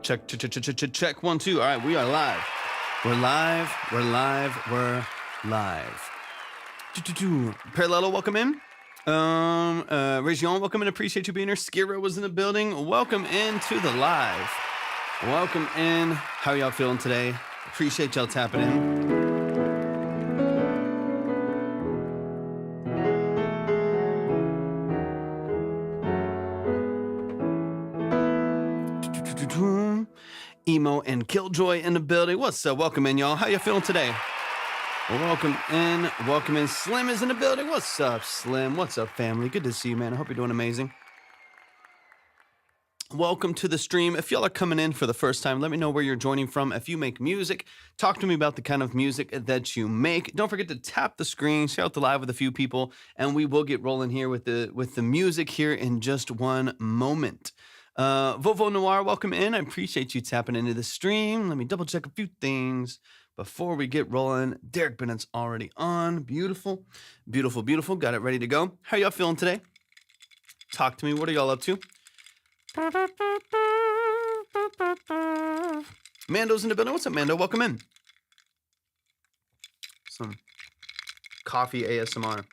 Check. 1, 2. All right, we are live. We're live. Parallelo, welcome in. Region, welcome in. Appreciate you being here. Skiro was in the building. Welcome into the live. Welcome in. How y'all feeling today? Appreciate y'all tapping in. Emo and Killjoy in the building. What's up? Welcome in, y'all. How you feeling today? Welcome in. Slim is in the building. What's up, Slim? What's up, family? Good to see you, man. I hope you're doing amazing. Welcome to the stream. If y'all are coming in for the first time, let me know where you're joining from. If you make music, talk to me about the kind of music that you make. Don't forget to tap the screen, share out the live with a few people, and we will get rolling here with the music here in just one moment. Vovo Noir, welcome in. I appreciate you tapping into the stream. Let me double check a few things before we get rolling. Derek Bennett's already on. Beautiful. Got it ready to go. How y'all feeling today? Talk to me. What are y'all up to? Mando's in the building. What's up, Mando? Welcome in. Some coffee ASMR.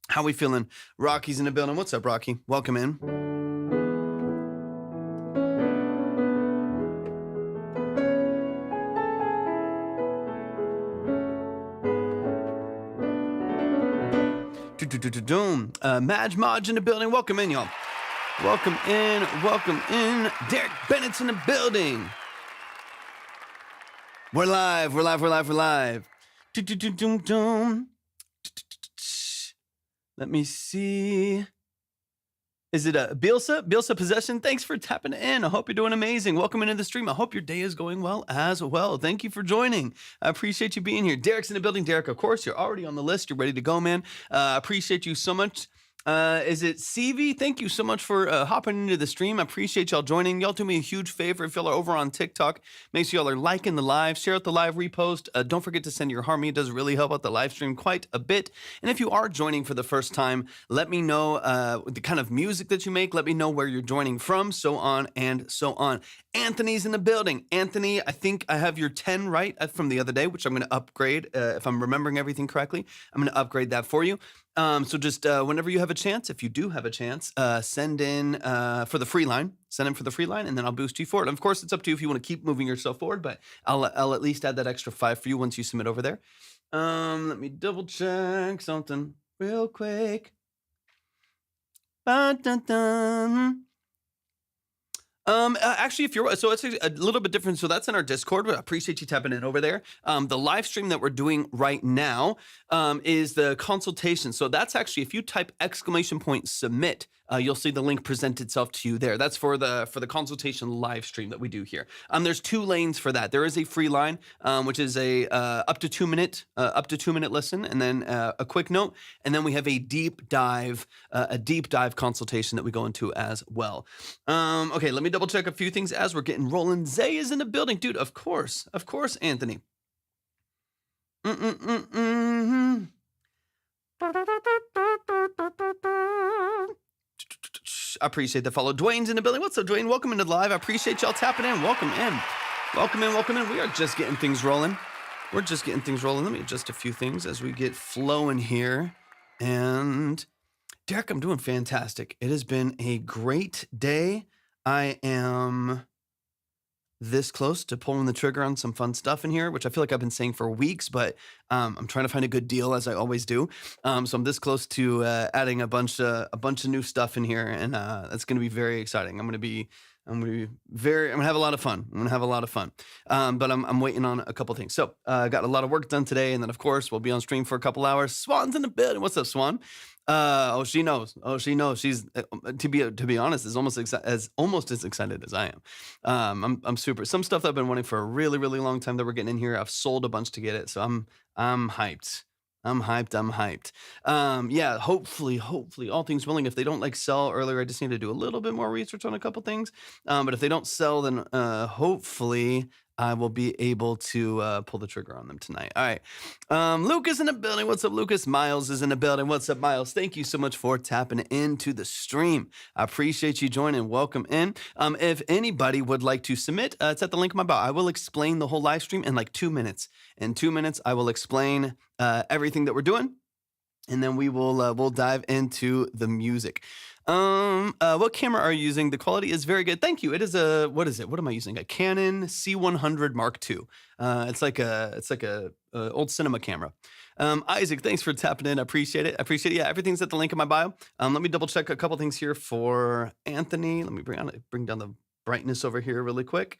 How we feeling? Rocky's in the building. What's up, Rocky? Welcome in. Madge in the building. Welcome in, y'all. Welcome in. Derek Bennett's in the building. We're live. Let me see. Is it a Bilsa Possession? Thanks for tapping in. I hope you're doing amazing. Welcome into the stream. I hope your day is going well as well. Thank you for joining. I appreciate you being here. Derek's in the building. Derek, of course, you're already on the list. You're ready to go, man. Appreciate you so much. Is it CV? Thank you so much for hopping into the stream. I appreciate y'all joining. Y'all do me a huge favor. If y'all are over on TikTok, make sure y'all are liking the live, share out the live, repost. Don't forget to send your harmony. It does really help out the live stream quite a bit. And if you are joining for the first time, let me know the kind of music that you make. Let me know where you're joining from, so on and so on. Anthony's in the building. Anthony, I think I have your 10 right from the other day, which I'm going to upgrade. If I'm remembering everything correctly, I'm going to upgrade that for you. So just whenever you have a chance, if you do have a chance, send in for the free line. Send in for the free line, and then I'll boost you forward. And of course, it's up to you if you want to keep moving yourself forward, but I'll at least add that extra 5 for you once you submit over there. Let me double check something real quick. Actually, if you're, so it's a little bit different. So that's in our Discord, but I appreciate you tapping in over there. The live stream that we're doing right now is the consultation. So that's actually, if you type !submit, you'll see the link present itself to you there. That's for the consultation live stream that we do here. There's 2 lanes for that. There is a free line, which is a up to 2 minute listen, and then a quick note, and then we have a deep dive consultation that we go into as well. Okay, let me double check a few things as we're getting rolling. Zay is in the building, dude. Of course, Anthony. I appreciate the follow. Dwayne's in the building. What's up, Dwayne? Welcome into the live. I appreciate y'all tapping in. Welcome in. We are just getting things rolling. Let me adjust a few things as we get flowing here. And Derek, I'm doing fantastic. It has been a great day. I am this close to pulling the trigger on some fun stuff in here, which I feel like I've been saying for weeks, but I'm trying to find a good deal, as I always do. So I'm this close to adding a bunch of new stuff in here, and that's going to be very exciting. I'm going to have a lot of fun. But I'm waiting on a couple things. So I got a lot of work done today, and then of course we'll be on stream for a couple hours. Swan's in the building. What's up, Swan? She knows. She's to be honest, is almost as excited as I am. I'm super. Some stuff that I've been wanting for a really, really long time that we're getting in here. I've sold a bunch to get it, so I'm hyped. Yeah, hopefully, all things willing, if they don't sell earlier, I just need to do a little bit more research on a couple things. But if they don't sell, then hopefully I will be able to pull the trigger on them tonight. All right. Luke is in the building. What's up, Lucas? Miles is in the building. What's up, Miles? Thank you so much for tapping into the stream. I appreciate you joining. Welcome in. If anybody would like to submit, it's at the link in my bio. I will explain the whole live stream in like 2 minutes. In 2 minutes, I will explain everything that we're doing, and then we'll dive into the music. What camera are you using? The quality is very good. Thank you. It is what is it? What am I using? A Canon C100 Mark II. It's like a old cinema camera. Isaac, thanks for tapping in. I appreciate it. Yeah, everything's at the link in my bio. Let me double check a couple things here for Anthony. Let me bring down the brightness over here really quick.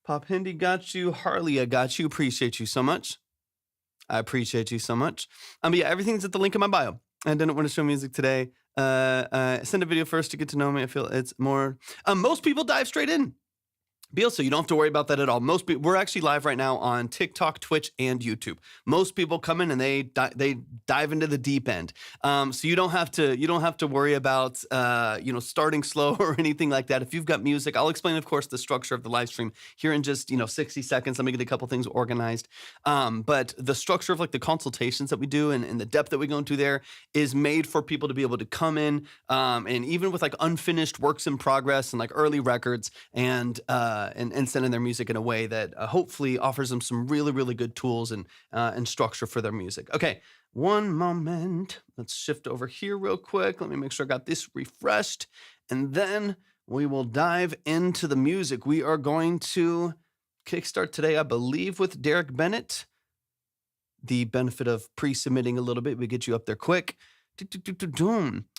Pop Hindi got you. Harley, I got you. Appreciate you so much. I appreciate you so much. But yeah, everything's at the link in my bio. I didn't want to show music today. Send a video first to get to know me. I feel it's more. Most people dive straight in. So you don't have to worry about that at all. Most people, we're actually live right now on TikTok, Twitch, and YouTube. Most people come in and they dive into the deep end. So you don't have to worry about starting slow or anything like that. If you've got music, I'll explain, of course, the structure of the live stream here in just 60 seconds. Let me get a couple things organized. But the structure of like the consultations that we do and the depth that we go into there is made for people to be able to come in and even with like unfinished works in progress and like early records and send in their music in a way that hopefully offers them some really, really good tools and structure for their music. Okay, one moment. Let's shift over here real quick. Let me make sure I got this refreshed, and then we will dive into the music. We are going to kickstart today, I believe, with Derek Bennett. The benefit of pre-submitting a little bit, we get you up there quick.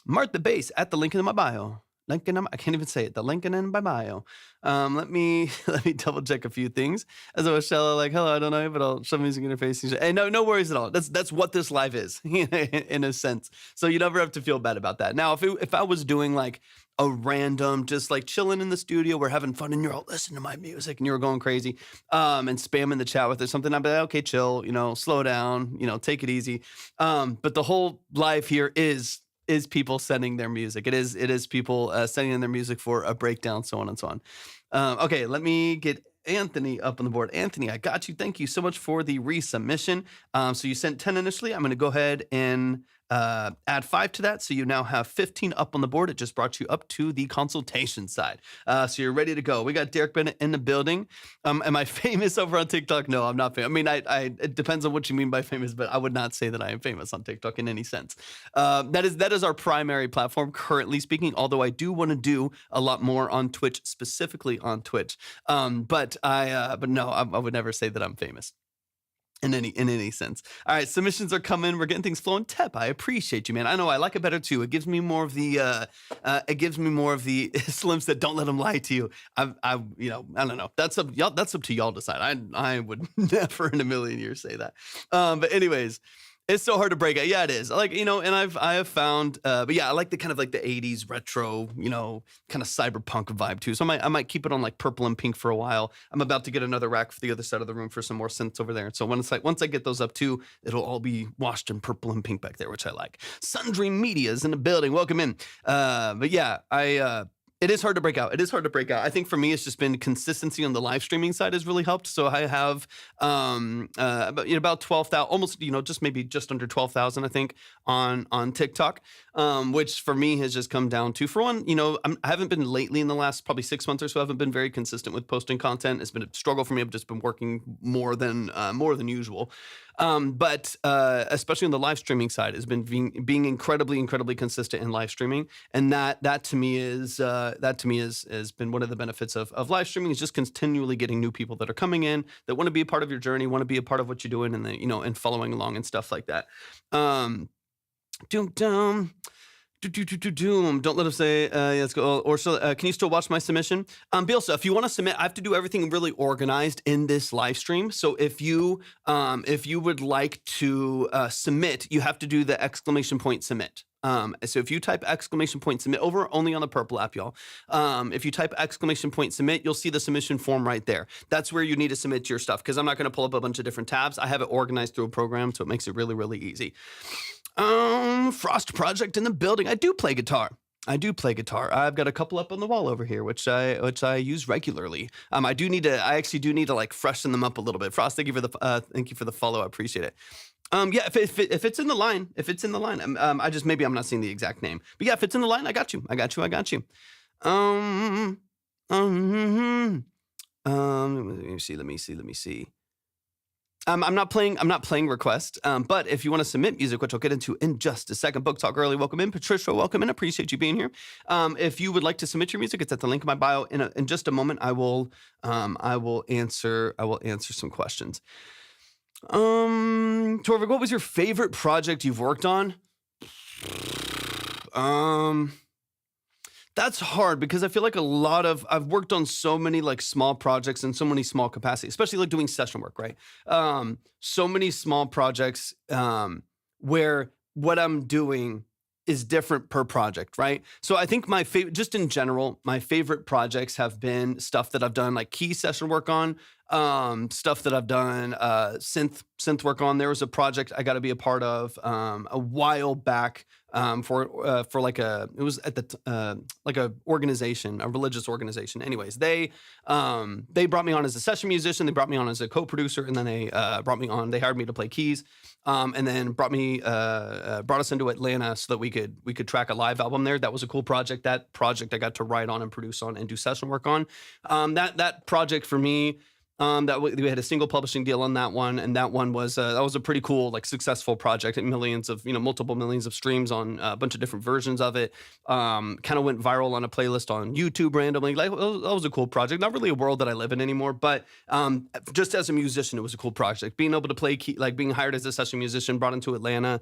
Mark the bass at the link in my bio. I can't even say it. The link in my bio. Let me double check a few things. As I was shallow, like, hello, I don't know, but I'll show music interface. Hey, no worries at all. That's what this live is in a sense. So you never have to feel bad about that. Now, if I was doing like a random, just like chilling in the studio, we're having fun, and you're all listening to my music, and you're going crazy, and spamming the chat with it, something, I'd be like, okay, chill, slow down, take it easy. But the whole live here is people sending their music. It is people sending in their music for a breakdown, so on and so on. Okay, let me get Anthony up on the board. Anthony, I got you. Thank you so much for the resubmission. So you sent 10 initially. I'm going to go ahead and add 5 to that. So you now have 15 up on the board. It just brought you up to the consultation side. So you're ready to go. We got Derek Bennett in the building. Am I famous over on TikTok? No, I'm not famous. I mean, it depends on what you mean by famous, but I would not say that I am famous on TikTok in any sense. That is our primary platform currently speaking, although I do want to do a lot more on Twitch, specifically on Twitch. But no, I would never say that I'm famous in any sense. All right, submissions are coming. We're getting things flowing. Tep, I appreciate you, man. I know I like it better too. It gives me more of the Slims that don't let them lie to you. I don't know. That's up to y'all decide. I would never in a million years say that. But anyways, it's so hard to break out. Yeah, it is. Like, and I have found, but yeah, I like the kind of like the 80s retro, kind of cyberpunk vibe too. So I might keep it on like purple and pink for a while. I'm about to get another rack for the other side of the room for some more synths over there. So once I get those up too, it'll all be washed in purple and pink back there, which I like. Sundream Media is in the building. Welcome in. But yeah, it is hard to break out. I think for me, it's just been consistency on the live streaming side has really helped. So I have about 12,000, almost, just under 12,000, I think, on TikTok, which for me has just come down to, for one, I haven't been lately in the last probably 6 months or so. I haven't been very consistent with posting content. It's been a struggle for me. I've just been working more than usual. But especially on the live streaming side, has been being incredibly, incredibly consistent in live streaming, and that to me has been one of the benefits of live streaming, is just continually getting new people that are coming in that want to be a part of your journey, want to be a part of what you're doing, and and following along and stuff like that. Don't let us say, let's go. Or so, can you still watch my submission? Bielsa, if you want to submit, I have to do everything really organized in this live stream. So if you would like to submit, you have to do the ! submit. So if you type ! submit over only on the purple app, y'all. If you type ! submit, you'll see the submission form right there. That's where you need to submit your stuff, because I'm not going to pull up a bunch of different tabs. I have it organized through a program, so it makes it really, really easy. Frost Project in the building. I do play guitar. I do play guitar. I've got a couple up on the wall over here, which I use regularly. I actually do need to like freshen them up a little bit. Frost, thank you for the follow. I appreciate it. Yeah, if it's in the line, I just maybe I'm not seeing the exact name, but yeah, if it's in the line, I got you. Um, let me see. I'm not playing request. But if you want to submit music, which I'll get into in just a second, Book Talk Early, welcome in. Patricia, welcome in. Appreciate you being here. If you would like to submit your music, it's at the link in my bio. In just a moment, I will answer some questions. Torvik, what was your favorite project you've worked on? That's hard because I feel like I've worked on so many like small projects and so many small capacities, especially like doing session work, right? So many small projects, where what I'm doing is different per project, right? So I think just in general, my favorite projects have been stuff that I've done like key session work on, stuff that I've done synth work on. There was a project I got to be a part of a while back, for like it was at the like a organization, a religious organization. Anyways, they brought me on as a session musician. They brought me on as a co-producer, and then they brought me on. They hired me to play keys, and then brought us into Atlanta so that we could track a live album there. That was a cool project. That project I got to write on and produce on and do session work on. That project for me. We had a single publishing deal on that one, and that one was that was a pretty cool, like, successful project. At multiple millions of streams on a bunch of different versions of it. Kind of went viral on a playlist on YouTube randomly. Like, that was a cool project. Not really a world that I live in anymore, but just as a musician, it was a cool project. Being able to play being hired as a session musician, brought into Atlanta,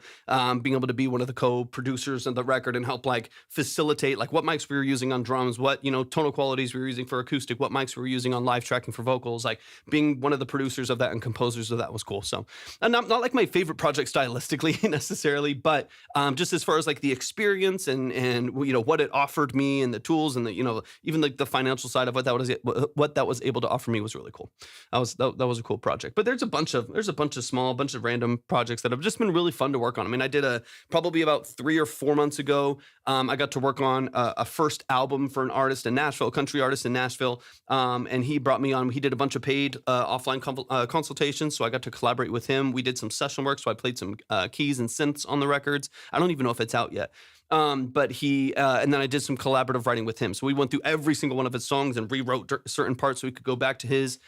being able to be one of the co-producers of the record and help like facilitate like what mics we were using on drums, what tonal qualities we were using for acoustic, what mics we were using on live tracking for vocals, like. Being one of the producers of that and composers of that was cool. So, and not like my favorite project stylistically necessarily, but just as far as like the experience and what it offered me and the tools and the even like the financial side of what that was able to offer me was really cool. That was a cool project. But there's a bunch of bunch of random projects that have just been really fun to work on. I mean, I did probably about 3 or 4 months ago. I got to work on a first album for an artist in Nashville, a country artist in Nashville, and he brought me on. He did a bunch of paid offline consultations, so I got to collaborate with him. We did some session work, so I played some keys and synths on the records. I don't even know if it's out yet. But he and then I did some collaborative writing with him. So we went through every single one of his songs and rewrote certain parts so we could go back to his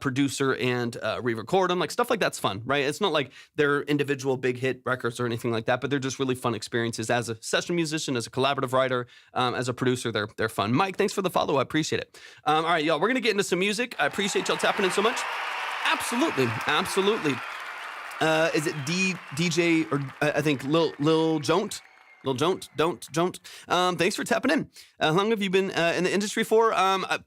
producer and re-record them. Like, stuff like that's fun, right? It's not like they're individual big hit records or anything like that, but they're just really fun experiences as a session musician, as a collaborative writer, as a producer. They're fun. Mike, thanks for the follow. I appreciate it. All right, y'all, we're gonna get into some music. I appreciate y'all tapping in so much. Absolutely. Is it DJ or I think Lil Jont? Don't. Thanks for tapping in. How long have you been in the industry for?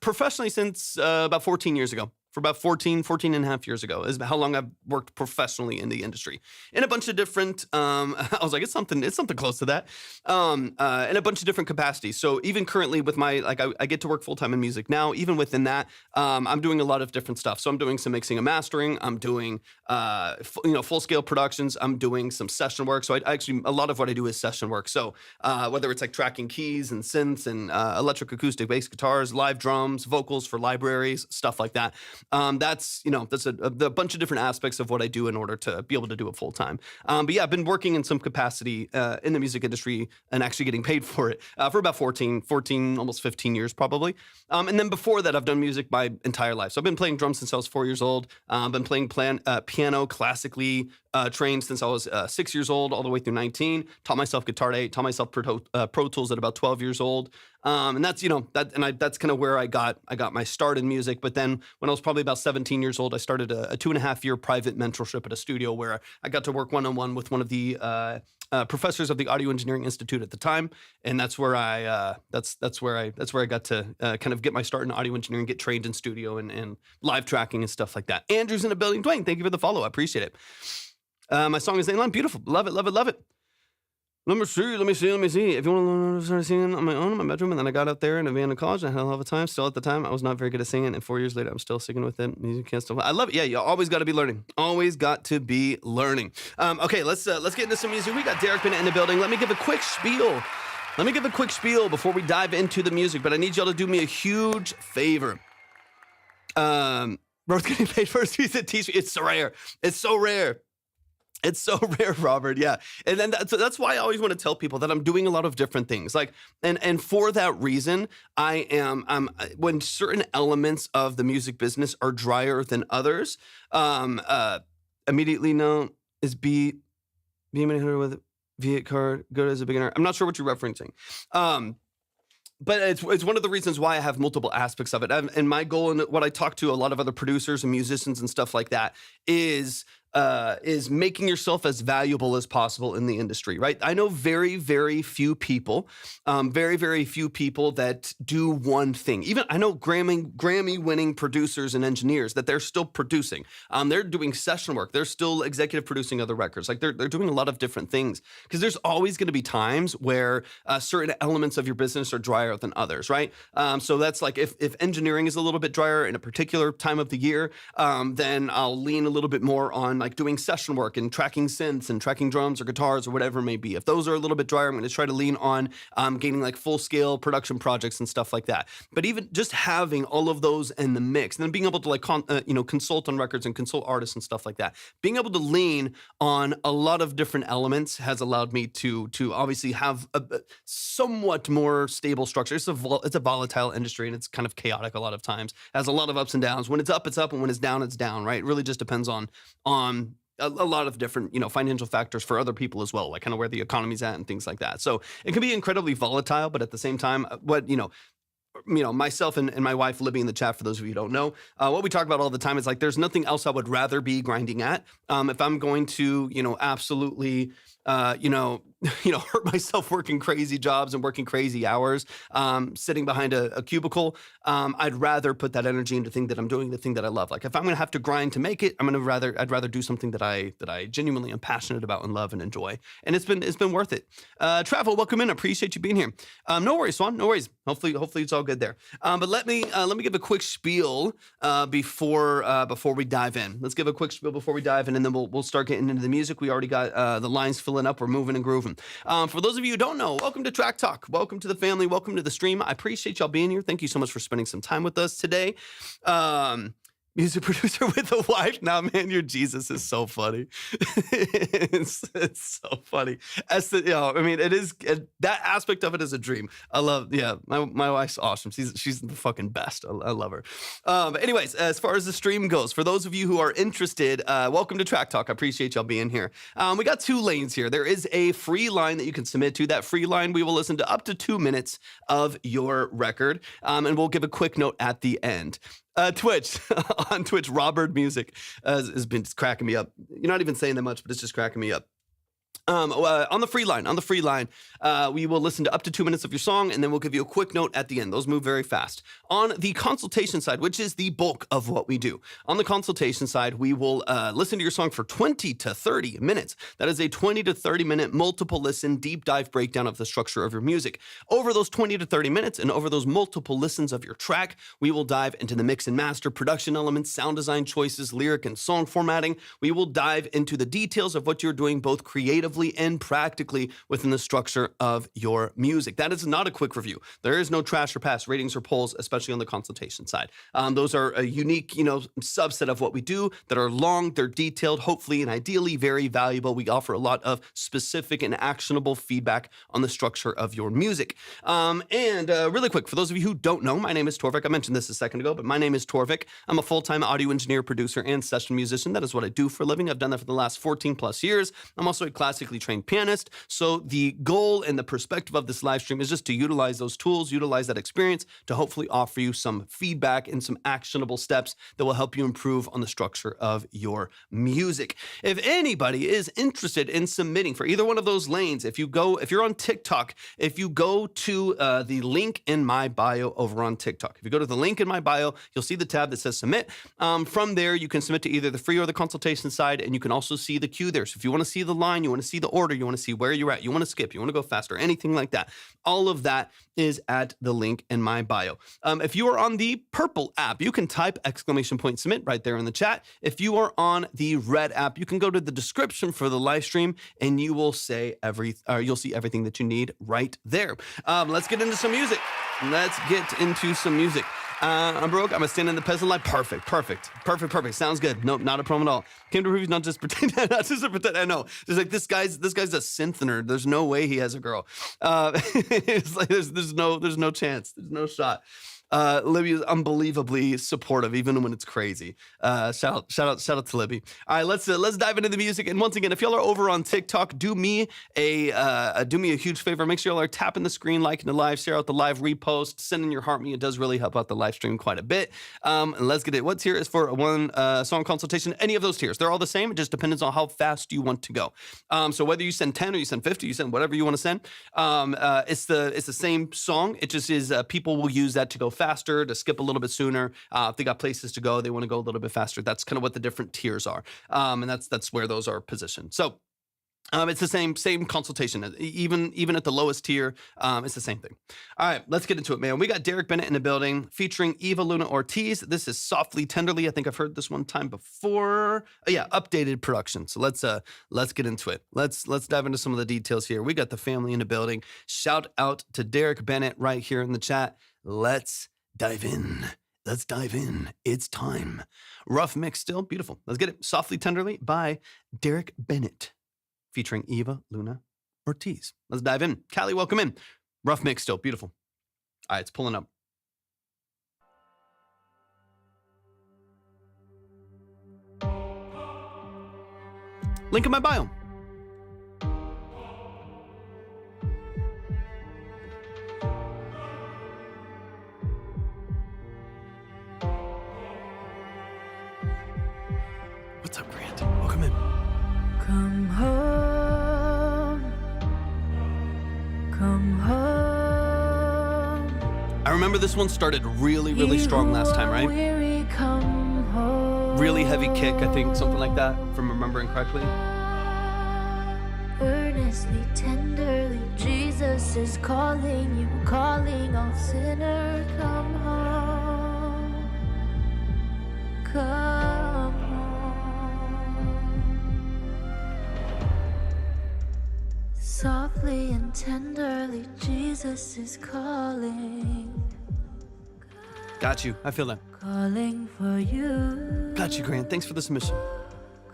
Professionally since about 14 years ago. For about 14 and a half years ago is how long I've worked professionally in the industry. In a bunch of different, I was like, it's something close to that. In a bunch of different capacities. So even currently with my, I get to work full-time in music now. Even within that, I'm doing a lot of different stuff. So I'm doing some mixing and mastering. I'm doing, full-scale productions. I'm doing some session work. So a lot of what I do is session work. So whether it's like tracking keys and synths and electric, acoustic, bass guitars, live drums, vocals for libraries, stuff like that. That's a bunch of different aspects of what I do in order to be able to do it full time. But yeah, I've been working in some capacity in the music industry and actually getting paid for it for about 14, almost 15 years probably. And then before that, I've done music my entire life. So I've been playing drums since I was 4 years old. I've been playing piano classically trained since I was 6 years old all the way through 19. Taught myself guitar at 8. Taught myself Pro Tools at about 12 years old. And that's that's kind of where I got my start in music. But then when I was probably about 17 years old, I started a 2.5-year private mentorship at a studio where I got to work one-on-one with one of the professors of the Audio Engineering Institute at the time, and that's where I got to kind of get my start in audio engineering, get trained in studio and live tracking and stuff like that. Andrew's in the building. Dwayne, thank you for the follow. I appreciate it. My song is Name Line. Beautiful. Love it. Let me see. If you want to start singing on my own in my bedroom, and then I got up there in a van in college, and I had a hell of a time. Still at the time, I was not very good at singing, and 4 years later, I'm still singing with it. Music can't stop. I love it. Yeah, you always got to be learning. Always got to be learning. Okay, let's get into some music. We got Derek Bennett in the building. Let me give a quick spiel Let me give a quick spiel before we dive into the music, but I need y'all to do me a huge favor. Bro's getting paid for a t-shirt. It's so rare. It's so rare. It's so rare, Robert. Yeah. And then that's why I always want to tell people that I'm doing a lot of different things. Like, and for that reason, when certain elements of the music business are drier than others, immediately known as being with Viet card, good as a beginner. I'm not sure what you're referencing. But it's one of the reasons why I have multiple aspects of it. And my goal, and what I talk to a lot of other producers and musicians and stuff like that, is making yourself as valuable as possible in the industry, right? I know very, very few people, very few people that do one thing. Even I know Grammy-winning producers and engineers that they're still producing. They're doing session work. They're still executive producing other records. Like they're doing a lot of different things, because there's always going to be times where certain elements of your business are drier than others, right? So that's like if engineering is a little bit drier in a particular time of the year, then I'll lean a little bit more on like doing session work and tracking synths and tracking drums or guitars or whatever it may be. If those are a little bit drier, I'm going to try to lean on gaining like full-scale production projects and stuff like that. But even just having all of those in the mix, and then being able to like consult on records and consult artists and stuff like that, being able to lean on a lot of different elements has allowed me to obviously have a somewhat more stable structure. It's a volatile industry, and it's kind of chaotic a lot of times. It has a lot of ups and downs. When it's up, and when it's down, right? It really just depends on a lot of different, financial factors for other people as well, like kind of where the economy's at and things like that. So it can be incredibly volatile, but at the same time, myself and my wife, Libby, in the chat, for those of you who don't know, what we talk about all the time is like, there's nothing else I would rather be grinding at. If I'm going to, absolutely, hurt myself working crazy jobs and working crazy hours, sitting behind a cubicle, I'd rather put that energy into the thing that I'm doing, the thing that I love. Like if I'm going to have to grind to make it, I'd rather do something that I genuinely am passionate about and love and enjoy. And it's been worth it. Travel, welcome in. I appreciate you being here. No worries, Swan. No worries. Hopefully it's all good there. But let me give a quick spiel before we dive in. Let's give a quick spiel before we dive in, and then we'll start getting into the music. We already got the lines filling up. We're moving and grooving. For those of you who don't know, welcome to Track Talk. Welcome to the family. Welcome to the stream. I appreciate y'all being here. Thank you so much for spending some time with us today. Music producer with a wife. Nah, man, your Jesus is so funny. it's so funny. It is that aspect of it is a dream. I love, my wife's awesome. She's the fucking best. I love her. But anyways, as far as the stream goes, for those of you who are interested, welcome to Track Talk. I appreciate y'all being here. We got two lanes here. There is a free line that you can submit to. That free line, we will listen to up to 2 minutes of your record, and we'll give a quick note at the end. Twitch, on Twitch, Robert Music has been cracking me up. You're not even saying that much, but it's just cracking me up. On the free line, we will listen to up to 2 minutes of your song, and then we'll give you a quick note at the end. Those move very fast. On the consultation side, which is the bulk of what we do, on the consultation side, we will listen to your song for 20 to 30 minutes. That is a 20 to 30 minute multiple listen, deep dive breakdown of the structure of your music. Over those 20 to 30 minutes and over those multiple listens of your track, we will dive into the mix and master, production elements, sound design choices, lyric and song formatting. We will dive into the details of what you're doing, both creatively and practically within the structure of your music. That is not a quick review. There is no trash or pass ratings or polls, especially on the consultation side. Those are a unique, subset of what we do that are long, they're detailed, hopefully and ideally very valuable. We offer a lot of specific and actionable feedback on the structure of your music. Really quick, for those of you who don't know, my name is Torvik. I mentioned this a second ago, but my name is Torvik. I'm a full-time audio engineer, producer, and session musician. That is what I do for a living. I've done that for the last 14 plus years. I'm also a classically trained pianist. So the goal and the perspective of this live stream is just to utilize those tools, utilize that experience to hopefully offer you some feedback and some actionable steps that will help you improve on the structure of your music. If anybody is interested in submitting for either one of those lanes, if you're on TikTok, if you go to the link in my bio over on TikTok, if you go to the link in my bio, you'll see the tab that says submit. From there, you can submit to either the free or the consultation side, and you can also see the queue there. So if you want to see the line, you want want to see the order, you want to see where you're at, you want to skip, you want to go faster, anything like that. All of that is at the link in my bio. If you are on the purple app, you can type !submit right there in the chat. If you are on the red app, you can go to the description for the live stream and you will see everything that you need right there. Let's get into some music. I'm broke. I'm gonna stand in the peasant life. Perfect. Sounds good. Nope, not a problem at all. Came to previews, not just pretend. Not just to pretend. I know. It's like this guy's a synth nerd. There's no way he has a girl. It's like there's no chance. There's no shot. Libby's unbelievably supportive, even when it's crazy. Shout out to Libby. All right, let's dive into the music. And once again, if y'all are over on TikTok, do me a huge favor. Make sure y'all are tapping the screen, liking the live, share out the live, repost, sending your heart me. It does really help out the live stream quite a bit. And let's get it. What tier is for one song consultation? Any of those tiers. They're all the same. It just depends on how fast you want to go. So whether you send 10 or you send 50, you send whatever you want to send. It's the same song. It just is people will use that to go faster, to skip a little bit sooner. If they got places to go, they want to go a little bit faster. That's kind of what the different tiers are. And that's where those are positioned. So it's the same consultation. Even at the lowest tier, it's the same thing. All right, let's get into it, man. We got Derek Bennett in the building featuring Eva Luna Ortiz. This is Softly Tenderly. I think I've heard this one time before. Oh, yeah, updated production. So let's get into it. Let's dive into some of the details here. We got the family in the building. Shout out to Derek Bennett right here in the chat. Let's dive in. It's time. Rough mix still. Beautiful. Let's get it. Softly Tenderly by Derek Bennett featuring Eva Luna Ortiz. Let's dive in. Callie, welcome in. Rough mix still. Beautiful. All right, it's pulling up. Link in my bio. What's up, Grant? Welcome in. Come home. I remember this one started really strong last time, right? Weary, come home. Really heavy kick, I think, something like that, if I'm remembering correctly. Earnestly, tenderly, Jesus is calling you, calling all sinner. Come home. Come home. Softly and tenderly, Jesus is calling. Got you. I feel that. Calling for you. Got you, Grant. Thanks for the submission.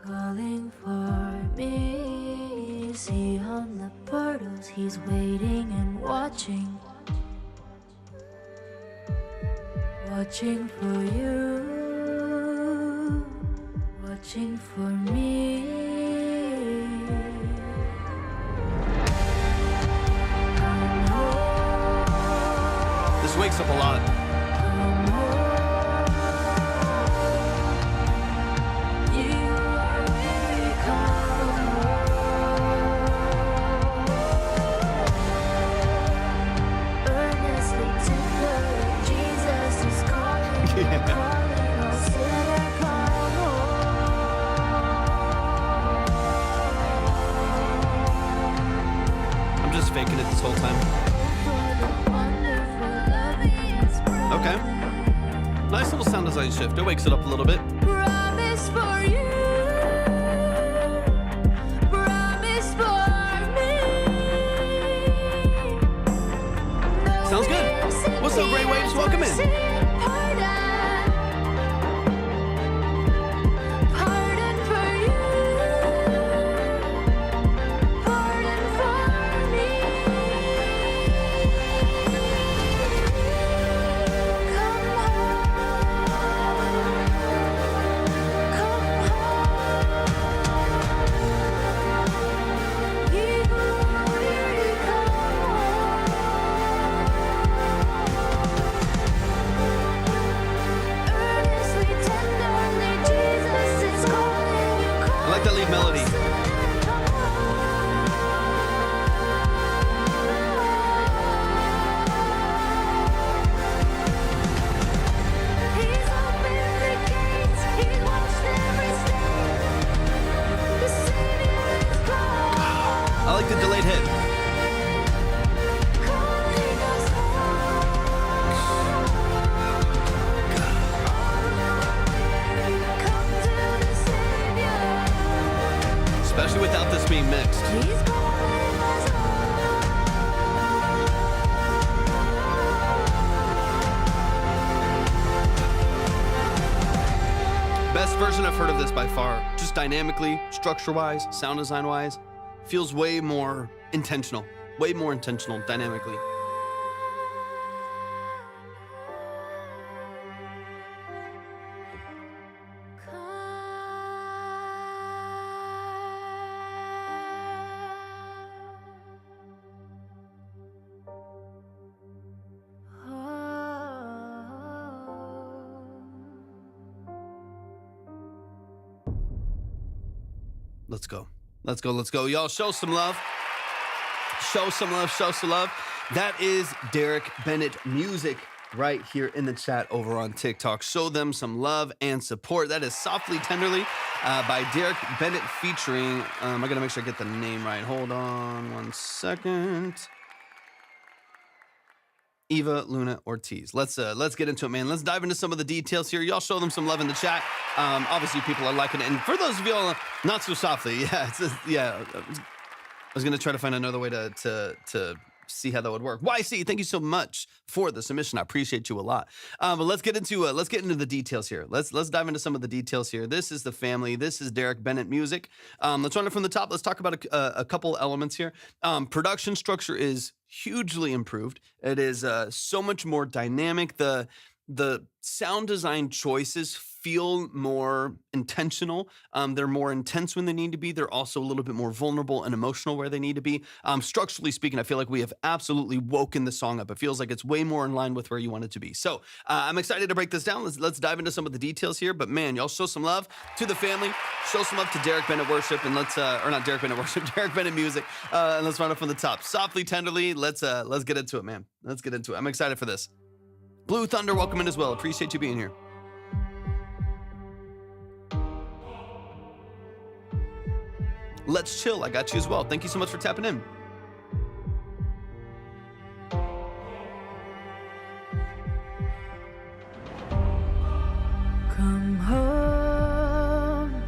Calling for me. See on the portals, he's waiting and watching. Watching for you. Watching for me. This wakes up a lot. I'm just faking it this whole time. Okay. Nice little sound design shift. It wakes it up a little bit. Promise for you. Promise for me. Sounds good. What's up, Ray Waves? Welcome in. Pardon for you. Pardon for me. Come home. Come home. You really come home. Best version I've heard of this by far. Just dynamically, structure-wise, sound design-wise, feels way more intentional dynamically. Let's go. Let's go. Let's go. Y'all show some love. Show some love. Show some love. That is Derek Bennett Music right here in the chat over on TikTok. Show them some love and support. That is Softly Tenderly by Derek Bennett featuring, I got to make sure I get the name right. Hold on one second. Eva Luna Ortiz. Let's get into it, man. Let's dive into some of the details here. Y'all show them some love in the chat. Obviously, people are liking it. And for those of y'all not so softly, I was gonna try to find another way to see how that would work. YC, thank you so much for the submission. I appreciate you a lot. But let's get into the details here. Let's dive into some of the details here. This is the family. This is Derek Bennett Music. Let's run it from the top. Let's talk about a couple elements here. Production structure is hugely improved. It is so much more dynamic. The sound design choices feel more intentional. They're more intense when they need to be. They're also a little bit more vulnerable and emotional where they need to be. Structurally speaking, I feel like we have absolutely woken the song up. It feels like it's way more in line with where you want it to be. So I'm excited to break this down. Let's dive into some of the details here. But man, y'all show some love to the family. Show some love to Derek Bennett Worship, and let's or not Derek Bennett Worship, Derek Bennett Music. And let's run it from the top. Softly, tenderly. Let's get into it, man. Let's get into it. I'm excited for this. Blue Thunder, welcome in as well. Appreciate you being here. Let's chill. I got you as well. Thank you so much for tapping in. Come home,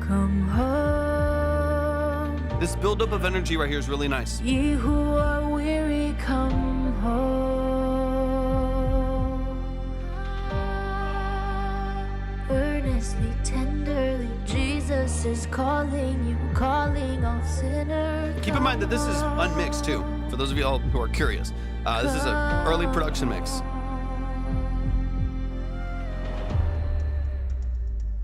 come home. This buildup of energy right here is really nice. Ye who are weary, come home. Earnestly, tenderly, Jesus is calling you, calling all sinners. Keep in mind that this is unmixed too, for those of you all who are curious. This is an early production mix.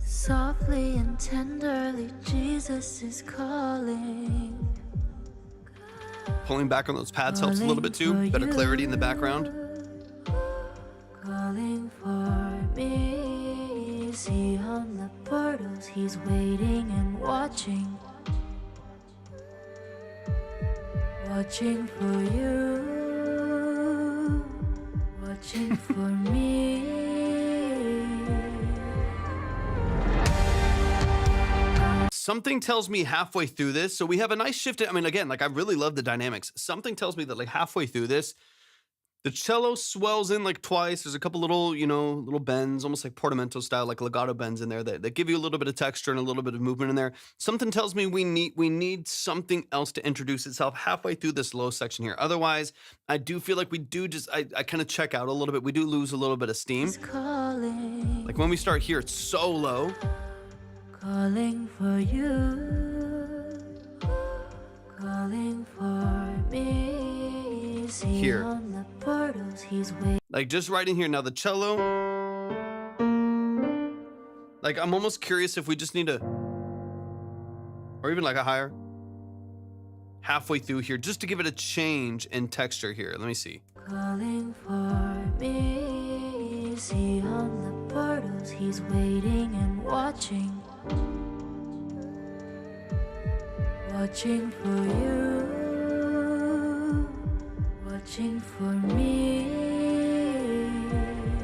Softly and tenderly, Jesus is calling. Pulling back on those pads helps a little bit too. Better clarity in the background. Calling for me. See on the portals, he's waiting and watching. Watching for you. Watching for me. Something tells me halfway through this, so we have a nice shift. I mean, again, like I really love the dynamics. Something tells me that like halfway through this, the cello swells in like twice. There's a couple little, little bends, almost like portamento style, like legato bends in there that give you a little bit of texture and a little bit of movement in there. Something tells me we need something else to introduce itself halfway through this low section here. Otherwise, I do feel like we do I kind of check out a little bit. We do lose a little bit of steam. He's calling. Like when we start here, it's so low. Calling for you, calling for me. See Here. on the portals, he's waiting. Like just right in here. Now the cello, like I'm almost curious if we just need or even like a higher, halfway through here, just to give it a change in texture here. Let me see. Calling for me. See on the portals, he's waiting and watching. Watching for you, watching for me.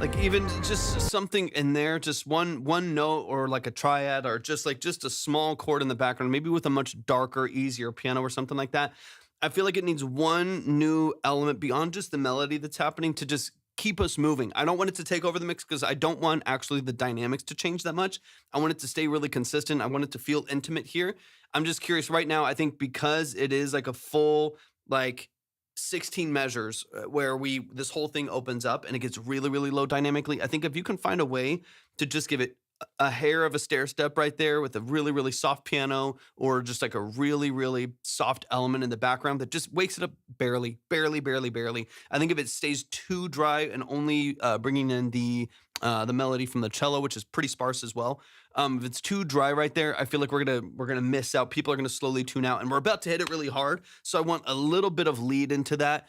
Like even just something in there, just one note or like a triad or just a small chord in the background, maybe with a much darker, easier piano or something like that. I feel like it needs one new element beyond just the melody that's happening to just keep us moving. I don't want it to take over the mix because I don't want actually the dynamics to change that much. I want it to stay really consistent. I want it to feel intimate here. I'm just curious right now. I think because it is like a full, like 16 measures where this whole thing opens up and it gets really, really low dynamically. I think if you can find a way to just give it a hair of a stair step right there with a really, really soft piano, or just like a really, really soft element in the background that just wakes it up barely, barely, barely, barely. I think if it stays too dry and only bringing in the melody from the cello, which is pretty sparse as well. If it's too dry right there, I feel like we're gonna miss out. People are gonna slowly tune out, and we're about to hit it really hard. So I want a little bit of lead into that.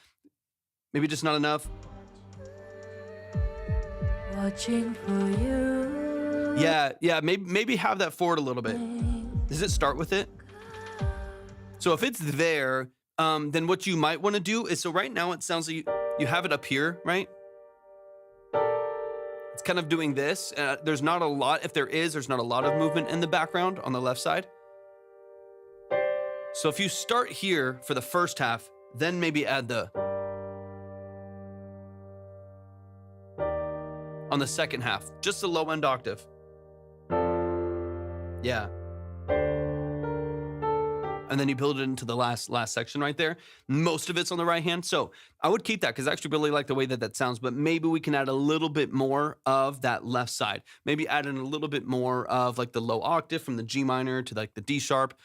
Maybe just not enough. Watching for you. Yeah, maybe have that forward a little bit. Does it start with it? So if it's there, then what you might want to do is, so right now it sounds like you have it up here, right? It's kind of doing this. There's not a lot, if there's not a lot of movement in the background on the left side. So if you start here for the first half, then maybe add the on the second half, just a low end octave. Yeah. And then you build it into the last section right there. Most of it's on the right hand. So I would keep that because I actually really like the way that sounds, but maybe we can add a little bit more of that left side. Maybe add in a little bit more of like the low octave from the G minor to like the D sharp.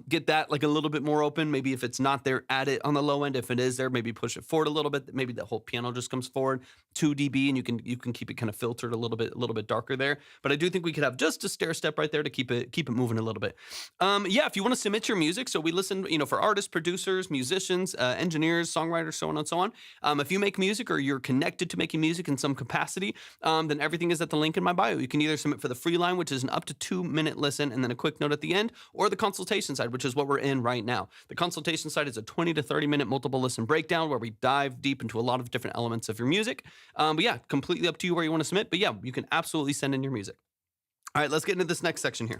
Get that like a little bit more open. Maybe if it's not there, add it on the low end. If it is there, maybe push it forward a little bit. Maybe the whole piano just comes forward 2 dB and you can keep it kind of filtered a little bit darker there. But I do think we could have just a stair step right there to keep it moving a little bit. Yeah, if you want to submit your music, so we listen, for artists, producers, musicians, engineers, songwriters, so on and so on. If you make music or you're connected to making music in some capacity, then everything is at the link in my bio. You can either submit for the free line, which is an up to 2-minute listen, and then a quick note at the end, or the consultation side, which is what we're in right now. The consultation side is a 20 to 30-minute multiple listen breakdown where we dive deep into a lot of different elements of your music. But yeah, completely up to you where you want to submit. But yeah, you can absolutely send in your music. All right, let's get into this next section here.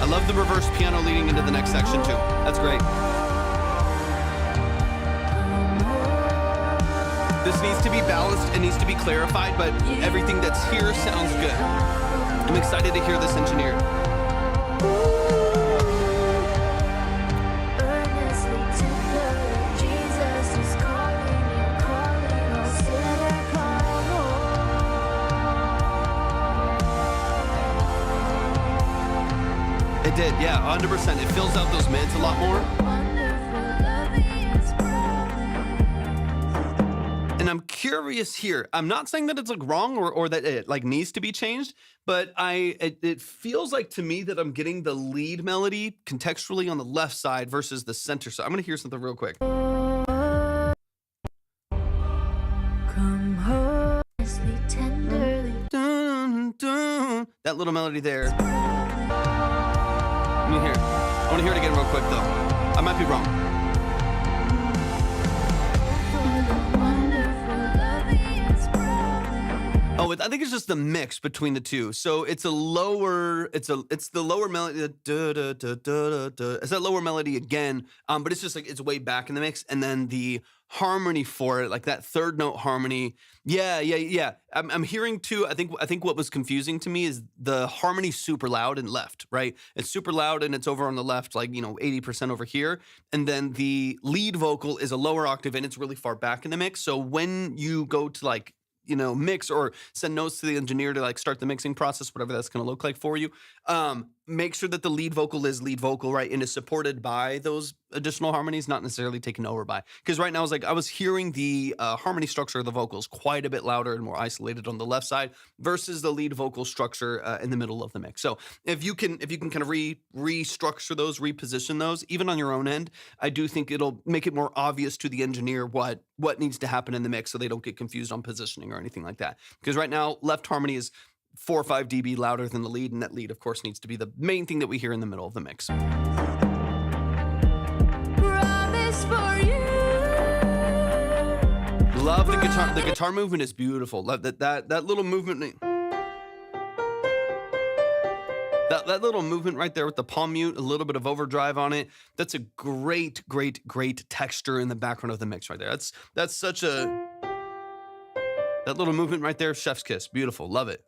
I love the reverse piano leading into the next section too. That's great. This needs to be balanced, it needs to be clarified, but everything that's here sounds good. I'm excited to hear this engineered. It did, yeah, 100%. It fills out those mids a lot more. And I'm curious here. I'm not saying that it's like wrong or that it like needs to be changed, but it feels like to me that I'm getting the lead melody contextually on the left side versus the center side. I'm gonna hear something real quick. Come home, tenderly. Dun, dun. That little melody there. Let me hear. I want to hear it again real quick though. I might be wrong. Oh, I think it's just the mix between the two. So it's a lower, it's the lower melody. It's that lower melody again, but it's just like it's way back in the mix, and then the harmony for it, like that third note harmony. Yeah. I'm hearing too. I think what was confusing to me is the harmony super loud and left, right? It's super loud and it's over on the left, like 80% over here, and then the lead vocal is a lower octave and it's really far back in the mix. So when you go to like mix or send notes to the engineer to like start the mixing process, whatever that's going to look like for you, make sure that the lead vocal is lead vocal, right? And is supported by those additional harmonies, not necessarily taken over by. Because right now I was hearing the harmony structure of the vocals quite a bit louder and more isolated on the left side versus the lead vocal structure in the middle of the mix. So if you can kind of restructure those, reposition those, even on your own end, I do think it'll make it more obvious to the engineer what needs to happen in the mix so they don't get confused on positioning or anything like that. Because right now, left harmony is 4 or 5 dB louder than the lead, and that lead, of course, needs to be the main thing that we hear in the middle of the mix. Promise for you. Love the guitar. The guitar movement is beautiful. Love that little movement. That little movement right there with the palm mute, a little bit of overdrive on it. That's a great texture in the background of the mix right there. That's such a... That little movement right there, chef's kiss. Beautiful. Love it.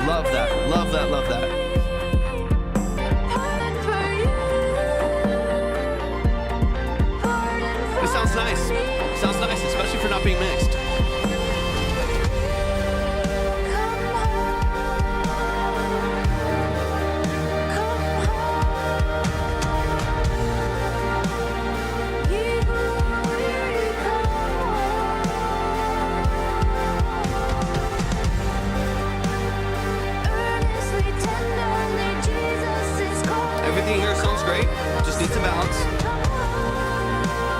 Love that. not being mixed. Everything here sounds great, just needs a balance.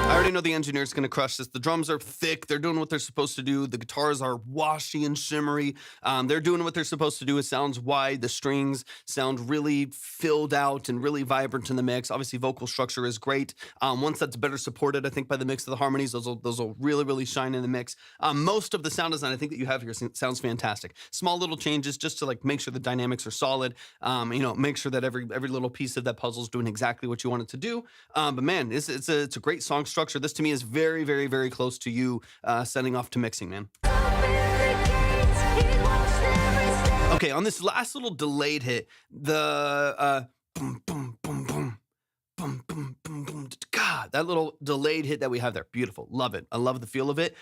I already know the engineer's going to crush this. The drums are thick. They're doing what they're supposed to do. The guitars are washy and shimmery. They're doing what they're supposed to do. It sounds wide. The strings sound really filled out and really vibrant in the mix. Obviously, vocal structure is great. Once that's better supported, I think, by the mix of the harmonies, those will really, really shine in the mix. Most of the sound design I think that you have here sounds fantastic. Small little changes just to like make sure the dynamics are solid. Make sure that every little piece of that puzzle is doing exactly what you want it to do. But man, it's a great song structure. This to me is very, very, very close to you sending off to mixing, man. Okay, on this last little delayed hit, the boom, boom, boom, boom, boom, boom, boom, boom, God, that little delayed hit that we have there, beautiful, love it. I love the feel of it.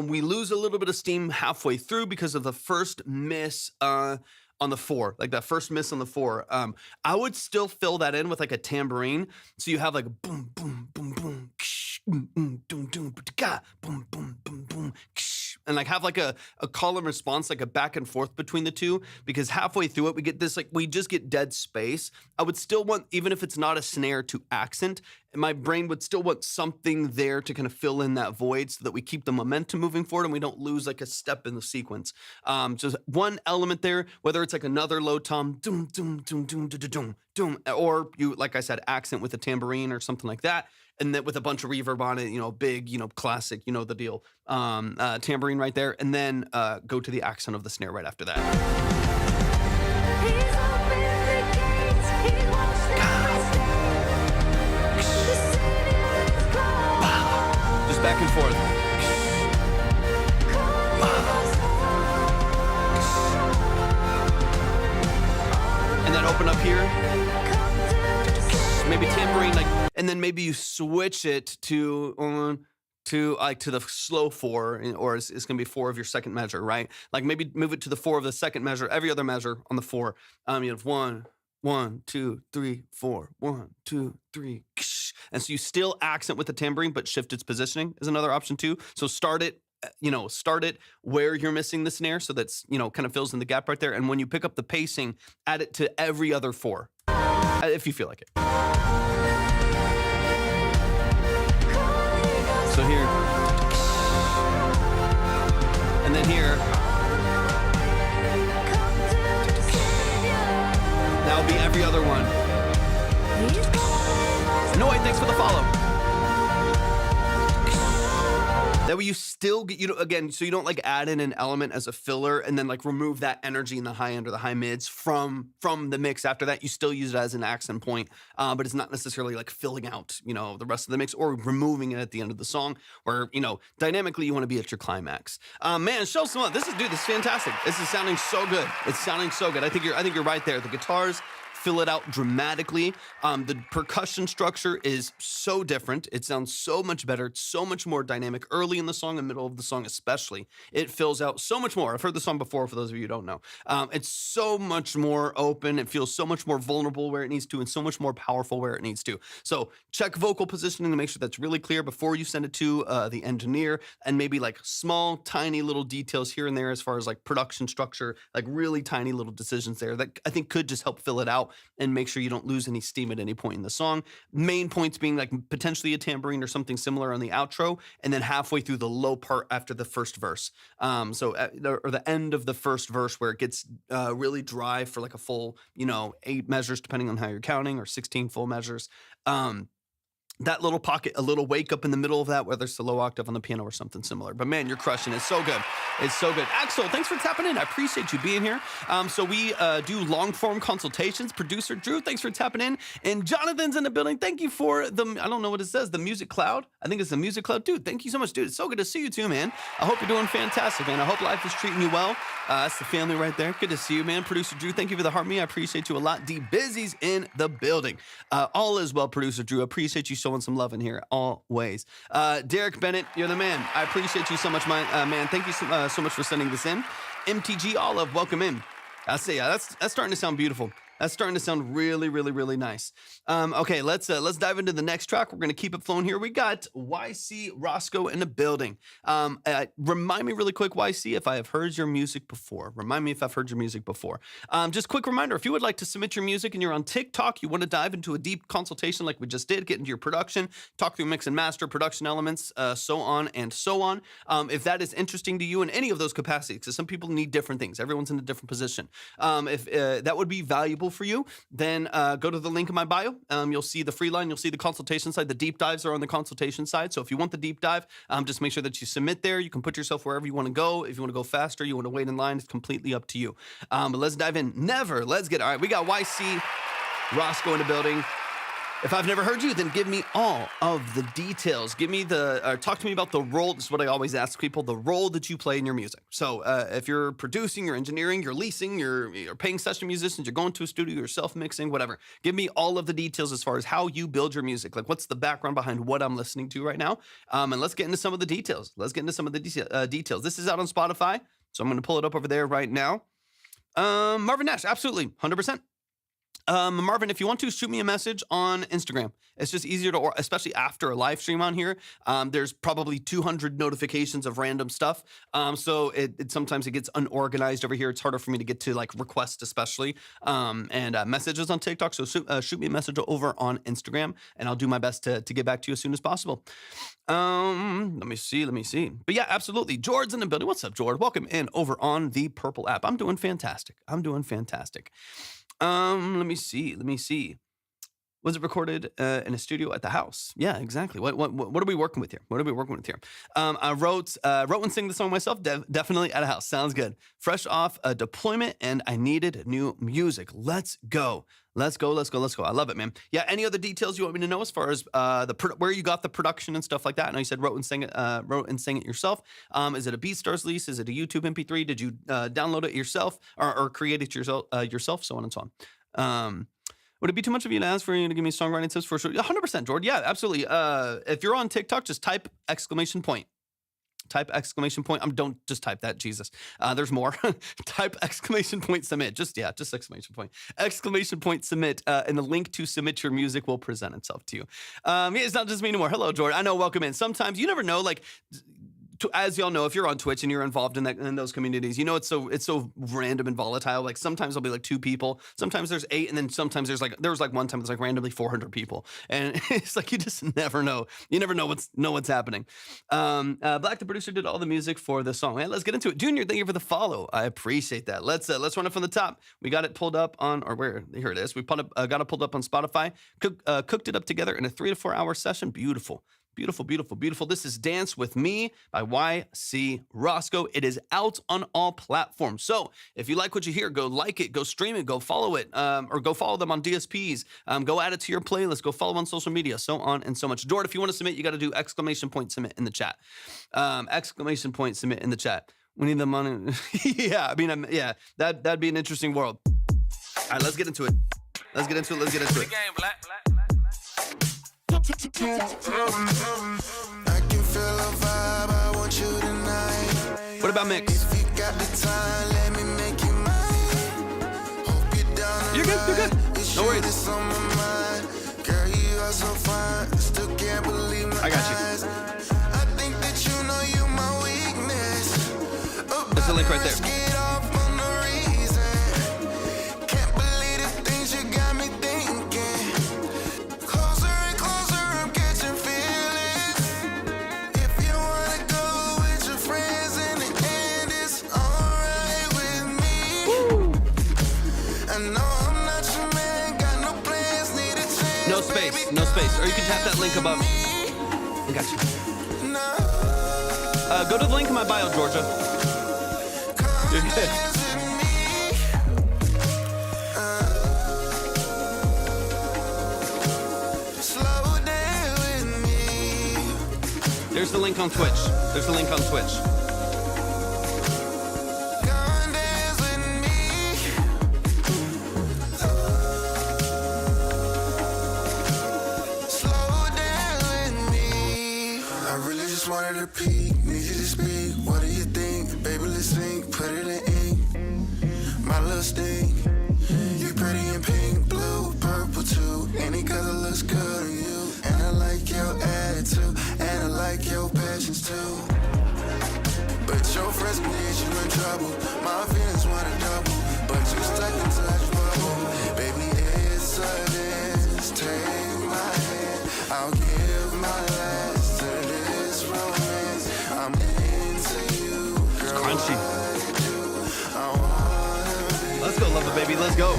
We lose a little bit of steam halfway through because of the first miss on the 4, like that first miss on the 4. I would still fill that in with like a tambourine, so you have like a boom, boom, boom, boom, boom, boom, boom, boom, boom, boom, boom, and like have like a call and response, like a back and forth between the two, because halfway through it we get this, like we just get dead space. I would still want, even if it's not a snare, to accent. My brain would still want something there to kind of fill in that void so that we keep the momentum moving forward and we don't lose like a step in the sequence. Just one element there, whether it's like another low tom, doom, doom, doom, doom, doom, doom, doom, or you, like I said, accent with a tambourine or something like that. And then with a bunch of reverb on it, big, classic, the deal, tambourine right there. And then go to the accent of the snare right after that. Just back and forth. And then open up here. Maybe tambourine, and then maybe you switch it to the slow 4, or it's gonna be 4 of your second measure, right? Like maybe move it to the 4 of the second measure, every other measure on the 4. You have 1, 1, 2, 3, 4, 1, 2, 3, and so you still accent with the tambourine, but shift its positioning is another option too. So start it where you're missing the snare, so that's kind of fills in the gap right there. And when you pick up the pacing, add it to every other 4, if you feel like it. So here, and then here. That'll be every other one. No, thanks for the follow. That way you still get, again, so you don't like add in an element as a filler and then like remove that energy in the high end or the high mids from the mix after that. You still use it as an accent point, but it's not necessarily like filling out, the rest of the mix or removing it at the end of the song, where, dynamically you want to be at your climax. Man, show some love. This is fantastic. This is sounding so good. It's sounding so good. I think you're right there. The guitars fill it out dramatically. The percussion structure is so different. It sounds so much better. It's so much more dynamic early in the song and middle of the song especially. It fills out so much more. I've heard the song before, for those of you who don't know. It's so much more open. It feels so much more vulnerable where it needs to and so much more powerful where it needs to. So check vocal positioning to make sure that's really clear before you send it to the engineer, and maybe like small, tiny little details here and there as far as like production structure, like really tiny little decisions there that I think could just help fill it out and make sure you don't lose any steam at any point in the song. Main points being like potentially a tambourine or something similar on the outro, and then halfway through the low part after the first verse. Or the end of the first verse where it gets really dry for like a full, 8 measures, depending on how you're counting, or 16 full measures. That little pocket, a little wake up in the middle of that, whether it's the low octave on the piano or something similar. But man, you're crushing it. It's so good. It's so good. Axel, thanks for tapping in. I appreciate you being here. So we do long form consultations. Producer Drew, thanks for tapping in. And Jonathan's in the building. Thank you for I don't know what it says, the music cloud. I think it's the music cloud. Dude, thank you so much, dude. It's so good to see you too, man. I hope you're doing fantastic, man. I hope life is treating you well. That's the family right there. Good to see you, man. Producer Drew, thank you for the heart me. I appreciate you a lot. D Busy's in the building. All is well, Producer Drew. Appreciate you so showing some love in here always. Derek Bennett, you're the man. I appreciate you so much, man. Thank you so much for sending this in. MTG Olive, welcome in. I say, yeah, that's starting to sound beautiful. That's starting to sound really, really, really nice. Okay, let's dive into the next track. We're gonna keep it flowing here. We got YC Roscoe in the building. Remind me really quick, YC, if I have heard your music before. Remind me if I've heard your music before. Just quick reminder, if you would like to submit your music and you're on TikTok, you want to dive into a deep consultation like we just did, get into your production, talk through mix and master, production elements, so on and so on. If that is interesting to you in any of those capacities, because some people need different things. Everyone's in a different position. If that would be valuable for you, then go to the link in my bio. You'll see the free line, you'll see the consultation side. The deep dives are on the consultation side. So if you want the deep dive, just make sure that you submit there. You can put yourself wherever you want to go. If you want to go faster, you want to wait in line, it's completely up to you. But let's dive in. Let's get it. All right, we got YC Roscoe in the building. If I've never heard you, then give me all of the details. Talk to me about the role. This is what I always ask people, the role that you play in your music. So if you're producing, you're engineering, you're leasing, you're paying session musicians, you're going to a studio, you're self-mixing, whatever. Give me all of the details as far as how you build your music. Like, what's the background behind what I'm listening to right now? And let's get into some of the details. Details. This is out on Spotify, so I'm going to pull it up over there right now. Marvin Nash, absolutely, 100%. Marvin, if you want to, shoot me a message on Instagram. It's just easier to, especially after a live stream on here. There's probably 200 notifications of random stuff. So sometimes it gets unorganized over here. It's harder for me to get to like requests, especially, and messages on TikTok. So shoot me a message over on Instagram, and I'll do my best to get back to you as soon as possible. Let me see. But yeah, absolutely. Jord's in the building. What's up, Jord? Welcome in over on the Purple app. I'm doing fantastic. Let me see. Was it recorded in a studio at the house? Yeah, exactly. What are we working with here? I wrote and sang the song myself. Definitely at a house. Sounds good. Fresh off a deployment, and I needed new music. Let's go. I love it, man. Yeah. Any other details you want me to know as far as where you got the production and stuff like that? I know you said wrote and sang it yourself. Is it a BeatStars lease? Is it a YouTube MP3? Did you download it yourself or create it yourself? So on and so on. Would it be too much of you to ask for you to give me songwriting tips for sure? 100%, Jordan. Yeah, absolutely. If you're on TikTok, just type exclamation point. Don't just type that, Jesus. There's more. Type exclamation point submit. Just exclamation point. Exclamation point submit. And the link to submit your music will present itself to you. Yeah, it's not just me anymore. Hello, Jordan. I know, welcome in. Sometimes you never know, like, as y'all know, if you're on Twitch and you're involved in those communities, you know it's so random and volatile. Like sometimes there'll be like 2 people, sometimes there's 8, and then sometimes there was one time there's like randomly 400 people, and it's like you just never know. You never know what's happening. Black the producer did all the music for the song. Man, let's get into it. Junior, thank you for the follow. I appreciate that. Let's run it from the top. We got it pulled up on, or where? Here it is. We got it pulled up on Spotify. Cooked it up together in a 3 to 4 hour session. Beautiful. This is Dance With Me by YC Roscoe. It is out on all platforms. So if you like what you hear, go like it, go stream it, go follow it, or go follow them on DSPs. Go add it to your playlist, go follow on social media, so on and so much. Jord, if you want to submit, you got to do exclamation point submit in the chat. Exclamation point submit in the chat. We need the money. Yeah, that'd be an interesting world. All right, let's get into it. I can feel a vibe, I want you tonight. What about mix? If you got the time, let me make you mine. Hope you're down. You're good. No worries. This on my mind. Girl, you are so fine. Still can't believe my I got you. eyes. I think that you know you my weakness. There's the link right there. Get off on the reason. Can't believe the things you got me thinking. Closer and closer, I'm catching feelings. If you wanna go with your friends in the end, it's alright with me. I know I'm not your man, got no plans, need a chance. No space. Or you can tap that link above. I got you. Go to the link in my bio, Georgia. You're good. There's the link on Twitch. just wanted to peek, need you to speak. What do you think? Baby, let's sink, put it in ink. My little stink. You pretty in pink, blue, purple too. Any color looks good on you. And I like your attitude, and I like your passions too. But your friends can get you in trouble. My feelings wanna double, but you stuck inside your bubble. Baby, it's a dance. Take my hand, I'll give my last to this romance. I'm into you, girl. It's crunchy. Let's go, lover baby. Let's go. I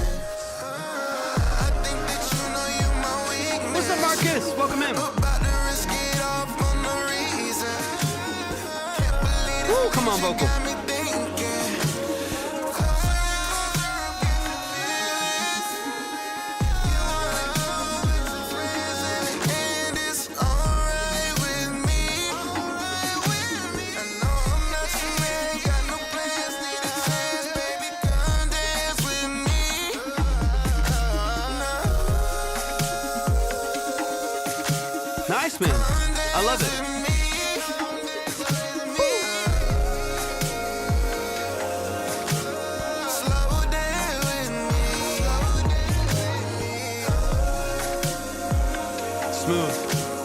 think that you know you my weakness. What's up, Marcus? Welcome in. About to risk it all for no reason. Can't believe it. Woo, come on, vocal. Got me thinking. Closer and closer, I'm getting feelings. And it's alright with me. I know I'm not your man, got no plans, need a chance, baby, come dance with me. Nice, man. I love it. Slow down with Smooth.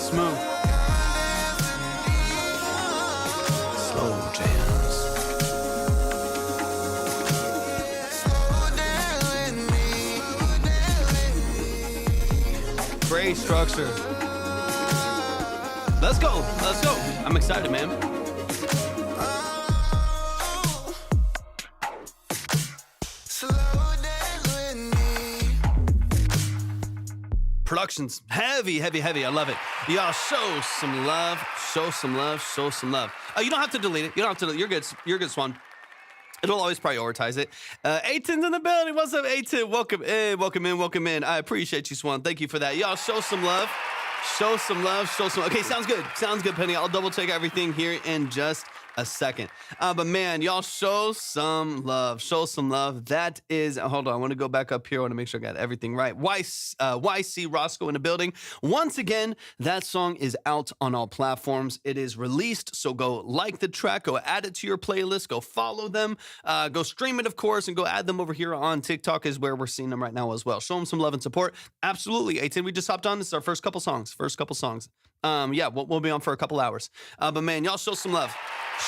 Smooth. Slow jams. Great structure. Let's go. Let's go. I'm excited, man. Production's heavy, heavy, heavy. I love it. Y'all show some love. Show some love. Show some love. You don't have to delete it. You don't have to. You're good. You're good, Swan. It'll always prioritize it. Aiton's in the building. What's up, Aiton? Welcome in. Welcome in. Welcome in. I appreciate you, Swan. Thank you for that. Y'all show some love. Show some love. Show some. Okay, sounds good. Sounds good, Penny. I'll double check everything here in just a second. But man, y'all show some love. Show some love. That is, hold on. I want to go back up here. I want to make sure I got everything right. YC Roscoe in the building. Once again, that song is out on all platforms. It is released. So go like the track, go add it to your playlist, go follow them, go stream it, of course, and go add them over here on TikTok is where we're seeing them right now as well. Show them some love and support. Absolutely. 18, we just hopped on. This is our first couple songs. Yeah, we'll be on for a couple hours. But man, y'all show some love.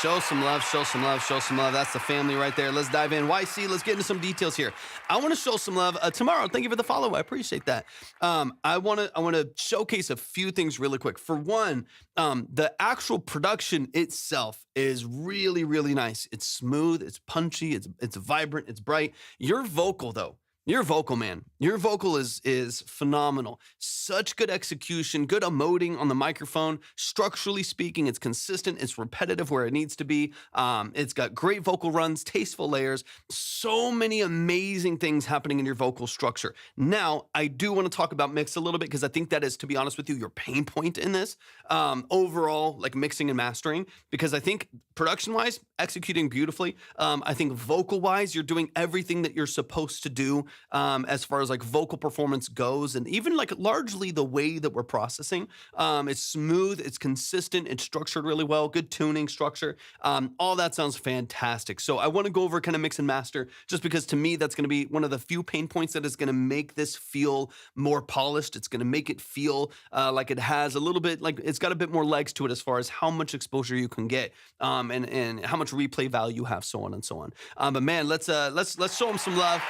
Show some love, show some love, show some love. That's the family right there. Let's dive in. YC, let's get into some details here. I want to show some love tomorrow. Thank you for the follow. I appreciate that. I want to showcase a few things really quick. For one, the actual production itself is really, really nice. It's smooth, it's punchy, it's vibrant, it's bright. Your vocal, though. Your vocal, man. Your vocal is phenomenal. Such good execution, good emoting on the microphone. Structurally speaking, it's consistent. It's repetitive where it needs to be. It's got great vocal runs, tasteful layers. So many amazing things happening in your vocal structure. Now, I do want to talk about mix a little bit because I think that is, to be honest with you, your pain point in this. Overall, like mixing and mastering, because I think production-wise, executing beautifully. I think vocal-wise, you're doing everything that you're supposed to do. As far as like vocal performance goes, and even like largely the way that we're processing. It's smooth, it's consistent, it's structured really well, good tuning structure. All that sounds fantastic. So I want to go over kind of mix and master, just because to me, that's going to be one of the few pain points that is going to make this feel more polished. It's going to make it feel like it has a little bit, like it's got a bit more legs to it as far as how much exposure you can get, and how much replay value you have, so on and so on. But man, let's show them some love.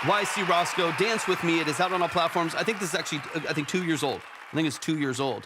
YC Roscoe, Dance With Me. It is out on all platforms. I think this is actually, 2 years old. I think it's 2 years old.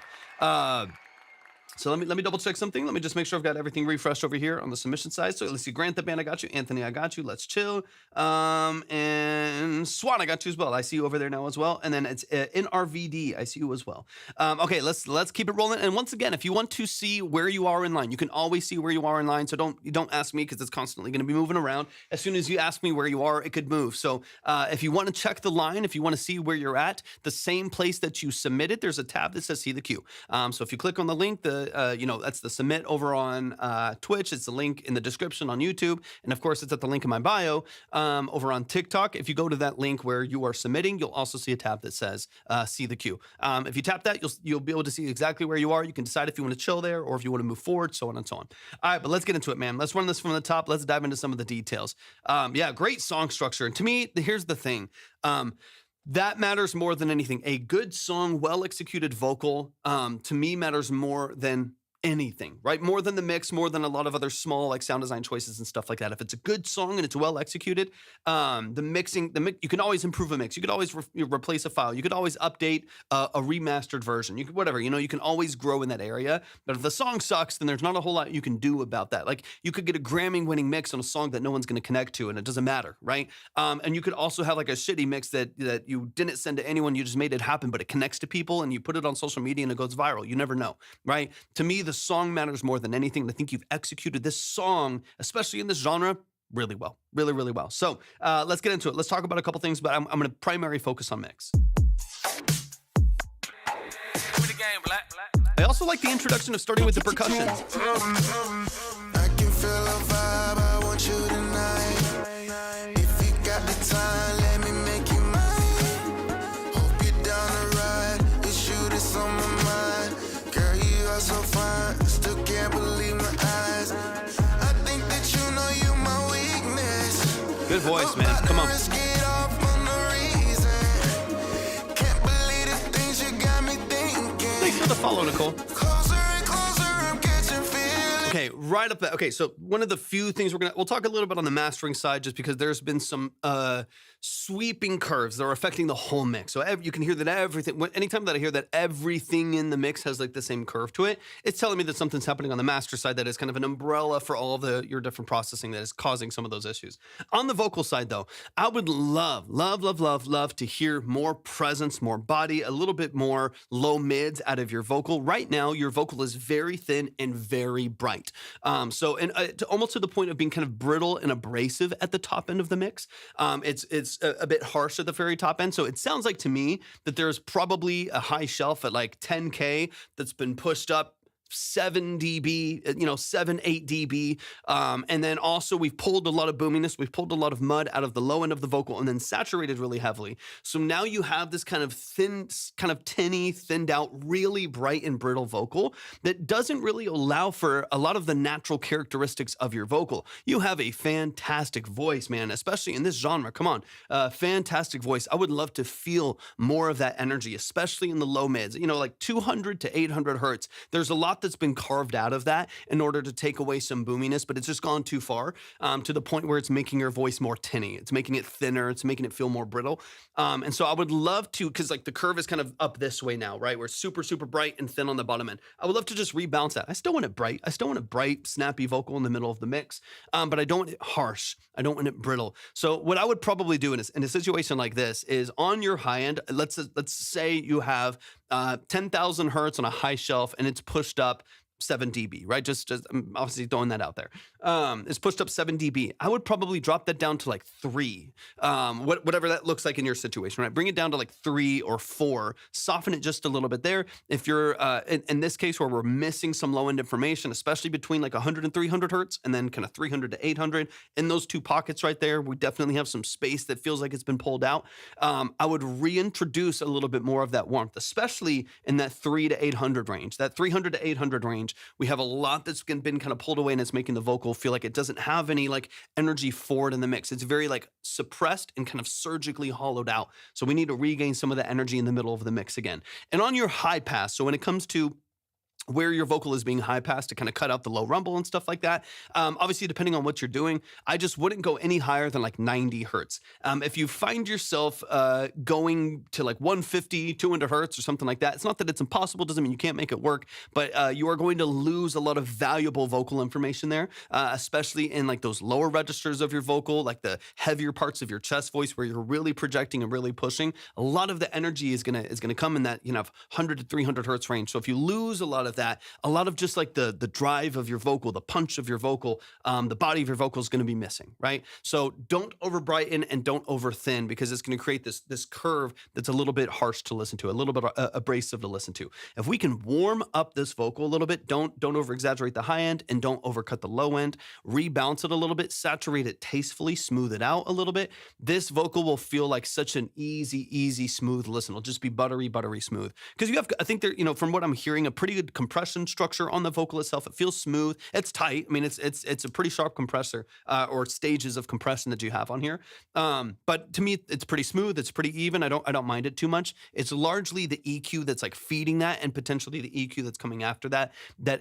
So let me double check something. Let me just make sure I've got everything refreshed over here on the submission side. So let's see, Grant the Band, I got you. Anthony, I got you. Let's chill. And Swan, I got you as well. I see you over there now as well. And then it's NRVD, I see you as well. Okay, let's keep it rolling. And once again, if you want to see where you are in line, you can always see where you are in line. So don't ask me because it's constantly going to be moving around. As soon as you ask me where you are, it could move. So if you want to check the line, if you want to see where you're at, the same place that you submitted, there's a tab that says See the Queue. So if you click on the link, the that's the submit over on Twitch. It's the link in the description on YouTube. And of course, it's at the link in my bio over on TikTok. If you go to that link where you are submitting, you'll also see a tab that says see the queue. If you tap that, you'll be able to see exactly where you are. You can decide if you want to chill there or if you want to move forward, so on and so on. All right, but let's get into it, man. Let's run this from the top. Let's dive into some of the details. Great song structure. And to me, here's the thing. That matters more than anything. A good song, well-executed vocal, to me matters more than anything, right? More than the mix, more than a lot of other small like sound design choices and stuff like that. If it's a good song and it's well executed, you can always improve a mix. You could always replace a file. You could always update a remastered version. You could whatever, you can always grow in that area. But if the song sucks, then there's not a whole lot you can do about that. Like you could get a Grammy-winning mix on a song that no one's going to connect to, and it doesn't matter, right? And you could also have like a shitty mix that you didn't send to anyone. You just made it happen, but it connects to people, and you put it on social media and it goes viral. You never know, right? To me, the song matters more than anything. I think you've executed this song, especially in this genre, really well, really, really well. So let's get into it. Let's talk about a couple things, but I'm going to primary focus on mix. I also like the introduction of starting with the percussion. I can feel a vibe, I want you tonight. If you got the time, let me make you mine. Hope you're down the ride, it's you that's on my mind. Girl, you are so fine, still can't believe my eyes. I think that you know you my weakness. Good voice, man. Come on. Risk it all for no reason. Can't believe the things you got me thinking. Thanks for the follow, Nicole. Closer and closer, I'm catching feelings. Okay, right up there. Okay, so one of the few things we'll talk a little bit on the mastering side, just because there's been some sweeping curves that are affecting the whole mix. So you can hear that anytime that I hear that everything in the mix has like the same curve to it, it's telling me that something's happening on the master side that is kind of an umbrella for all of your different processing that is causing some of those issues. On the vocal side though, I would love to hear more presence, more body, a little bit more low mids out of your vocal. Right now, your vocal is very thin and very bright. Almost to the point of being kind of brittle and abrasive at the top end of the mix. It's a bit harsh at the very top end. So it sounds like to me that there's probably a high shelf at like 10K that's been pushed up 7 dB, 7, 8 dB. And then also we've pulled a lot of boominess. We've pulled a lot of mud out of the low end of the vocal and then saturated really heavily. So now you have this kind of thin, kind of tinny, thinned out, really bright and brittle vocal that doesn't really allow for a lot of the natural characteristics of your vocal. You have a fantastic voice, man, especially in this genre. Come on, fantastic voice. I would love to feel more of that energy, especially in the low mids, like 200 to 800 hertz. There's a lot that's been carved out of that in order to take away some boominess, but it's just gone too far to the point where it's making your voice more tinny. It's making it thinner. It's making it feel more brittle. And so I would love to, because like the curve is kind of up this way now, right? We're super, super bright and thin on the bottom end. I would love to just rebalance that. I still want it bright. I still want a bright, snappy vocal in the middle of the mix, but I don't want it harsh. I don't want it brittle. So what I would probably do in a situation like this is on your high end, let's say you have 10,000 hertz on a high shelf and it's pushed up 7 dB, right? Just I'm obviously throwing that out there. It's pushed up 7 dB. I would probably drop that down to like 3, whatever that looks like in your situation, right? Bring it down to like 3 or 4, soften it just a little bit there. If you're, in this case where we're missing some low end information, especially between like 100 and 300 hertz and then kind of 300 to 800, in those two pockets right there, we definitely have some space that feels like it's been pulled out. I would reintroduce a little bit more of that warmth, especially in that 3 to 800 range, that 300 to 800 range. We have a lot that's been kind of pulled away and it's making the vocal feel like it doesn't have any like energy forward in the mix. It's very like suppressed and kind of surgically hollowed out. So we need to regain some of the energy in the middle of the mix again. And on your high pass, so when it comes to where your vocal is being high passed to kind of cut out the low rumble and stuff like that. Obviously, depending on what you're doing, I just wouldn't go any higher than like 90 hertz. If you find yourself going to like 150, 200 hertz or something like that, it's not that it's impossible, doesn't mean you can't make it work, but you are going to lose a lot of valuable vocal information there, especially in like those lower registers of your vocal, like the heavier parts of your chest voice where you're really projecting and really pushing. A lot of the energy is gonna come in that 100 to 300 hertz range. So if you lose a lot of of that, a lot of just like the drive of your vocal, the punch of your vocal, the body of your vocal is going to be missing, right? So don't over brighten and don't over thin, because it's going to create this curve that's a little bit harsh to listen to, a little bit abrasive to listen to. If we can warm up this vocal a little bit, don't over exaggerate the high end and don't overcut the low end, rebalance it a little bit, saturate it tastefully, smooth it out a little bit. This vocal will feel like such an easy, smooth listen. It'll just be buttery smooth. Because you have, I think there, from what I'm hearing, a pretty good compression structure on the vocal itself. It feels smooth. It's tight. I mean, it's a pretty sharp compressor or stages of compression that you have on here. But to me, it's pretty smooth. It's pretty even. I don't mind it too much. It's largely the EQ that's like feeding that, and potentially the EQ that's coming after that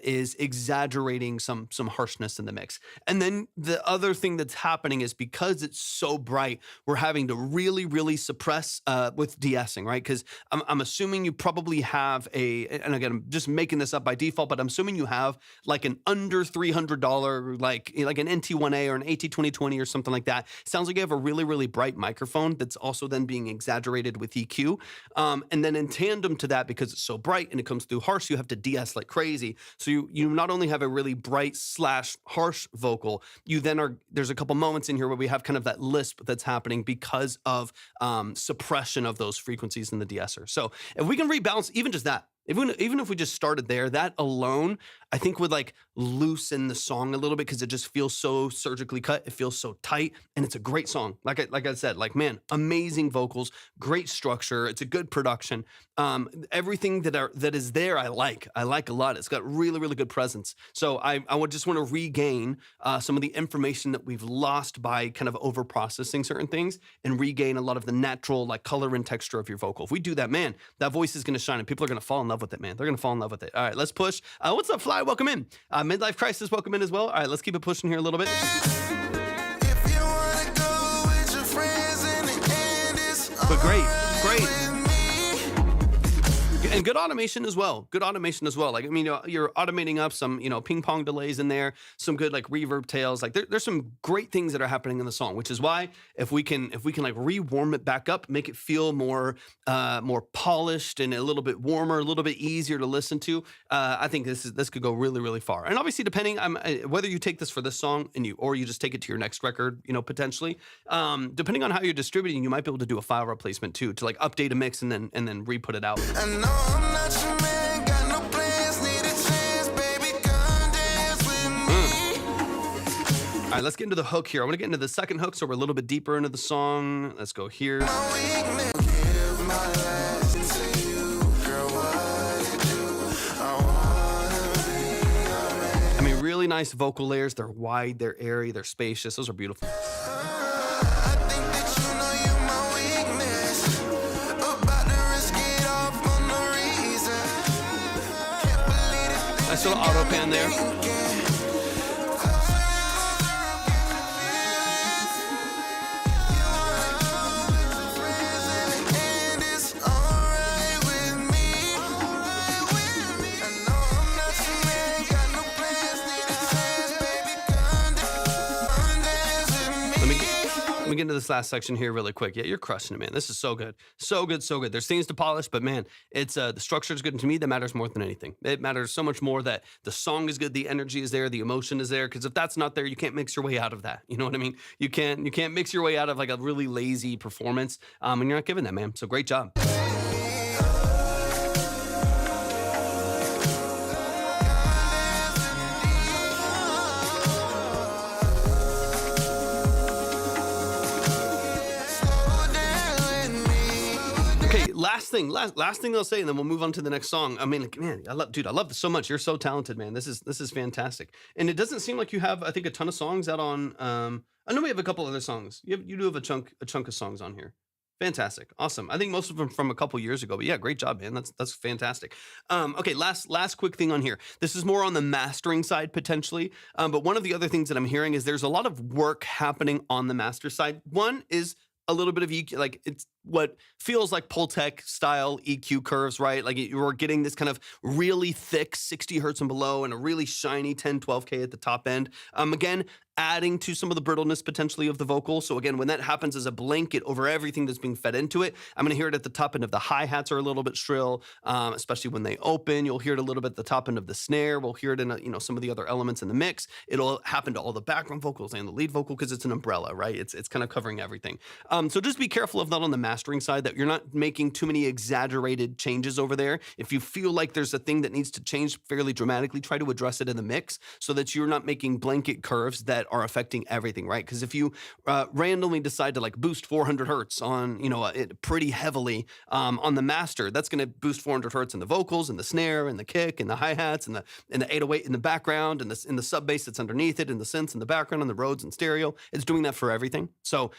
is exaggerating some harshness in the mix. And then the other thing that's happening is, because it's so bright, we're having to really suppress with de-essing, right? Because I'm assuming you probably have and again, I'm just making this up by default, but I'm assuming you have like an under $300, like an NT1A or an AT2020 or something like that. Sounds like you have a really bright microphone that's also then being exaggerated with EQ. And then in tandem to that, because it's so bright and it comes through harsh, you have to de-ess like crazy. So you not only have a really bright / harsh vocal, there's a couple moments in here where we have kind of that lisp that's happening because of suppression of those frequencies in the de-esser. So if we can rebalance even just that, even if we just started there, that alone, I think would like loosen the song a little bit, because it just feels so surgically cut. It feels so tight, and it's a great song. Like I said, like, man, amazing vocals, great structure. It's a good production. Everything that is there, I like a lot. It's got really good presence. So I would just want to regain some of the information that we've lost by kind of over processing certain things, and regain a lot of the natural like color and texture of your vocal. If we do that, man, that voice is going to shine, and people are going to fall in love with it, man. They're going to fall in love with it. All right, let's push. What's up, Fly? Welcome in. Midlife Crisis, welcome in as well. All right, let's keep it pushing here a little bit. If you wanna go with your friends in the end, it's But great. with me. And good automation as well. Like, I mean, you're automating up some, ping pong delays in there, some good like reverb tails. Like there's some great things that are happening in the song, which is why if we can like re-warm it back up, make it feel more polished and a little bit warmer, a little bit easier to listen to, I think this could go really far. And obviously, depending whether you take this for this song or you just take it to your next record, potentially, depending on how you're distributing, you might be able to do a file replacement too, to like update a mix and then re-put it out. I know I'm not your man, got no plans, need a chance, baby, come dance with me. All right, let's get into the hook here. I want to get into the second hook, so we're a little bit deeper into the song. Let's go here. My weakness, give my last to you, girl, what you do, I wanna be your man. I mean, really nice vocal layers. They're wide, they're airy, they're spacious. Those are beautiful. I think that you know you my weakness, about to risk it all for no reason. Can't believe it. Nice little auto pan there. Let me get into this last section here really quick. Yeah, you're crushing it, man. This is so good. So good. There's things to polish, but man, it's the structure is good. And to me, that matters more than anything. It matters so much more that the song is good, the energy is there, the emotion is there. Because if that's not there, you can't mix your way out of that. You know what I mean? You can't mix your way out of like a really lazy performance. And you're not giving that, man. So great job. Okay, last thing I'll say, and then we'll move on to the next song. I mean, man, I love this so much. You're so talented, man. This is fantastic. And it doesn't seem like you have, I think, a ton of songs out on. I know we have a couple other songs. You do have a chunk of songs on here. Fantastic, awesome. I think most of them from a couple years ago, but yeah, great job, man. That's fantastic. Okay, last quick thing on here. This is more on the mastering side potentially, but one of the other things that I'm hearing is there's a lot of work happening on the master side. One is a little bit of EQ, like what feels like Pultec style EQ curves, right? Like you're getting this kind of really thick 60 hertz and below and a really shiny 10, 12K at the top end. Again, adding to some of the brittleness potentially of the vocal. So again, when that happens as a blanket over everything that's being fed into it, I'm going to hear it at the top end of the hi-hats are a little bit shrill, especially when they open. You'll hear it a little bit at the top end of the snare. We'll hear it in some of the other elements in the mix. It'll happen to all the background vocals and the lead vocal because it's an umbrella, right? It's kind of covering everything. So just be careful of that on the mastering side, that you're not making too many exaggerated changes over there. If you feel like there's a thing that needs to change fairly dramatically, try to address it in the mix so that you're not making blanket curves that are affecting everything, right? Because if you randomly decide to like boost 400 hertz on, it pretty heavily on the master, that's going to boost 400 hertz in the vocals and the snare and the kick and the hi-hats and the 808 in the background and in the sub bass that's underneath it and the synths in the background and the Rhodes and stereo. It's doing that for everything. So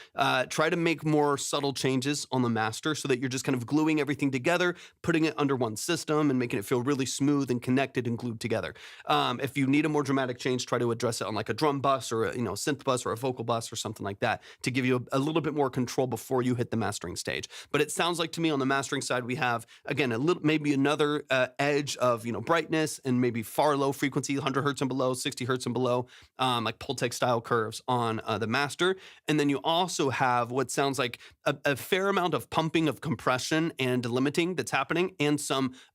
try to make more subtle changes on the master so that you're just kind of gluing everything together, putting it under one system and making it feel really smooth and connected and glued together. If you need a more dramatic change, try to address it on like a drum bus or a synth bus or a vocal bus or something like that to give you a little bit more control before you hit the mastering stage. But it sounds like to me on the mastering side, we have, again, maybe another edge of, brightness and maybe far low frequency, 100 hertz and below, 60 hertz and below, like Pultec style curves on the master. And then you also have what sounds like a fair amount of pumping of compression and limiting that's happening and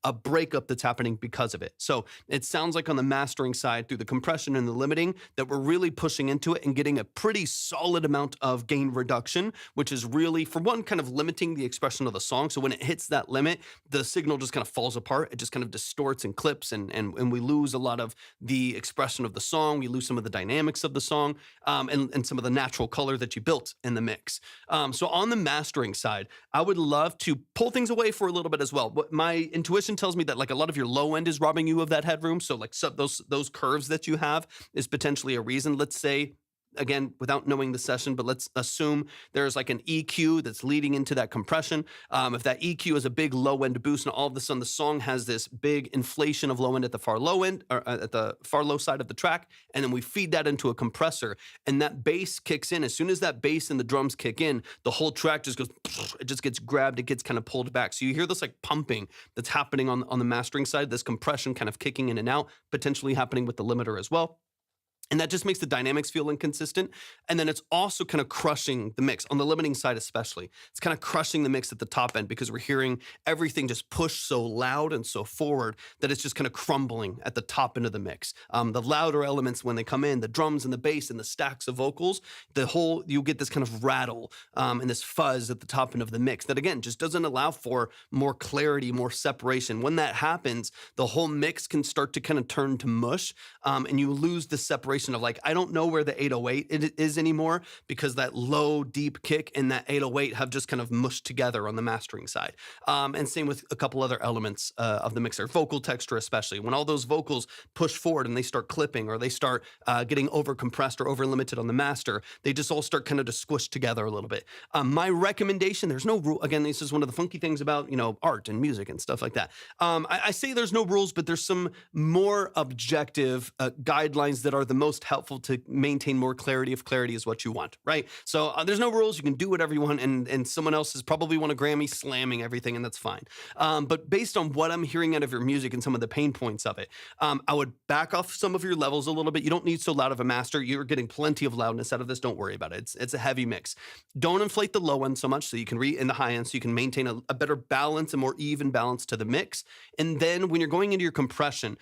a breakup that's happening because of it. So it sounds like on the mastering side through the compression and the limiting that we're really pushing into it and getting a pretty solid amount of gain reduction, which is really, for one, kind of limiting the expression of the song. So when it hits that limit, the signal just kind of falls apart. It just kind of distorts and clips and we lose a lot of the expression of the song. We lose some of the dynamics of the song and some of the natural color that you built in the mix. So on the mastering side, I would love to pull things away for a little bit as well. But my intuition tells me that like a lot of your low end is robbing you of that headroom. So like those curves that you have is potentially a reason. Let's say, again, without knowing the session, but let's assume there's like an EQ that's leading into that compression. If that EQ is a big low end boost and all of a sudden the song has this big inflation of low end at the far low end or at the far low side of the track, and then we feed that into a compressor and that bass kicks in. As soon as that bass and the drums kick in, the whole track just goes, it just gets grabbed, it gets kind of pulled back. So you hear this like pumping that's happening on the mastering side, this compression kind of kicking in and out, potentially happening with the limiter as well. And that just makes the dynamics feel inconsistent. And then it's also kind of crushing the mix on the limiting side, especially. It's kind of crushing the mix at the top end because we're hearing everything just push so loud and so forward that it's just kind of crumbling at the top end of the mix. The louder elements when they come in, the drums and the bass and the stacks of vocals, you'll get this kind of rattle and this fuzz at the top end of the mix that, again, just doesn't allow for more clarity, more separation. When that happens, the whole mix can start to kind of turn to mush and you lose the separation of like, I don't know where the 808 is anymore because that low, deep kick and that 808 have just kind of mushed together on the mastering side. And same with a couple other elements of the mixer, vocal texture especially. When all those vocals push forward and they start clipping or they start getting over compressed or over limited on the master, they just all start kind of to squish together a little bit. My recommendation, there's no rule. Again, this is one of the funky things about, art and music and stuff like that. I say there's no rules, but there's some more objective guidelines that are the most helpful to maintain more clarity if clarity is what you want, right? So there's no rules. You can do whatever you want, and someone else has probably won a Grammy slamming everything, and that's fine. But based on what I'm hearing out of your music and some of the pain points of it, I would back off some of your levels a little bit. You don't need so loud of a master. You're getting plenty of loudness out of this. Don't worry about it. It's a heavy mix. Don't inflate the low end so much so you can in the high end so you can maintain a better balance, a more even balance to the mix. And then when you're going into your compression,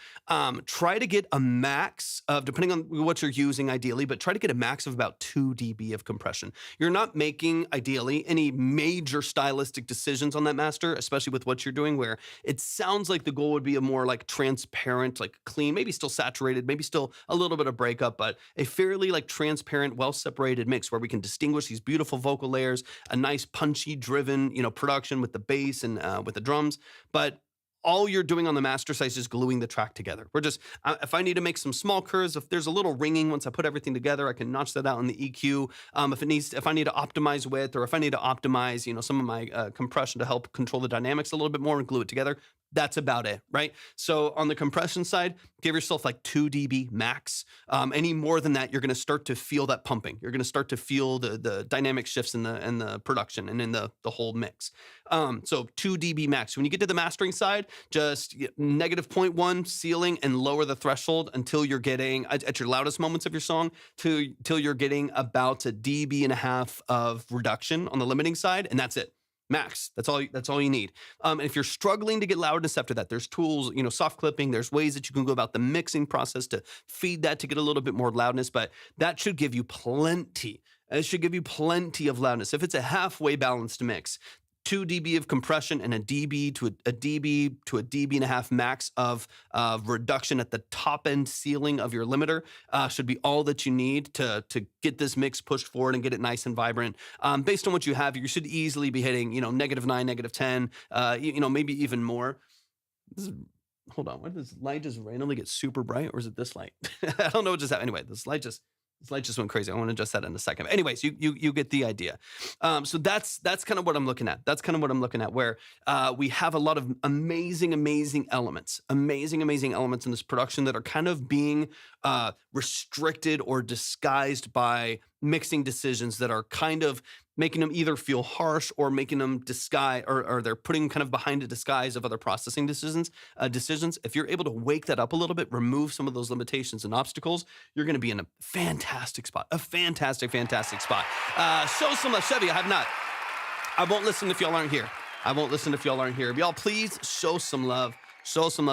try to get a max of, depending on what you're using ideally, but try to get a max of about 2 dB of compression. You're not making, ideally, any major stylistic decisions on that master, especially with what you're doing, where it sounds like the goal would be a more like transparent, like clean, maybe still saturated, maybe still a little bit of breakup, but a fairly like transparent, well-separated mix where we can distinguish these beautiful vocal layers, a nice punchy driven, production with the bass and with the drums. But all you're doing on the master side is just gluing the track together. We're just, if I need to make some small curves, if there's a little ringing once I put everything together, I can notch that out in the EQ. If I need to optimize width, or if I need to optimize, some of my compression to help control the dynamics a little bit more and glue it together, That's about it, right? So on the compression side, give yourself like 2 dB max. Any more than that, you're going to start to feel that pumping. You're going to start to feel the dynamic shifts in the production and in the whole mix. So 2 dB max. When you get to the mastering side, just negative 0.1 ceiling and lower the threshold until you're getting at your loudest moments of your song till you're getting about 1.5 dB of reduction on the limiting side, and that's it. Max. That's all you need. And if you're struggling to get loudness after that, there's tools, soft clipping. There's ways that you can go about the mixing process to feed that to get a little bit more loudness, but that should give you plenty. It should give you plenty of loudness. If it's a halfway balanced mix, 2 dB of compression and 1 dB to a dB to 1.5 dB max of reduction at the top end ceiling of your limiter should be all that you need to get this mix pushed forward and get it nice and vibrant. Based on what you have, you should easily be hitting, -9, -10, maybe even more. Hold on, why does this light just randomly get super bright, or is it this light? I don't know what just happened. Anyway, this light just went crazy. I want to adjust that in a second. But anyways, you get the idea. So that's kind of what I'm looking at. That's kind of what I'm looking at, where we have a lot of amazing elements in this production that are kind of being restricted or disguised by mixing decisions that are kind of making them either feel harsh or making them disguise, or they're putting kind of behind a disguise of other processing decisions. If you're able to wake that up a little bit, remove some of those limitations and obstacles, you're going to be in a fantastic spot. A fantastic spot. Show some love. Chevy, I have not. I won't listen if y'all aren't here. Y'all, please show some love. Show some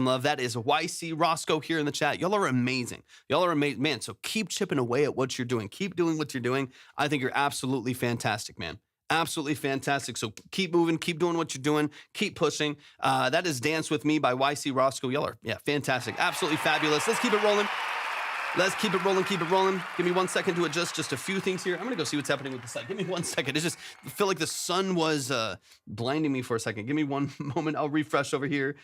love. That is YC Roscoe here in the chat. Y'all are amazing. Man, so keep chipping away at what you're doing. Keep doing what you're doing. I think you're absolutely fantastic, man. Absolutely fantastic. So keep moving, keep doing what you're doing, keep pushing. That is Dance With Me by YC Roscoe. Y'all are, fantastic. Absolutely fabulous. Let's keep it rolling. Keep it rolling. Give me 1 second to adjust just a few things here. I'm going to go see what's happening with the site. Give me 1 second. I feel like the sun was blinding me for a second. Give me one moment. I'll refresh over here.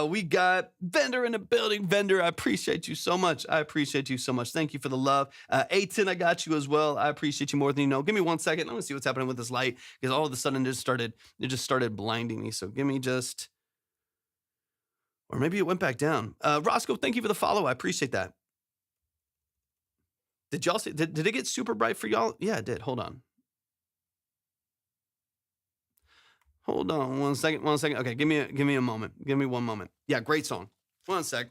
We got Vendor in the building. Vendor, I appreciate you so much. Thank you for the love. A10, I got you as well. I appreciate you more than you know. Give me 1 second. I'm going to see what's happening with this light, because all of a sudden it just started blinding me. So give me just, or maybe it went back down. Roscoe, thank you for the follow. I appreciate that. Did y'all see? Did it get super bright for y'all? Yeah, it did. Hold on 1 second. Okay, give me a moment. Give me 1 moment. Yeah, great song. 1 sec.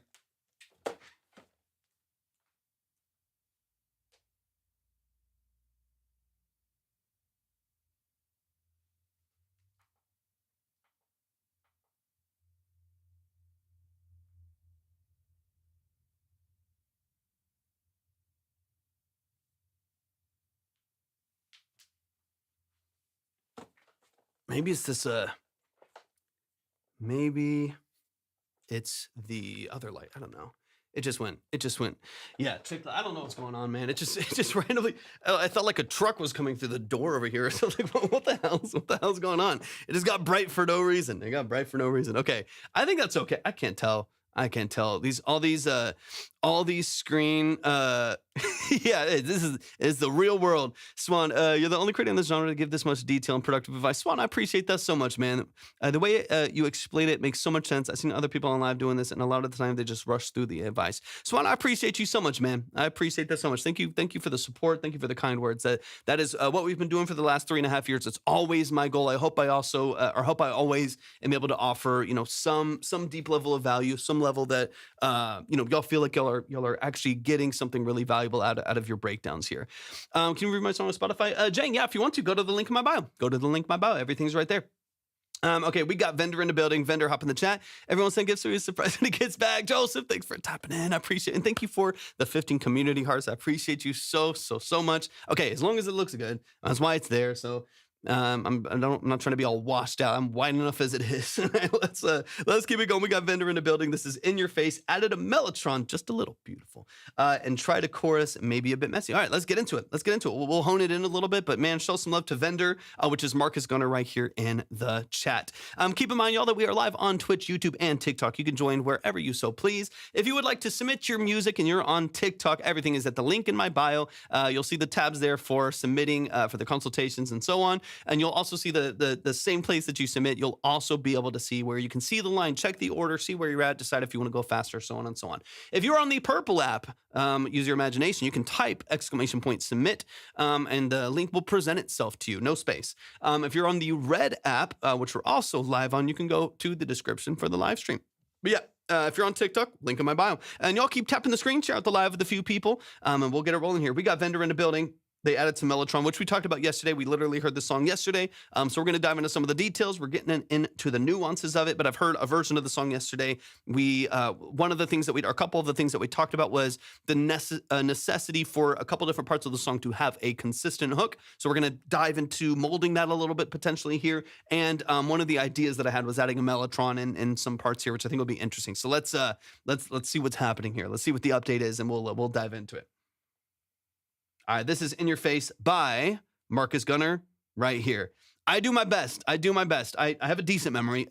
Maybe it's this, maybe it's the other light. I don't know. It just went. Yeah, I don't know what's going on, man. It just randomly, I felt like a truck was coming through the door over here. So like, what the hell's going on? It just got bright for no reason. Okay. I think that's okay. I can't tell. All these screen, yeah, this is the real world. Swan, you're the only creator in this genre to give this much detail and productive advice. Swan, I appreciate that so much, man. The way you explain it makes so much sense. I've seen other people on live doing this, and a lot of the time they just rush through the advice. Swan, I appreciate you so much, man. I appreciate that so much. Thank you for the support. Thank you for the kind words. That is what we've been doing for the last 3.5 years. It's always my goal. I hope I always am able to offer, some deep level of value, some level that y'all feel like y'all are actually getting something really valuable out of your breakdowns here. Can you read my song on Spotify? Jane, yeah, if you want to, go to the link in my bio. Everything's right there. Okay, we got Vendor in the building. Vendor, hop in the chat. Everyone send gifts, so he's surprised when he gets back. Joseph, thanks for tapping in. I appreciate it. And thank you for the 15 community hearts. I appreciate you so much. Okay, as long as it looks good, that's why it's there. So I'm not trying to be all washed out. I'm wide enough as it is. Let's keep it going. We got Vendor in the building. This is In Your Face. Added a mellotron, just a little beautiful, and tried a chorus, maybe a bit messy. All right, let's get into it. We'll hone it in a little bit, but man, show some love to Vendor, which is Marcus Gunner right here in the chat. Keep in mind, y'all, that we are live on Twitch, YouTube, and TikTok. You can join wherever you so please. If you would like to submit your music and you're on TikTok, everything is at the link in my bio. You'll see the tabs there for submitting for the consultations and so on. And you'll also see the same place that you submit. You'll also be able to see where you can see the line, check the order, see where you're at, decide if you want to go faster, so on and so on. If you're on the purple app, use your imagination. You can type !submit, and the link will present itself to you. No space. If you're on the red app, which we're also live on, you can go to the description for the live stream. But yeah, if you're on TikTok, link in my bio. And y'all keep tapping the screen, share out the live with a few people, and we'll get it rolling here. We got Vendor in the building. They added some Mellotron, which we talked about yesterday. We literally heard the song yesterday. So we're going to dive into some of the details. We're getting into the nuances of it, but I've heard a version of the song yesterday. A couple of the things that we talked about was the necessity for a couple different parts of the song to have a consistent hook. So we're going to dive into molding that a little bit potentially here. And one of the ideas that I had was adding a Mellotron in some parts here, which I think will be interesting. So let's see what's happening here. Let's see what the update is, and we'll dive into it. All right, this is In Your Face by Marcus Gunner right here. I do my best. I have a decent memory.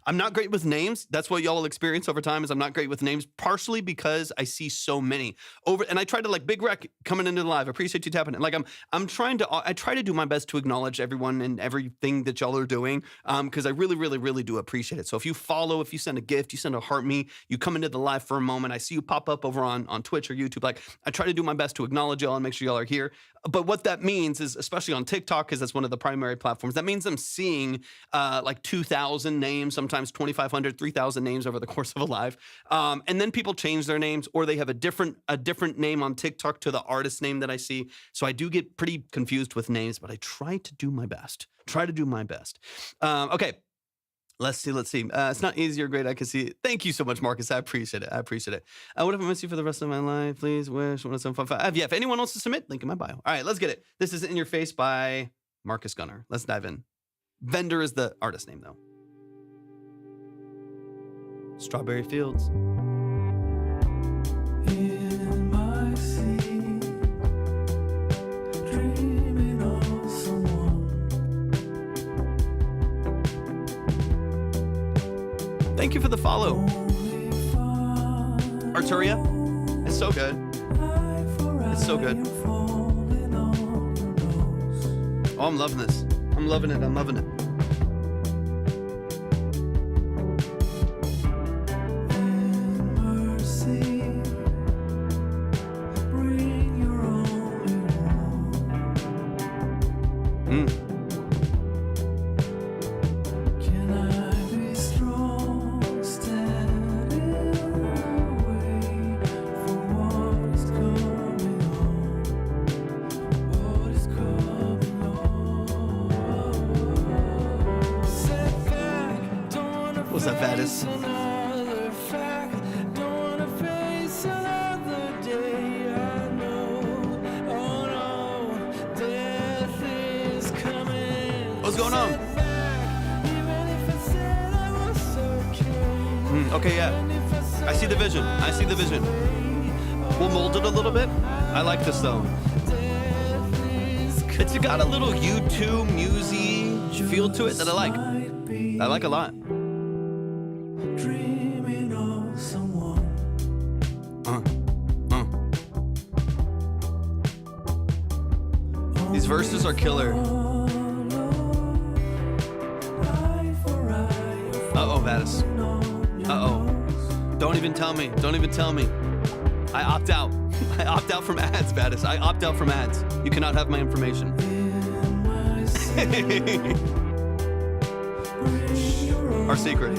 I'm not great with names. That's what y'all will experience over time is I'm not great with names, partially because I see so many and I try to Big Rec coming into the live. I appreciate you tapping it. I try to do my best to acknowledge everyone and everything that y'all are doing. Cause I really do appreciate it. So if you follow, if you send a gift, you send a heart me, you come into the live for a moment, I see you pop up over on Twitch or YouTube. I try to do my best to acknowledge y'all and make sure y'all are here. But what that means is, especially on TikTok, because that's one of the primary platforms, that means I'm seeing 2,000 names, sometimes 2,500, 3,000 names over the course of a live. And then people change their names, or they have a different name on TikTok to the artist name that I see. So I do get pretty confused with names, but I try to do my best. Okay. Let's see. It's not easy or great. I can see it. Thank you so much, Marcus. I appreciate it. What if I miss you for the rest of my life? Please wish 10755. Yeah, if anyone wants to submit, link in my bio. All right, let's get it. This is In Your Face by Marcus Gunner. Let's dive in. Vendor is the artist name, though. Strawberry Fields. In my sleep, dreaming of someone. Thank you for the follow. Arturia. It's so good. It's so good. Oh, I'm loving this. I'm loving it. In mercy, bring your only one. Can I be strong, standing away from what is coming on? What is coming on? Set back, don't wanna What's that, Vatis? face another fact, don't wanna face another day. I know, oh no, death is coming. What's going on? Set back, even if I said I was okay. Okay, yeah. I see the vision. We'll mold it a little bit. I like this, though. It's got a little YouTube music feel to it that I like a lot. Dreaming of someone. These verses are killer. Uh-oh, Vatis. Uh-oh. Don't even tell me. I opt out. I opt out from ads, Vatis. I opt out from ads. You cannot have my information. Our secret.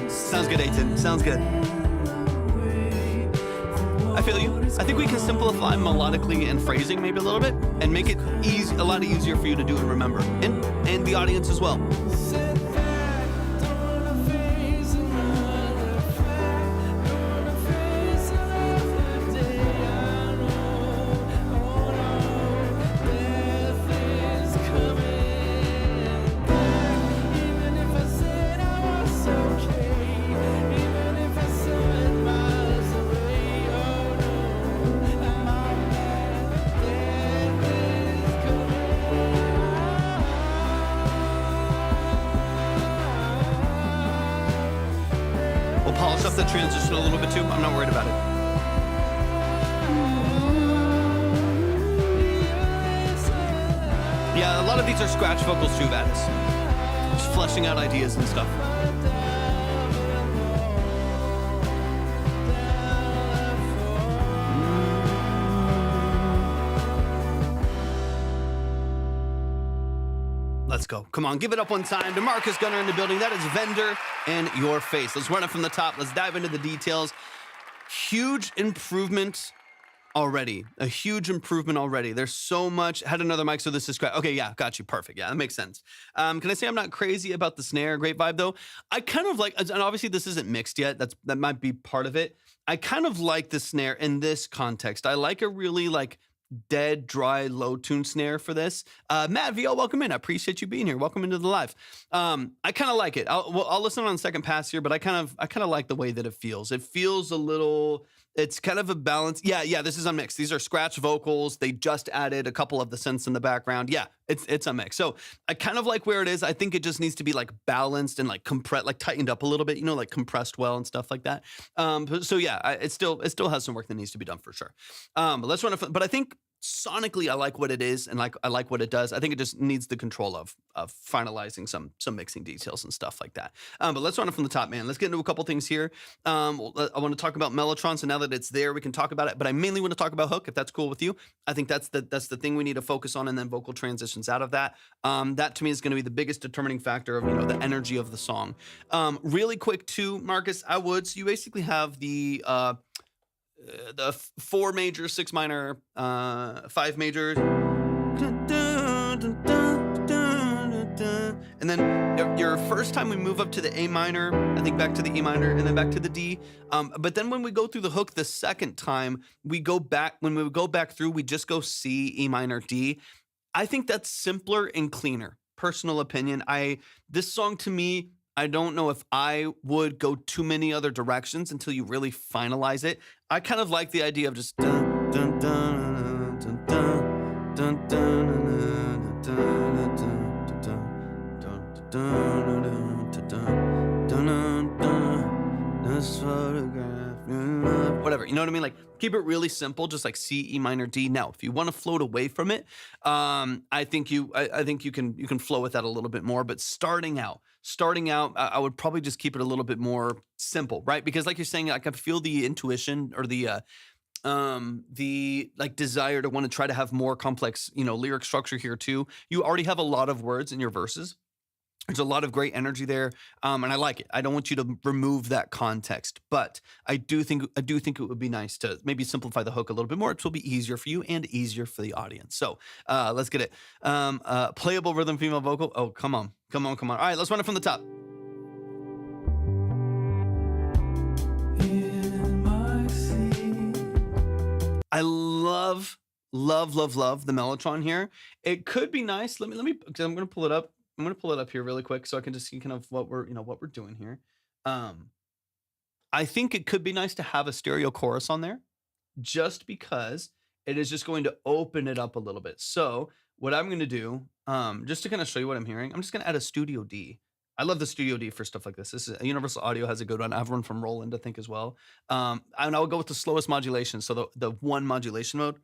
Sounds good, Aiton. Sounds good. I feel you. I think we can simplify melodically and phrasing maybe a little bit and make it a lot easier for you to do and remember. And the audience as well. polish up the transition a little bit too. I'm not worried about it. Yeah, a lot of these are scratch vocals too, Vatis. Just fleshing out ideas and stuff. Let's go. Come on, give it up one time to Marcus Gunner in the building. That is Vendor in Your Face. Let's run it from the top. Let's dive into the details. Huge improvement already. A huge improvement already. There's so much. Had another mic, so this is great. Okay, yeah, got you. Perfect. Yeah, that makes sense. Can I say I'm not crazy about the snare? Great vibe, though. I kind of like, and obviously this isn't mixed yet. That might be part of it. I kind of like the snare in this context. I like a really like dead, dry, low tune snare for this. Matt VL, welcome in. I appreciate you being here. Welcome into the live. I kind of like it. I'll listen on second pass here, but I kind of like the way that it feels. It feels a little. It's kind of a balance. Yeah. This is unmixed. These are scratch vocals. They just added a couple of the synths in the background. Yeah, it's unmixed. So I kind of like where it is. I think it just needs to be like balanced and like compressed, like tightened up a little bit. You know, like compressed well and stuff like that. So yeah, it still has some work that needs to be done for sure. But let's run it. But I think sonically, I like what it is and I like what it does. I think it just needs the control of finalizing some mixing details and stuff like that. But let's run it from the top, man. Let's get into a couple things here. I want to talk about Mellotron. So now that it's there, we can talk about it. But I mainly want to talk about hook, if that's cool with you. I think that's the thing we need to focus on, and then vocal transitions out of that. That to me is going to be the biggest determining factor of the energy of the song. Really quick too, Marcus. So you basically have the 4 major, 6 minor, 5 major, and then your first time we move up to the A minor, I think back to the E minor, and then back to the D. But then when we go through the hook the second time, we go back. When we go back through, we just go C, E minor, D. I think that's simpler and cleaner. Personal opinion. This song to me, I don't know if I would go too many other directions until you really finalize it. I kind of like the idea of just dun, dun, dun, dun, dun, dun, dun, dun, dun, dun, this photograph, whatever, you know what I mean? Like, keep it really simple, just like C, E minor, D. Now, if you want to float away from it, I think you can flow with that a little bit more. But starting out, I would probably just keep it a little bit more simple, right? Because like you're saying, I can feel the intuition or the like desire to want to try to have more complex, lyric structure here too. You already have a lot of words in your verses. There's a lot of great energy there, and I like it. I don't want you to remove that context, but I do think it would be nice to maybe simplify the hook a little bit more. It will be easier for you and easier for the audience. So let's get it. Playable rhythm, female vocal. Oh, come on. All right, let's run it from the top. I love the Mellotron here. It could be nice. Let me. Because I'm gonna pull it up. I'm going to pull it up here really quick so I can just see kind of what we're doing here. I think it could be nice to have a stereo chorus on there just because it is just going to open it up a little bit. So what I'm going to do, just to kind of show you what I'm hearing, I'm just going to add a Studio D. I love the Studio D for stuff like this. Universal Audio has a good one. I have one from Roland, I think, as well. And I would go with the slowest modulation. So the one modulation mode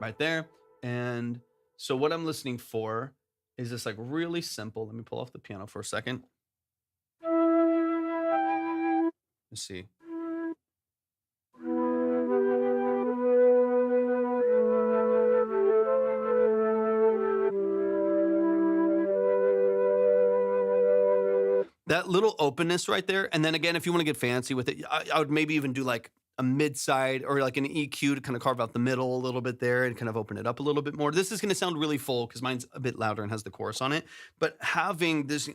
right there. And so what I'm listening for is this like really simple. Let me pull off the piano for a second. Let's see. That little openness right there. And then again, if you want to get fancy with it, I would maybe even do like a mid side or like an EQ to kind of carve out the middle a little bit there and kind of open it up a little bit more. This is going to sound really full because mine's a bit louder and has the chorus on it. But having this.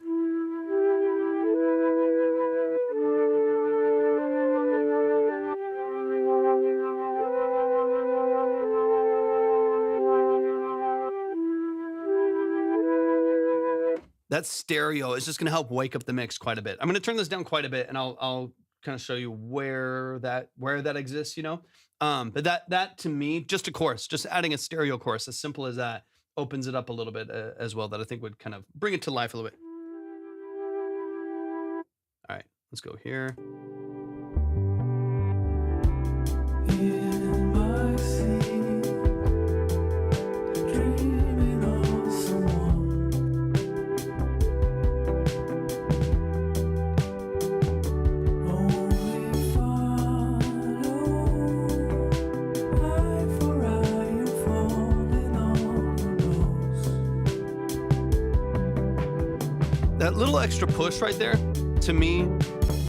That stereo is just going to help wake up the mix quite a bit. I'm going to turn this down quite a bit and I'll kind of show you where that exists, but that to me, just a chorus, just adding a stereo chorus, as simple as that, opens it up a little bit as well, that I think would kind of bring it to life a little bit. All Let's go here. In my sleep, dreaming of someone. Only follow, eye for eye, you're falling on your nose. That little extra push right there, to me,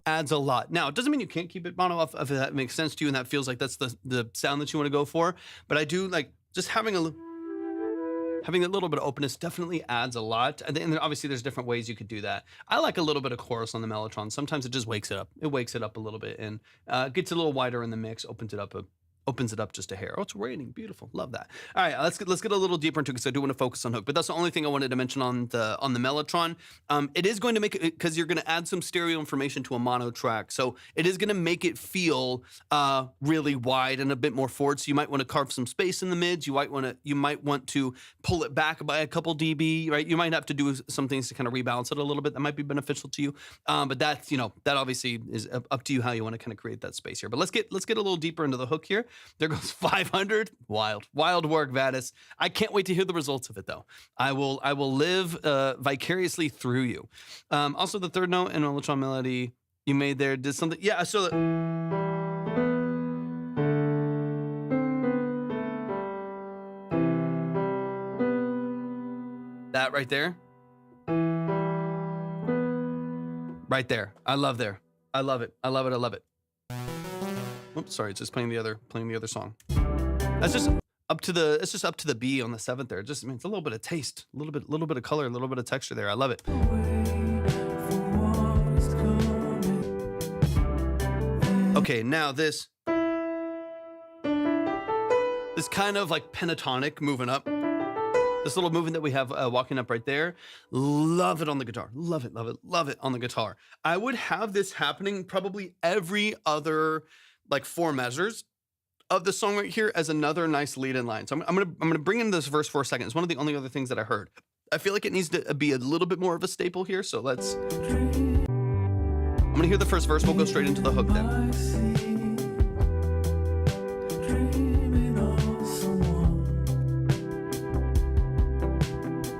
adds a lot. Now, it doesn't mean you can't keep it mono if that makes sense to you and that feels like that's the sound that you want to go for. But I do like just having a little bit of openness definitely adds a lot. And then obviously there's different ways you could do that. I like a little bit of chorus on the Mellotron. Sometimes it just wakes it up. It wakes it up a little bit and gets a little wider in the mix, opens it up just a hair. Oh, it's raining. Beautiful. Love that. All right, let's get a little deeper into it because I do want to focus on hook. But that's the only thing I wanted to mention on the Mellotron. It is going to make it because you're going to add some stereo information to a mono track, so it is going to make it feel really wide and a bit more forward. So you might want to carve some space in the mids. You might want to pull it back by a couple dB. Right? You might have to do some things to kind of rebalance it a little bit. That might be beneficial to you. But that's that obviously is up to you how you want to kind of create that space here. But let's get a little deeper into the hook here. There goes 500. Wild work, Vadis. I can't wait to hear the results of it, though. I will live vicariously through you. Also, the third note in Mellotron melody you made there did something. Yeah, so that right there. Right there. I love there. I love it. I love it. I love it. Oops, sorry, it's just playing the other song. That's just up to the B on the 7th there. Just, I mean, it's a little bit of taste, a little bit of color, a little bit of texture there. I love it. Okay, now this kind of like pentatonic moving up. This little movement that we have walking up right there. Love it on the guitar. Love it, love it, love it on the guitar. I would have this happening probably every other like 4 measures of the song right here as another nice lead in line. So I'm gonna bring in this verse for a second. It's one of the only other things that I heard. I feel like it needs to be a little bit more of a staple here. So I'm gonna hear the first verse. We'll go straight into the hook then.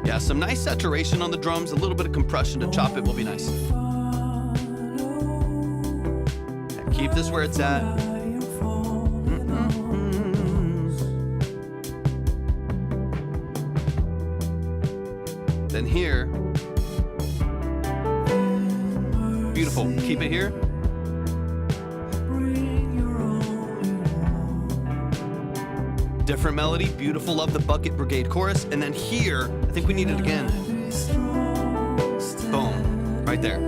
Yeah, some nice saturation on the drums, a little bit of compression to chop it will be nice. Yeah, keep this where it's at. Then here, beautiful. Keep it here. Different melody, beautiful. Love the Bucket Brigade chorus. And then here, I think we need it again. Boom, right there.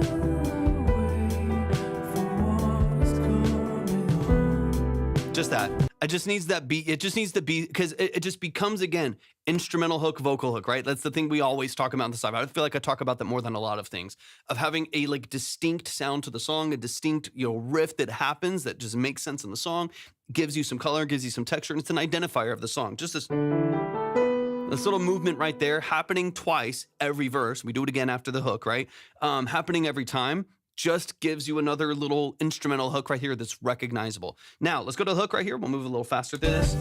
Just that. It just needs that beat. It just needs to be, because it just becomes, again, instrumental hook, vocal hook, right? That's the thing we always talk about in the side. I feel like I talk about that more than a lot of things, of having a like distinct sound to the song, a distinct, riff that happens that just makes sense in the song, gives you some color, gives you some texture, and it's an identifier of the song. Just this little movement right there happening twice every verse. We do it again after the hook, right? Happening every time. Just gives you another little instrumental hook right here that's recognizable. Now, let's go to the hook right here. We'll move a little faster through this.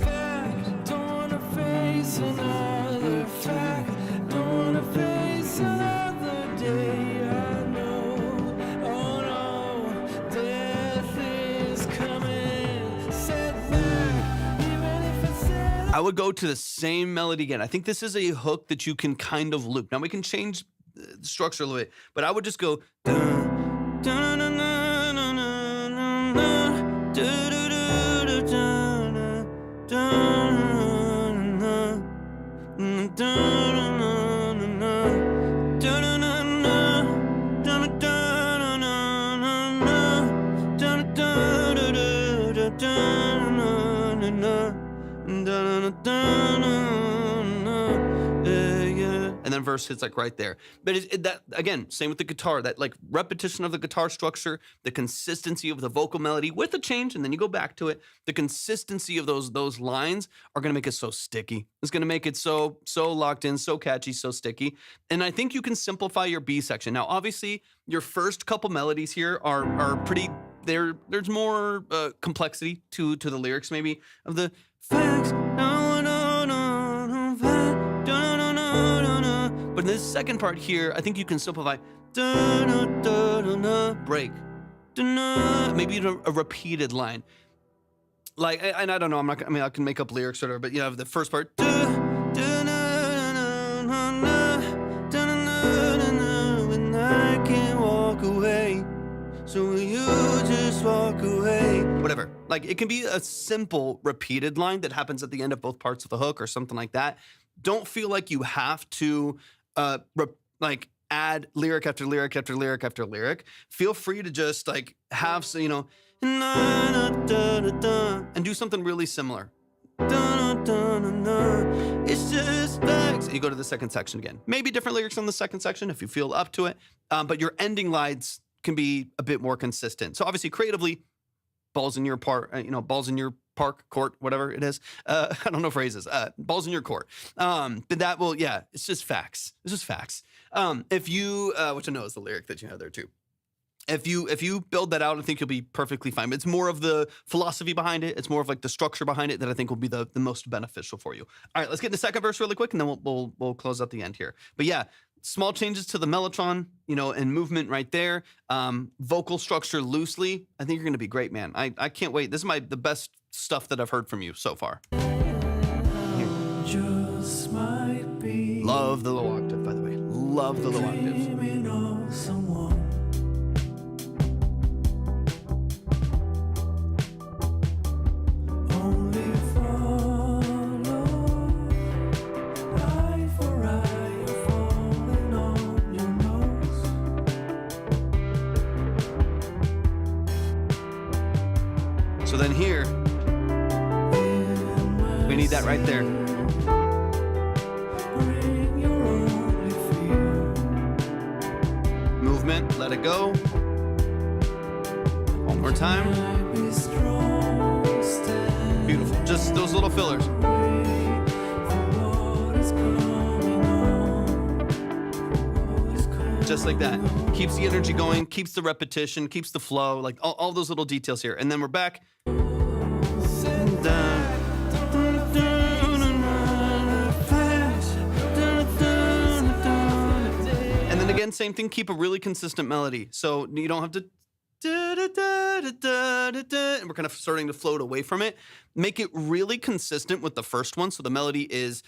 Don't wanna face another fact. Don't wanna face another day. I know, oh no, death is coming. Set back, even if it's said. I would go to the same melody again. I think this is a hook that you can kind of loop. Now, we can change the structure a little bit, but I would just go. And then then verse hits like right there. But that again, same with the guitar, that like repetition of the guitar structure, the consistency of the vocal melody with a change, and then you go back to it. The consistency of those lines are gonna make it so sticky. It's gonna make it so locked in, so catchy, so sticky. And I think you can simplify your B section. Now, obviously, your first couple melodies here are pretty. There's more complexity to the lyrics, maybe, of the facts. But in this second part here, I think you can simplify. Break. Maybe a repeated line. Like, and I don't know, I can make up lyrics or whatever, but you have the first part. And I can't walk away. So will you just walk away? Whatever. Like, it can be a simple repeated line that happens at the end of both parts of the hook or something like that. Don't feel like you have to add lyric after lyric after lyric after lyric. Feel free to just like have, and do something really similar. It's just facts. You go to the second section again. Maybe different lyrics on the second section if you feel up to it. But your ending lines can be a bit more consistent. So obviously, creatively, balls in your park, court, whatever it is. I don't know phrases. Balls in your court. But that will, yeah, it's just facts. It's just facts. If you, which I know is the lyric that you have there too. If you build that out, I think you'll be perfectly fine. It's more of the philosophy behind it. It's more of like the structure behind it that I think will be the most beneficial for you. All right, let's get in the second verse really quick, and then we'll close out the end here. But yeah, small changes to the mellotron, and movement right there. Vocal structure loosely. I think you're gonna be great, man. I can't wait. This is the best stuff that I've heard from you so far. Just might be Love the low octave, by the way. Love the low octave. dreaming of someone. Only follow eye for eye, you're falling on your nose. So then here, we need that right there. Bring your only fear. Movement, let it go. One more time. Be strong, stand Beautiful. Just those little fillers. for what is coming on. What is coming Just like that. Keeps the energy going, keeps the repetition, keeps the flow, like all those little details here. And then we're back. And then again, same thing, keep a really consistent melody. So you don't have to and we're kind of starting to float away from it. Make it really consistent with the first one, so the melody is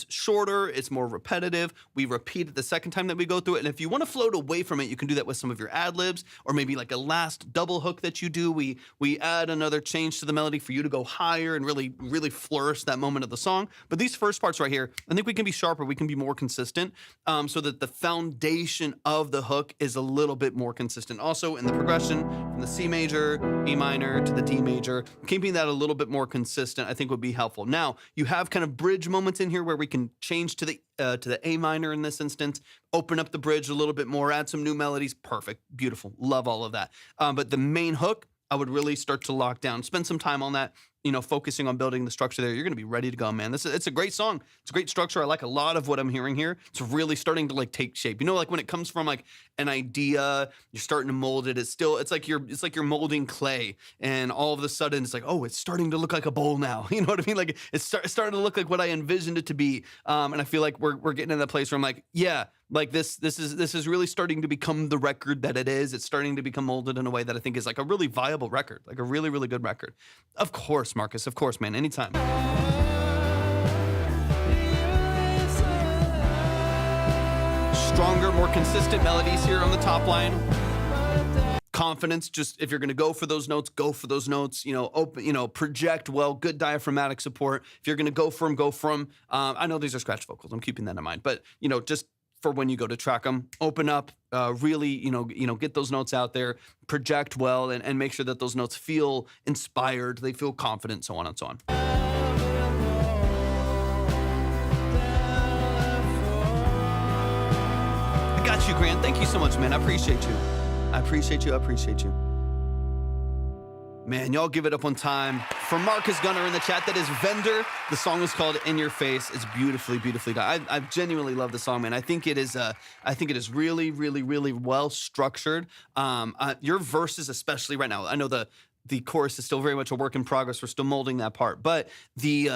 shorter, it's more repetitive. We repeat it the second time that we go through it, and if you want to float away from it, you can do that with some of your ad-libs, or maybe like a last double hook that you do. We add another change to the melody for you to go higher and really flourish that moment of the song. But these first parts right here, I think we can be sharper, we can be more consistent, so that the foundation of the hook is a little bit more consistent. Also in the progression, from the C major, E minor to the D major, keeping that a little bit more consistent, I think would be helpful. Now, you have kind of bridge moments in here where we can change to the A minor in this instance, open up the bridge a little bit more, add some new melodies. Perfect, beautiful, love all of that. But the main hook, I would really start to lock down, spend some time on that, focusing on building the structure there. You're going to be ready to go, man. It's a great song. It's a great structure. I like a lot of what I'm hearing here. It's really starting to like take shape. Like when it comes from like an idea, you're starting to mold it. It's like you're molding clay, and all of a sudden it's like, oh, it's starting to look like a bowl now. You know what I mean? Like it's starting to look like what I envisioned it to be. And I feel like we're getting in that place where I'm like, yeah, like this is really starting to become the record that it is. It's starting to become molded in a way that I think is like a really viable record, like a really, really good record. Of course, Marcus, of course, man, anytime. Stronger, more consistent melodies here on the top line. Confidence, just if you're going to go for those notes, go for those notes. Open, project well, good diaphragmatic support. If you're going to go for them. I know these are scratch vocals. I'm keeping that in mind, but just for when you go to track them, open up, really, get those notes out there, project well, and make sure that those notes feel inspired, they feel confident, so on and so on. Thank you, Grant. Thank you so much, man. I appreciate you. I appreciate you. I appreciate you. Man, y'all give it up one time for Marcus Gunner in the chat. That is Vendor. The song is called "In Your Face." It's beautifully, beautifully done. I genuinely love the song, man. I think it is. I think it is really, really, really well structured. Your verses, especially right now. I know the chorus is still very much a work in progress. We're still molding that part, but the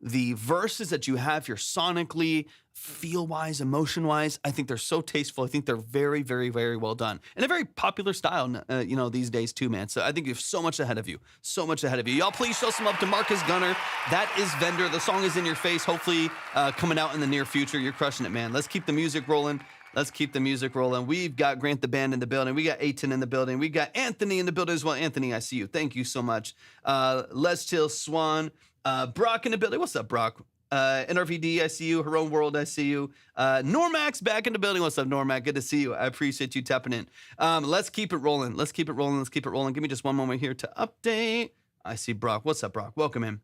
verses that you have here, sonically, feel-wise, emotion-wise, I think they're so tasteful. I think they're very, very, very well done, and a very popular style, these days too, man. So I think you have so much ahead of you, so much ahead of you. Y'all, please show some love to Marcus Gunner. That is Vendor. The song is "In Your Face." Hopefully, coming out in the near future. You're crushing it, man. Let's keep the music rolling. Let's keep the music rolling. We've got Grant the Band in the building. We got Aiton in the building. We got Anthony in the building as well. Anthony, I see you. Thank you so much. Les Chill Swan. Brock in the building. What's up, Brock? NRVD, I see you. Her Own World, I see you. Normax back in the building. What's up, Normac? Good to see you. I appreciate you tapping in. Let's keep it rolling. Let's keep it rolling. Let's keep it rolling. Give me just one moment here to update. I see Brock. What's up, Brock? Welcome in.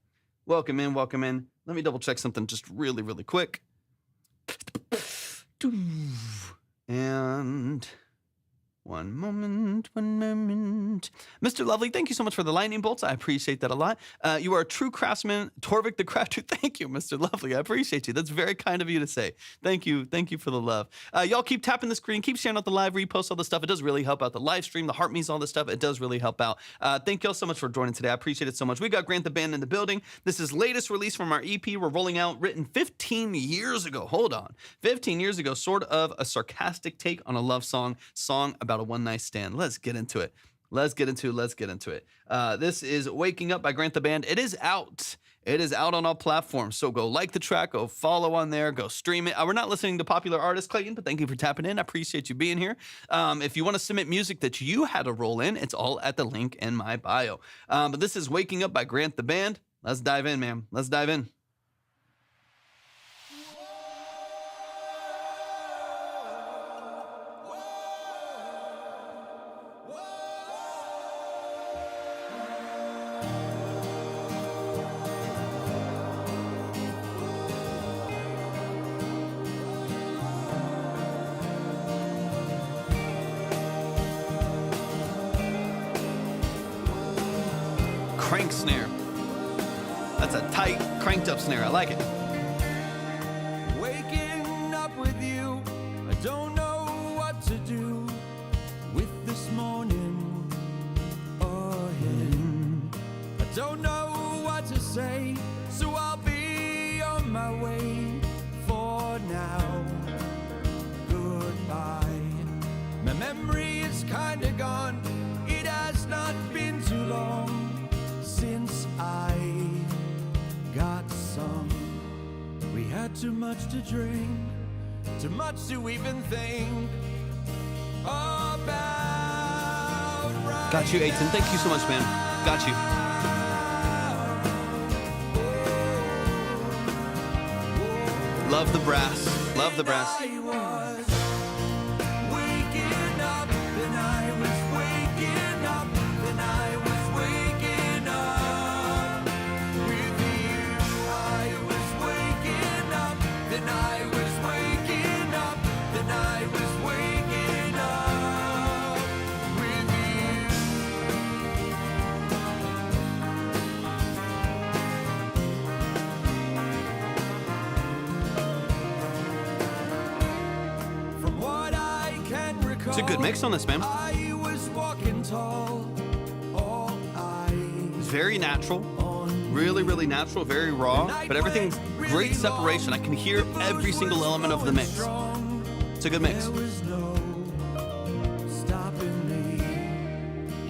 Welcome in. Welcome in. Let me double check something just really, really quick. And one moment. Mr. Lovely, thank you so much for the lightning bolts. I appreciate that a lot. You are a true craftsman. Torvik the crafter. Thank you, Mr. Lovely. I appreciate you. That's very kind of you to say. Thank you. Thank you for the love. Y'all keep tapping the screen. Keep sharing out the live, repost all the stuff. It does really help out the live stream, the heart me's, all this stuff. It does really help out. Thank y'all so much for joining today. I appreciate it so much. We got Grant the Band in the building. This is latest release from our EP. We're rolling out, written 15 years ago. Hold on. 15 years ago, sort of a sarcastic take on a love song about a one-night stand. Let's get into it. Let's get into it. This is Waking Up by Grant the Band. It is out. It is out on all platforms. So go like the track, go follow on there, go stream it. We're not listening to popular artists, Clayton, but thank you for tapping in. I appreciate you being here. If you want to submit music that you had a role in, it's all at the link in my bio. But this is Waking Up by Grant the Band. Let's dive in, man. Let's dive in. Crank snare. That's a tight, cranked up snare. I like it. Waking up with you, I don't know what to do with this morning ahead. I don't know what to say, so I'll be on my way for now. Goodbye. My memory is kinda gone. It has not been too long since I got some. We had too much to drink, too much to even think about. Right. Got you, Aiton. Thank you so much, man. Got you. Love the brass. Love the brass. I was waking up, then I was waking up, then I was waking up with you. I was waking up, then I was waking up, then I was waking up with you. From what I can recall, It's a good mix on this, man. I was walking tall, all eyes Very natural. Really, really natural, very raw, but everything's great separation. I can hear every single element of the mix. It's a good mix. There was no stopping me.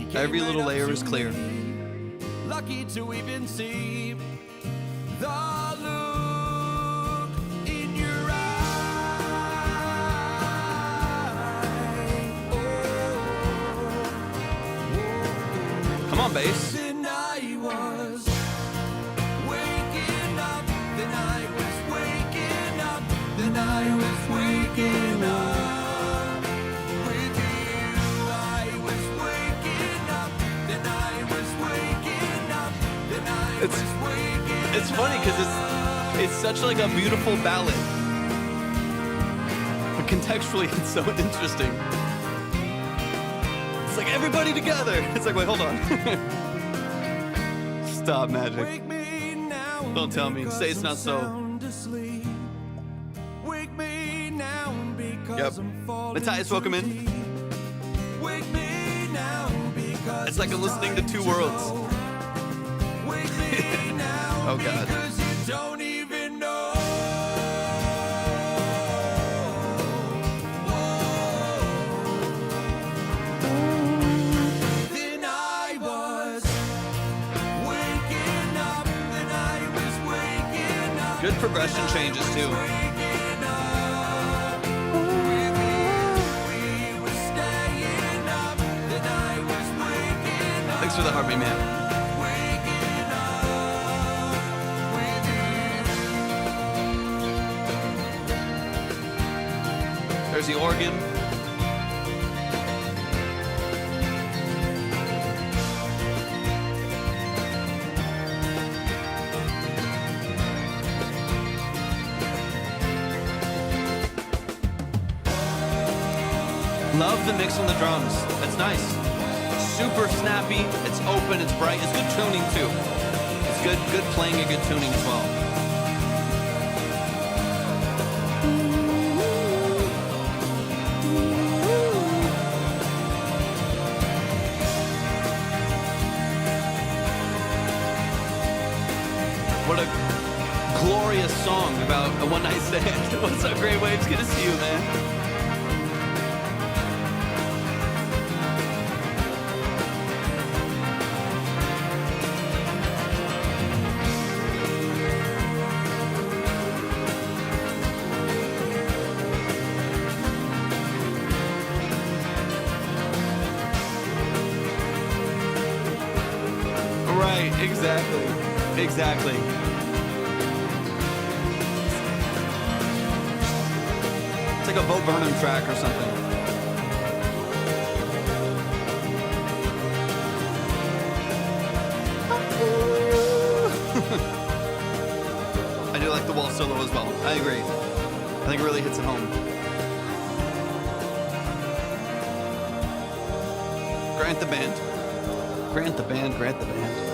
You came Every little right up layer to is clear. me, lucky to even see the look in your eye. Come on, bass. Then I was waking up, then I was waking up, then I was waking up with you. I was waking up, then I was waking up, then I was waking It's funny because it's such like a beautiful ballad. contextually, it's so interesting. It's like everybody together. It's like, wait, hold on. Stop, Magic. Wake me now. Don't tell me. Say it's not so. Sound asleep. Wake me now because Yep. I'm falling Matthias, welcome in. too deep. Wake me now because It's like I'm listening to two worlds. Wake me now Oh, God. because you don't even know. Then I was waking up. Then I was waking up. Good progression changes, too. Waking up with you. We were staying up. Then I was waking up. Thanks for the heartbeat, man. Waking up with you. There's the organ. Love the mix on the drums. That's nice. Super snappy. It's open. It's bright. It's good tuning too. It's good playing and good tuning as well. What a glorious song about a one-night stand. What's up, Great Waves? Good to see you, man. Right, exactly. Exactly. It's like a Bo Burnham track or something. I do like the wall solo as well. I agree. I think it really hits it home. Grant the band. Grant the band, grant the band.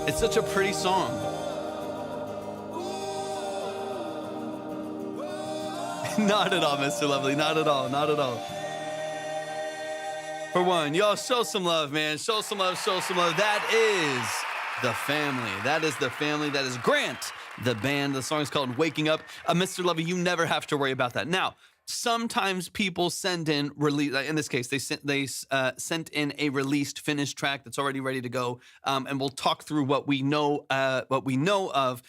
It's such a pretty song. Not at all, Mr. Lovely. Not at all. Not at all. For one, y'all show some love, man. Show some love, show some love. That is the family. That is the family. That is Grant, the band. The song is called Waking Up. Mr. Lovely, you never have to worry about that. Now, sometimes people send in release. In this case, they sent in a released, finished track that's already ready to go, and we'll talk through what we know of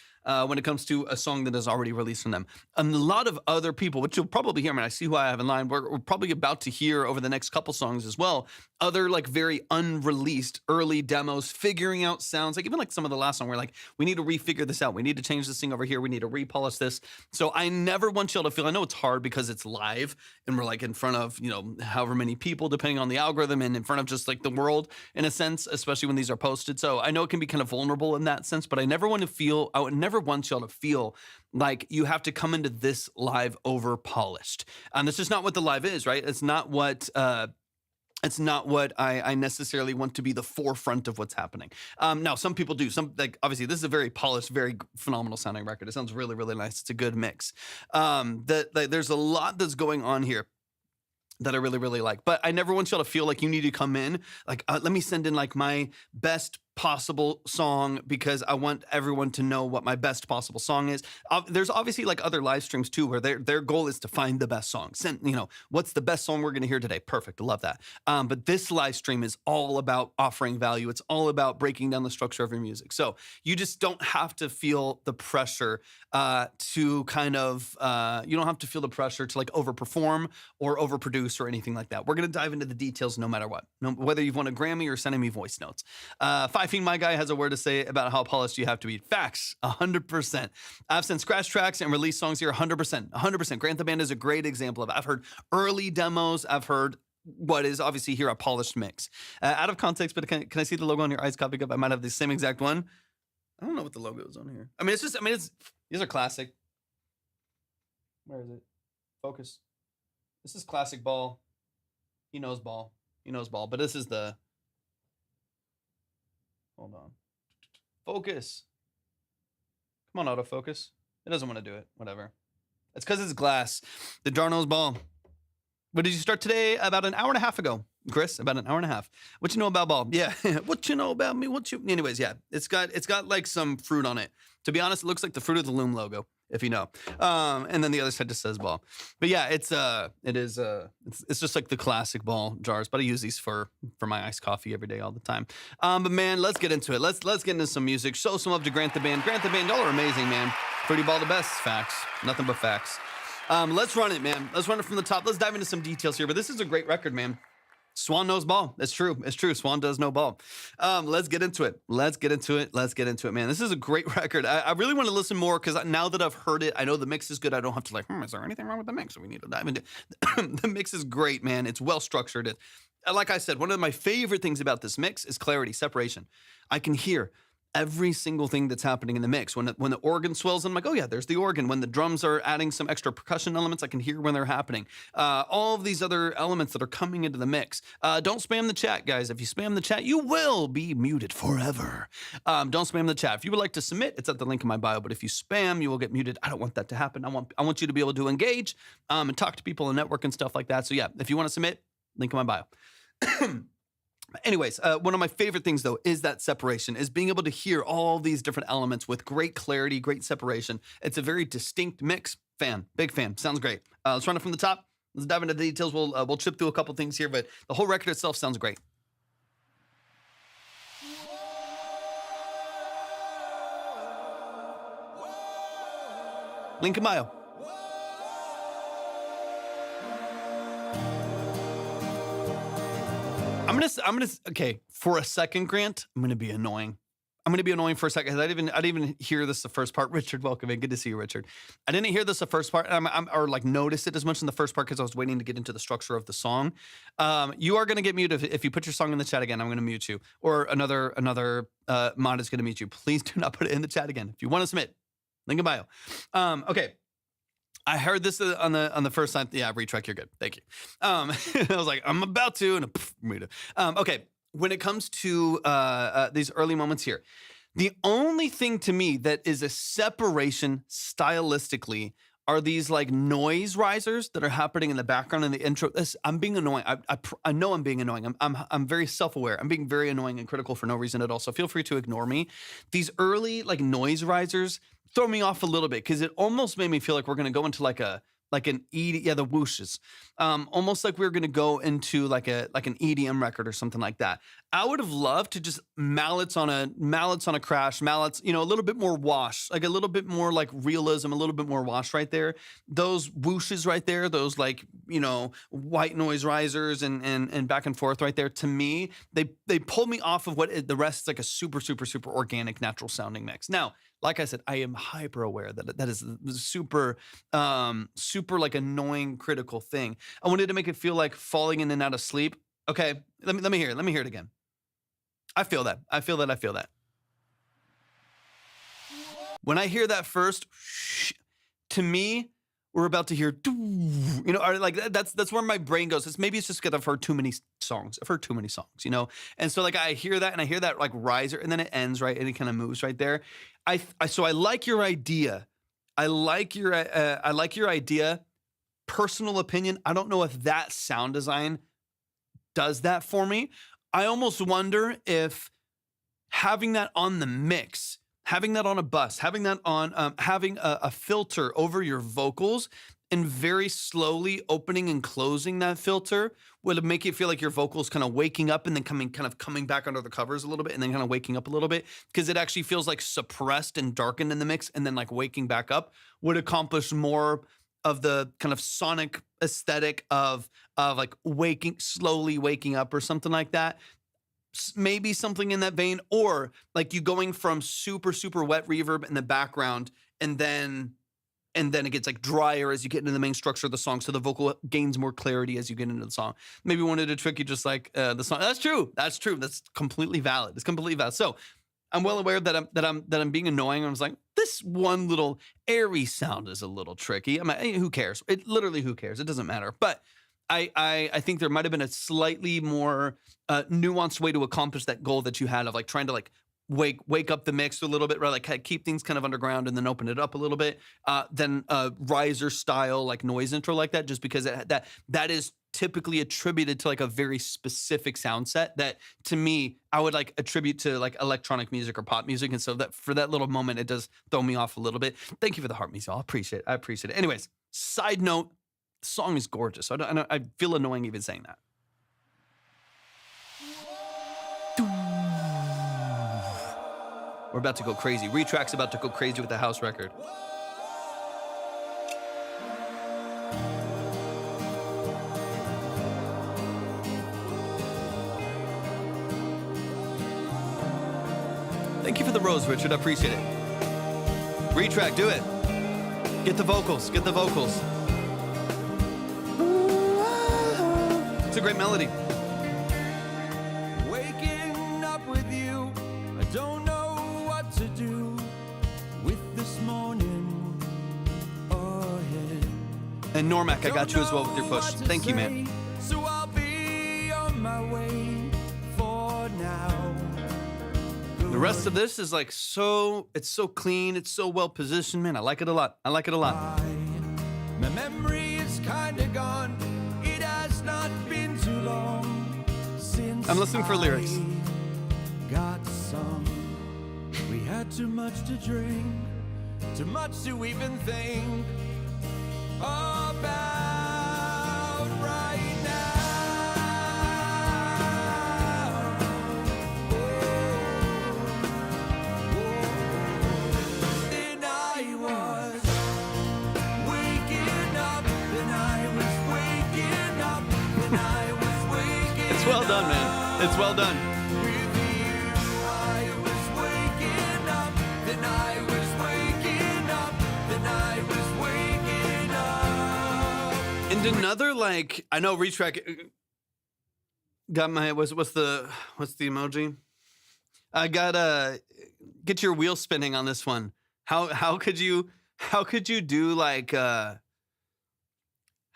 when it comes to a song that is already released from them. A lot of other people, which you'll probably hear, I mean, I see who I have in line. We're probably about to hear over the next couple songs as well, other like very unreleased early demos, figuring out sounds, like even like some of the last song, we're like, we need to refigure this out. We need to change this thing over here. We need to repolish this. So I never want y'all to feel, I know it's hard because it's live and we're like in front of, however many people, depending on the algorithm, and in front of just like the world in a sense, especially when these are posted. So I know it can be kind of vulnerable in that sense, but I would never want y'all to feel like you have to come into this live over polished. This is not what the live is, right? It's not what I necessarily want to be the forefront of what's happening. Now, some people do. Obviously, this is a very polished, very phenomenal sounding record. It sounds really, really nice. It's a good mix. There's a lot that's going on here that I really, really like. But I never want y'all to feel like you need to come in, like, let me send in like my best possible song because I want everyone to know what my best possible song is. There's obviously like other live streams too, where their goal is to find the best song. What's the best song we're going to hear today? Perfect. I love that. But this live stream is all about offering value. It's all about breaking down the structure of your music. So you just don't have to feel the pressure to kind of, you don't have to feel the pressure to like overperform or overproduce or anything like that. We're going to dive into the details no matter what, whether you've won a Grammy or sending me voice notes. My guy has a word to say about how polished you have to be. Facts, 100%. I've sent scratch tracks and release songs here, 100%. Grant the Band is a great example of it. I've heard early demos. I've heard what is obviously here a polished mix. Out of context, but can I see the logo on your eyes, Copy Cup? I might have the same exact one. I don't know what the logo is on here. I mean, these are classic. Where is it? Focus. This is classic ball. He knows ball. But this is the, hold on. Focus. Come on, autofocus. It doesn't want to do it. Whatever. It's because it's glass. The jar knows ball. What did you start today? About an hour and a half ago, Chris. About an hour and a half. What you know about ball? Yeah. What you know about me? Anyways, yeah. It's got like some fruit on it. To be honest, it looks like the Fruit of the Loom logo, if you know. And then the other side just says ball. But yeah, it's just like the classic ball jars. But I use these for my iced coffee every day, all the time. But man, let's get into it. Let's get into some music. Show some love to Grant the Band. Grant the Band, y'all are amazing, man. Fruity Ball the best. Facts. Nothing but facts. Let's run it, man. Let's run it from the top. Let's dive into some details here. But this is a great record, man. Swan knows ball. It's true. It's true. Swan does know ball. Let's get into it. Let's get into it, man. This is a great record. I really want to listen more because now that I've heard it, I know the mix is good. I don't have to is there anything wrong with the mix? We need to dive into it. The mix is great, man. It's well structured. Like I said, one of my favorite things about this mix is clarity, separation. I can hear every single thing that's happening in the mix. When the organ swells, I'm like, oh yeah, there's the organ. When the drums are adding some extra percussion elements, I can hear when they're happening. All of these other elements that are coming into the mix. Don't spam the chat, guys. If you spam the chat, you will be muted forever. Don't spam the chat. If you would like to submit, it's at the link in my bio. But if you spam, you will get muted. I don't want that to happen. I want you to be able to engage and talk to people and network and stuff like that. So yeah, if you want to submit, link in my bio. Anyways, one of my favorite things, though, is that separation, is being able to hear all these different elements with great clarity, great separation. It's a very distinct mix. Big fan. Sounds great. Let's run it from the top. Let's dive into the details. We'll chip through a couple things here, but the whole record itself sounds great. Link in bio. Okay, for a second, Grant, I'm gonna be annoying. I'm gonna be annoying for a second. I didn't even hear this the first part. Richard, welcome in. Good to see you, Richard. I didn't hear this the first part, or like notice it as much in the first part because I was waiting to get into the structure of the song. You are gonna get muted if you put your song in the chat again. I'm gonna mute you, or another mod is gonna mute you. Please do not put it in the chat again. If you want to submit, link in bio. Okay. I heard this on the first time. Yeah, retrack, you're good. Thank you. I was like, I'm about to, and okay. When it comes to these early moments here, the only thing to me that is a separation stylistically are these like noise risers that are happening in the background in the intro. I'm being annoying. I know I'm being annoying. I'm very self-aware. I'm being very annoying and critical for no reason at all. So feel free to ignore me. These early like noise risers throw me off a little bit because it almost made me feel like we're going to go into like an EDM, the whooshes, almost like we were going to go into like an EDM record or something like that. I would have loved to just mallets on a crash, mallets, a little bit more wash, like a little bit more like realism, a little bit more wash right there. Those whooshes right there, those like, white noise risers and back and forth right there. To me, they pulled me off of what the rest is like a super, super, super organic, natural sounding mix. Now, like I said, I am hyper aware that is super, super like annoying, critical thing. I wanted to make it feel like falling in and out of sleep. Okay, let me hear it. Let me hear it again. I feel that. When I hear that first, to me, we're about to hear, like that's where my brain goes. Maybe it's just because I've heard too many songs. And so like I hear that and I hear that like riser and then it ends right and it kind of moves right there. So I like your idea. I like your idea. Personal opinion. I don't know if that sound design does that for me. I almost wonder if having that on the mix, having that on a bus, having that on, having a filter over your vocals and very slowly opening and closing that filter would make it feel like your vocals kind of waking up and then coming back under the covers a little bit and then kind of waking up a little bit because it actually feels like suppressed and darkened in the mix and then like waking back up would accomplish more of the kind of sonic aesthetic of like slowly waking up or something like that. Maybe something in that vein, or like you going from super, super wet reverb in the background and then it gets like drier as you get into the main structure of the song. So the vocal gains more clarity as you get into the song. Maybe wanted to trick you just like the song. That's true. That's completely valid. It's completely valid. So I'm well aware that I'm being annoying. I was like, this one little airy sound is a little tricky. I'm like, who cares? Who cares? It doesn't matter. But I think there might have been a slightly more nuanced way to accomplish that goal that you had of like trying to like wake up the mix a little bit, right? Like keep things kind of underground and then open it up a little bit. Then riser style like noise intro like that, just because that is typically attributed to like a very specific sound set that to me I would like attribute to like electronic music or pop music, and so that for that little moment it does throw me off a little bit. Thank you for the heart music. I appreciate it. Anyways, side note. The song is gorgeous. I feel annoying even saying that. We're about to go crazy. Retract's about to go crazy with the house record. Thank you for the rose, Richard. I appreciate it. Retract, do it. Get the vocals. It's a great melody. Waking up with you, I don't know what to do with this morning ahead. And Normac, I got you as well with your push. Thank you, man. So I'll be on my way for now. The rest of this is like it's so clean, it's so well positioned, man. I like it a lot. My memory is kinda gone. It has not been too long since I'm listening for lyrics. I got some. We had too much to drink, too much to even think about right now. Then I was waking up, then I was waking up, then I was waking It's well done, man. It's well done. with you. I was waking up, then I was waking up, then I was waking up. And another like I know retrack got my what's the emoji? I got get your wheel spinning on this one. How could you do like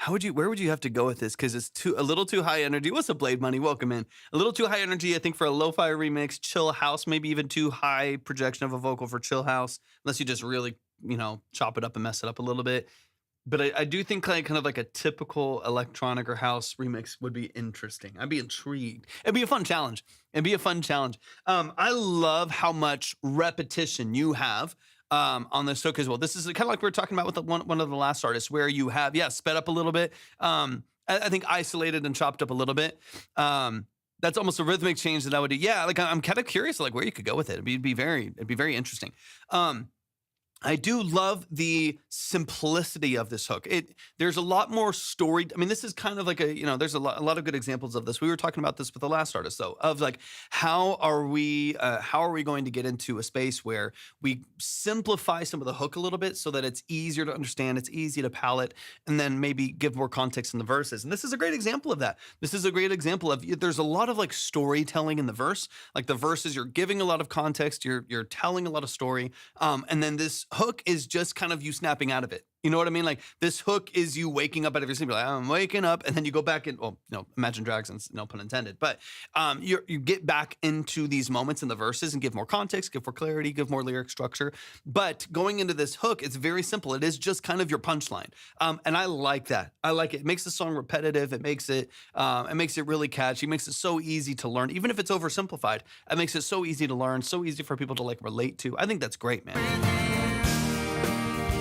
where would you have to go with this? Because it's a little too high energy. What's up, Blade Money? Welcome in. A little too high energy, I think, for a lo-fi remix, chill house, maybe even too high projection of a vocal for chill house, unless you just really, chop it up and mess it up a little bit. But I do think kind of like a typical electronic or house remix would be interesting. I'd be intrigued. It'd be a fun challenge. I love how much repetition you have on this hook as well. This is kind of like we were talking about with one of the last artists, where you have, sped up a little bit. I think isolated and chopped up a little bit. That's almost a rhythmic change that I would do. Yeah, like I'm kind of curious, like where you could go with it. It'd be very interesting. I do love the simplicity of this hook. There's a lot more story. I mean, this is kind of like there's a lot of good examples of this. We were talking about this with the last artist, though, of like how are we going to get into a space where we simplify some of the hook a little bit so that it's easier to understand, it's easy to palate, and then maybe give more context in the verses. And this is a great example of that. This is a great example of there's a lot of like storytelling in the verse. Like the verses, you're giving a lot of context, you're telling a lot of story, and then this hook is just kind of you snapping out of it. You know what I mean? Like this hook is you waking up out of your sleep. You're like, I'm waking up, and then you go back in. Well, Imagine Dragons, no pun intended. But you get back into these moments in the verses and give more context, give more clarity, give more lyric structure. But going into this hook, it's very simple. It is just kind of your punchline, and I like that. I like it. It makes the song repetitive. It makes it really catchy. It makes it so easy to learn, even if it's oversimplified. It makes it so easy to learn, so easy for people to like relate to. I think that's great, man.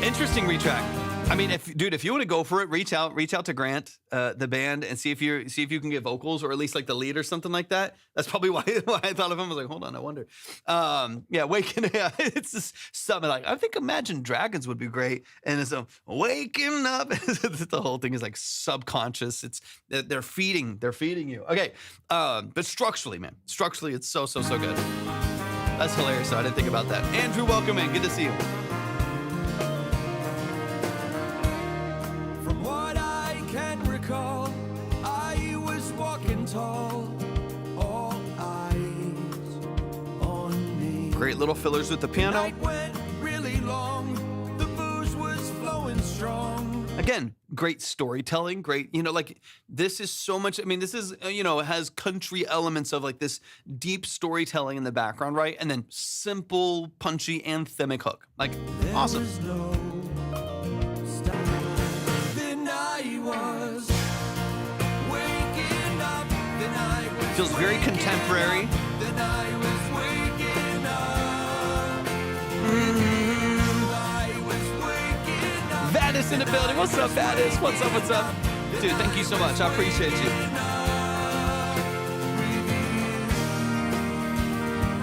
Interesting retrack. I mean, if you want to go for it, reach out to Grant, the band, and see if you can get vocals or at least like the lead or something like that. That's probably why I thought of him. I was like, hold on, I wonder. Waking. It's just something like I think Imagine Dragons would be great, and it's waking up. The whole thing is like subconscious. It's they're feeding you. Okay, but structurally, it's so good. That's hilarious. So I didn't think about that. Andrew, welcome in. Good to see you. I was walking tall, all eyes on me. Great little fillers with the The piano. night went really long. The booze was flowing strong. Again, great storytelling, great, like this is so much. I mean, this is, it has country elements of like this deep storytelling in the background, right? And then simple, punchy, anthemic hook. Like, awesome. There was no stop. Then I was waking up. Then I was Feels very waking contemporary. up. Then I was waking up. I was waking up. Vaddis in the building. What's up, Vaddis? What's up? What's up? Dude, thank you so much. I appreciate you.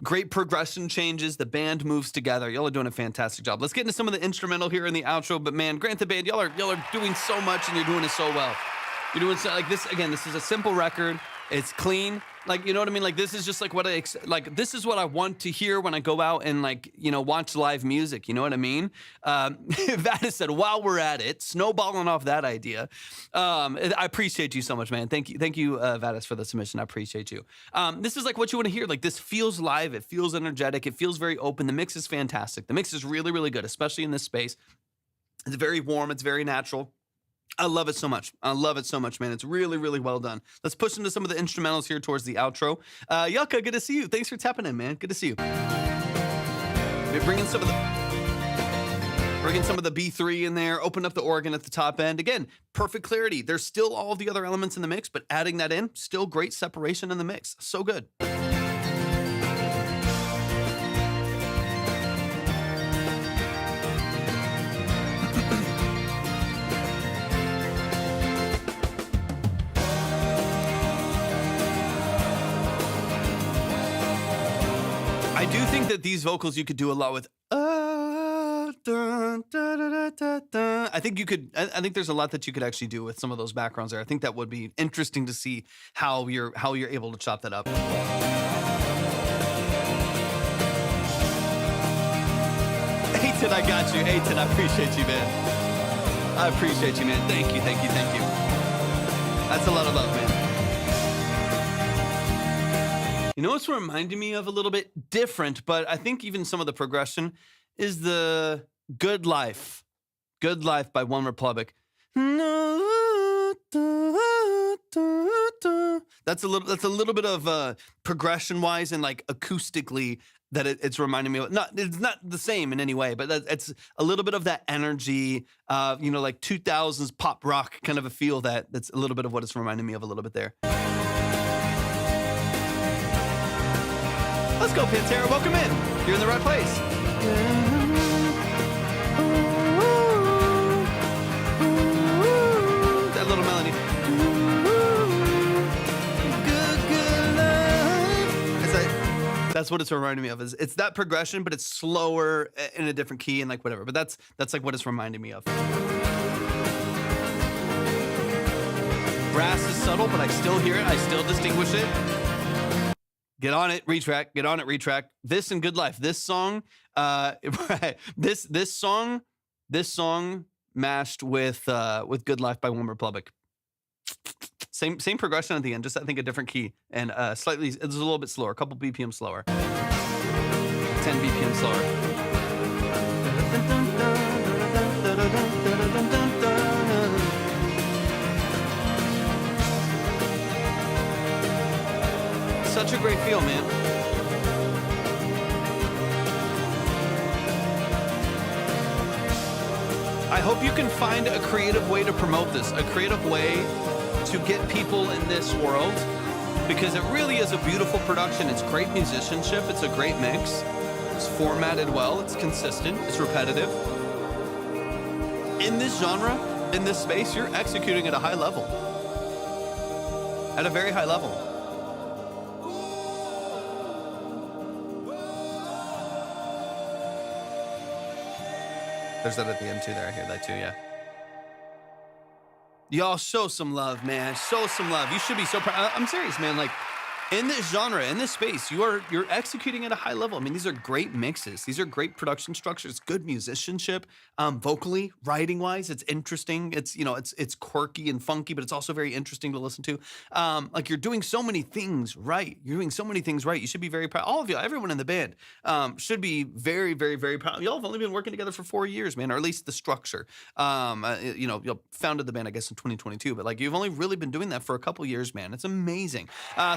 Great progression changes. The band moves together. Y'all are doing a fantastic job. Let's get into some of the instrumental here in the outro. But man, Grant the Band, y'all are doing so much and you're doing it so well. You're doing so like this again. This is a simple record. It's clean. Like, you know what I mean? Like, this is just like this is what I want to hear when I go out and watch live music. You know what I mean? Vaddis said, while we're at it, snowballing off that idea. I appreciate you so much, man. Thank you, Vaddis, for the submission. I appreciate you. This is like what you want to hear. Like, this feels live. It feels energetic. It feels very open. The mix is fantastic. The mix is really, really good, especially in this space. It's very warm. It's very natural. I love it so much. I love it so much, man. It's really, really well done. Let's push into some of the instrumentals here towards the outro. Yucca, good to see you. Thanks for tapping in, man. Good to see you. We're bringing some of the B3 in there, open up the organ at the top end. Again, perfect clarity. There's still all the other elements in the mix, but adding that in, still great separation in the mix. So good. I do think that these vocals you could do a lot with. I think you could. I think there's a lot that you could actually do with some of those backgrounds there. I think that would be interesting to see how you're able to chop that up. Aiton, I got you. Aiton, I appreciate you, man. I appreciate you, man. Thank you. That's a lot of love, man. You know what's reminding me of a little bit different, but I think even some of the progression is the Good Life. Good Life by One Republic. That's a little bit of progression wise and like acoustically that it's reminding me of. It's not the same in any way, but it's a little bit of that energy, like 2000s pop rock kind of a feel that's a little bit of what it's reminding me of a little bit there. Let's go, Pantera. Welcome in. You're in the right place. That little melody. Good life. That's what it's reminding me of. It's that progression, but it's slower in a different key and like whatever. But that's like what it's reminding me of. Brass is subtle, but I still hear it. I still distinguish it. Get on it, retrack. Get on it, retrack. This and Good Life. This song, this song mashed with Good Life by One Republic. Same progression at the end, just I think a different key and slightly. It's a little bit slower, a couple BPM slower. 10 BPM slower. Such a great feel, man. I hope you can find a creative way to promote this, a creative way to get people in this world, because it really is a beautiful production. It's great musicianship. It's a great mix. It's formatted well. It's consistent. It's repetitive. In this genre, in this space, you're executing at a high level. At a very high level. There's that at the end too there. I hear that too, yeah. Y'all show some love, man. Show some love. You should be so proud. I'm serious, man. Like, in this genre, in this space, you're executing at a high level. I mean, these are great mixes. These are great production structures, good musicianship, vocally, writing wise, it's interesting. It's, you know, it's quirky and funky, but it's also very interesting to listen to. Like you're doing so many things right. You're doing so many things right. You should be very proud. All of you, everyone in the band, should be very, very, very proud. Y'all have only been working together for 4 years, man, or at least the structure. You know, you founded the band, I guess, in 2022, but like you've only really been doing that for a couple years, man. It's amazing.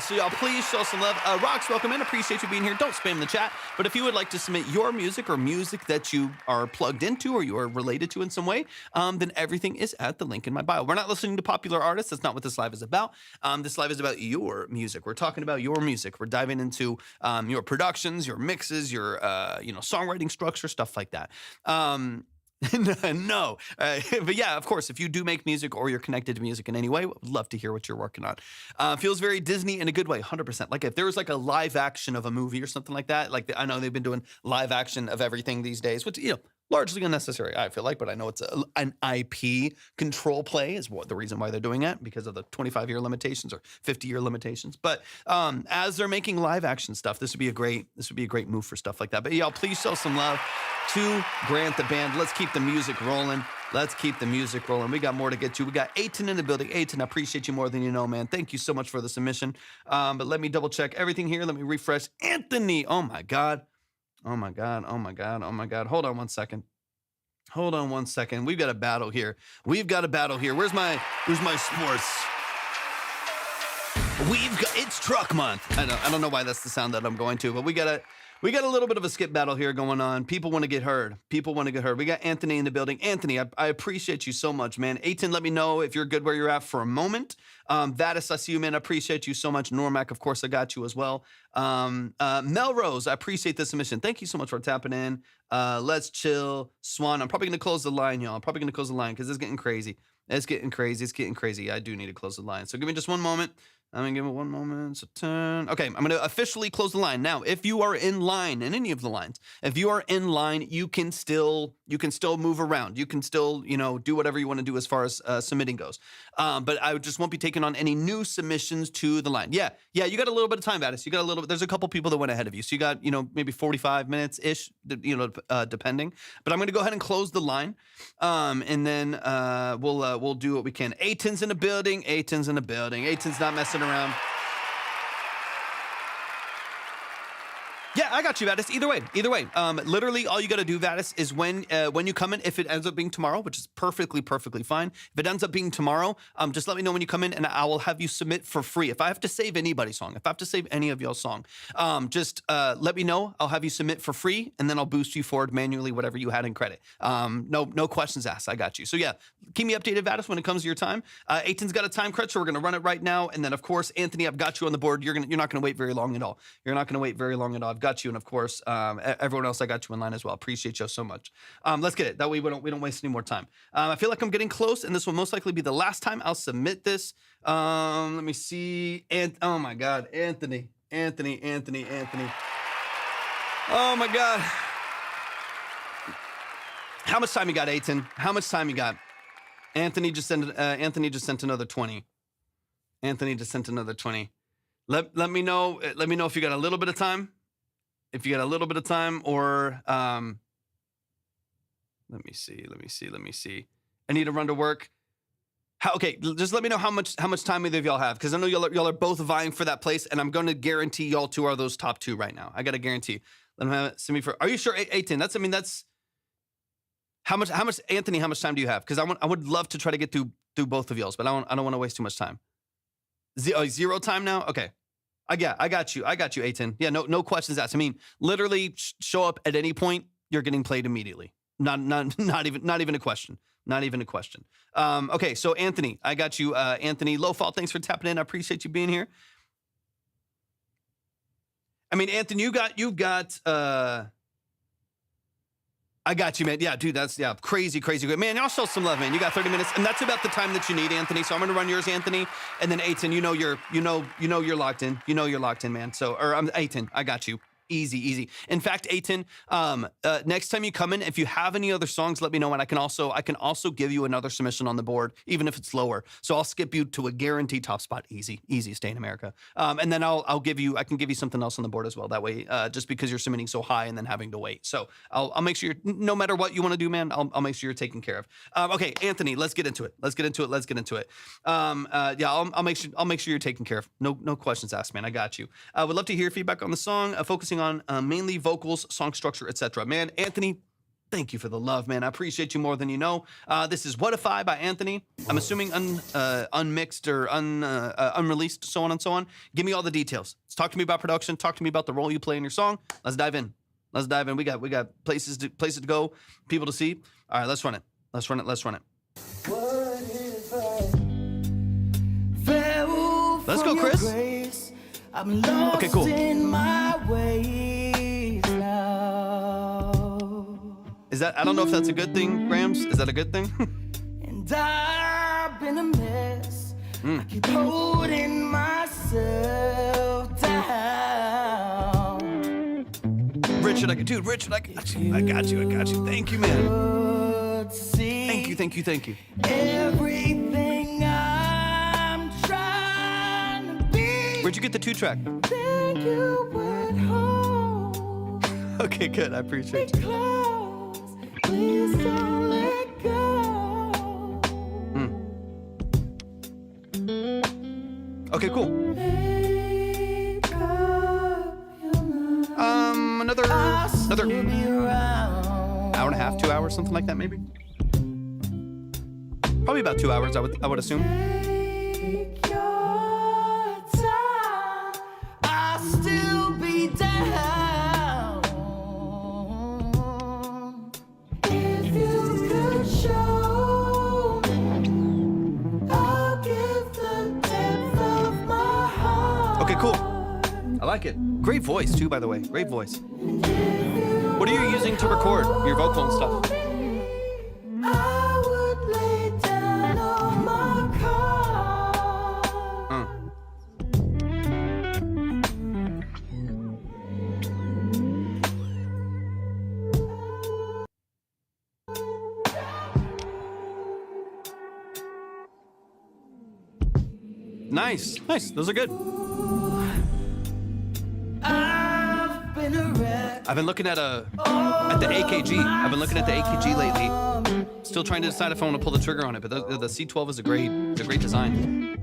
So y'all, please show some love. Rox, welcome in. Appreciate you being here. Don't spam the chat, but if you would like to submit your music or music that you are plugged into or you are related to in some way, then everything is at the link in my bio. We're not listening to popular artists. That's not what this live is about. This live is about your music. We're talking about your music. We're diving into your productions, your mixes, your you know, songwriting structure, stuff like that. No, but yeah, of course, if you do make music or you're connected to music in any way, would love to hear what you're working on. Feels very Disney in a good way, 100%. Like if there was like a live action of a movie or something like that, like I know they've been doing live action of everything these days, which, you know, largely unnecessary, I feel like, but I know it's an IP control play is what the reason why they're doing it, because of the 25-year limitations or 50-year limitations. But as they're making live action stuff, this would be a great move for stuff like that. But y'all, please show some love to Grant the band. Let's keep the music rolling. Let's keep the music rolling. We got more to get to. We got Aiton in the building. Aiton, I appreciate you more than you know, man. Thank you so much for the submission. But let me double check everything here. Let me refresh. Anthony, oh my God. Oh my God, oh my God, oh my God. Hold on one second. Hold on one second. We've got a battle here. We've got a battle here. Where's my sports? It's truck month. I don't know why that's the sound that I'm going to, but we got a little bit of a skip battle here going on. People want to get heard. People want to get heard. We got Anthony in the building. Anthony, I appreciate you so much, man. Aiton, let me know if you're good where you're at for a moment. Vadis, I see you, man. I appreciate you so much. Normac, of course, I got you as well. Melrose, I appreciate the submission. Thank you so much for tapping in. Let's chill. Swan, I'm probably going to close the line, y'all. I'm probably going to close the line because it's getting crazy. It's getting crazy. It's getting crazy. I do need to close the line. So give me just one moment. I'm going to give it 1 moment. So 10. Okay, I'm going to officially close the line. Now, if you are in line in any of the lines, if you are in line, you can still move around. You can still, you know, do whatever you want to do as far as submitting goes. But I just won't be taking on any new submissions to the line. Yeah, you got a little bit of time, Vadis. You got a little bit. There's a couple people that went ahead of you. So you got, you know, maybe 45 minutes-ish, you know, depending. But I'm going to go ahead and close the line. And then we'll do what we can. Aiton's in the building. Aiton's in the building. Aiton's not messing around. Yeah, I got you, Vadis. Either way. Literally, all you got to do, Vadis, is when you come in, if it ends up being tomorrow, which is perfectly fine. If it ends up being tomorrow, just let me know when you come in, and I will have you submit for free. If I have to save anybody's song, if I have to save any of y'all's song, just let me know. I'll have you submit for free, and then I'll boost you forward manually, whatever you had in credit. No questions asked. I got you. So yeah, keep me updated, Vadis, when it comes to your time. Aiton's got a time crunch, so we're gonna run it right now. And then, of course, Anthony, I've got you on the board. You're not gonna wait very long at all. I've got you, and of course, everyone else, I got you in line as well. Appreciate you so much. Let's get it. That way we don't waste any more time. I feel like I'm getting close, and this will most likely be the last time I'll submit this. Let me see. Oh my God, Anthony. Oh my God. How much time you got, Aiton? How much time you got? Anthony just sent another 20. Let me know if you got a little bit of time. Or let me see. I need to run to work. Okay, just let me know how much time either of y'all have, because I know y'all are both vying for that place, and I'm going to guarantee y'all two are those top two right now. I got to guarantee. Let me have send me for. Are you sure, Aiton? That's how much, Anthony? How much time do you have? Because I would love to try to get through both of y'all's, but I don't want to waste too much time. Zero time now. Okay. I got you, Aiton. Yeah, no questions asked. I mean, literally show up at any point, you're getting played immediately. Not even a question. Okay, so Anthony, I got you. Anthony Lowfall, thanks for tapping in. I appreciate you being here. I mean, Anthony, you've got. I got you, man. Yeah, dude, that's crazy good. Man, y'all show some love, man. You got 30 minutes, and that's about the time that you need, Anthony. So I'm gonna run yours, Anthony, and then Aiton. You know you're locked in. You're locked in, man. So, or I'm Aiton. I got you. Easy, easy. In fact, Aiton, next time you come in, if you have any other songs, let me know, and I can also give you another submission on the board, even if it's lower. So I'll skip you to a guaranteed top spot. Easy, stay in America. And then I can give you something else on the board as well. That way, just because you're submitting so high and then having to wait. So I'll make sure no matter what you want to do, man, I'll make sure you're taken care of. Okay, Anthony, let's get into it. Yeah, I'll make sure you're taken care of. No questions asked, man. I got you. I would love to hear feedback on the song, focusing on mainly vocals, song structure, etc. Man, Anthony, thank you for the love, man. I appreciate you more than you know. This is What If I by Anthony. I'm assuming unmixed or unreleased, so on and so on. Give me all the details. Let's talk to me about production. Talk to me about the role you play in your song. Let's dive in. We got places to go, people to see. All right, let's run it. What if I fell Let's from go, your Chris. grace? I'm lost Okay, cool. in my ways now. Is that? I don't know if that's a good thing, Grams. Is that a good thing? And I've been a mess. I keep holding myself down. Richard, I got you. Thank you, man. But see Thank you. everything I'm trying to be. Where'd you get the 2-track? Think you would hold Okay, good. I appreciate me you. close. Please don't let go. Okay, cool. Make up your mind. Another I'll be around. hour and a half, 2 hours, something like that, maybe. Probably about 2 hours, I would assume. Take your time. I'll still be down. If you could show me, I'll give the depth of my heart. Okay, cool. I like it. Great voice too, by the way. Great voice. What are you using to record your vocal and stuff? I would lay down on my card. Nice. Those are good. I've been a wreck. I've been looking at the AKG. I've been looking at the AKG lately. Still trying to decide if I want to pull the trigger on it, but the C12 is a great design.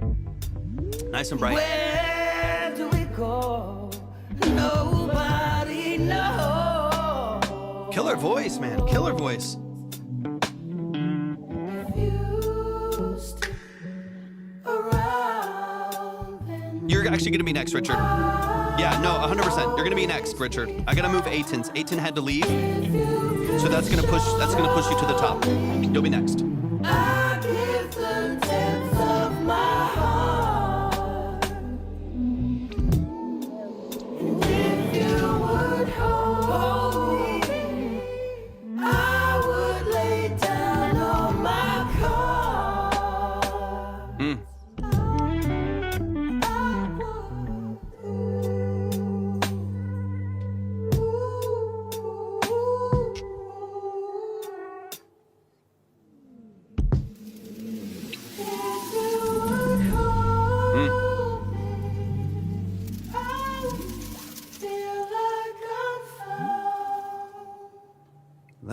Nice and bright. Where do we go? Nobody knows. Killer voice, man. Killer voice. You stick around, then You're actually gonna be next, Richard. Yeah, no, 100%. You're gonna be next, Richard. I gotta move Aiton's. Aiton had to leave, so that's gonna push you to the top. You'll be next. I give the depth of my heart. And if you would hold me, I would lay down on my card.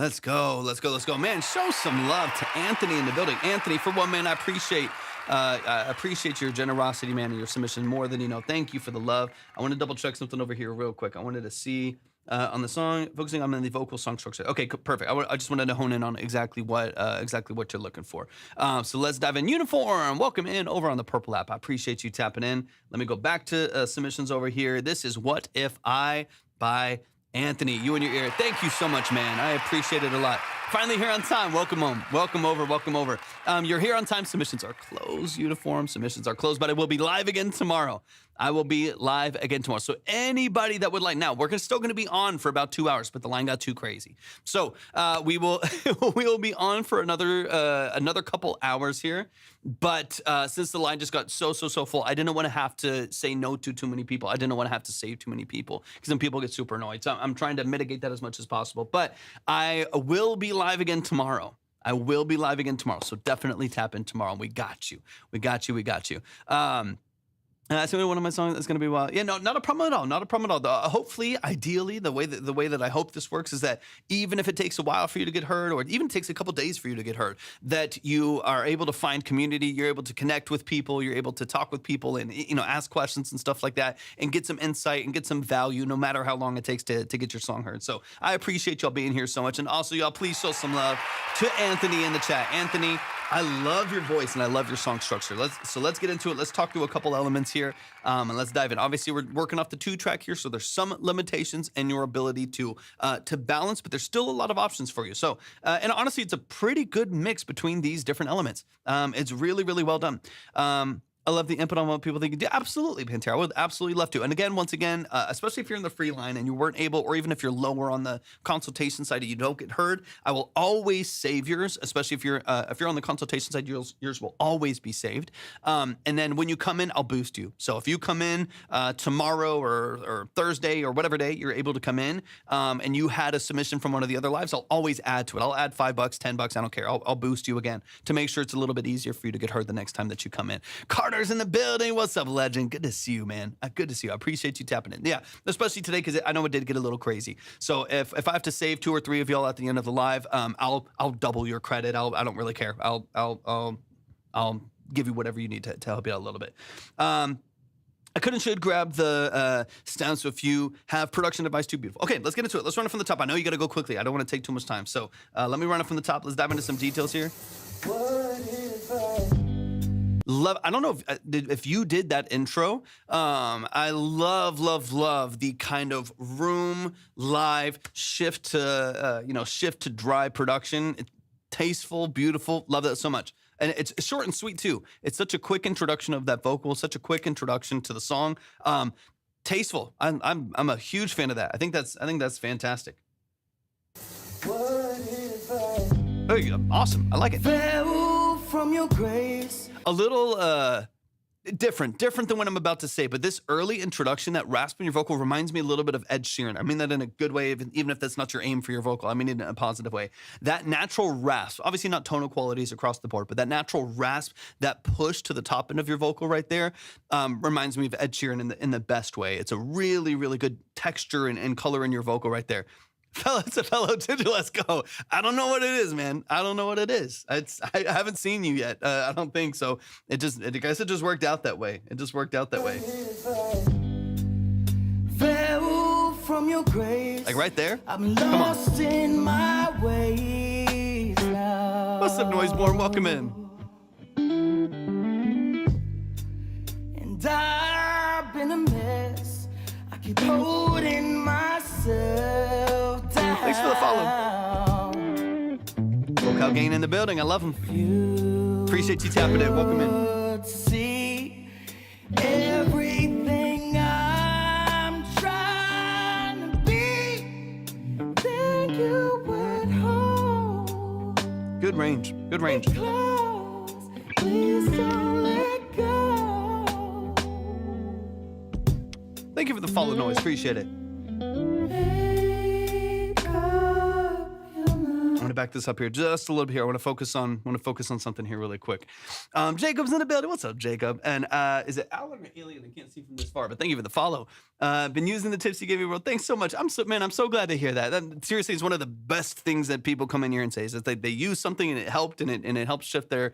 Let's go. Man, show some love to Anthony in the building. Anthony, for one, man, I appreciate your generosity, man, and your submission more than you know. Thank you for the love. I want to double check something over here real quick. I wanted to see on the song, focusing on the vocal song structure. Okay, perfect. I just wanted to hone in on exactly what you're looking for. So let's dive in. Uniform, welcome in over on the Purple app. I appreciate you tapping in. Let me go back to submissions over here. This is What If I by Anthony. You and your ear. Thank you so much, man. I appreciate it a lot. Finally here on time. Welcome home. Welcome over. Welcome over. You're here on time. Submissions are closed. Uniform submissions are closed, but I will be live again tomorrow. I will be live again tomorrow. So anybody that would like, now we're still going to be on for about 2 hours, but the line got too crazy. So we will we will be on for another couple hours here. But since the line just got so full, I didn't want to have to say no to too many people. I didn't want to have to save too many people because then people get super annoyed. So I'm trying to mitigate that as much as possible. But I will be live again tomorrow. I will be live again tomorrow. So definitely tap in tomorrow. We got you. We got you. We got you. That's one of my songs that's going to be wild. Yeah, no, not a problem at all. Not a problem at all. Hopefully, ideally, the way that I hope this works is that even if it takes a while for you to get heard, or it even takes a couple days for you to get heard, that you are able to find community. You're able to connect with people. You're able to talk with people and ask questions and stuff like that, and get some insight and get some value, no matter how long it takes to get your song heard. So I appreciate y'all being here so much, and also y'all please show some love to Anthony in the chat. Anthony, I love your voice and I love your song structure. Let's get into it. Let's talk through a couple elements here, and let's dive in. Obviously, we're working off the 2-track here, so there's some limitations in your ability to balance, but there's still a lot of options for you. So, and honestly, it's a pretty good mix between these different elements. It's really, really well done. I love the input on what people think. Yeah, absolutely, Pantera. I would absolutely love to. And again, once again, especially if you're in the free line and you weren't able, or even if you're lower on the consultation side and you don't get heard, I will always save yours. Especially if you're on the consultation side, yours will always be saved. And then when you come in, I'll boost you. So if you come in tomorrow or Thursday or whatever day you're able to come in, and you had a submission from one of the other lives, I'll always add to it. I'll add $5, $10. I don't care. I'll boost you again to make sure it's a little bit easier for you to get heard the next time that you come in. Carter's in the building. What's up, legend? Good to see you, man. Good to see you. I appreciate you tapping in. Yeah, especially today because I know it did get a little crazy. So if I have to save 2 or 3 of y'all at the end of the live, I'll double your credit. I don't really care. I'll give you whatever you need to help you out a little bit. I could and should grab the sound, so if you have production device too beautiful. Okay, let's get into it. Let's run it from the top. I know you got to go quickly. I don't want to take too much time. So let me run it from the top. Let's dive into some details here. I don't know if you did that intro. I love the kind of room live shift to dry production. It's tasteful, beautiful. Love that so much. And it's short and sweet too. It's such a quick introduction of that vocal, such a quick introduction to the song. Tasteful. I'm a huge fan of that. I think that's fantastic. Hey, awesome. I like it. Fell from your grace. A little different than what I'm about to say, but this early introduction, that rasp in your vocal reminds me a little bit of Ed Sheeran. I mean that in a good way, even if that's not your aim for your vocal. I mean it in a positive way. That natural rasp, obviously not tonal qualities across the board, but that natural rasp, that push to the top end of your vocal right there, reminds me of Ed Sheeran in the best way. It's a really, really good texture and color in your vocal right there. It's a fellow Ginger, let's go. I don't know what it is, man. I don't know what it is. I haven't seen you yet. I don't think so. I guess it just worked out that way. It just worked out that way. Fell from your grace. Like right there? I'm lost in my ways now. What's up, Noiseborn? Welcome in. And I've been a mess. I keep holding myself down. Thanks for the follow. Vocal Gain in the building. I love him. Appreciate you tapping in. Welcome in. See everything I'm trying to be. Then you went home. Good range. Good range. Close. Please don't let go. Thank you for the follow, Noise. Appreciate it. I'm gonna back this up here just a little bit here. I want to focus on something here really quick. Jacob's in the building. What's up, Jacob? And is it Alan or Alien? I can't see from this far, but thank you for the follow. Been using the tips you gave me, bro. Thanks so much. I'm so glad to hear that. That seriously is one of the best things that people come in here and say is that they use something and it helped and it helped shift their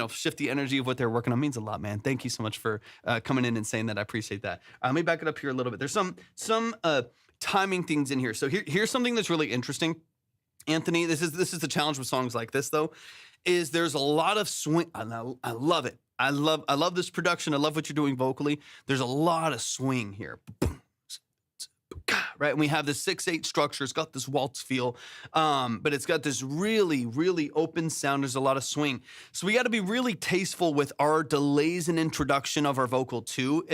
shift the energy of what they're working on. It means a lot, man. Thank you so much for coming in and saying that. I appreciate that. Let me back it up here a little bit. There's some timing things in here. So here's something that's really interesting. Anthony, this is the challenge with songs like this, though, is there's a lot of swing. I love it. I love this production. I love what you're doing vocally. There's a lot of swing here. right? And we have this 6/8 structure. It's got this waltz feel, but it's got this really, really open sound. There's a lot of swing. So we got to be really tasteful with our delays and introduction of our vocal too.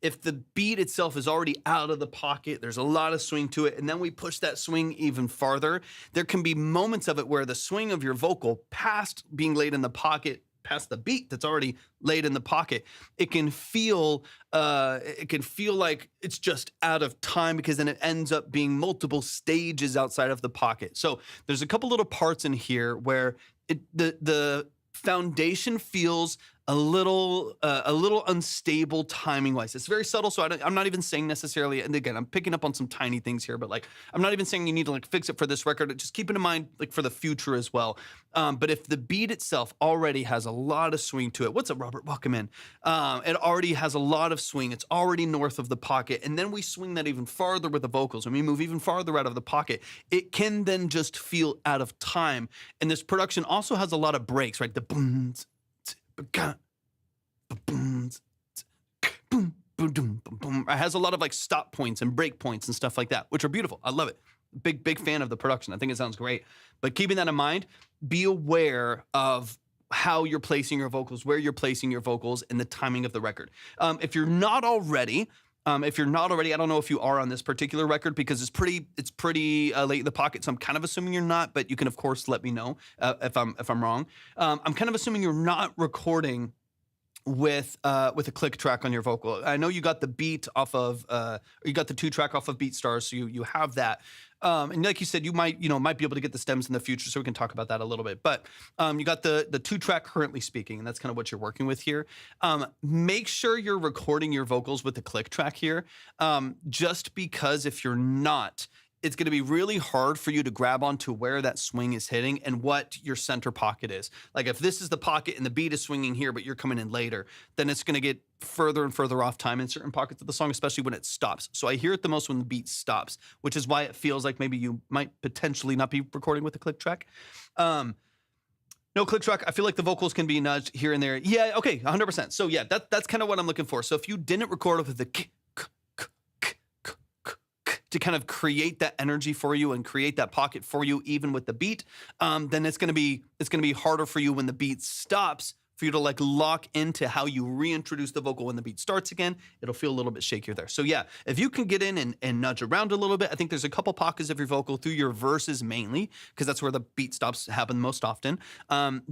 If the beat itself is already out of the pocket, there's a lot of swing to it, and then we push that swing even farther, there can be moments of it where the swing of your vocal past being laid in the pocket, past the beat that's already laid in the pocket, it can feel like it's just out of time, because then it ends up being multiple stages outside of the pocket. So there's a couple little parts in here where the foundation feels a little unstable timing wise. It's very subtle, so I'm not even saying necessarily. And again, I'm picking up on some tiny things here, but like I'm not even saying you need to like fix it for this record. Just keep it in mind like for the future as well. But if the beat itself already has a lot of swing to it, what's up, Robert? Welcome in. It already has a lot of swing. It's already north of the pocket, and then we swing that even farther with the vocals, and we move even farther out of the pocket. It can then just feel out of time. And this production also has a lot of breaks, right? The booms. It has a lot of like stop points and break points and stuff like that, which are beautiful. I love it. Big fan of the production. I think it sounds great. But keeping that in mind, be aware of how you're placing your vocals, where you're placing your vocals, and the timing of the record. If you're not already, I don't know if you are on this particular record, because it's pretty late in the pocket. So I'm kind of assuming you're not, but you can of course let me know if I'm wrong. I'm kind of assuming you're not recording with a click track on your vocal. I know you got the beat off of, you got the 2-track off of BeatStars, so you have that. And like you said, you might be able to get the stems in the future, so we can talk about that a little bit. But you got the 2-track currently speaking, and that's kind of what you're working with here. Make sure you're recording your vocals with the click track here, just because if you're not, it's going to be really hard for you to grab onto where that swing is hitting and what your center pocket is. Like if this is the pocket and the beat is swinging here, but you're coming in later, then it's going to get further and further off time in certain pockets of the song, especially when it stops. So I hear it the most when the beat stops, which is why it feels like maybe you might potentially not be recording with the click track. No click track. I feel like the vocals can be nudged here and there. Yeah, okay, 100%. So yeah, that's kind of what I'm looking for. So if you didn't record with the to kind of create that energy for you and create that pocket for you, even with the beat, then it's gonna be harder for you when the beat stops for you to like lock into how you reintroduce the vocal when the beat starts again. It'll feel a little bit shakier there. So yeah, if you can get in and nudge around a little bit, I think there's a couple pockets of your vocal through your verses mainly, because that's where the beat stops happen most often.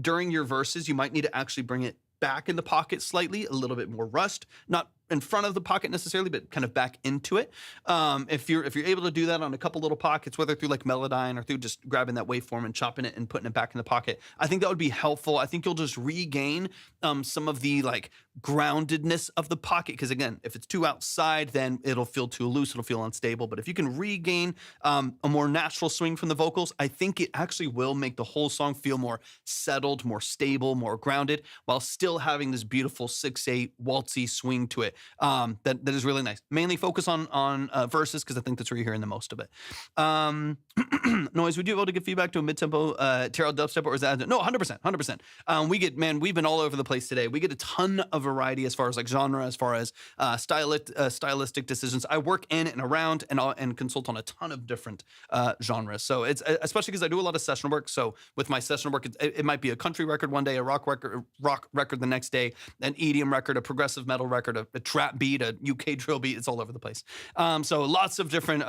During your verses, you might need to actually bring it back in the pocket slightly, a little bit more rust, not in front of the pocket necessarily, but kind of back into it. If you're able to do that on a couple little pockets, whether through like Melodyne or through just grabbing that waveform and chopping it and putting it back in the pocket, I think that would be helpful. I think you'll just regain some of the like groundedness of the pocket, because again, if it's too outside, then it'll feel too loose, it'll feel unstable. But if you can regain a more natural swing from the vocals, I think it actually will make the whole song feel more settled, more stable, more grounded, while still having this beautiful 6/8 waltzy swing to it. That is really nice. Mainly focus on verses, because I think that's where you're hearing the most of it. Noise, would you be able to give feedback to a mid-tempo Terrell dubstep, or is that no? 100%. We've been all over the place today. We get a ton of variety as far as like genre, as far as stylistic decisions. I work in and around and consult on a ton of different genres. So it's especially because I do a lot of session work. So with my session work, it might be a country record one day, a rock record the next day, an EDM record, a progressive metal record, a trap beat, a UK drill beat. It's all over the place. So lots of different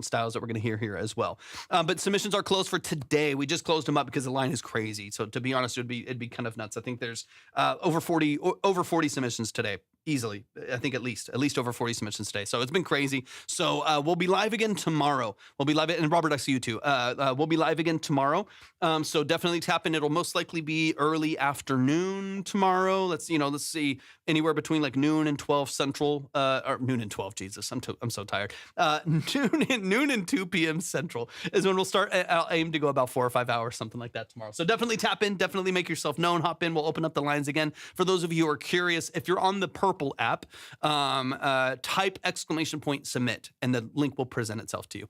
styles that we're going to hear here as well. But submissions are closed for today. We just closed them up because the line is crazy. So to be honest, it'd be kind of nuts. I think there's over 40 submissions today. Easily, I think at least over 40 submissions today. So it's been crazy. So we'll be live again tomorrow. We'll be live, and Robert, I see you too. We'll be live again tomorrow. So definitely tap in. It'll most likely be early afternoon tomorrow. Let's see, anywhere between like noon and 12 Central, or noon and 12. Jesus, I'm so tired. Noon and 2 p.m. Central is when we'll start. I'll aim to go about 4 or 5 hours, something like that tomorrow. So definitely tap in. Definitely make yourself known. Hop in. We'll open up the lines again. For those of you who are curious, if you're on the Purple app, type !submit, and the link will present itself to you.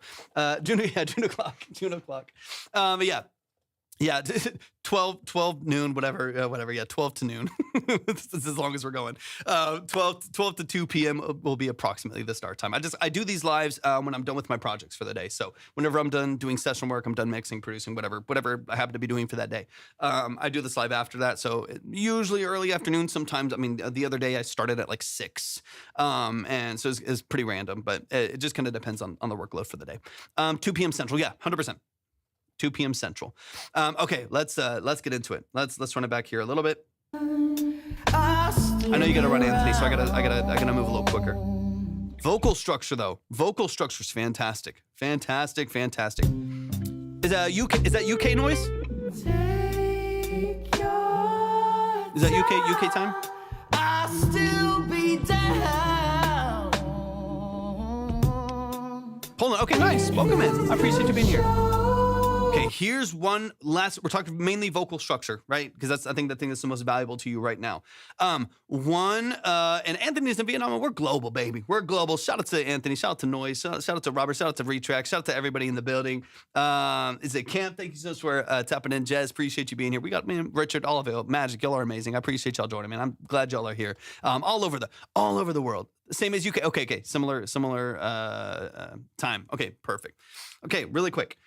June o'clock. But yeah. Yeah, 12 noon, whatever. Yeah, 12 to noon. This is as long as we're going. 12 to 2 p.m. will be approximately the start time. I do these lives when I'm done with my projects for the day. So whenever I'm done doing session work, I'm done mixing, producing, whatever I happen to be doing for that day. I do this live after that. So usually early afternoon. Sometimes, I mean, the other day I started at like 6. And so it's pretty random, but it just kind of depends on the workload for the day. 2 p.m. Central. Yeah, 100%. 2 p.m. Central. Okay, let's get into it. Let's run it back here a little bit. I know you gotta run, Anthony, so I gotta move a little quicker. Vocal structure though. Vocal structure is fantastic. Fantastic. Is that UK noise? Is that UK time? I'll still be down. Hold on. Okay, nice. Welcome in. I appreciate you being here. Okay, here's one last. We're talking mainly vocal structure, right? Because that's, I think, the thing that's the most valuable to you right now. And Anthony's in Vietnam, and we're global, baby. We're global. Shout out to Anthony. Shout out to Noise. Shout out to Robert. Shout out to Retrack. Shout out to everybody in the building. Is it Camp? Thank you so much for tapping in. Jez, appreciate you being here. We got Richard, all of you. Magic, y'all are amazing. I appreciate y'all joining, man. I'm glad y'all are here. All over the world. Same as UK. Okay. Similar time. Okay, perfect. Okay, really quick.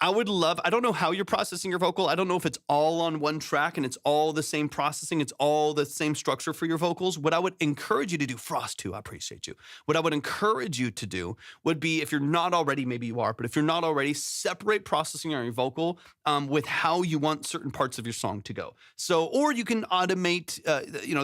I don't know how you're processing your vocal. I don't know if it's all on one track and it's all the same processing. It's all the same structure for your vocals. What I would encourage you to do, Frost too, I appreciate you. What I would encourage you to do would be, if you're not already, maybe you are, but if you're not already, separate processing on your vocal with how you want certain parts of your song to go. So, or you can automate,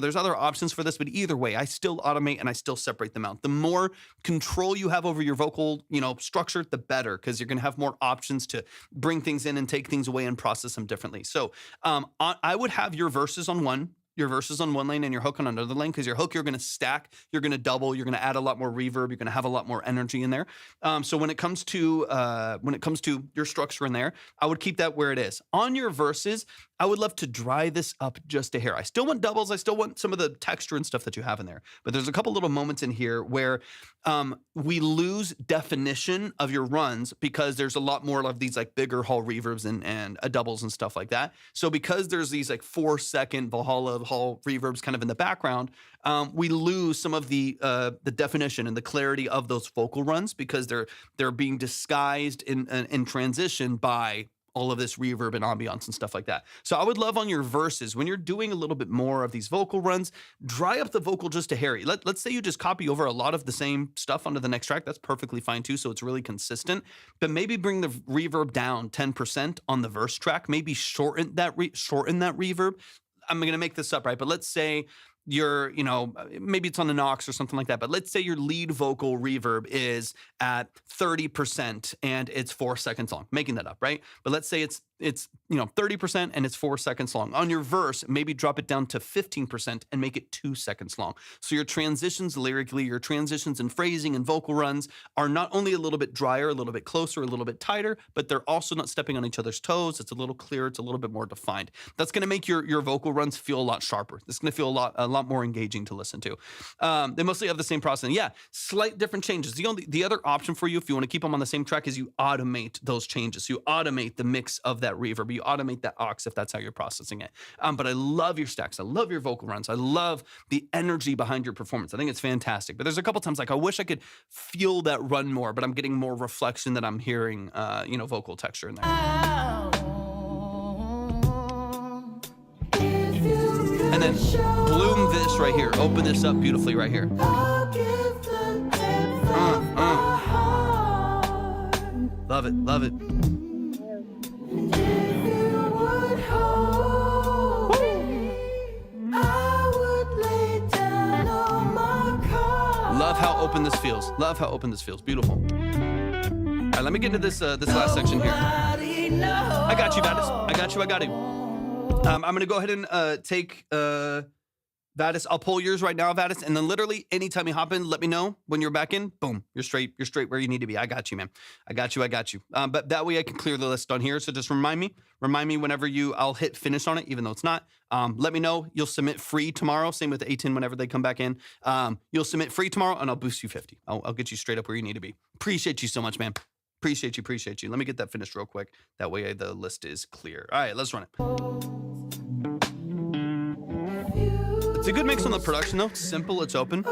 there's other options for this, but either way, I still automate and I still separate them out. The more control you have over your vocal, structure, the better, because you're going to have more options to bring things in and take things away and process them differently. So I would have your verses on one lane and your hook on another lane, because your hook, you're going to stack, you're going to double, you're going to add a lot more reverb, you're going to have a lot more energy in there. So when it comes to your structure in there, I would keep that where it is. On your verses, I would love to dry this up just a hair. I still want doubles. I still want some of the texture and stuff that you have in there. But there's a couple little moments in here where we lose definition of your runs, because there's a lot more of these like bigger hall reverbs and doubles and stuff like that. So because there's these like 4-second Valhalla hall reverbs kind of in the background, we lose some of the definition and the clarity of those vocal runs, because they're being disguised in transition by all of this reverb and ambiance and stuff like that. So I would love on your verses, when you're doing a little bit more of these vocal runs, dry up the vocal just a hair. Let's say you just copy over a lot of the same stuff onto the next track. That's perfectly fine too, so it's really consistent. But maybe bring the reverb down 10% on the verse track. Maybe shorten that reverb. I'm going to make this up, right? But let's say maybe it's on an aux or something like that. But let's say your lead vocal reverb is at 30% and it's 4 seconds long. Making that up, right? But let's say it's 30% and it's 4 seconds long. On your verse, maybe drop it down to 15% and make it 2 seconds long. So your transitions lyrically, your transitions in phrasing and vocal runs are not only a little bit drier, a little bit closer, a little bit tighter, but they're also not stepping on each other's toes. It's a little clearer. It's a little bit more defined. That's going to make your vocal runs feel a lot sharper. It's going to feel a lot more engaging to listen to. They mostly have the same processing. Yeah, slight different changes. The other option for you, if you want to keep them on the same track, is you automate those changes. You automate the mix of that reverb. You automate that aux if that's how you're processing it. But I love your stacks. I love your vocal runs. I love the energy behind your performance. I think it's fantastic. But there's a couple times like I wish I could feel that run more, but I'm getting more reflection that I'm hearing, vocal texture in there. And then bloom this right here. Open this up beautifully right here. Love it, love it. Love how open this feels. Love how open this feels. Beautiful. All right, let me get into this last section here. I got you, Vadis. I got you. I'm going to go ahead and take Vadis. I'll pull yours right now, Vadis, and then literally anytime you hop in, let me know when you're back in. Boom, you're straight where you need to be. I got you, man. I got you. But that way I can clear the list on here. So just remind me whenever I'll hit finish on it, even though it's not. Let me know. You'll submit free tomorrow. Same with A10 whenever they come back in. You'll submit free tomorrow, and I'll boost you 50. I'll get you straight up where you need to be. Appreciate you so much, man. Appreciate you, appreciate you. Let me get that finished real quick. That way the list is clear. All right, let's run it. It's a good mix on the production though. It's simple, it's open.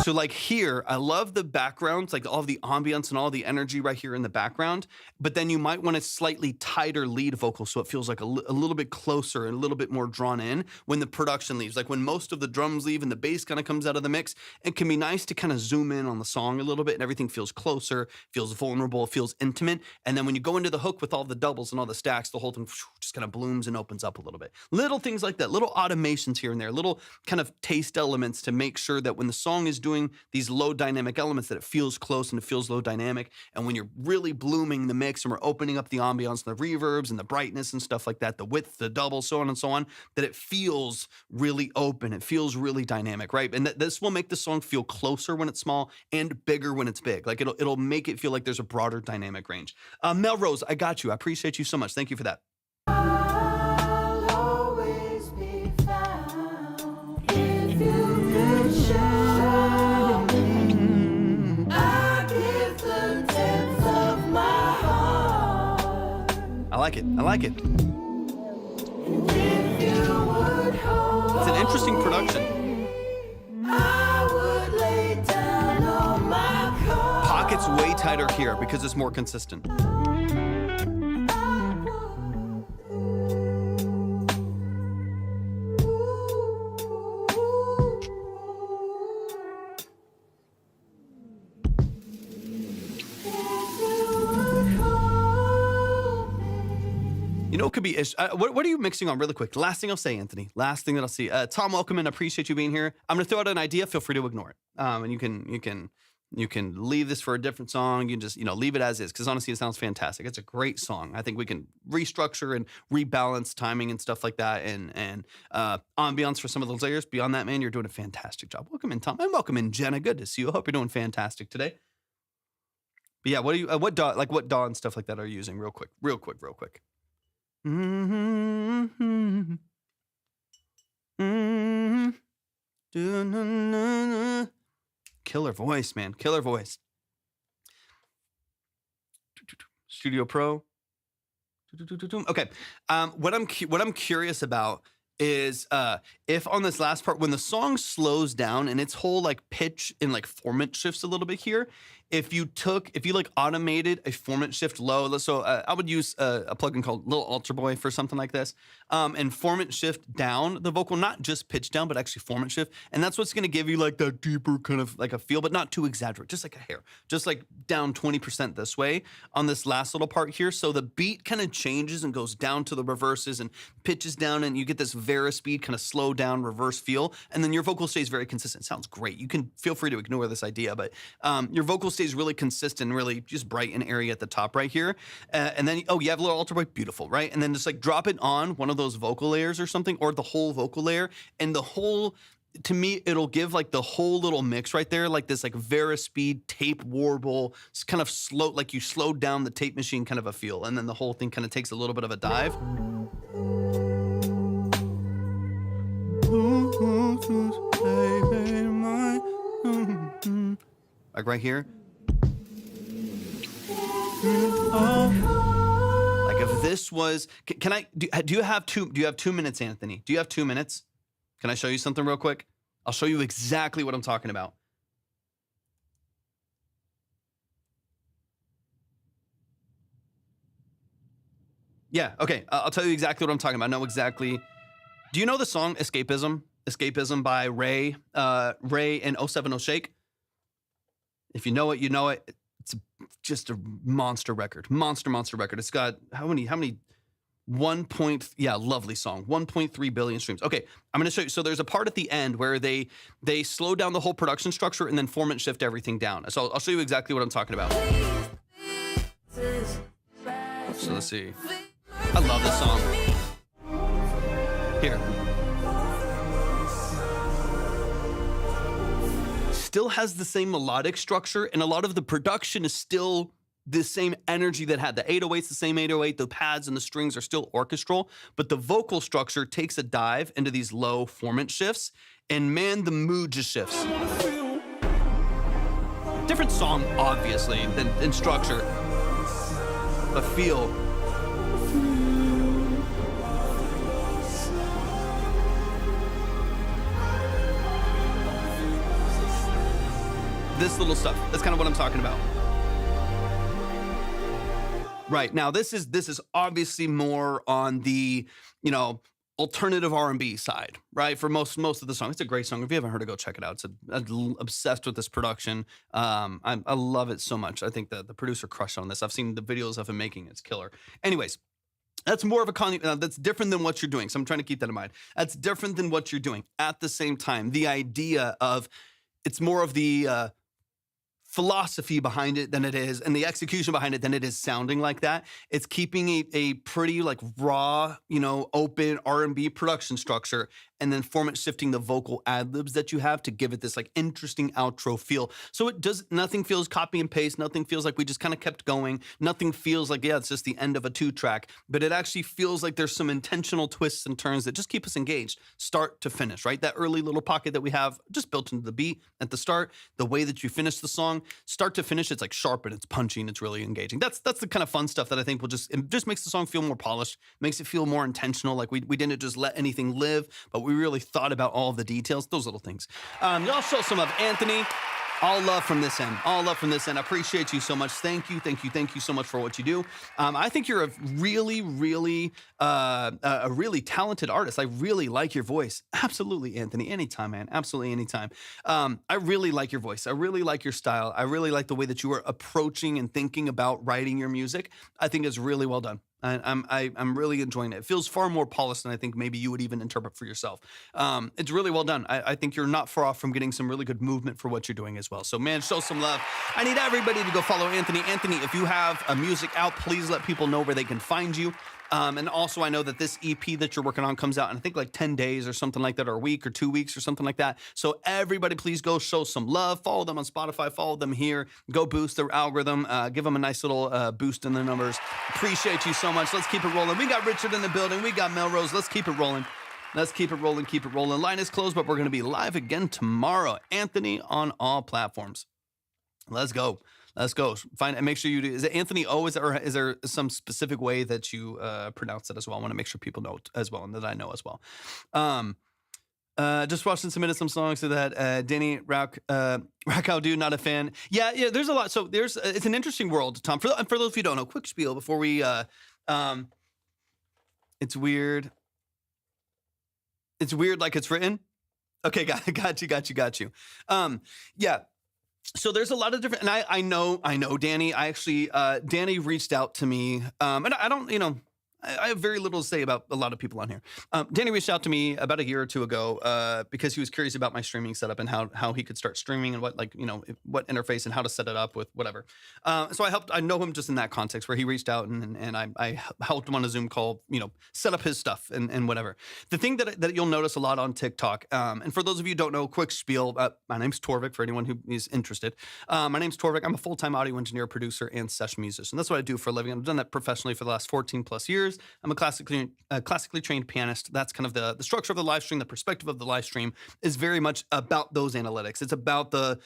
So like here, I love the backgrounds, like all of the ambience and all the energy right here in the background, but then you might want a slightly tighter lead vocal so it feels like a little bit closer and a little bit more drawn in when the production leaves. Like when most of the drums leave and the bass kind of comes out of the mix, it can be nice to kind of zoom in on the song a little bit and everything feels closer, feels vulnerable, feels intimate. And then when you go into the hook with all the doubles and all the stacks, the whole thing just kind of blooms and opens up a little bit. Little things like that, little automations here and there, little kind of taste elements to make sure that when the song is doing these low dynamic elements that it feels close and it feels low dynamic. And when you're really blooming the mix and we're opening up the ambiance and the reverbs and the brightness and stuff like that, the width, the double, so on and so on, that it feels really open. It feels really dynamic, right? And this will make the song feel closer when it's small and bigger when it's big. Like it'll make it feel like there's a broader dynamic range. Melrose, I got you. I appreciate you so much. Thank you for that. I'll always be found if you could show me. I give the depth of my heart. I like it. I like it. If you would hold It's an interesting production. I would lay down on my card. Pockets way tighter here because it's more consistent. You know, it could be ish. What are you mixing on really quick? Last thing I'll say, Anthony. Last thing that I'll see. Tom, welcome in. Appreciate you being here. I'm going to throw out an idea. Feel free to ignore it. And you can leave this for a different song. You can just, leave it as is. Because honestly, it sounds fantastic. It's a great song. I think we can restructure and rebalance timing and stuff like that. And ambiance for some of those layers. Beyond that, man, you're doing a fantastic job. Welcome in, Tom. And welcome in, Jenna. Good to see you. I hope you're doing fantastic today. But yeah, what DAW and stuff like that are you using? Real quick. Mm-hmm. Mm-hmm. Mm-hmm. Killer voice, man. Killer voice. Studio Pro. Okay. What I'm curious about is if on this last part, when the song slows down and its whole like pitch and like formant shifts a little bit here, if you like automated a formant shift low, so I would use a plugin called Little Alter Boy for something like this, and formant shift down the vocal, not just pitch down, but actually formant shift, and that's what's going to give you like that deeper kind of like a feel, but not too exaggerate, just like a hair, just like down 20% this way on this last little part here, so the beat kind of changes and goes down to the reverses and pitches down, and you get this Speed kind of slow down reverse feel, and then your vocal stays very consistent. Sounds great. You can feel free to ignore this idea, but your vocal stays really consistent, really just bright and airy at the top right here. And then, you have a little alter boy, beautiful, right? And then just like drop it on one of those vocal layers or something, or the whole vocal layer, and the whole, to me, it'll give like the whole little mix right there, like this like Speed tape warble, it's kind of slow, like you slowed down the tape machine kind of a feel, and then the whole thing kind of takes a little bit of a dive. Like right here. Like if this was, can I, do you have 2 minutes, Anthony? Do you have 2 minutes? Can I show you something real quick? I'll show you exactly what I'm talking about. Yeah, okay. I'll tell you exactly what I'm talking about. I know exactly. Do you know the song Escapism? Escapism by Ray and 070 Shake? If you know it, you know it. It's just a monster record. Monster record. It's got how many lovely song. 1.3 billion streams. Okay, I'm going to show you. So there's a part at the end where they slow down the whole production structure and then formant shift everything down. So I'll show you exactly what I'm talking about. So let's see. I love this song. Here. Still has the same melodic structure, and a lot of the production is still the same energy that had the 808's the same 808, the pads and the strings are still orchestral, but the vocal structure takes a dive into these low formant shifts, and man, the mood just shifts. Different song, obviously, than in structure, but feel. This little stuff. That's kind of what I'm talking about. Right. Now, this is obviously more on the, alternative R&B side, right? For most of the song. It's a great song. If you haven't heard it, go check it out. I'm obsessed with this production. I love it so much. I think the producer crushed on this. I've seen the videos of him making it. It's killer. Anyways, that's more of a that's different than what you're doing. So I'm trying to keep that in mind. That's different than what you're doing. At the same time, the idea of it's more of the philosophy behind it than it is, and the execution behind it than it is sounding like that. It's keeping a pretty like raw, open R&B production structure, and then format shifting the vocal ad-libs that you have to give it this like interesting outro feel. So nothing feels copy and paste. Nothing feels like we just kind of kept going. Nothing feels like, it's just the end of a 2-track, but it actually feels like there's some intentional twists and turns that just keep us engaged, start to finish, right? That early little pocket that we have just built into the beat at the start, the way that you finish the song, start to finish, it's like sharp and it's punchy and it's really engaging. That's the kind of fun stuff that I think it just makes the song feel more polished, makes it feel more intentional. Like we didn't just let anything live, but we really thought about all of the details, those little things. Y'all show some of Anthony. All love from this end. All love from this end. I appreciate you so much. Thank you so much for what you do. I think you're a really, really, a really talented artist. I really like your voice. Absolutely, Anthony. Anytime, man. Absolutely anytime. I really like your voice. I really like your style. I really like the way that you are approaching and thinking about writing your music. I think it's really well done. I'm really enjoying it. It feels far more polished than I think maybe you would even interpret for yourself. It's really well done. I think you're not far off from getting some really good movement for what you're doing as well. So man, show some love. I need everybody to go follow Anthony. Anthony, if you have a music out, please let people know where they can find you. And also I know that this EP that you're working on comes out in I think like 10 days or something like that, or a week or 2 weeks or something like that. So everybody please go show some love. Follow them on Spotify, follow them here. Go boost their algorithm. Give them a nice little boost in their numbers. Appreciate you so much. Let's keep it rolling. We got Richard in the building. We got Melrose. Let's keep it rolling. Let's keep it rolling, keep it rolling. Line is closed, but we're going to be live again tomorrow. Anthony on all platforms. Let's go. Let's go. Find and make sure you do. Is it Anthony O? Is there some specific way that you pronounce it as well? I want to make sure people know as well, and that I know as well. Just watched and submitted some songs to that. Danny Rakow, dude, not a fan. Yeah. There's a lot. So it's an interesting world, Tom. For those of you who don't know, quick spiel before we. It's weird. It's weird like it's written. Okay, got you. Yeah. So there's a lot of different, and I know Danny. I actually, Danny reached out to me, and I don't, I have very little to say about a lot of people on here. Danny reached out to me about a year or two ago because he was curious about my streaming setup and how he could start streaming and what what interface and how to set it up with whatever. So I know him just in that context where he reached out and I helped him on a Zoom call, set up his stuff and whatever. The thing that you'll notice a lot on TikTok, and for those of you who don't know, quick spiel, my name's Torvik for anyone who is interested. My name's Torvik. I'm a full-time audio engineer, producer, and session musician. That's what I do for a living. I've done that professionally for the last 14 plus years. I'm a classically trained pianist. That's kind of the structure of the live stream. The perspective of the live stream is very much about those analytics. It's about the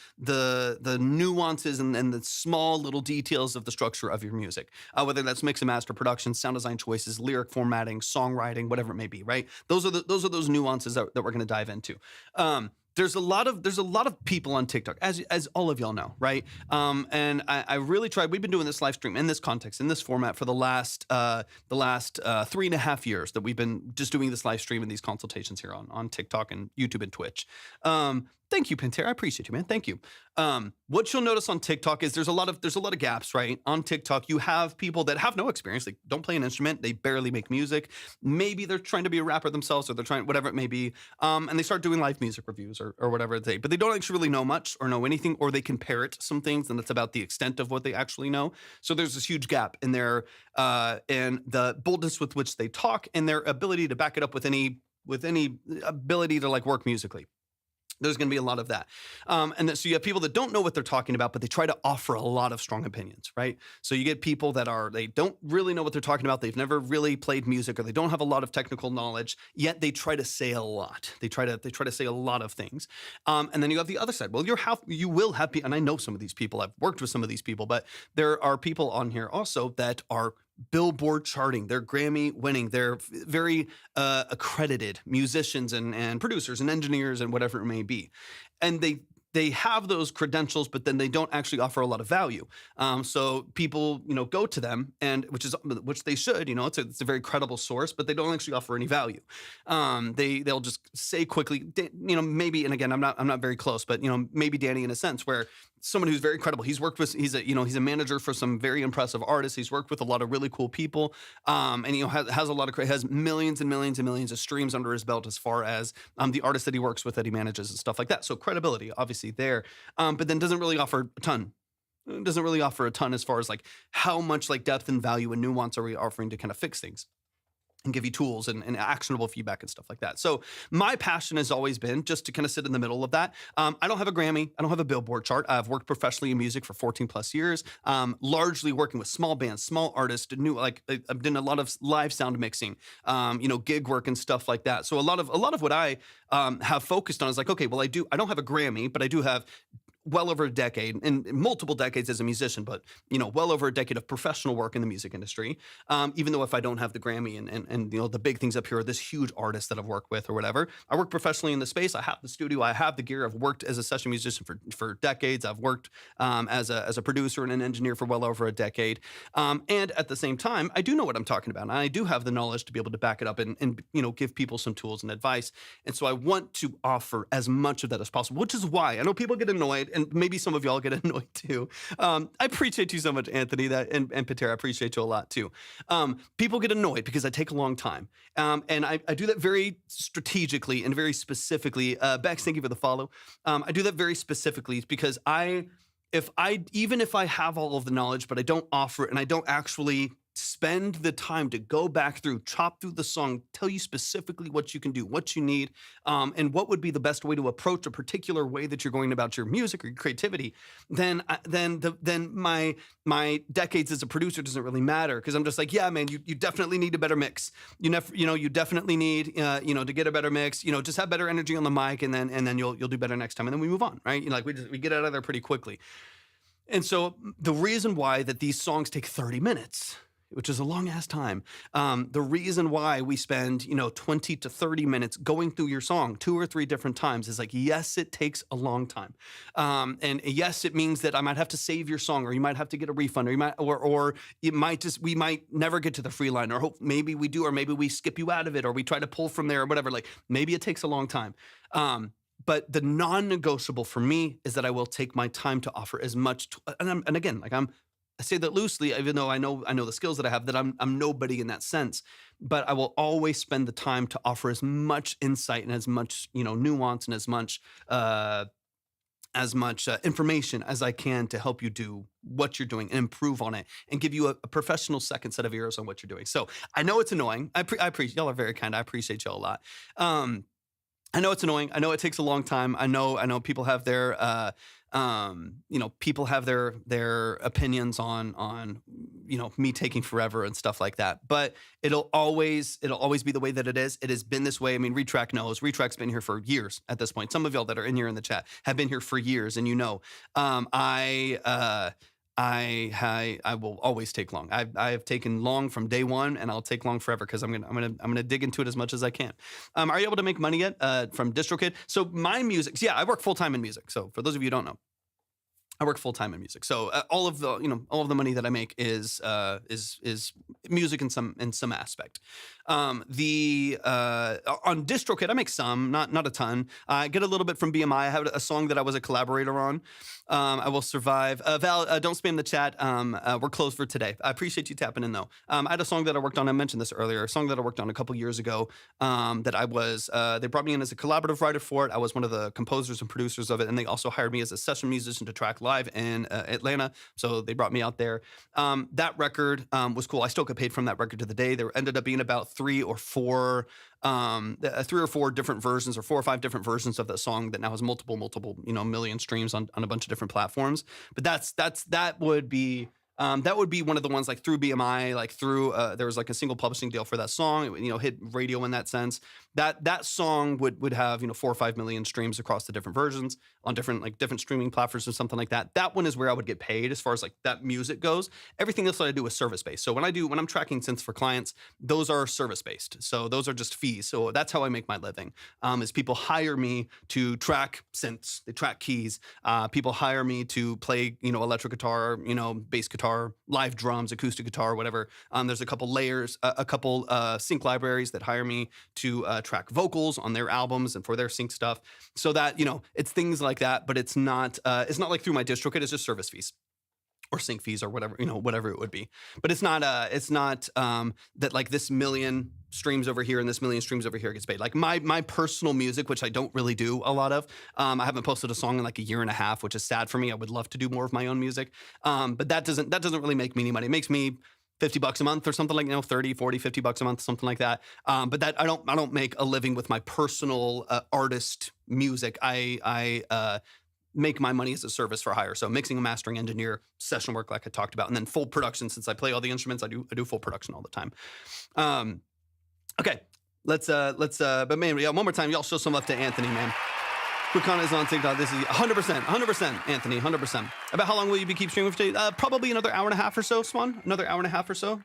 nuances and the small little details of the structure of your music, whether that's mix and master, production, sound design choices, lyric formatting, songwriting, whatever it may be. Right? Those are those nuances that we're going to dive into. There's a lot of people on TikTok, as all of y'all know, right? And I really tried. We've been doing this live stream in this context, in this format for the last 3.5 years that we've been just doing this live stream and these consultations here on TikTok and YouTube and Twitch. Thank you, Pantera. I appreciate you, man. Thank you. What you'll notice on TikTok is there's a lot of gaps, right? On TikTok, you have people that have no experience. They don't play an instrument. They barely make music. Maybe they're trying to be a rapper themselves, or they're trying whatever it may be. And they start doing live music reviews or whatever they. But they don't actually really know much or know anything, or they can parrot some things, and that's about the extent of what they actually know. So there's this huge gap in their in the boldness with which they talk and their ability to back it up with any ability to like work musically. There's going to be a lot of that. And then, so you have people that don't know what they're talking about, but they try to offer a lot of strong opinions, right? So you get people that they don't really know what they're talking about. They've never really played music, or they don't have a lot of technical knowledge, yet they try to say a lot. They try to say a lot of things. And then you have the other side. Well, you will have people, and I know some of these people, I've worked with some of these people, but there are people on here also that are Billboard charting, they're Grammy winning, they're very accredited musicians and producers and engineers and whatever it may be. And they have those credentials, but then they don't actually offer a lot of value. So people, go to them, and which they should. It's a very credible source, but they don't actually offer any value. They'll just say quickly, maybe. And again, I'm not very close, but maybe Danny in a sense, where someone who's very credible. He's worked with. He's a manager for some very impressive artists. He's worked with a lot of really cool people, and has millions and millions and millions of streams under his belt as far as the artists that he works with, that he manages, and stuff like that. So credibility, obviously there, but then doesn't really offer a ton. It doesn't really offer a ton as far as like how much like depth and value and nuance are we offering to kind of fix things and give you tools and actionable feedback and stuff like that. So my passion has always been just to kind of sit in the middle of that. I don't have a Grammy. I don't have a Billboard chart. I've worked professionally in music for 14 plus years, largely working with small bands, small artists, I've done a lot of live sound mixing, gig work and stuff like that. So a lot of what I have focused on is like, okay, well, I don't have a Grammy, but I do have well over a decade and multiple decades as a musician, but well over a decade of professional work in the music industry. Even though if I don't have the Grammy and the big things up here are this huge artist that I've worked with or whatever, I work professionally in the space. I have the studio, I have the gear. I've worked as a session musician for decades. I've worked as a producer and an engineer for well over a decade. And at the same time, I do know what I'm talking about. And I do have the knowledge to be able to back it up and give people some tools and advice. And so I want to offer as much of that as possible, which is why I know people get annoyed, and maybe some of y'all get annoyed too. I appreciate you so much, Anthony, and Peter. I appreciate you a lot too. People get annoyed because I take a long time. And I do that very strategically and very specifically. Bex, thank you for the follow. I do that very specifically because even if I have all of the knowledge, but I don't offer it and I don't actually spend the time to go back through, chop through the song, tell you specifically what you can do, what you need, and what would be the best way to approach a particular way that you're going about your music or your creativity, then my decades as a producer doesn't really matter, because I'm just like, yeah, man, you definitely need a better mix. You definitely need to get a better mix. Just have better energy on the mic, and then you'll do better next time, and then we move on, right? We get out of there pretty quickly. And so the reason why that these songs take 30 minutes, which is a long ass time. The reason why we spend, 20 to 30 minutes going through your song 2 or 3 different times is like, yes, it takes a long time. And yes, it means that I might have to save your song, or you might have to get a refund, or we might never get to the free line, or maybe we do, or maybe we skip you out of it, or we try to pull from there or whatever. Like maybe it takes a long time. But the non-negotiable for me is that I will take my time to offer as much. I say that loosely, even though I know the skills that I have, that I'm nobody in that sense. But I will always spend the time to offer as much insight and as much nuance and as much information as I can to help you do what you're doing and improve on it and give you a professional second set of ears on what you're doing. So I know it's annoying. I appreciate y'all are very kind. I appreciate y'all a lot. I know it's annoying. I know it takes a long time. I know people have their their opinions on me taking forever and stuff like that. But it'll always be the way that it is. It has been this way. I mean, Retrack knows. Retrack's been here for years at this point. Some of y'all that are in here in the chat have been here for years, and I will always take long. I have taken long from day one, and I'll take long forever, because I'm gonna dig into it as much as I can. Are you able to make money yet from DistroKid? So my music, I work full time in music. So for those of you who don't know, I work full time in music. So all of the money that I make is music in some aspect. On DistroKid, I make some, not a ton. I get a little bit from BMI. I have a song that I was a collaborator on. I Will Survive. Val, don't spam the chat. We're closed for today. I appreciate you tapping in though. I had a song that I worked on. I mentioned this earlier. A song that I worked on a couple years ago. That I was. They brought me in as a collaborative writer for it. I was one of the composers and producers of it, and they also hired me as a session musician to track live in Atlanta. So they brought me out there. That record was cool. I still get paid from that record to the day. There ended up being about three or four different versions, or 4 or 5 different versions of that song that now has multiple, million streams on a bunch of different platforms. But that would be one of the ones, like through BMI, like through there was like a single publishing deal for that song. It, hit radio in that sense. That song would have 4 or 5 million streams across the different versions on different streaming platforms or something like that. That one is where I would get paid as far as like that music goes. Everything else that I do is service based. So when I'm tracking synths for clients, those are service based. So those are just fees. So that's how I make my living. Is people hire me to track synths, they track keys. People hire me to play electric guitar, bass guitar, live drums, acoustic guitar, whatever. There's a couple layers, a couple sync libraries that hire me to track vocals on their albums and for their sync stuff. So that it's things like that, but it's not like through my DistroKit. It's just service fees or sync fees or whatever whatever it would be. But it's not that like this million streams over here and this million streams over here gets paid. Like my personal music, which I don't really do a lot of. I haven't posted a song in like a year and a half, which is sad for me. I would love to do more of my own music. But that doesn't really make me any money. It makes me $50 a month or something like, 30, 40, $50 a month, something like that. But that I don't make a living with my personal artist music. I make my money as a service for hire. So mixing and mastering, engineer, session work, like I talked about, and then full production. Since I play all the instruments, I do full production all the time. Okay, but man, one more time, y'all show some love to Anthony, man. Quicana is on TikTok. This is 100%, Anthony, 100%. About how long will you keep streaming for today? Probably another hour and a half or so, Swan. Another hour and a half or so,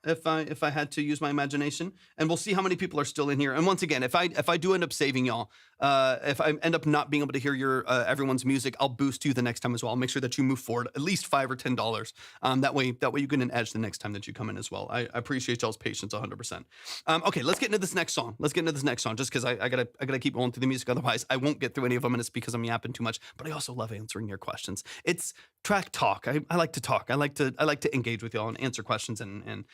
if I had to use my imagination. And we'll see how many people are still in here. And once again, if I do end up saving y'all, if I end up not being able to hear your everyone's music, I'll boost you the next time as well. I'll make sure that you move forward at least $5 or $10. That way you get an edge the next time that you come in as well. I appreciate y'all's patience 100%. Okay, let's get into this next song. Just because I gotta keep going through the music. Otherwise, I won't get through any of them, and it's because I'm yapping too much. But I also love answering your questions. It's track talk. I like to talk. I like to engage with y'all and answer questions and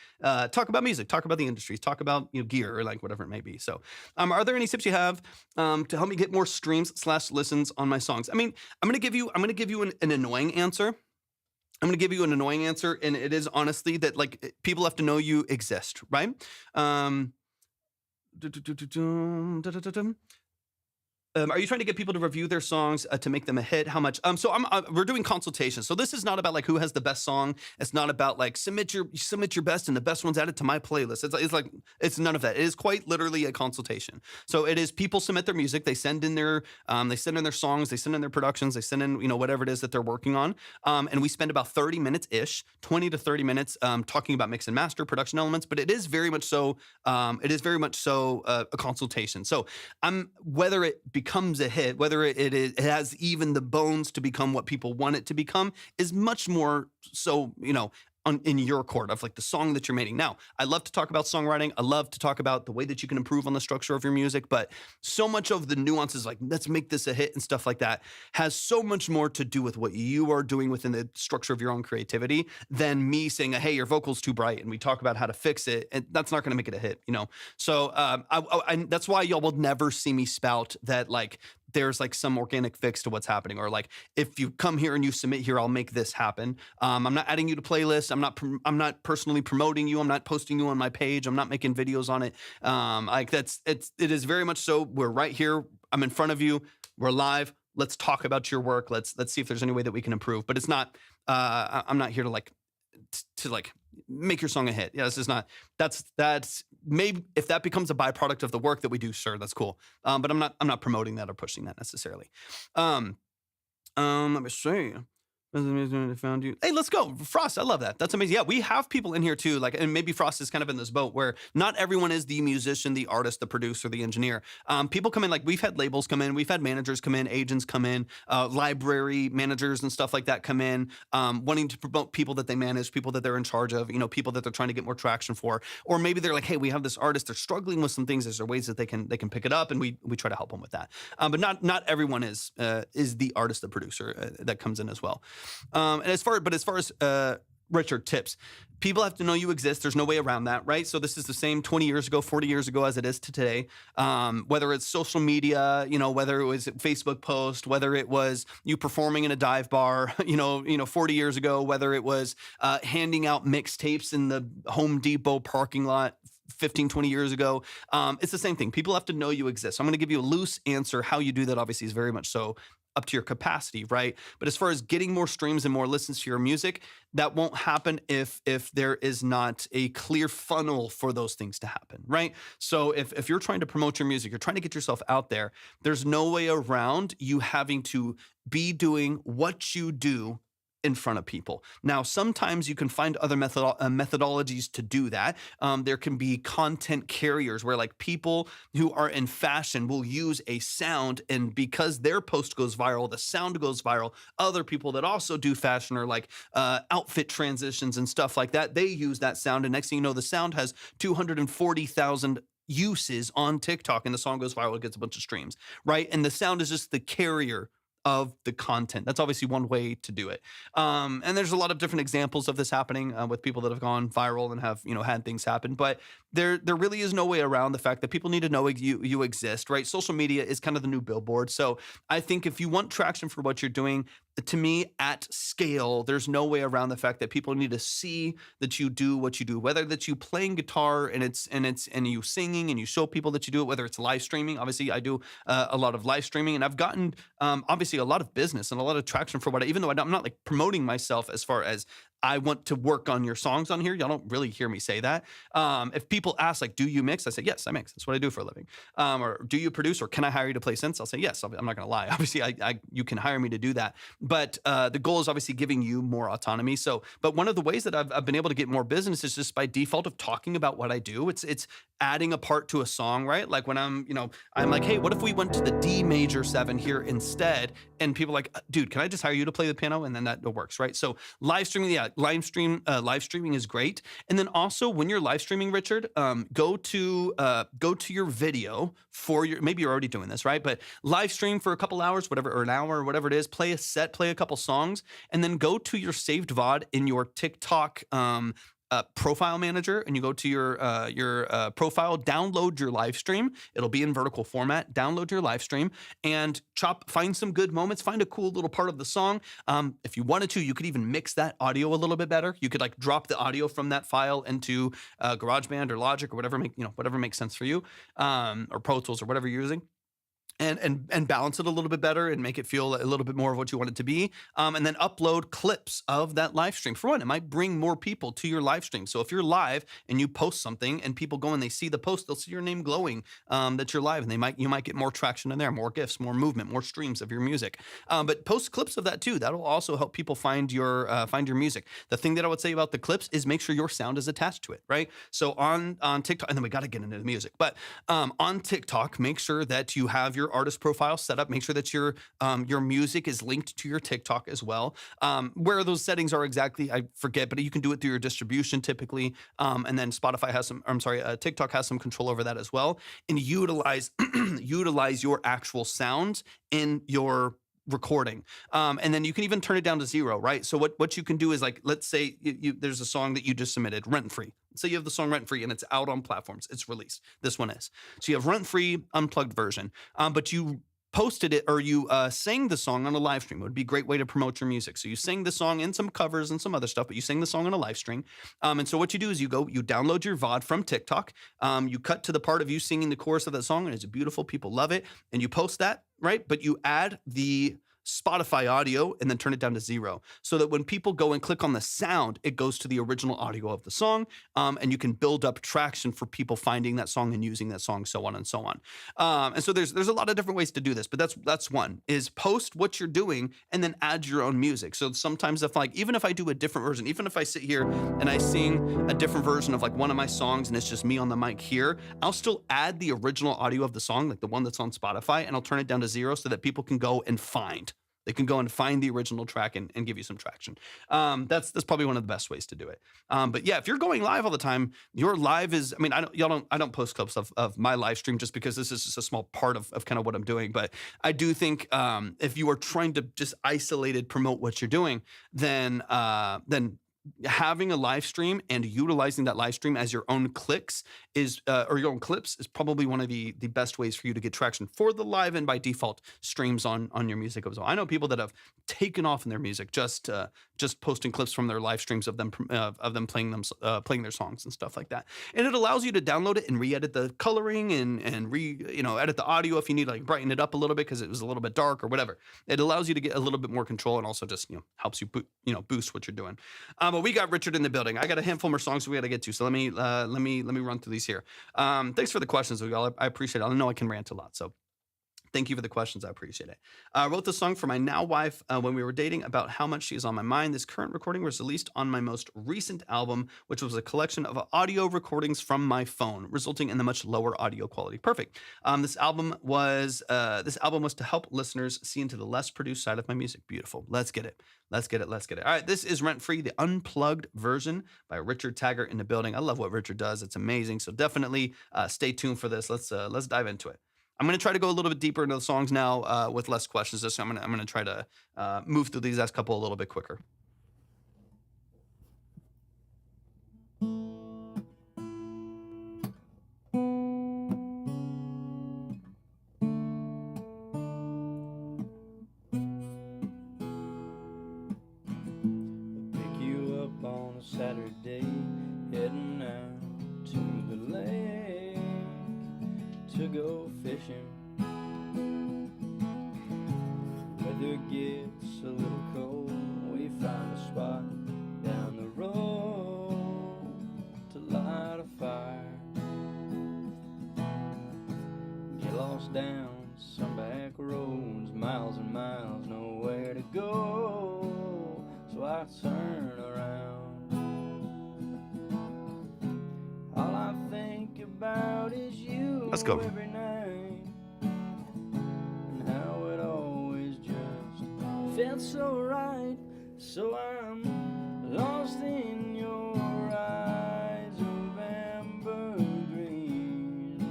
talk about music, talk about the industries, talk about gear or like whatever it may be. So, are there any tips you have to help me get more streams/listens on my songs? I mean, I'm gonna give you an annoying answer. I'm going to give you an annoying answer, and it is honestly that like people have to know you exist, right? Are you trying to get people to review their songs to make them a hit? How much? So we're doing consultations. So this is not about like who has the best song. It's not about like submit your best and the best one's added to my playlist. It's none of that. It is quite literally a consultation. So it is people submit their music. They send in their songs. They send in their productions. They send in whatever it is that they're working on. And we spend about 30 minutes ish, 20 to 30 minutes talking about mix and master production elements. But it is very much so. A consultation. So whether it becomes a hit, whether it has even the bones to become what people want it to become, is much more so, in your court of like the song that you're making. Now, I love to talk about songwriting. I love to talk about the way that you can improve on the structure of your music, but so much of the nuances, like let's make this a hit and stuff like that, has so much more to do with what you are doing within the structure of your own creativity than me saying, hey, your vocal's too bright, and we talk about how to fix it, and that's not going to make it a hit, So I that's why y'all will never see me spout that like there's like some organic fix to what's happening, or like if you come here and you submit here, I'll make this happen. I'm not adding you to playlists. I'm not personally promoting you. I'm not posting you on my page. I'm not making videos on it. It is very much so. We're right here. I'm in front of you. We're live. Let's talk about your work. Let's see if there's any way that we can improve. But it's not. I'm not here to make your song a hit. Yeah, this is not. That's maybe if that becomes a byproduct of the work that we do, sure, that's cool. But I'm not promoting that or pushing that necessarily. Let me see. Found you. Hey, let's go. Frost, I love that. That's amazing. Yeah, we have people in here too. Like, and maybe Frost is kind of in this boat where not everyone is the musician, the artist, the producer, the engineer. People come in, like we've had labels come in, we've had managers come in, agents come in, library managers and stuff like that come in, wanting to promote people that they manage, people that they're in charge of, people that they're trying to get more traction for. Or maybe they're like, hey, we have this artist, they're struggling with some things. Is there ways that they can pick it up? And we try to help them with that. But not everyone is the artist, the producer that comes in as well. And as far as Richard, tips. People have to know you exist. There's no way around that, right? So this is the same 20 years ago, 40 years ago as it is to today. Whether it's social media, whether it was a Facebook post, whether it was you performing in a dive bar, 40 years ago, whether it was handing out mixtapes in the Home Depot parking lot 15, 20 years ago. It's the same thing. People have to know you exist. So I'm going to give you a loose answer. How you do that obviously is very much so up to your capacity, right? But as far as getting more streams and more listens to your music, that won't happen if there is not a clear funnel for those things to happen, right? So if you're trying to promote your music, you're trying to get yourself out there, there's no way around you having to be doing what you do in front of people. Now, sometimes you can find other methodologies to do that. There can be content carriers where like people who are in fashion will use a sound, and because their post goes viral, the sound goes viral. Other people that also do fashion or like outfit transitions and stuff like that, they use that sound, and next thing you know, the sound has 240,000 uses on TikTok, and the song goes viral, it gets a bunch of streams, right? And the sound is just the carrier of the content. That's obviously one way to do it. And there's a lot of different examples of this happening with people that have gone viral and have, had things happen. But there really is no way around the fact that people need to know you exist, right? Social media is kind of the new billboard. So I think if you want traction for what you're doing, to me, at scale, there's no way around the fact that people need to see that you do what you do, whether that you playing guitar and you singing and you show people that you do it, whether it's live streaming. Obviously, I do a lot of live streaming, and I've gotten obviously a lot of business and a lot of traction for what even though I'm not like promoting myself as far as I want to work on your songs on here. Y'all don't really hear me say that. If people ask, like, do you mix? I say, yes, I mix. That's what I do for a living. Or do you produce, or can I hire you to play synths? I'll say, yes. I'm not going to lie. Obviously, you can hire me to do that. But the goal is obviously giving you more autonomy. So, but one of the ways that I've been able to get more business is just by default of talking about what I do. It's adding a part to a song, right? Like when I'm like, hey, what if we went to the D major 7 here instead? And people are like, dude, can I just hire you to play the piano? And then that works, right? So live streaming, live streaming is great. And then also when you're live streaming, Richard, go to your video for your, maybe you're already doing this, right? But live stream for a couple hours, whatever, or an hour or whatever it is, play a set, play a couple songs, and then go to your saved VOD in your TikTok profile manager, and you go to your profile, download your live stream. It'll be in vertical format. Download your live stream and find some good moments, find a cool little part of the song. If you wanted to, you could even mix that audio a little bit better. You could like drop the audio from that file into GarageBand or Logic or whatever makes sense for you, or Pro Tools or whatever you're using. And balance it a little bit better and make it feel a little bit more of what you want it to be. And then upload clips of that live stream. For one, it might bring more people to your live stream. So if you're live and you post something and people go and they see the post, they'll see your name glowing that you're live, and you might get more traction in there, more gifts, more movement, more streams of your music. But post clips of that too. That'll also help people find your music. The thing that I would say about the clips is make sure your sound is attached to it, right? So on TikTok, and then we got to get into the music, but on TikTok, make sure that you have your artist profile set up. Make sure that your music is linked to your TikTok as well. Where those settings are exactly, I forget, but you can do it through your distribution typically. And then TikTok has some control over that as well. And utilize your actual sounds in your recording. And then you can even turn it down to 0, right? So what you can do is, like, let's say there's a song that you just submitted, Rent Free. So you have the song Rent Free and it's out on platforms. It's released. This one is. So you have Rent Free unplugged version, but you posted it, or you sang the song on a live stream. It would be a great way to promote your music. So you sing the song and some covers and some other stuff, but you sing the song on a live stream. And so what you do is you download your VOD from TikTok. You cut to the part of you singing the chorus of that song, and it's beautiful. People love it. And you post that, right? But you add the Spotify audio and then turn it down to 0, so that when people go and click on the sound, it goes to the original audio of the song, and you can build up traction for people finding that song and using that song, so on and so on. And so there's a lot of different ways to do this, but that's one, is post what you're doing and then add your own music. So sometimes even if I do a different version, even if I sit here and I sing a different version of like one of my songs and it's just me on the mic here, I'll still add the original audio of the song, like the one that's on Spotify, and I'll turn it down to 0 so that people can go and find. They can go and find the original track and give you some traction. That's probably one of the best ways to do it. But yeah, if you're going live all the time, your live is, I don't post clips of my live stream just because this is just a small part of kind of what I'm doing. But I do think if you are trying to just isolated promote what you're doing, then having a live stream and utilizing that live stream as your own clicks is or your own clips is probably one of the best ways for you to get traction for the live and by default streams on your music as well. I know people that have taken off in their music just posting clips from their live streams of them playing their songs and stuff like that. And it allows you to download it and re-edit the coloring and edit the audio if you need to like brighten it up a little bit because it was a little bit dark or whatever. It allows you to get a little bit more control and also just helps you boost what you're doing. But we got Richard in the building. I got a handful more songs we got to get to, so let me run through these here. Thanks for the questions, y'all. I appreciate it. I know I can rant a lot, so thank you for the questions. I appreciate it. I wrote the song for my now wife when we were dating about how much she is on my mind. This current recording was released on my most recent album, which was a collection of audio recordings from my phone, resulting in the much lower audio quality. Perfect. This album was to help listeners see into the less produced side of my music. Beautiful. Let's get it. Let's get it. All right, this is Rent Free, the unplugged version by Richard Taggart in the building. I love what Richard does. It's amazing. So definitely stay tuned for this. Let's dive into it. I'm going to try to go a little bit deeper into the songs now with less questions. So I'm going to try to move through these last couple a little bit quicker. Pick you up on a Saturday, heading out to the lake to go fishing. Weather gets a little cold, we find a spot down the road to light a fire. Get lost down some back roads, miles and miles, nowhere to go, so I turn around. All I think about is you. Let's go. Every night, and how it always just felt so right. So I'm lost in your eyes of amber green,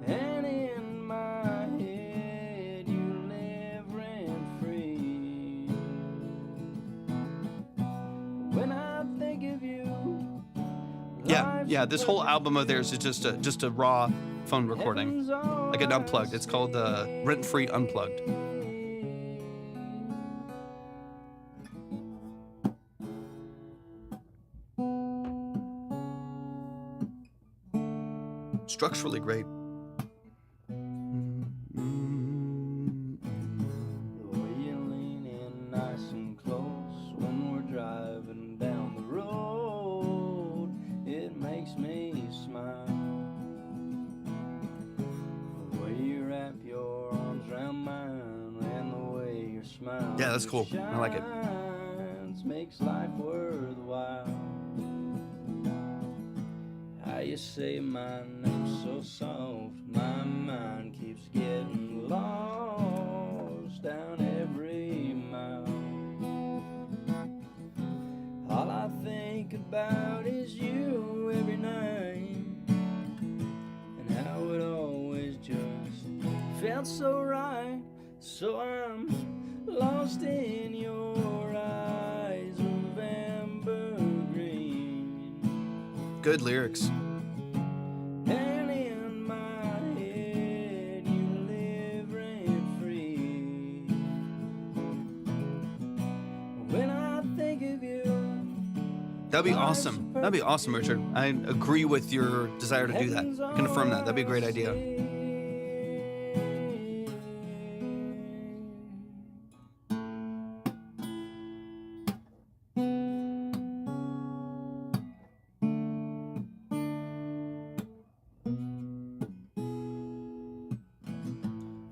and in my head you live rent free. When I think of you, Yeah, this whole album of theirs is just a raw phone recording, like an unplugged. It's called Rent Free Unplugged. Structurally great. the way you lean in nice and close when we're driving down the road, it makes me smile. The way you wrap your arms around mine and the way your smile Yeah, that's cool. I like it. shines makes life worthwhile. How you say my name so soft, my mind keeps getting lost down every mile. All I think about is you every night, and how it always just felt so right. So I'm lost in your eyes of amber green. Good lyrics. And in my head you live rent free. When I think of you, That'd be awesome. That'd be awesome, Richard. I agree with your desire to do that. I can affirm that. That'd be a great idea.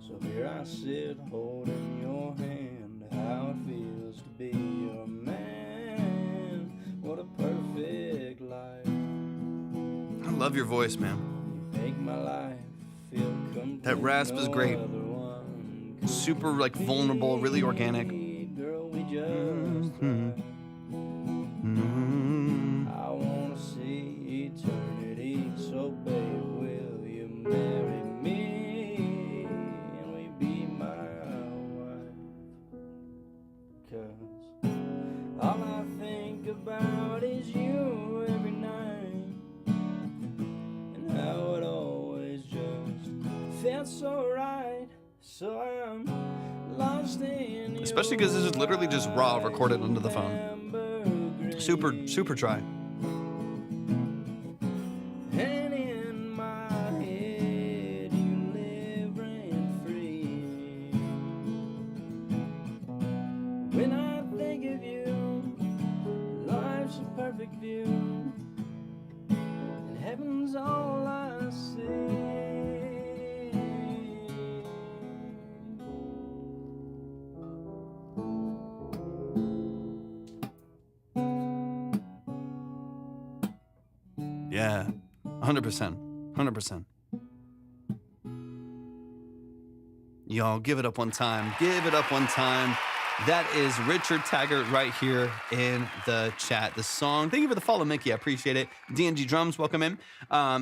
So here I sit holding your hand, how it feels to be your man. What a perfect life. I love your voice, man. You make my life feel complete. That rasp is No great. other one could Super like vulnerable, really organic. Girl, we just Mhm. I wanna see eternity, so babe, will you marry me? And we be my wife. 'Cause that's alright. So I'm lost in Especially because this is literally just raw recorded onto the phone. Super dry. And in my head you live rent-free. When I think of you, life's a perfect view, and heaven's all I see. Yeah, 100%. 100%. Y'all, give it up one time. Give it up one time. That is Richard Taggart right here in the chat. The song. Thank you for the follow, Mickey. I appreciate it. DNG Drums, welcome in.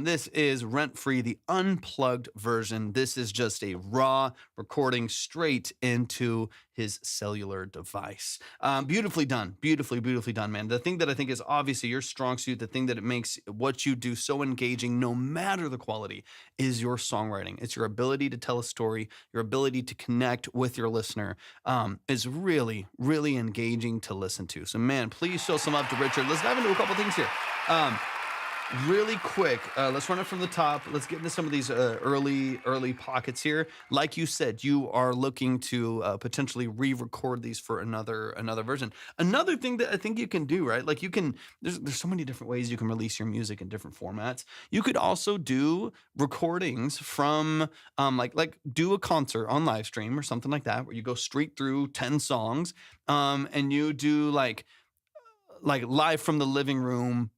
This is Rent Free, the unplugged version. This is just a raw recording straight into his cellular device. Beautifully done. Beautifully done, man. The thing that I think is obviously your strong suit, the thing that it makes what you do so engaging, no matter the quality, is your songwriting. It's your ability to tell a story, your ability to connect with your listener, is really engaging to listen to. So, man, please show some love to Richard. Let's dive into a couple things here. Really quick, let's run it from the top. Let's get into some of these early pockets here. Like you said, you are looking to potentially re-record these for another version. Another thing that I think you can do, right? Like you can, there's so many different ways you can release your music in different formats. You could also do recordings from like do a concert on live stream or something like that, where you go straight through 10 songs, and you do like live from the living room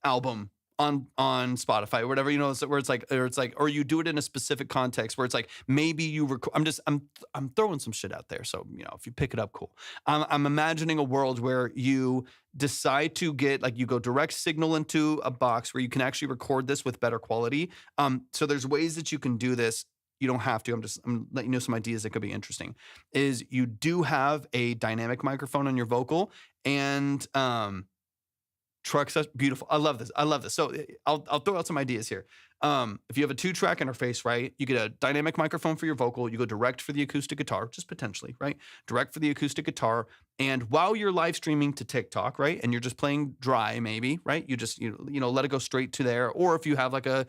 album on Spotify or whatever, where it's like, or you do it in a specific context where it's like, maybe you record, I'm throwing some shit out there. So, if you pick it up, cool. I'm imagining a world where you decide to get, like, you go direct signal into a box where you can actually record this with better quality. So there's ways that you can do this. You don't have to. I'm letting you know some ideas that could be interesting. Is you do have a dynamic microphone on your vocal, and trucks, beautiful. I love this. So I'll throw out some ideas here. If you have a 2-track interface, right, you get a dynamic microphone for your vocal. You go direct for the acoustic guitar, just potentially, right? Direct for the acoustic guitar. And while you're live streaming to TikTok, right, and you're just playing dry, maybe, right, you just let it go straight to there. Or if you have like a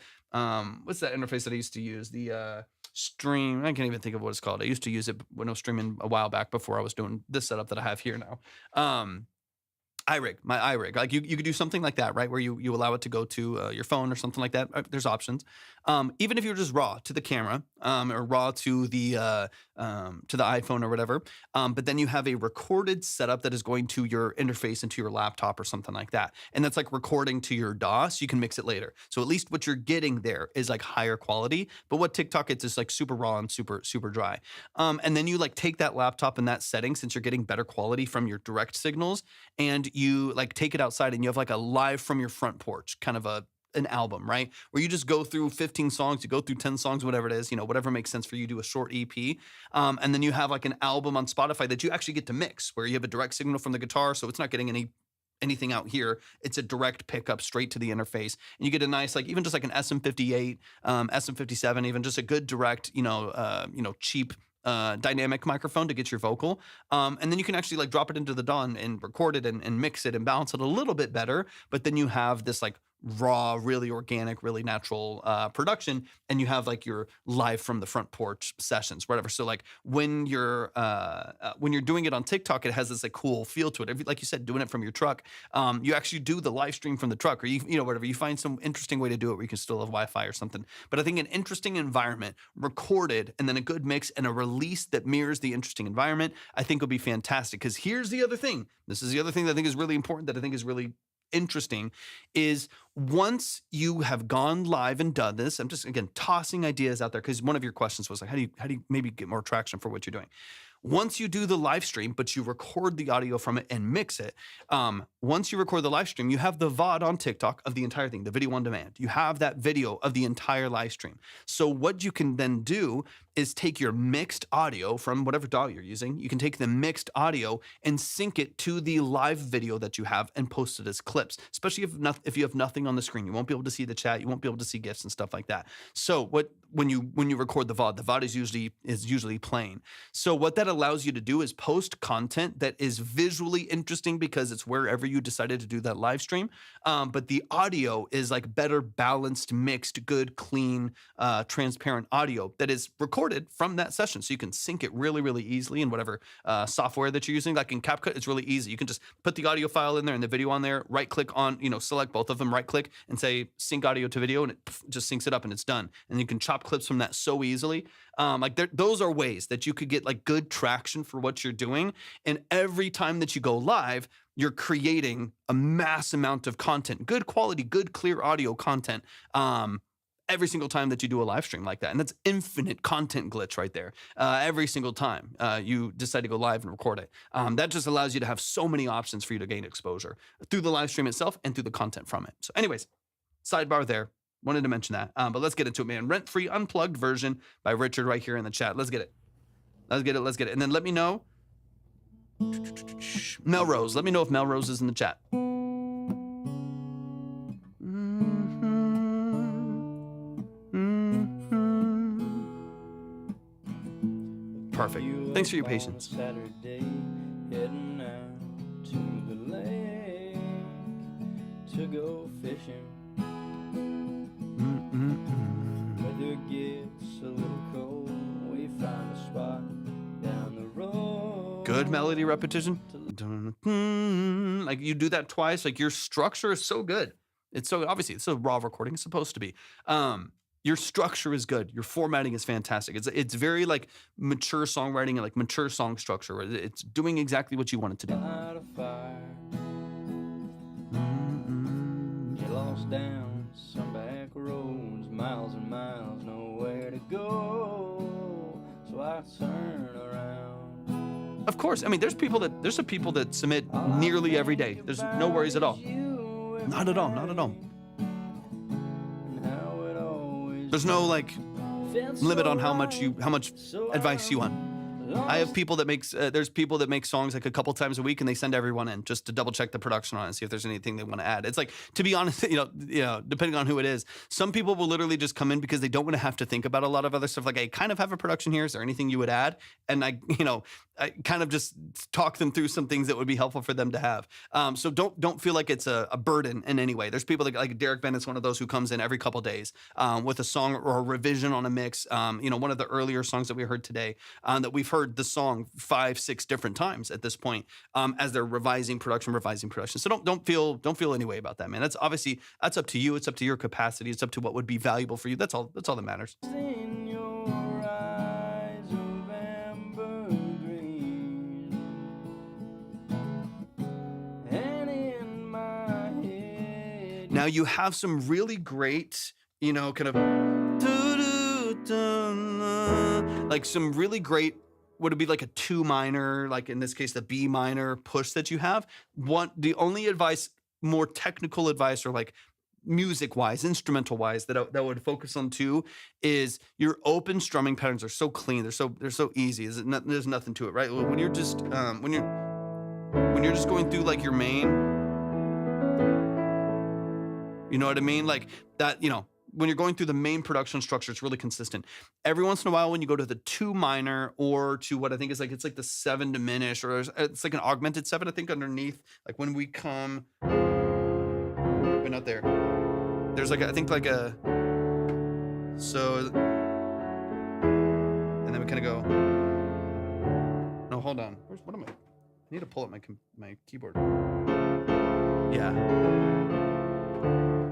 what's that interface that I used to use? The stream. I can't even think of what it's called. I used to use it when I was streaming a while back before I was doing this setup that I have here now. My iRig. Like you could do something like that, right? Where you allow it to go to your phone or something like that. There's options. Even if you're just raw to the camera, or raw to the iPhone or whatever. But then you have a recorded setup that is going to your interface into your laptop or something like that. And that's like recording to your DAW, so you can mix it later. So at least what you're getting there is like higher quality. But what TikTok gets is like super raw and super dry. And then you like take that laptop and that setting, since you're getting better quality from your direct signals, and you like take it outside and you have like a live from your front porch kind of an album, right? Where you just go through 15 songs, you go through 10 songs, whatever it is, whatever makes sense for you, do a short EP. And then you have like an album on Spotify that you actually get to mix, where you have a direct signal from the guitar. So it's not getting anything out here. It's a direct pickup straight to the interface. And you get a nice, like even just like an SM58, SM57, even just a good direct, cheap dynamic microphone to get your vocal. And then you can actually like drop it into the DAW and record it and mix it and balance it a little bit better. But then you have this like raw, really organic, really natural production, and you have like your live from the front porch sessions, whatever. So like when you're doing it on TikTok, it has this like cool feel to it. Like you said, doing it from your truck, you actually do the live stream from the truck, or whatever. You find some interesting way to do it where you can still have Wi-Fi or something. But I think an interesting environment recorded, and then a good mix and a release that mirrors the interesting environment, I think would be fantastic. Because here's the other thing. This is the other thing that I think is really important, that I think is really interesting, is once you have gone live and done this, I'm just, again, tossing ideas out there, because one of your questions was like, how do you maybe get more traction for what you're doing? Once you do the live stream, but you record the audio from it and mix it, once you record the live stream, you have the VOD on TikTok of the entire thing, the video on demand. You have that video of the entire live stream. So what you can then do is take your mixed audio from whatever DAW you're using. You can take the mixed audio and sync it to the live video that you have and post it as clips, especially if you have nothing on the screen. You won't be able to see the chat. You won't be able to see GIFs and stuff like that. So when you record the VOD is usually plain. So what that allows you to do is post content that is visually interesting because it's wherever you decided to do that live stream. But the audio is like better balanced, mixed, good, clean, transparent audio that is recorded from that session. So you can sync it really, really easily in whatever software that you're using. Like in CapCut, it's really easy. You can just put the audio file in there and the video on there, right click on, select both of them, right click and say sync audio to video, and it just syncs it up and it's done. And you can chop clips from that so easily. Those are ways that you could get like good traction for what you're doing. And every time that you go live, you're creating a mass amount of content, good quality, good, clear audio content. Every single time that you do a live stream like that. And that's infinite content glitch right there. Every single time you decide to go live and record it. That just allows you to have so many options for you to gain exposure through the live stream itself and through the content from it. So anyways, sidebar there. Wanted to mention that. But let's get into it, man. Rent-Free Unplugged version by Richard right here in the chat. Let's get it. Let's get it. And then let me know. Melrose. Let me know if Melrose is in the chat. Perfect. Thanks for your patience. Saturday, heading out to the lake to go fishing. Weather gets a little cold, we find a spot down the road. Good melody repetition. Like you do that twice, like your structure is so good. It's so, obviously it's a raw recording, it's supposed to be. Your structure is good. Your formatting is fantastic. It's very like mature songwriting and like mature song structure. It's doing exactly what you want it to do. Light a fire. Get lost down some back roads, miles and miles, nowhere to go. So I turn around. Of course, I mean, there's some people that submit nearly every day. There's no worries at all. Not at all. Not at all. There's no like limit on how much advice you want. I have people that there's people that make songs like a couple times a week and they send everyone in just to double check the production on it and see if there's anything they want to add. It's like, to be honest, depending on who it is, some people will literally just come in because they don't want to have to think about a lot of other stuff. Like, I kind of have a production here. Is there anything you would add? And I kind of just talk them through some things that would be helpful for them to have. So don't feel like it's a burden in any way. There's people like Derek Bennett's one of those who comes in every couple days with a song or a revision on a mix. One of the earlier songs that we heard today that we've heard the song 5-6 different times at this point as they're revising production. So don't feel any way about that, man. That's up to you. It's up to your capacity. It's up to what would be valuable for you. That's all that matters. In your eyes of amber green, and in my head. Now you have some really great, kind of like some really great, would it be like a 2 minor, like in this case, the B minor push that you have? The only advice, more technical advice, or like music wise, instrumental wise, that would focus on too, is your open strumming patterns are so clean. They're so easy. There's nothing to it, right? When you're just when you're just going through like your main, you know what I mean? Like that, when you're going through the main production structure, it's really consistent. Every once in a while, when you go to the 2 minor or to what I think is like, it's like the 7 diminish, or it's like an augmented 7, I think, underneath. Like when we come, wait, not there. There's like, and then we kind of go, no, hold on. What am I? I need to pull up my keyboard. Yeah.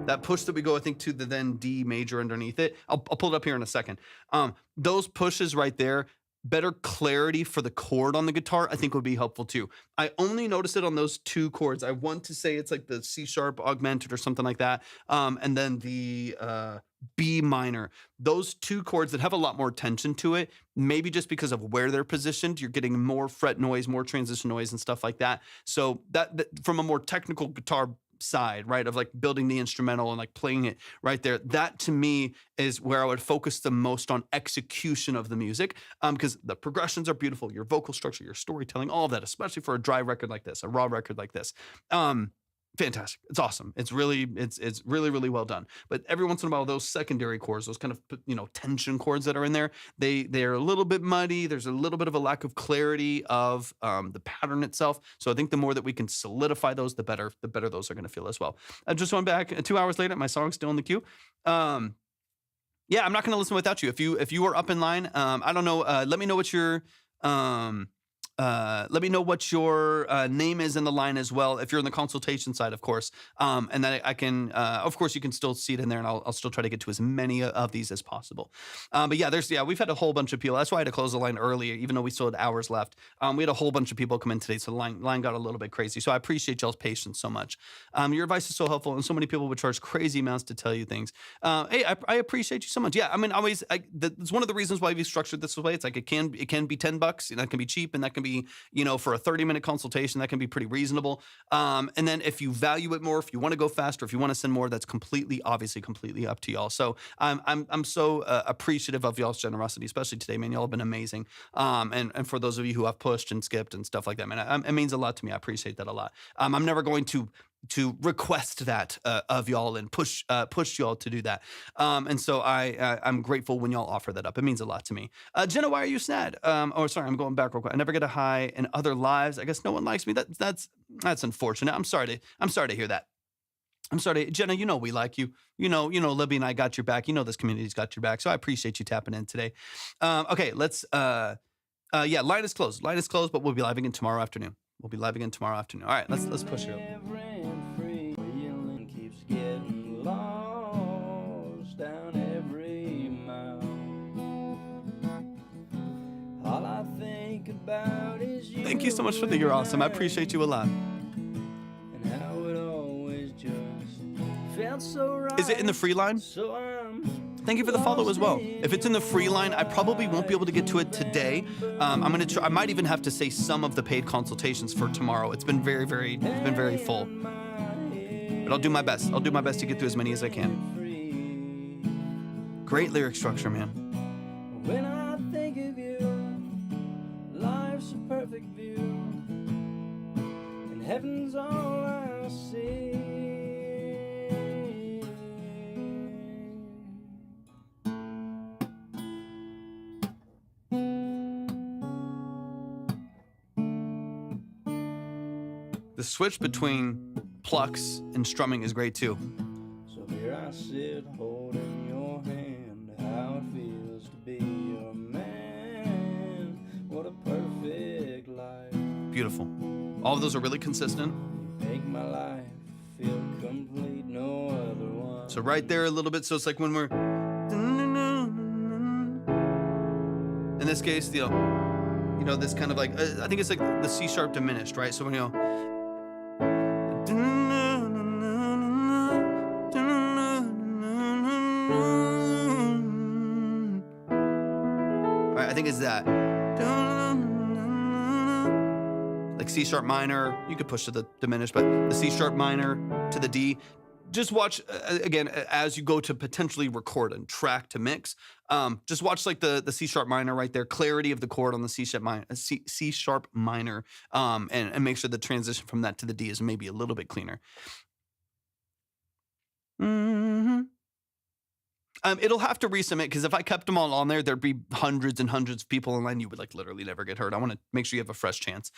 That push that we go, I think, to the then D major underneath it. I'll pull it up here in a second. Those pushes right there, better clarity for the chord on the guitar, I think would be helpful too. I only noticed it on those 2 chords. I want to say it's like the C sharp augmented or something like that. And then the B minor. Those 2 chords that have a lot more tension to it, maybe just because of where they're positioned, you're getting more fret noise, more transition noise and stuff like that. So that from a more technical guitar side, right, of like building the instrumental and like playing it right there, that to me is where I would focus the most on execution of the music, because the progressions are beautiful, your vocal structure, your storytelling, all of that, especially for a dry record like this, a raw record like this. Fantastic. It's awesome. It's really really well done. But every once in a while, those secondary chords, those kind of tension chords that are in there, they're a little bit muddy. There's a little bit of a lack of clarity of the pattern itself. So I think the more that we can solidify those, the better those are going to feel as well. I just went back 2 hours later. My song's still in the queue. Yeah, I'm not going to listen without you. If you are up in line, I don't know. Let me know what your name is in the line as well. If you're in the consultation side, of course, and then I can, of course, you can still see it in there, and I'll still try to get to as many of these as possible. But yeah, we've had a whole bunch of people. That's why I had to close the line earlier, even though we still had hours left. We had a whole bunch of people come in today, so the line got a little bit crazy. So I appreciate y'all's patience so much. Your advice is so helpful, and so many people would charge crazy amounts to tell you things. Hey, I appreciate you so much. Yeah, I mean, always, that's one of the reasons why we structured this way. It's like it can be $10, and that can be cheap, and that can be, for a 30-minute consultation, that can be pretty reasonable. And then if you value it more, if you want to go faster, if you want to send more, that's obviously completely up to y'all. So I'm so appreciative of y'all's generosity, especially today, man. Y'all have been amazing. And for those of you who have pushed and skipped and stuff like that, man, it means a lot to me. I appreciate that a lot. I'm never going to request that of y'all and push y'all to do that. And so I'm grateful when y'all offer that up. It means a lot to me. Jenna, why are you sad? Sorry, I'm going back real quick. I never get a hi in other lives. I guess no one likes me. That's unfortunate. I'm sorry to hear that. I'm sorry, Jenna, we like you. Libby and I got your back. This community's got your back. So I appreciate you tapping in today. Okay, let's line is closed. Line is closed, but we'll be live again tomorrow afternoon. All right, let's push it up. Keeps getting lost down every mile. All I think about is you. Thank you so much for the You're Awesome. I appreciate you a lot. And how it always just felt so right. Is it in the free line? So Thank you for the follow as well. If it's in the free line, I probably won't be able to get to it today. I'm gonna try. I might even have to say some of the paid consultations for tomorrow. It's been very full. But I'll do my best. I'll do my best to get through as many as I can. Great lyric structure, man. When I think of you, life's a perfect view, and heaven's all I see. The switch between plucks and strumming is great too. So here I sit holding your hand, how it feels to be your man. What a perfect life. Beautiful. All of those are really consistent. You make my life feel complete, no other one. So right there a little bit. So it's like when we're in this case, this kind of like I think it's like the C sharp diminished, right? So when you go. I think it's that. Like C sharp minor, you could push to the diminished, but the C sharp minor to the D. Just watch, again, as you go to potentially record and track to mix, just watch like the C sharp minor right there, clarity of the chord on the C sharp minor, and make sure the transition from that to the D is maybe a little bit cleaner. Mm-hmm. It'll have to resubmit because if I kept them all on there, there'd be hundreds and hundreds of people in line. You would like literally never get heard. I want to make sure you have a fresh chance.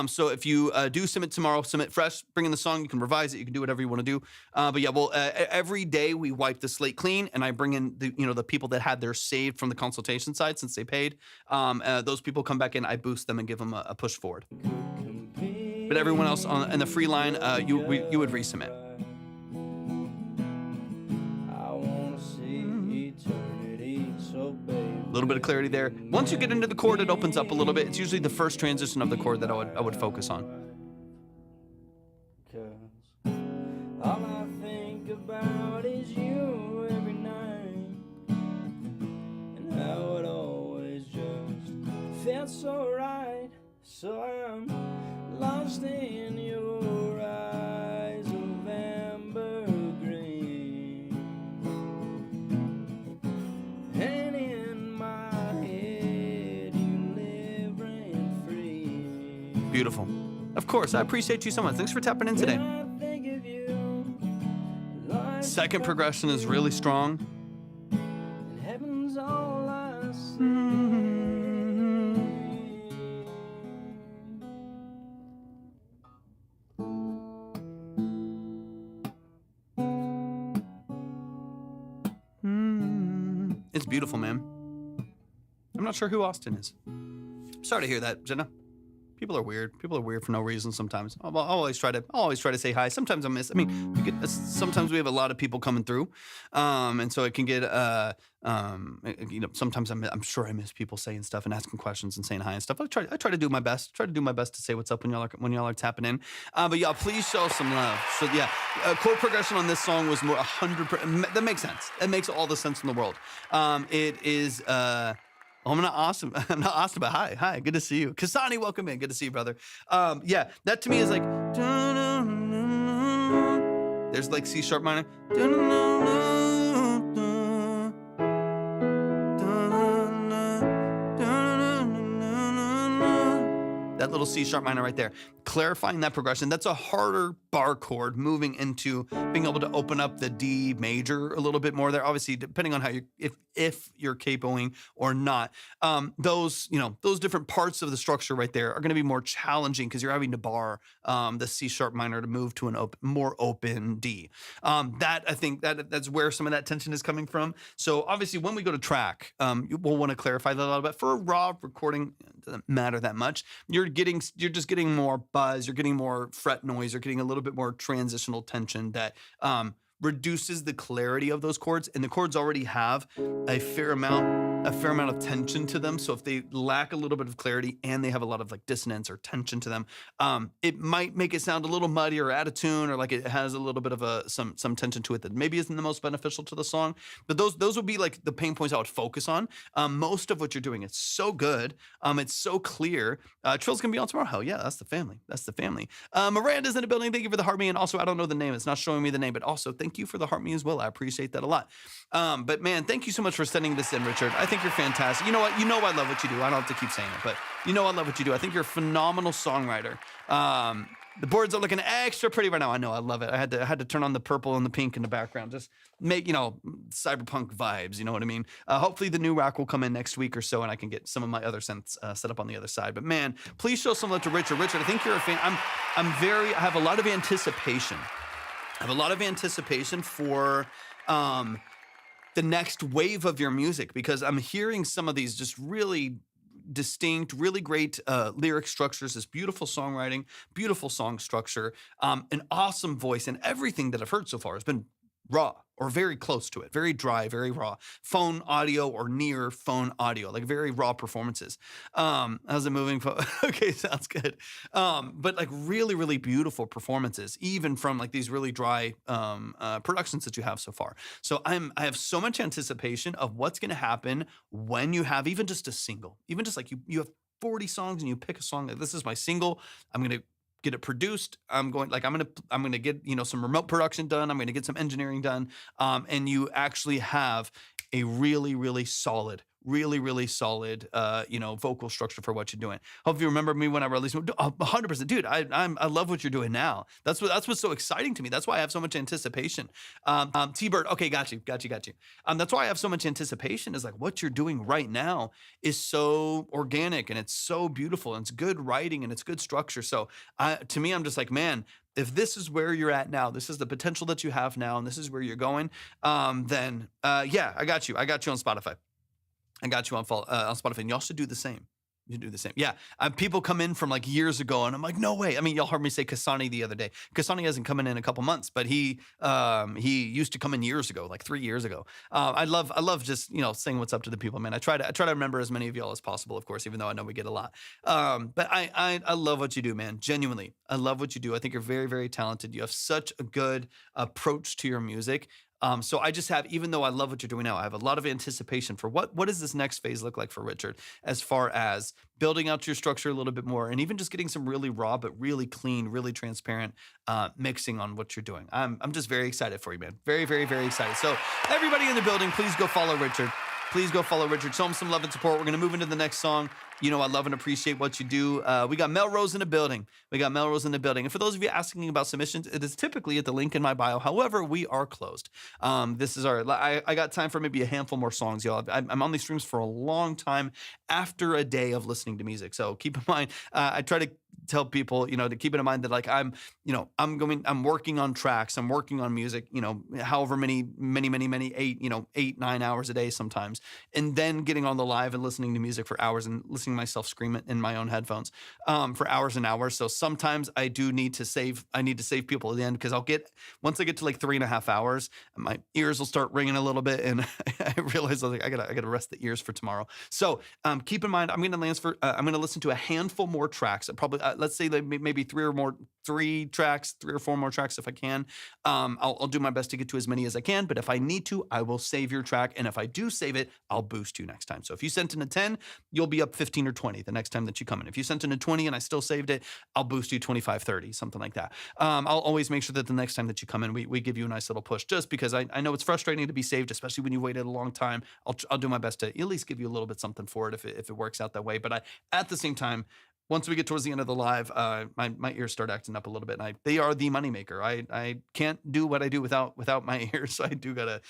So if you do submit tomorrow, submit fresh, bring in the song. You can revise it. You can do whatever you want to do. But yeah, well, every day we wipe the slate clean, and I bring in the people that had their saved from the consultation side since they paid. Those people come back in. I boost them and give them a push forward. But everyone else in the free line, you would resubmit. A little bit of clarity there. Once you get into the chord, it opens up a little bit. It's usually the first transition of the chord that I would focus on. 'Cause all I think about is you every night, and how it always just felt so right. So I'm lost in your eyes of beautiful. Of course, I appreciate you so much. Thanks for tapping in today. When I think of you, life's Second progression is really strong. and heaven's all I see. It's beautiful, man. I'm not sure who Austin is. Sorry to hear that, Jenna. People are weird. People are weird for no reason sometimes. I'll always try to say hi. Sometimes I miss. I mean, sometimes we have a lot of people coming through, and so it can get sometimes I'm sure I miss people saying stuff and asking questions and saying hi and stuff. I try to do my best. Try to do my best to say what's up when y'all are tapping in. But y'all, please show some love. So yeah, chord progression on this song was more 100%. That makes sense. It makes all the sense in the world. It is. I'm not awesome, but hi, good to see you. Kasani, welcome in. Good to see you, brother. Yeah, that to me is like, there's like C sharp minor. That little C sharp minor right there. Clarifying that progression. That's a harder bar chord moving into being able to open up the D major a little bit more there. Obviously, depending on how if you're capoing or not, those different parts of the structure right there are going to be more challenging because you're having to bar the C sharp minor to move to an more open D. That I think that's where some of that tension is coming from. So obviously, when we go to track, we'll want to clarify that a little bit. For a raw recording, it doesn't matter that much. You're just getting more buzz. You're getting more fret noise. You're getting a little bit more transitional tension that reduces the clarity of those chords, and the chords already have a fair amount of tension to them. So if they lack a little bit of clarity and they have a lot of like dissonance or tension to them, it might make it sound a little muddy or out of tune, or like it has a little bit of some tension to it that maybe isn't the most beneficial to the song. But those would be like the pain points I would focus on. Most of what you're doing, it's so good. It's so clear. Trill's gonna be on tomorrow. Hell yeah, that's the family. Miranda's in the building. Thank you for the heart me, and also I don't know the name. It's not showing me the name, but also thank you for the heart me as well. I appreciate that a lot. But man, thank you so much for sending this in, Richard. I think you're fantastic. You know what? You know I love what you do. I don't have to keep saying it, but you know I love what you do. I think you're a phenomenal songwriter. The boards are looking extra pretty right now. I know, I love it. I had to turn on the purple and the pink in the background. Just make, cyberpunk vibes, you know what I mean? Hopefully the new rack will come in next week or so and I can get some of my other synths set up on the other side. But man, please show some love to Richard. Richard, I think you're a fan. I have a lot of anticipation. I have a lot of anticipation for the next wave of your music, because I'm hearing some of these just really distinct, really great lyric structures, this beautiful songwriting, beautiful song structure, an awesome voice, and everything that I've heard so far has been raw or very close to it, very dry, very raw, phone audio or near phone audio, like very raw performances. How's it moving? Okay, sounds good. But like really, really beautiful performances, even from like these really dry productions that you have so far. So I have so much anticipation of what's going to happen when you have even just a single, even just like you have 40 songs and you pick a song like, this is my single. I'm going to get it produced. I'm going to get, some remote production done. I'm going to get some engineering done. And you actually have a really, really solid, vocal structure for what you're doing. Hope you remember me when I released 100%. Dude, I love what you're doing now. That's what's so exciting to me. That's why I have so much anticipation. T-Bird, okay, got you. That's why I have so much anticipation, is like what you're doing right now is so organic and it's so beautiful and it's good writing and it's good structure. So to me, I'm just like, man, if this is where you're at now, this is the potential that you have now, and this is where you're going, then yeah, I got you. I got you on Spotify. I got you on Spotify, and y'all should do the same. You do the same. Yeah. People come in from like years ago and I'm like, no way. I mean, y'all heard me say Kasani the other day. Kasani hasn't come in a couple months, but he used to come in years ago, like 3 years ago. I love just, saying what's up to the people, man. I try to remember as many of y'all as possible, of course, even though I know we get a lot. But I love what you do, man. Genuinely. I love what you do. I think you're very, very talented. You have such a good approach to your music. So I just have, even though I love what you're doing now, I have a lot of anticipation for what does this next phase look like for Richard, as far as building out your structure a little bit more, and even just getting some really raw, but really clean, really transparent mixing on what you're doing. I'm just very excited for you, man. Very, very, very excited. So everybody in the building, please go follow Richard. Please go follow Richard. Show him some love and support. We're going to move into the next song. You know I love and appreciate what you do. We got Melrose in the building. We got Melrose in the building. And for those of you asking about submissions, it is typically at the link in my bio. However, we are closed. This is I got time for maybe a handful more songs, y'all. I'm on these streams for a long time after a day of listening to music. So keep in mind, I try to tell people, to keep it in mind that like I'm working on tracks, I'm working on music, however many 8, 9 hours a day sometimes, and then getting on the live and listening to music for hours and listening to myself scream it in my own headphones for hours and hours. So sometimes I do need to save people at the end, because once I get to like 3.5 hours, my ears will start ringing a little bit, and I realize I gotta rest the ears for tomorrow. So keep in mind, I'm gonna listen to a handful more tracks, probably let's say maybe 3 or 4 more tracks if I can. I'll do my best to get to as many as I can, but if I need to, I will save your track. And if I do save it, I'll boost you next time. So if you sent in a 10, you'll be up 15 or 20 the next time that you come in. If you sent in a 20 and I still saved it, I'll boost you 25, 30, something like that. I'll always make sure that the next time that you come in, we give you a nice little push, just because I know it's frustrating to be saved, especially when you waited a long time. I'll do my best to at least give you a little bit something for it if it works out that way. But at the same time, once we get towards the end of the live, my ears start acting up a little bit, and they are the moneymaker. I can't do what I do without my ears, so I do gotta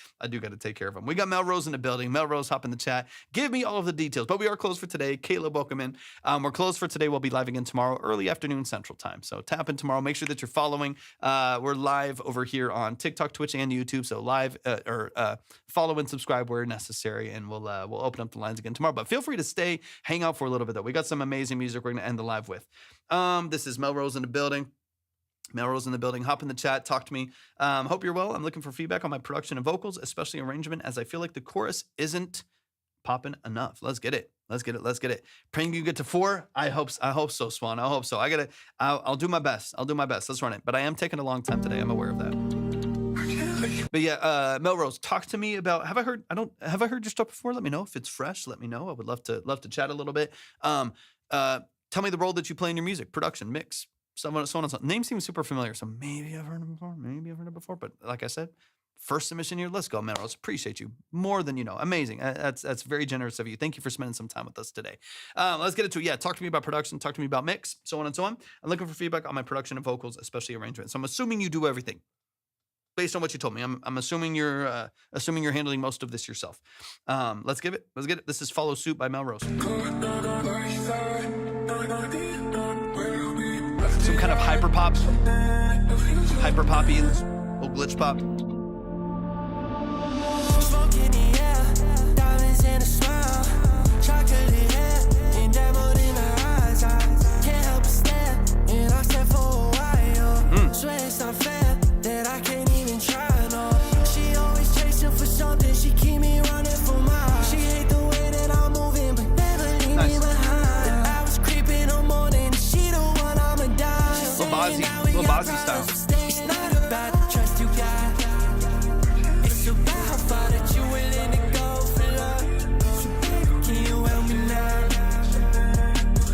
take care of them. We got Melrose in the building. Melrose, hop in the chat. Give me all of the details. But we are closed for today. Caleb, welcome in. We're closed for today. We'll be live again tomorrow, early afternoon Central Time. So tap in tomorrow. Make sure that you're following. We're live over here on TikTok, Twitch, and YouTube. So live follow and subscribe where necessary, and we'll open up the lines again tomorrow. But feel free to stay, hang out for a little bit though. We got some amazing music we're gonna end the live with. This is Melrose in the building. Melrose in the building. Hop in the chat. Talk to me. Hope you're well. I'm looking for feedback on my production and vocals, especially arrangement, as I feel like the chorus isn't popping enough. Let's get it. Praying you get to 4. I hope so, Swan. I hope so. I'll do my best. Let's run it. But I am taking a long time today. I'm aware of that. But yeah, Melrose, talk to me about, have I heard your stuff before? Let me know if it's fresh. Let me know. I would love to chat a little bit. Tell me the role that you play in your music, production, mix, so on and so on. Name seems super familiar, so maybe I've heard it before. But like I said, first submission here. Let's go, Melrose. Appreciate you more than you know. Amazing. That's very generous of you. Thank you for spending some time with us today. Let's get into it. Yeah, talk to me about production. Talk to me about mix, so on and so on. I'm looking for feedback on my production and vocals, especially arrangement. So I'm assuming you do everything. Based on what you told me, I'm assuming you're handling most of this yourself. Let's get it. This is Follow Suit by Melrose. Some kind of hyper poppy, little glitch pop. Smoke in the air, diamonds in a smile, chocolate hair, enameled in her eyes. I can't help but stare, and I stare for a while. Swear it's not fair that I can't even try, no. She always chasing for something, she keep me running for miles. She hate the way that I'm moving, but never leave me behind. I was creeping on more than she the one I'ma die. Lil Bozzy style. It's not about the trust you got. It's about how far that you willing to go for love. So baby, can you help me now?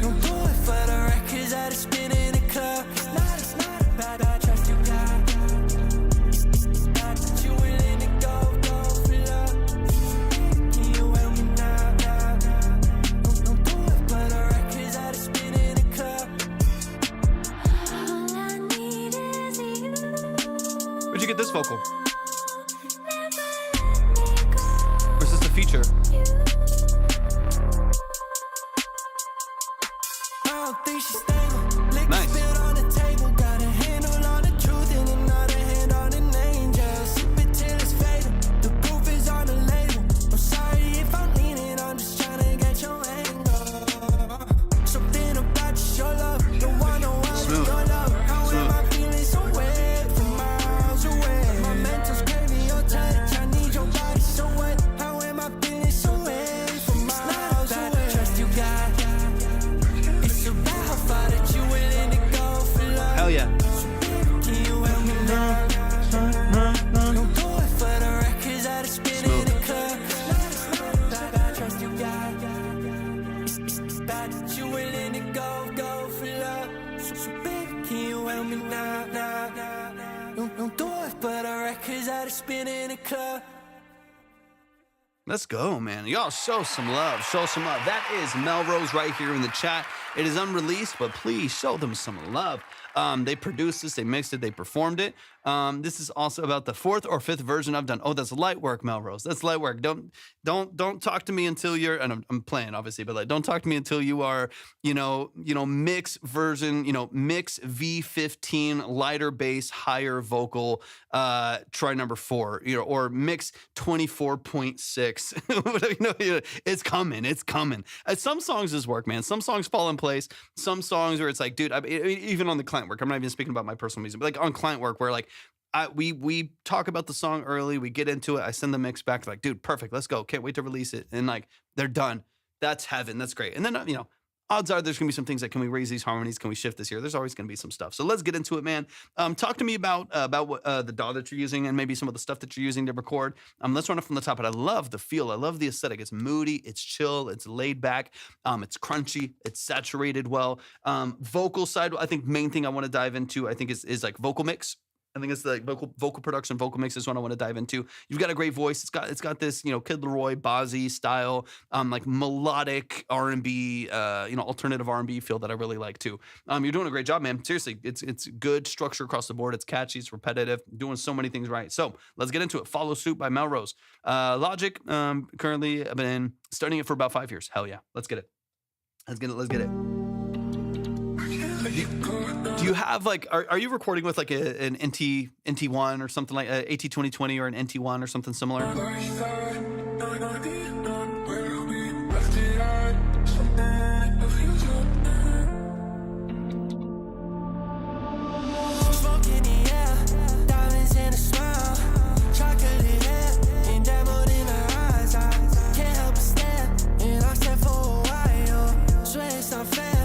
Don't do it for the records that are spinning in the club. It's not about the trust you got. It's about that you willing to go for love. So baby, can you help me now? Don't do it for the records that are spinning in the club. All I need is you. Where'd you get this vocal? Never let me go. Or is this the feature? I don't think she's stable. Liquor Nice. spilled on the table. Got a handle on the truth and another hand on an angel. Sip it till it's fatal. The proof is on the label. I'm sorry if I'm leaning. I'm just trying to get your angle. Something about you, your love. Don't want no one Smooth. your love. How Smooth. am I feeling so wet from miles away? My mental's craving your touch. I need your body so wet. How am I feeling so wet from miles away? Trust you got. It's about how far that you willing to go for love. Hell yeah. Can you help me now? Don't do it for the records that are spinning in the club. It's not about trust you got. It's about that you willing to go for love. So baby, can you help me now? Don't do it for the records that are spinning in the club. Let's go, man. Y'all show some love. Show some love. That is Melrose right here in the chat. It is unreleased, but please show them some love. They produced this, they mixed it, they performed it. This is also about the 4th or 5th version I've done. Oh, that's light work, Melrose. That's light work. Don't talk to me until you're, and I'm playing obviously, but like, don't talk to me until you are, mix version, mix V15, lighter bass, higher vocal, try number 4, or mix 24.6. It's coming. It's coming. Some songs just work, man. Some songs fall in place. Some songs where it's like, dude, even on the client work, I'm not even speaking about my personal music, but like on client work where like we talk about the song early, we get into it, I send the mix back, like, dude, perfect, let's go, can't wait to release it, and like they're done. That's heaven. That's great. And then odds are there's gonna be some things like, can we raise these harmonies, can we shift this here? There's always gonna be some stuff. So let's get into it, man. Talk to me about what the DAW that you're using and maybe some of the stuff that you're using to record. Let's run it from the top. But I love the feel, I love the aesthetic. It's moody, it's chill, it's laid back, it's crunchy, it's saturated well. Vocal side, I think main thing I want to dive into, I think is like vocal mix. I think it's the vocal production, vocal mix is what I want to dive into. You've got a great voice. It's got this, Kid Leroy, Bozzy style, like melodic R&B, alternative R&B feel that I really like too. You're doing a great job, man. Seriously, it's good structure across the board. It's catchy, it's repetitive, doing so many things right. So let's get into it. Follow Suit by Melrose. Logic, currently I've been studying it for about 5 years. Hell yeah, let's get it. Let's get it. Do you have like, are you recording with like an NT1 or something like a AT2020 or an NT1 or something similar?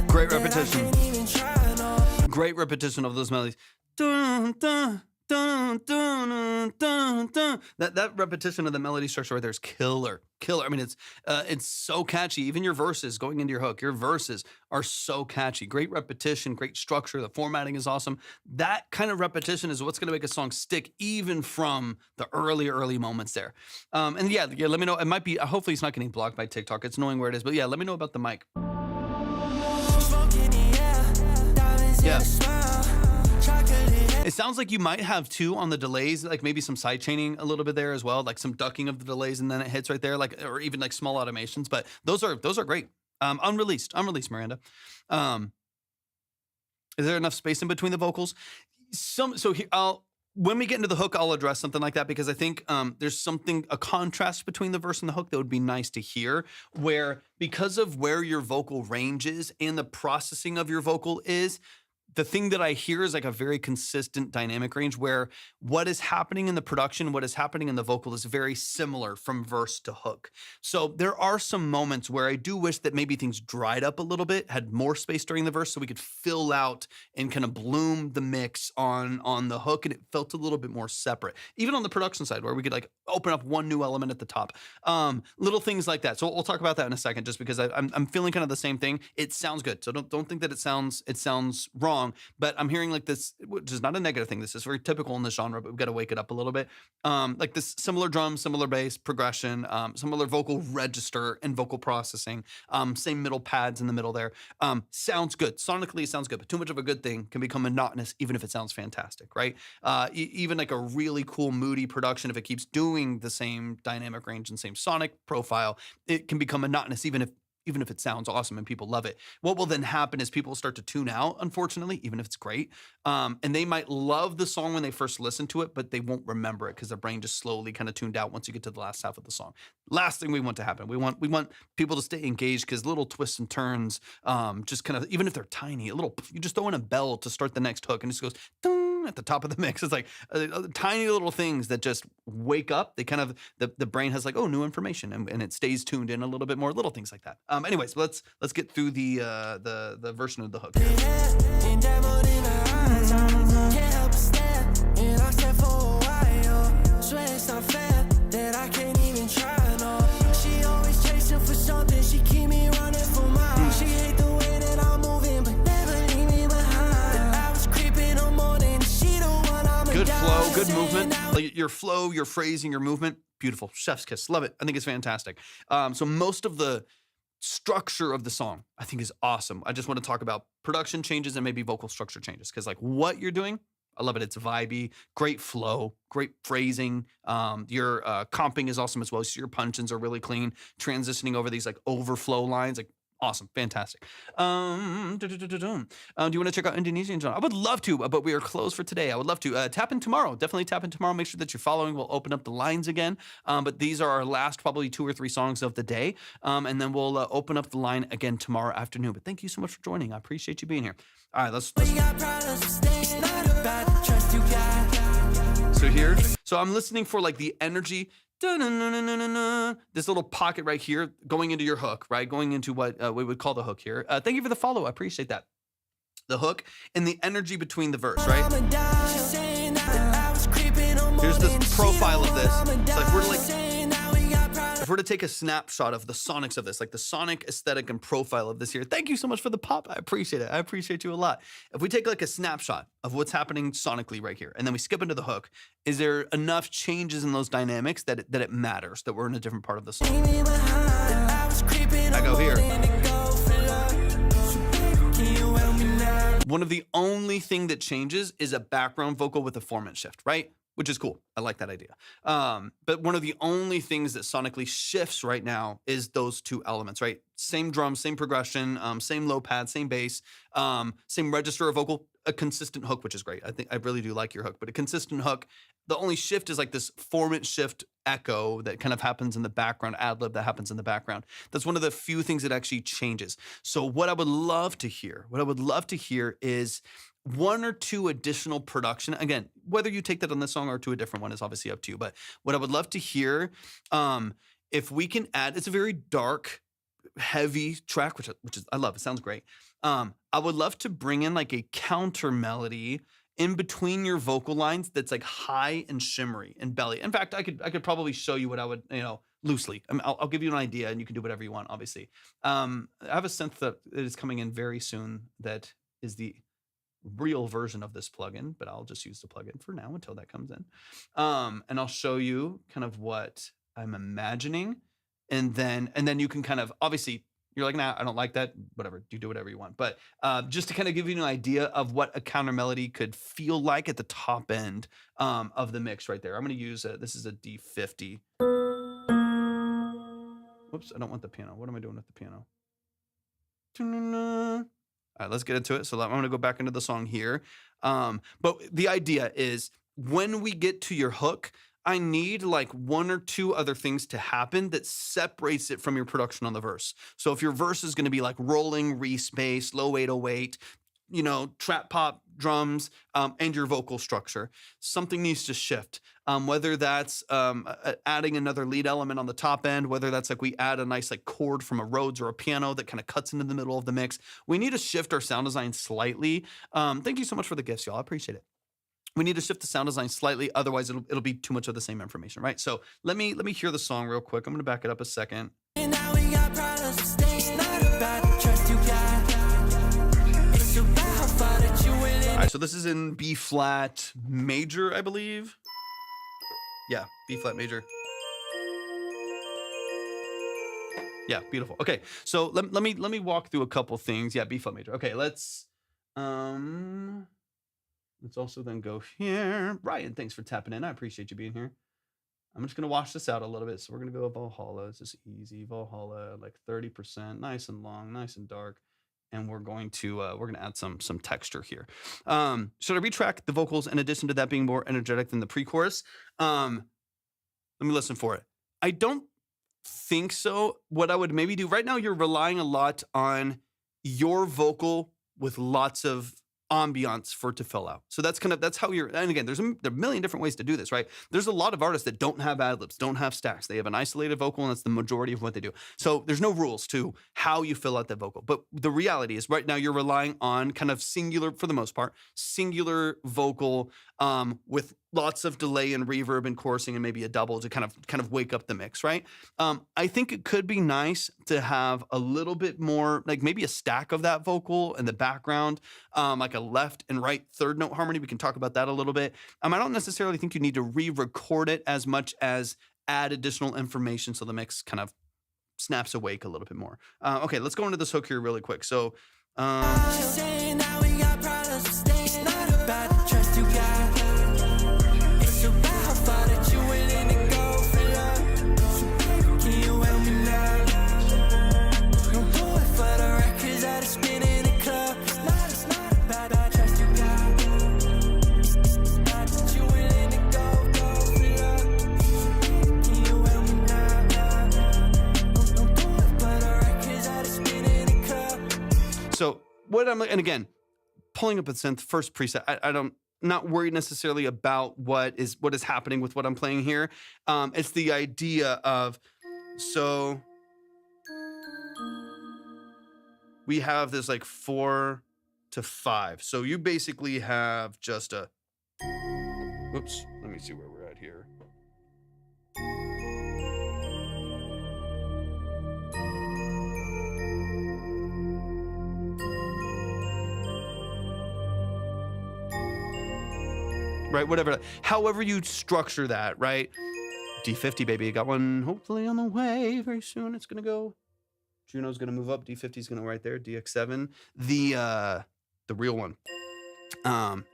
Great repetition. Great repetition of those melodies. Dun, dun, dun, dun, dun, dun. That repetition of the melody structure right there is killer. I mean, it's so catchy. Even your verses going into your hook, your verses are so catchy. Great repetition, great structure. The formatting is awesome. That kind of repetition is what's going to make a song stick, even from the early moments there. And yeah, let me know. It might be. Hopefully, it's not getting blocked by TikTok. It's knowing where it is. But yeah, let me know about the mic. Yeah. It sounds like you might have 2 on the delays, like maybe some side chaining a little bit there as well, like some ducking of the delays and then it hits right there, like, or even like small automations. But those are great. Unreleased, Miranda. Is there enough space in between the vocals? When we get into the hook, I'll address something like that because I think there's a contrast between the verse and the hook that would be nice to hear, where because of where your vocal range is and the processing of your vocal is, the thing that I hear is like a very consistent dynamic range where what is happening in the production, what is happening in the vocal is very similar from verse to hook. So there are some moments where I do wish that maybe things dried up a little bit, had more space during the verse so we could fill out and kind of bloom the mix on the hook and it felt a little bit more separate. Even on the production side where we could like open up one new element at the top. Little things like that. So we'll talk about that in a second just because I'm feeling kind of the same thing. It sounds good. So don't think that it sounds wrong. But I'm hearing like this, which is not a negative thing. This is very typical in this genre, but we've got to wake it up a little bit. Like this similar drum, similar bass progression, similar vocal register and vocal processing, same middle pads in the middle there. Sounds good. Sonically, it sounds good, but too much of a good thing can become monotonous, even if it sounds fantastic, right? Even like a really cool, moody production, if it keeps doing the same dynamic range and same sonic profile, it can become monotonous, even if it sounds awesome and people love it. What will then happen is people start to tune out, unfortunately, even if it's great. And they might love the song when they first listen to it, but they won't remember it because their brain just slowly kind of tuned out once you get to the last half of the song. Last thing we want to happen. We want people to stay engaged because little twists and turns, just kind of, even if they're tiny, you just throw in a bell to start the next hook and it just goes, ding, at the top of the mix. It's like tiny little things that just wake up. They kind of, the brain has like, oh, new information and it stays tuned in a little bit more, little things like that. Anyways, let's get through the version of the hook here. Good flow, good movement. Like your flow, your phrasing, your movement, beautiful. Chef's kiss. Love it. I think it's fantastic. So most of the structure of the song, I think, is awesome. I just want to talk about production changes and maybe vocal structure changes, because like what you're doing, I love it. It's vibey, great flow, great phrasing. Your comping is awesome as well. So your punch-ins are really clean, transitioning over these like overflow lines, like awesome, fantastic. Do you want to check out Indonesian genre? I would love to, but we are closed for today. I would love to tap in tomorrow. Definitely tap in tomorrow. Make sure that you're following. We'll open up the lines again. But these are our last probably 2 or 3 songs of the day. And then we'll open up the line again tomorrow afternoon. But thank you so much for joining. I appreciate you being here. All right, let's so here, so I'm listening for like the energy, this little pocket right here going into your hook, right? Going into what we would call the hook here. Thank you for the follow. I appreciate that. The hook and the energy between the verse, right? Here's the profile of this. So if we're to take a snapshot of the sonics of this, like the sonic aesthetic and profile of this here. Thank you so much for the pop. I appreciate it. I appreciate you a lot. If we take like a snapshot of what's happening sonically right here, and then we skip into the hook, is there enough changes in those dynamics that it matters that we're in a different part of the song? I go here. One of the only thing that changes is a background vocal with a formant shift, right? Which is cool. I like that idea. But one of the only things that sonically shifts right now is those 2 elements, right? Same drums, same progression, same low pad, same bass, same register of vocal, a consistent hook, which is great. I really do like your hook, but a consistent hook. The only shift is like this formant shift echo that kind of happens in the background, ad lib that happens in the background. That's one of the few things that actually changes. So what I would love to hear is 1 or 2 additional production. Again, whether you take that on this song or to a different one is obviously up to you. But what I would love to hear, if we can add, it's a very dark, heavy track, which is I love. It sounds great. I would love to bring in like a counter melody in between your vocal lines that's like high and shimmery and belly. In fact, I could probably show you what I would, loosely. I mean, I'll give you an idea and you can do whatever you want, obviously. I have a synth that is coming in very soon that is the real version of this plugin, but I'll just use the plugin for now until that comes in. And I'll show you kind of what I'm imagining. And then you can kind of, obviously, you're like, nah, I don't like that. Whatever, you do whatever you want. But just to kind of give you an idea of what a counter melody could feel like at the top end of the mix right there. I'm going to use this is a D50. Whoops, I don't want the piano. What am I doing with the piano? All right, let's get into it. So I'm going to go back into the song here. But the idea is when we get to your hook, I need like 1 or 2 other things to happen that separates it from your production on the verse. So if your verse is going to be like rolling, re-space, low 808, trap pop drums, and your vocal structure, something needs to shift. Whether that's adding another lead element on the top end, whether that's like we add a nice like chord from a Rhodes or a piano that kind of cuts into the middle of the mix. We need to shift our sound design slightly. Thank you so much for the gifts, y'all. I appreciate it. We need to shift the sound design slightly, otherwise it'll be too much of the same information, right? So let me hear the song real quick. I'm gonna back it up a second. All right, so this is in B flat major, I believe. Yeah, B flat major. Yeah, beautiful. Okay, so let me walk through a couple things. Yeah, B flat major. Okay, let's also then go here. Ryan, thanks for tapping in. I appreciate you being here. I'm just gonna wash this out a little bit. So we're gonna go Valhalla. It's just easy. Valhalla, like 30%, nice and long, nice and dark. And we're going to add some texture here. Should I retrack the vocals in addition to that being more energetic than the pre-chorus? Let me listen for it. I don't think so. What I would maybe do right now, you're relying a lot on your vocal with lots of ambiance for it to fill out. So that's how you're, and again, there are a million different ways to do this, right? There's a lot of artists that don't have ad-libs, don't have stacks. They have an isolated vocal and that's the majority of what they do. So there's no rules to how you fill out that vocal. But the reality is right now you're relying on kind of singular, for the most part, singular vocal with lots of delay and reverb and chorusing and maybe a double to kind of wake up the mix, right? I think it could be nice to have a little bit more, like maybe a stack of that vocal in the background, like a left and right third note harmony. We can talk about that a little bit. I don't necessarily think you need to re-record it as much as add additional information so the mix kind of snaps awake a little bit more. Okay, let's go into this hook here really quick. So, Saying now we got problems, it's not about the trust you got. It's about how far that you willing to go for love. Can you help me now? Don't do it for the records that are spinning the club. It's not about the trust you got. It's about that you willing to go for love. Can you help me now? Don't do it for the records that are spinning the club. so what and again, pulling up a synth first preset. I'm not worried necessarily about what is happening with what I'm playing here. It's the idea of, so we have this like 4 to 5. So you basically have just a, whoops, let me see where we're at here. Right, whatever, however you structure that, right? D50, baby, got one hopefully on the way very soon. It's gonna go. Juno's gonna move up. D50 is gonna go right there. DX7, the real one.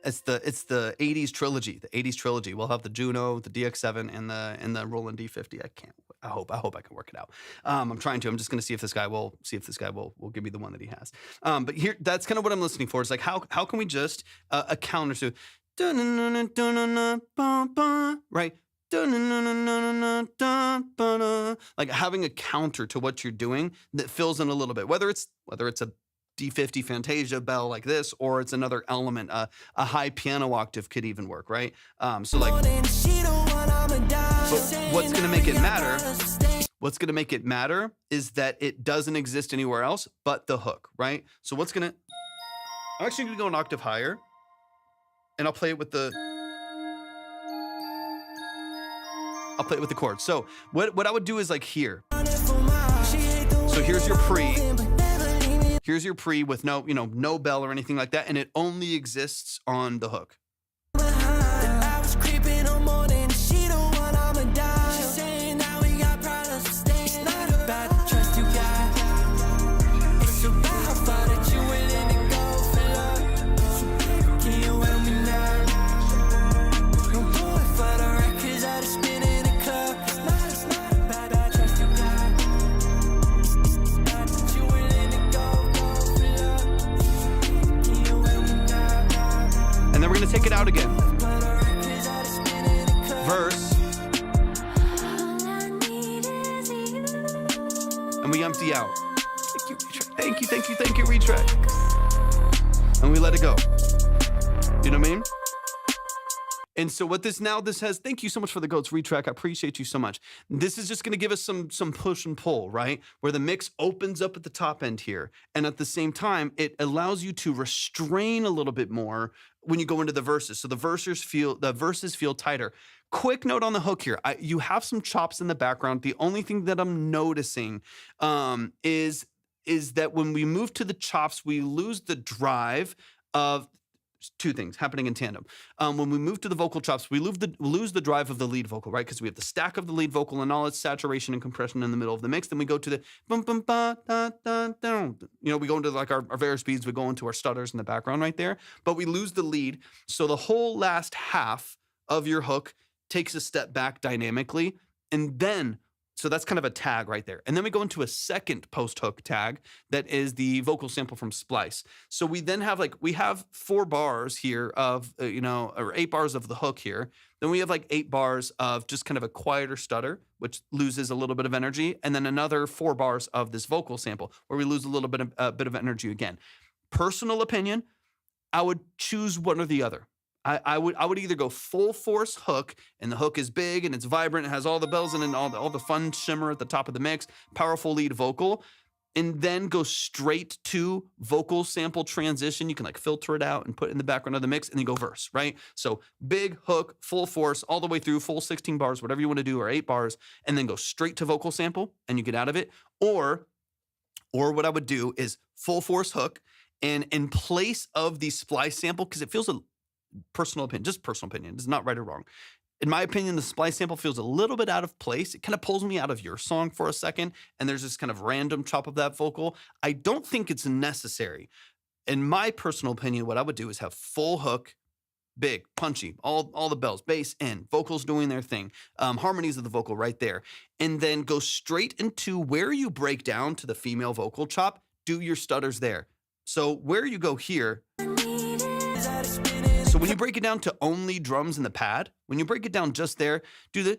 It's the 80s trilogy. The 80s trilogy. We'll have the Juno, the DX7, and the Roland D50. I hope I can work it out. I'm trying to. I'm just gonna see if this guy will give me the one that he has. But here, that's kind of what I'm listening for. It's like how can we just a counter to, right? Like having a counter to what you're doing that fills in a little bit, whether it's a D50 Fantasia bell like this, or it's another element, a high piano octave could even work, right? So like, but what's going to make it matter? What's going to make it matter is that it doesn't exist anywhere else but the hook, right? So I'm actually going to go an octave higher, and I'll play it with the chords. So what I would do is like here. So here's your pre. Here's your pre with no bell or anything like that, and it only exists on the hook. I was creeping on more than she don't want, I'ma die. She's saying now we got problems, it's not about the trust you got. It's about how far that you willing to go for love. Can you help me now? Don't do it for the records that are spinning the club. It's not about the trust you got. It's about that you willing to go for love. Can you help me now? And then we're gonna take it out again. Verse. And we empty out. Thank you, retread. And we let it go. You know what I mean? And so what this has, thank you so much for the goats retrack. I appreciate you so much. This is just going to give us some push and pull, right? Where the mix opens up at the top end here. And at the same time, it allows you to restrain a little bit more when you go into the verses. So the verses feel tighter. Quick note on the hook here. You have some chops in the background. The only thing that I'm noticing is that when we move to the chops, we lose the drive of two things happening in tandem. When we move to the vocal chops, we lose the drive of the lead vocal, right? Because we have the stack of the lead vocal and all its saturation and compression in the middle of the mix. Then we go to the bum bum ba da da da. We go into like our various speeds. We go into our stutters in the background right there. But we lose the lead, so the whole last half of your hook takes a step back dynamically, and then. So that's kind of a tag right there. And then we go into a second post-hook tag that is the vocal sample from Splice. So we then have 4 bars here of, or 8 bars of the hook here. Then we have 8 bars of just kind of a quieter stutter, which loses a little bit of energy. And then another 4 bars of this vocal sample where we lose a little bit of energy again. Personal opinion, I would choose one or the other. I would either go full force hook, and the hook is big and it's vibrant, it has all the bells in it and all the fun shimmer at the top of the mix, powerful lead vocal, and then go straight to vocal sample transition. You can like filter it out and put it in the background of the mix and then go verse, right? So big hook, full force, all the way through, full 16 bars, whatever you want to do, or 8 bars, and then go straight to vocal sample and you get out of it. Or what I would do is full force hook, and in place of the splice sample, because it feels a personal opinion, just personal opinion, it's not right or wrong. In my opinion, the splice sample feels a little bit out of place. It kind of pulls me out of your song for a second, and there's this kind of random chop of that vocal. I don't think it's necessary. In my personal opinion, what I would do is have full hook, big, punchy, all the bells, bass in, vocals doing their thing, harmonies of the vocal right there, and then go straight into where you break down to the female vocal chop, do your stutters there. So where you go here, so when you break it down to only drums and the pad, when you break it down just there, do the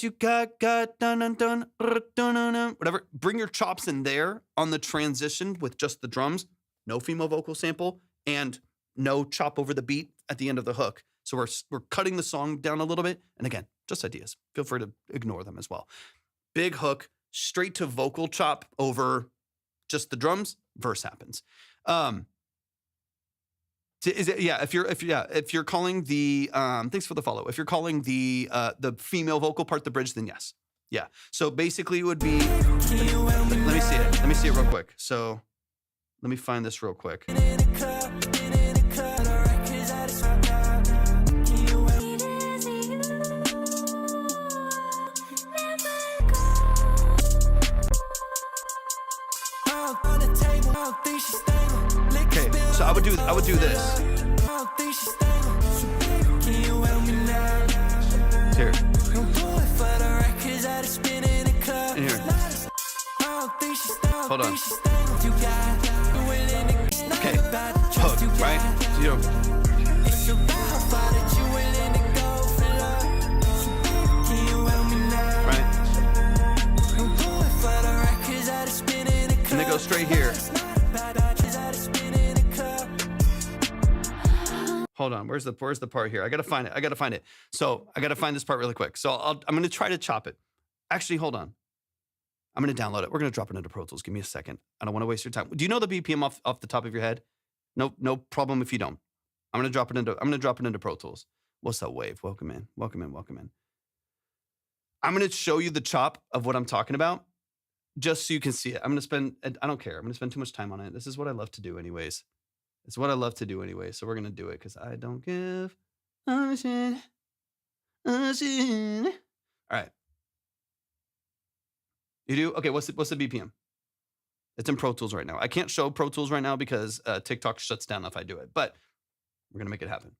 you got dun dun dun whatever. Bring your chops in there on the transition with just the drums, no female vocal sample, and no chop over the beat at the end of the hook. So we're cutting the song down a little bit. And again, just ideas. Feel free to ignore them as well. Big hook, straight to vocal chop over just the drums, verse happens. Is it, yeah, if you're calling the thanks for the follow. If you're calling the female vocal part the bridge, then yes. Yeah. So basically it would be let me see it. Let me see it real quick. So let me find this real quick. Okay, so I would do this. Here. And here. Hold on. Okay, hook, right? Zero. Right? And they go straight here. Hold on, where's the part here? I gotta find it. So I gotta find this part really quick. So I'm gonna try to chop it. Actually, hold on. I'm gonna download it. We're gonna drop it into Pro Tools. Give me a second. I don't want to waste your time. Do you know the BPM off the top of your head? No problem if you don't. I'm gonna drop it into Pro Tools. What's up, Wave? Welcome in. I'm gonna show you the chop of what I'm talking about, just so you can see it. I don't care. I'm gonna spend too much time on it. This is what I love to do anyways. So we're going to do it because I don't give a shit. All right. You do? Okay, what's the BPM? It's in Pro Tools right now. I can't show Pro Tools right now because TikTok shuts down if I do it, but we're going to make it happen.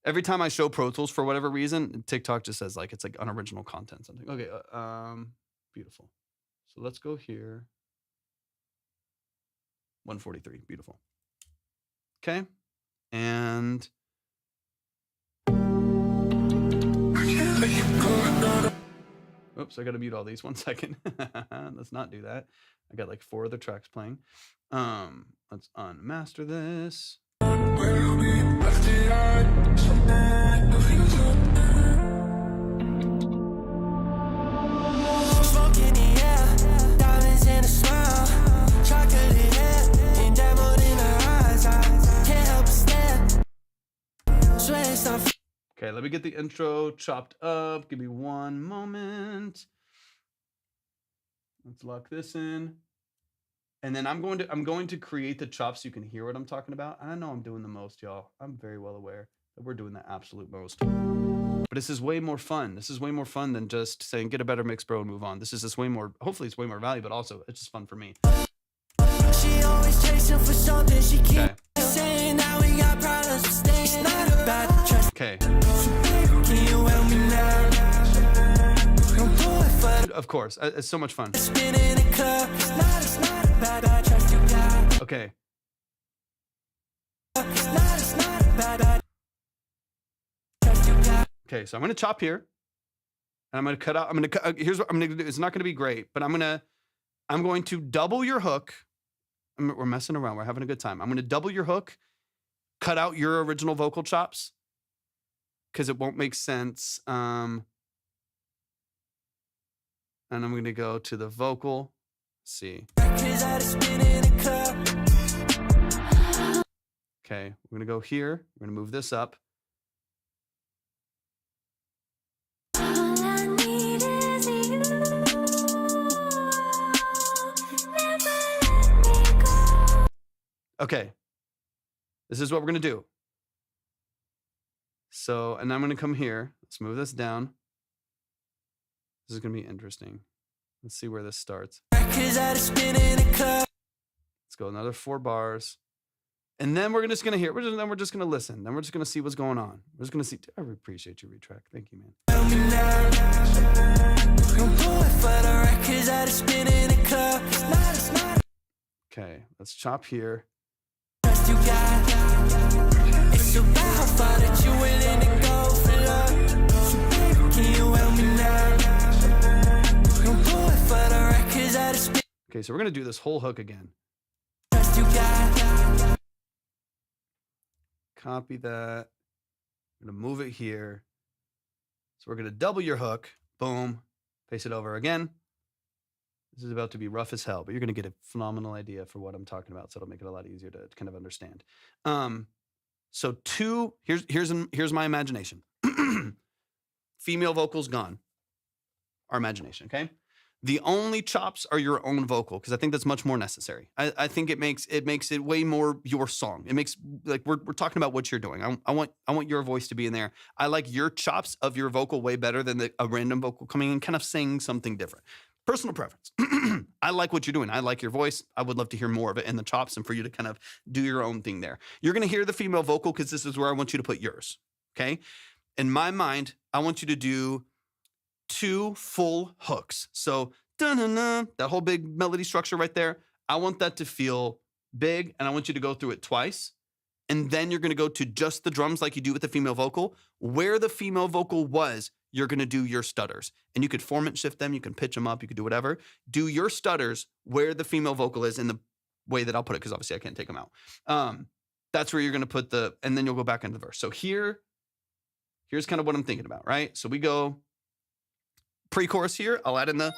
Every time I show Pro Tools for whatever reason, TikTok just says it's like unoriginal content, something. Okay, beautiful. So let's go here. 143, beautiful. Okay, and oops, I gotta mute all these. 1 second. Let's not do that. I got like 4 other tracks playing. Let's unmaster this. Smoking the air, diamonds in a smile, chocolate hair, and diamond in her eyes. I can't help but stare. Swear it's not. Okay, let me get the intro chopped up. Give me 1 moment. Let's lock this in. And then I'm going to create the chops so you can hear what I'm talking about. And I know I'm doing the most, y'all. I'm very well aware that we're doing the absolute most. But this is way more fun. This is way more fun than just saying, get a better mix, bro, and move on. This is just way more, hopefully it's way more value, but also it's just fun for me. She always chasing for something she keeps Okay. saying. Now we got problems, it's not about the trust. Okay. Can you help me now? Don't do it for Of course. It's so much fun. spin in the club. It's not about the trust you got. Okay. It's not about the trust you got. Okay, so I'm gonna chop here. And I'm gonna cut out. Here's what I'm gonna do. It's not gonna be great, but I'm going to double your hook. We're messing around. We're having a good time. I'm gonna double your hook, cut out your original vocal chops because it won't make sense. And I'm going to go to the vocal. Let's see. Okay, we're going to go here. We're going to move this up. All I need is you. Never let me go. Okay, this is what we're going to do. So, and I'm going to come here. Let's move this down. This is going to be interesting. Let's see where this starts. Let's go another 4 bars. And then we're just going to hear, then we're just going to listen. Then we're just going to see what's going on. We're just going to see. I appreciate you, Retrack. Thank you, man. Okay, let's chop here. Okay, so we're going to do this whole hook again. Copy that. I'm going to move it here. So we're going to double your hook. Boom. Paste it over again. This is about to be rough as hell, but you're going to get a phenomenal idea for what I'm talking about. So it'll make it a lot easier to kind of understand. So here's my imagination. Female vocals gone. Our imagination, okay? The only chops are your own vocal, because I think that's much more necessary. I think it makes it way more your song. It makes, like, we're talking about what you're doing. I want your voice to be in there. I like your chops of your vocal way better than a random vocal coming in kind of saying something different. Personal preference. I like what you're doing. I like your voice. I would love to hear more of it in the chops and for you to kind of do your own thing there. You're going to hear the female vocal because this is where I want you to put yours, okay? In my mind, I want you to do 2 full hooks. So that whole big melody structure right there, I want that to feel big, and I want you to go through it twice. And then you're going to go to just the drums like you do with the female vocal. Where the female vocal was, you're going to do your stutters. And you could format shift them, you can pitch them up, you could do whatever. Do your stutters where the female vocal is in the way that I'll put it, because obviously I can't take them out. That's where you're going to put and then you'll go back into the verse. So here's kind of what I'm thinking about, right? So we go pre-chorus here. I'll add in the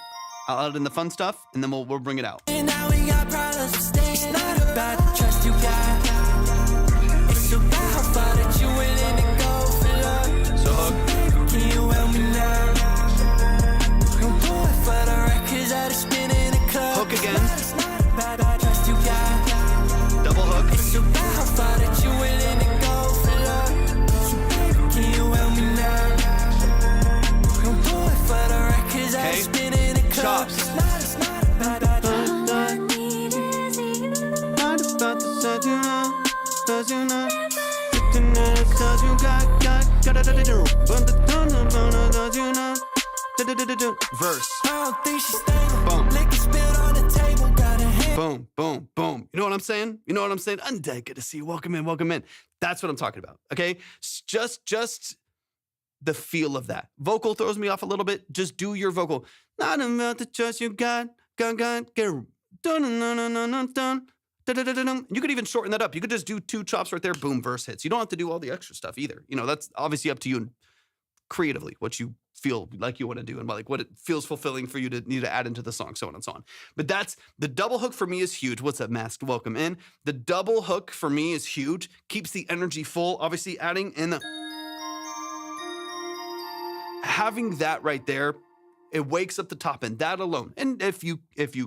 fun stuff, and then we'll bring it out. And now we got problems with staying. Not about the trust you got. It's about how far that you're willing to go for love. So hook. Can you help me now? I'm going for the records that are spinning the club. Hook again. It's not about the trust you got. Double hook. It's about how far that you're willing to go for love. Can you help me now? I'm going for the records that are spinning the club. Chops. It's not about the All I need is you. Verse. I don't think she's stable. Boom. Liquor spilled on the table, got a hand. Boom, boom, boom. You know what I'm saying? You know what I'm saying? Undead, good to see you. Welcome in, welcome in. That's what I'm talking about, okay? Just the feel of that. Vocal throws me off a little bit. Just do your vocal. Not about the trust you got, get dun, dun, dun, dun, dun. You could even shorten that up. You could just do 2 chops right there, boom, verse hits. You don't have to do all the extra stuff either. You know, that's obviously up to you creatively, what you feel like you want to do and like what it feels fulfilling for you to need to add into the song, so on and so on. But that's the double hook for me is huge. What's up, Masked? Welcome in. The double hook for me is huge. Keeps the energy full. Obviously, adding in having that right there, it wakes up the top end, that alone. And if you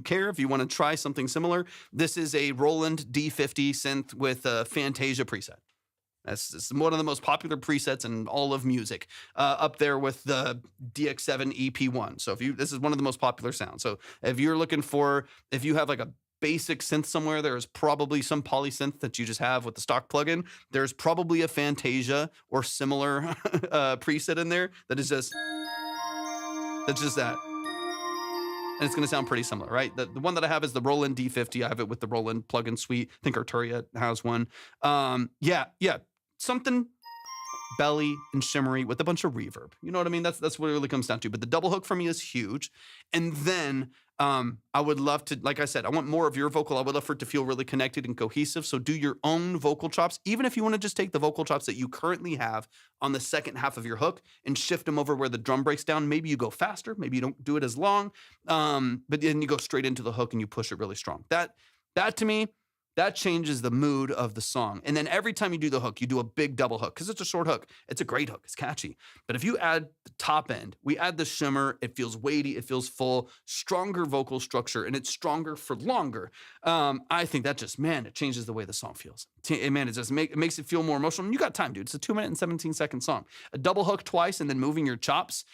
care, if you want to try something similar, this is a Roland D50 synth with a Fantasia preset. That's one of the most popular presets in all of music, up there with the DX7 EP1. So this is one of the most popular sounds. So if you have like a basic synth somewhere, there's probably some polysynth that you just have with the stock plugin. There's probably a Fantasia or similar preset in there that's just that. And it's going to sound pretty similar, right? The one that I have is the Roland D50. I have it with the Roland plugin suite. I think Arturia has one. Yeah. Something belly and shimmery with a bunch of reverb. You know what I mean? That's what it really comes down to. But the double hook for me is huge. And then I would love to, like I said, I want more of your vocal. I would love for it to feel really connected and cohesive. So do your own vocal chops, even if you want to just take the vocal chops that you currently have on the second half of your hook and shift them over where the drum breaks down. Maybe you go faster, maybe you don't do it as long, but then you go straight into the hook and you push it really strong. That to me, that changes the mood of the song. And then every time you do the hook, you do a big double hook because it's a short hook. It's a great hook. It's catchy. But if you add the top end, we add the shimmer, it feels weighty, it feels full, stronger vocal structure, and it's stronger for longer. I think that just, man, it changes the way the song feels. Man, it just it makes it feel more emotional. And you got time, dude. It's a 2 minute and 17-second song. A double hook twice and then moving your chops.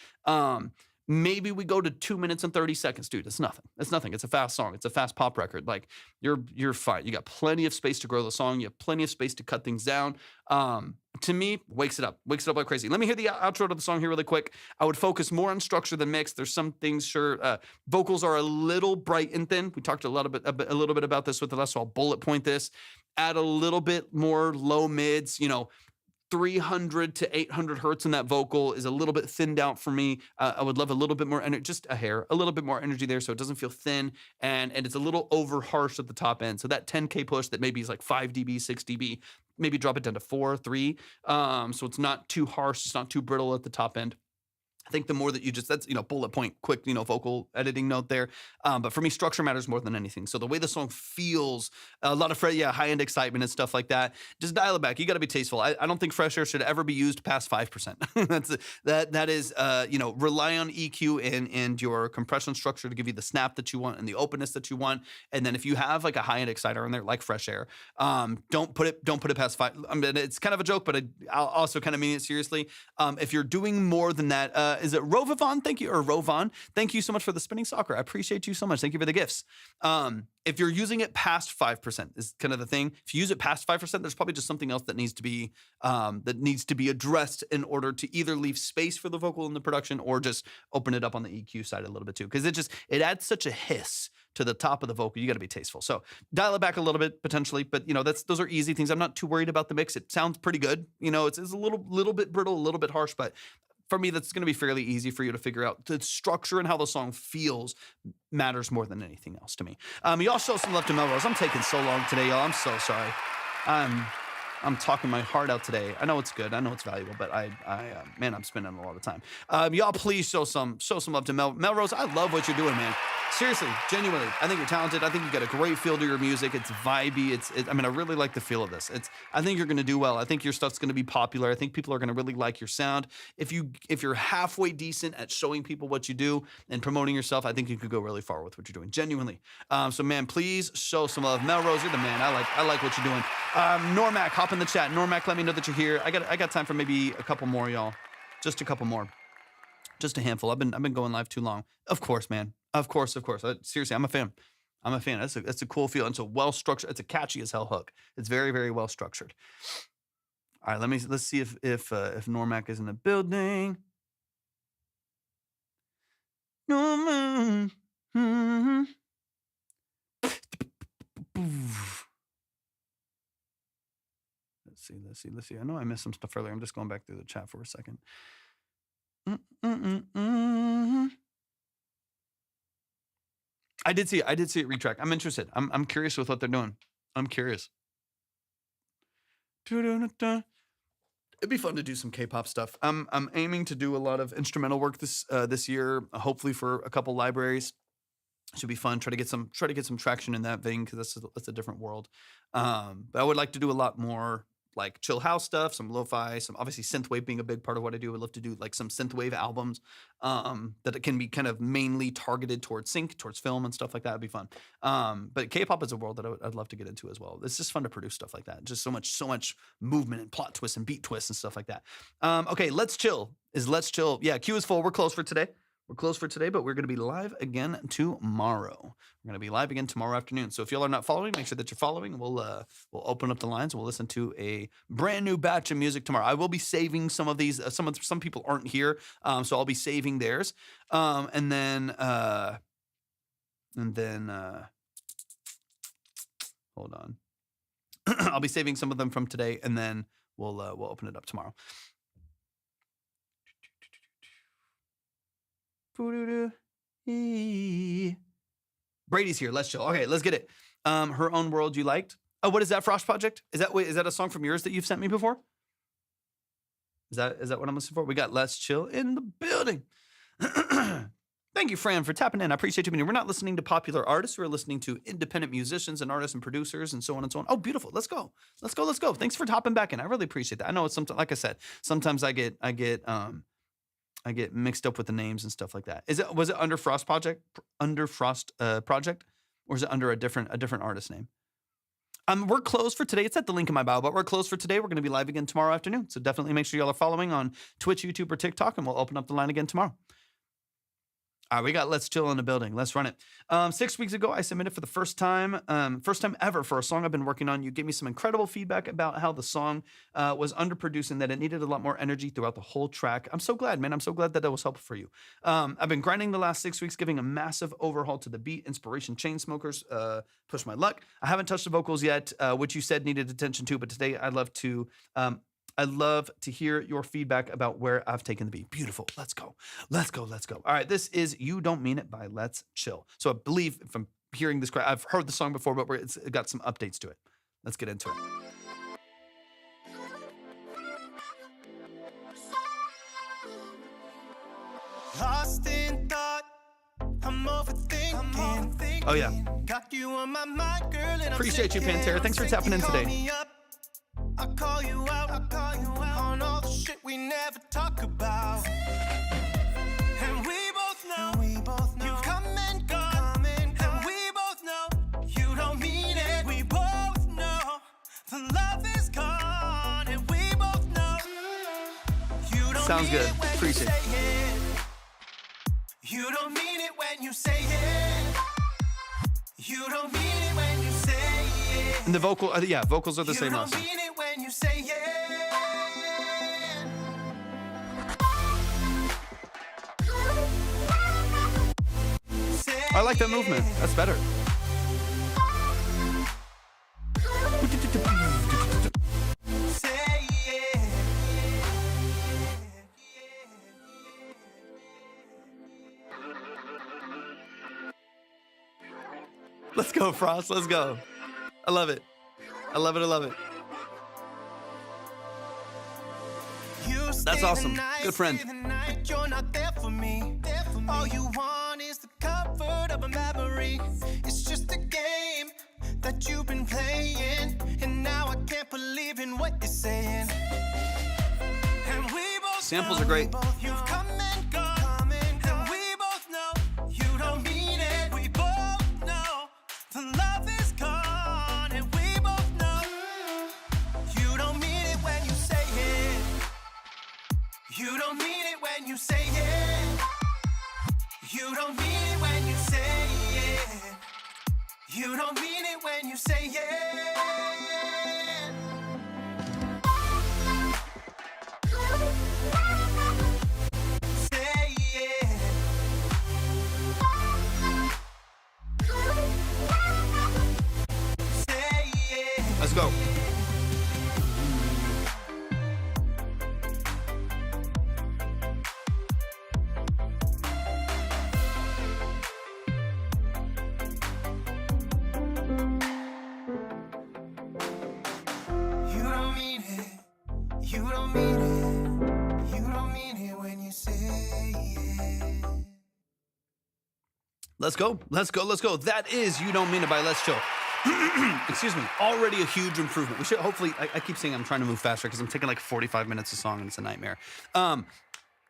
Maybe we go to 2 minutes and 30 seconds, dude. That's nothing. That's nothing. It's a fast song. It's a fast pop record. Like you're fine. You got plenty of space to grow the song. You have plenty of space to cut things down. To me, wakes it up like crazy. Let me hear the outro to the song here really quick. I would focus more on structure than mix. There's some things, sure. Vocals are a little bright and thin. We talked a little bit about this with the last, so I'll bullet point this. Add a little bit more low mids, 300 to 800 hertz in that vocal is a little bit thinned out for me. I would love a little bit more energy, just a hair, a little bit more energy there so it doesn't feel thin and it's a little over harsh at the top end. So that 10K push that maybe is like 5 dB, 6 dB, maybe drop it down to 4, 3. So it's not too harsh, it's not too brittle at the top end. I think the more that you just, that's, bullet point, quick, vocal editing note there. But for me, structure matters more than anything. So the way the song feels, a lot of high-end excitement and stuff like that, just dial it back. You got to be tasteful. I don't think fresh air should ever be used past 5%. That is, rely on EQ and your compression structure to give you the snap that you want and the openness that you want. And then if you have like a high-end exciter in there, like fresh air, don't put it past 5. I mean, it's kind of a joke, but I'll also kind of mean it seriously. If you're doing more than that, is it Rovavon? Thank you. Or Rovon. Thank you so much for the spinning soccer. I appreciate you so much. Thank you for the gifts. If you're using it past 5% is kind of the thing. If you use it past 5%, there's probably just something else that needs to be addressed in order to either leave space for the vocal in the production or just open it up on the EQ side a little bit too. Because it adds such a hiss to the top of the vocal. You got to be tasteful. So dial it back a little bit potentially, but those are easy things. I'm not too worried about the mix. It sounds pretty good. It's a little bit brittle, a little bit harsh, but for me, that's going to be fairly easy for you to figure out. The structure and how the song feels matters more than anything else to me. Y'all show some love to Melrose. I'm taking so long today, y'all. I'm so sorry. I'm talking my heart out today. I know it's good. I know it's valuable, but I'm spending a lot of time. Y'all please show some love to Melrose. I love what you're doing, man. Seriously, genuinely. I think you're talented. I think you got a great feel to your music. It's vibey. I really like the feel of this. I think you're going to do well. I think your stuff's going to be popular. I think people are going to really like your sound. If you're halfway decent at showing people what you do and promoting yourself, I think you could go really far with what you're doing. Genuinely. So man, please show some love. Melrose, you're the man. I like what you're doing. Normac, hop in the chat. Normac, let me know that you're here. I got time for maybe a couple more, y'all. Just a couple more. Just a handful. I've been going live too long. Of course, man. Of course. Seriously, I'm a fan. That's a cool feel. It's a well structured. It's a catchy as hell hook. It's very, very well structured. All right, let's see if Normac is in the building. Norman. Let's see. I know I missed some stuff earlier. I'm just going back through the chat for a second. I did see it retrack. I'm interested. I'm curious with what they're doing. I'm curious. It'd be fun to do some K-pop stuff. I'm aiming to do a lot of instrumental work this year, hopefully for a couple libraries. Should be fun. Try to get some traction in that vein because that's a different world. But I would like to do a lot more like chill house stuff, some lo-fi, some obviously synthwave being a big part of what I do. I'd love to do like some synthwave albums that it can be kind of mainly targeted towards sync, towards film and stuff like that. Would be fun. But K-pop is a world that I'd love to get into as well. It's just fun to produce stuff like that. Just so much movement and plot twists and beat twists and stuff like that. Okay, Let's Chill. Yeah, queue is full. We're closed for today. But we're going to be live again tomorrow. We're going to be live again tomorrow afternoon. So if y'all are not following, make sure that you're following. We'll open up the lines and we'll listen to a brand new batch of music tomorrow. I will be saving some of these. Some people aren't here, so I'll be saving theirs. And then hold on. I'll be saving some of them from today, and then we'll open it up tomorrow. Brady's here. Let's chill. Okay, let's get it. Her Own World you liked. Oh, what is that, Frost Project? Is that a song from yours that you've sent me before? Is that what I'm listening for? We got Let's Chill in the building. Thank you, Fran, for tapping in. I appreciate you being here. We're not listening to popular artists. We're listening to independent musicians and artists and producers and so on and so on. Oh, beautiful. Let's go. Let's go. Let's go. Thanks for topping back in. I really appreciate that. I know it's something, like I said, sometimes I get mixed up with the names and stuff like that. Was it under Frost Project, or is it under a different artist name? We're closed for today. It's at the link in my bio, but we're closed for today. We're going to be live again tomorrow afternoon. So definitely make sure y'all are following on Twitch, YouTube, or TikTok, and we'll open up the line again tomorrow. All right, we got Let's Chill in the building. Let's run it. 6 weeks ago, I submitted for the first time ever for a song I've been working on. You gave me some incredible feedback about how the song was underproduced and that it needed a lot more energy throughout the whole track. I'm so glad, man. I'm so glad that was helpful for you. I've been grinding the last 6 weeks, giving a massive overhaul to the beat. Inspiration Chainsmokers, Push My Luck. I haven't touched the vocals yet, which you said needed attention to, but today I'd love to hear your feedback about where I've taken the beat. Beautiful. Let's go. Let's go. Let's go. All right. This is You Don't Mean It by Let's Chill. So I believe from hearing this, I've heard the song before, but it's got some updates to it. Let's get into it. Lost in thought, I'm overthinking. Oh, yeah. Got you on my mind, girl, and Appreciate you, Pantera. Thanks for tapping in today. I'll call you out on all the shit we never talk about. And we both know you come and go. And we both know you don't mean it. We both know the love is gone. And we both know you don't Sounds mean good. it when Appreciate you it. say it. You don't mean it when you say it. You don't mean it when you say it. And the vocals are the same You also. don't mean it when you say yeah. I like that movement. That's better. Say yeah. Let's go, Frost. Let's go. I love it. I love it. I love it. You That's stay awesome. the night, Good friend. stay the night, you're not there for me. All you want is the comfort of a memory. It's just a game that you've been playing, and now I can't believe in what you're saying. And we both Samples know are great. you've come and gone, and we both know you don't mean it. We both know the love is gone, and we both know you don't mean it when you say it. You don't mean it when you say it. You don't mean it when you say it. You don't mean it when you say it. Say it. Say it. Let's go. You don't mean it. You don't mean it. You don't mean it when you say it. Let's go. Let's go. Let's go. That is You Don't Mean It by Let's Chill. Excuse me. Already a huge improvement. We should hopefully, I keep saying I'm trying to move faster because I'm taking like 45 minutes a song and it's a nightmare.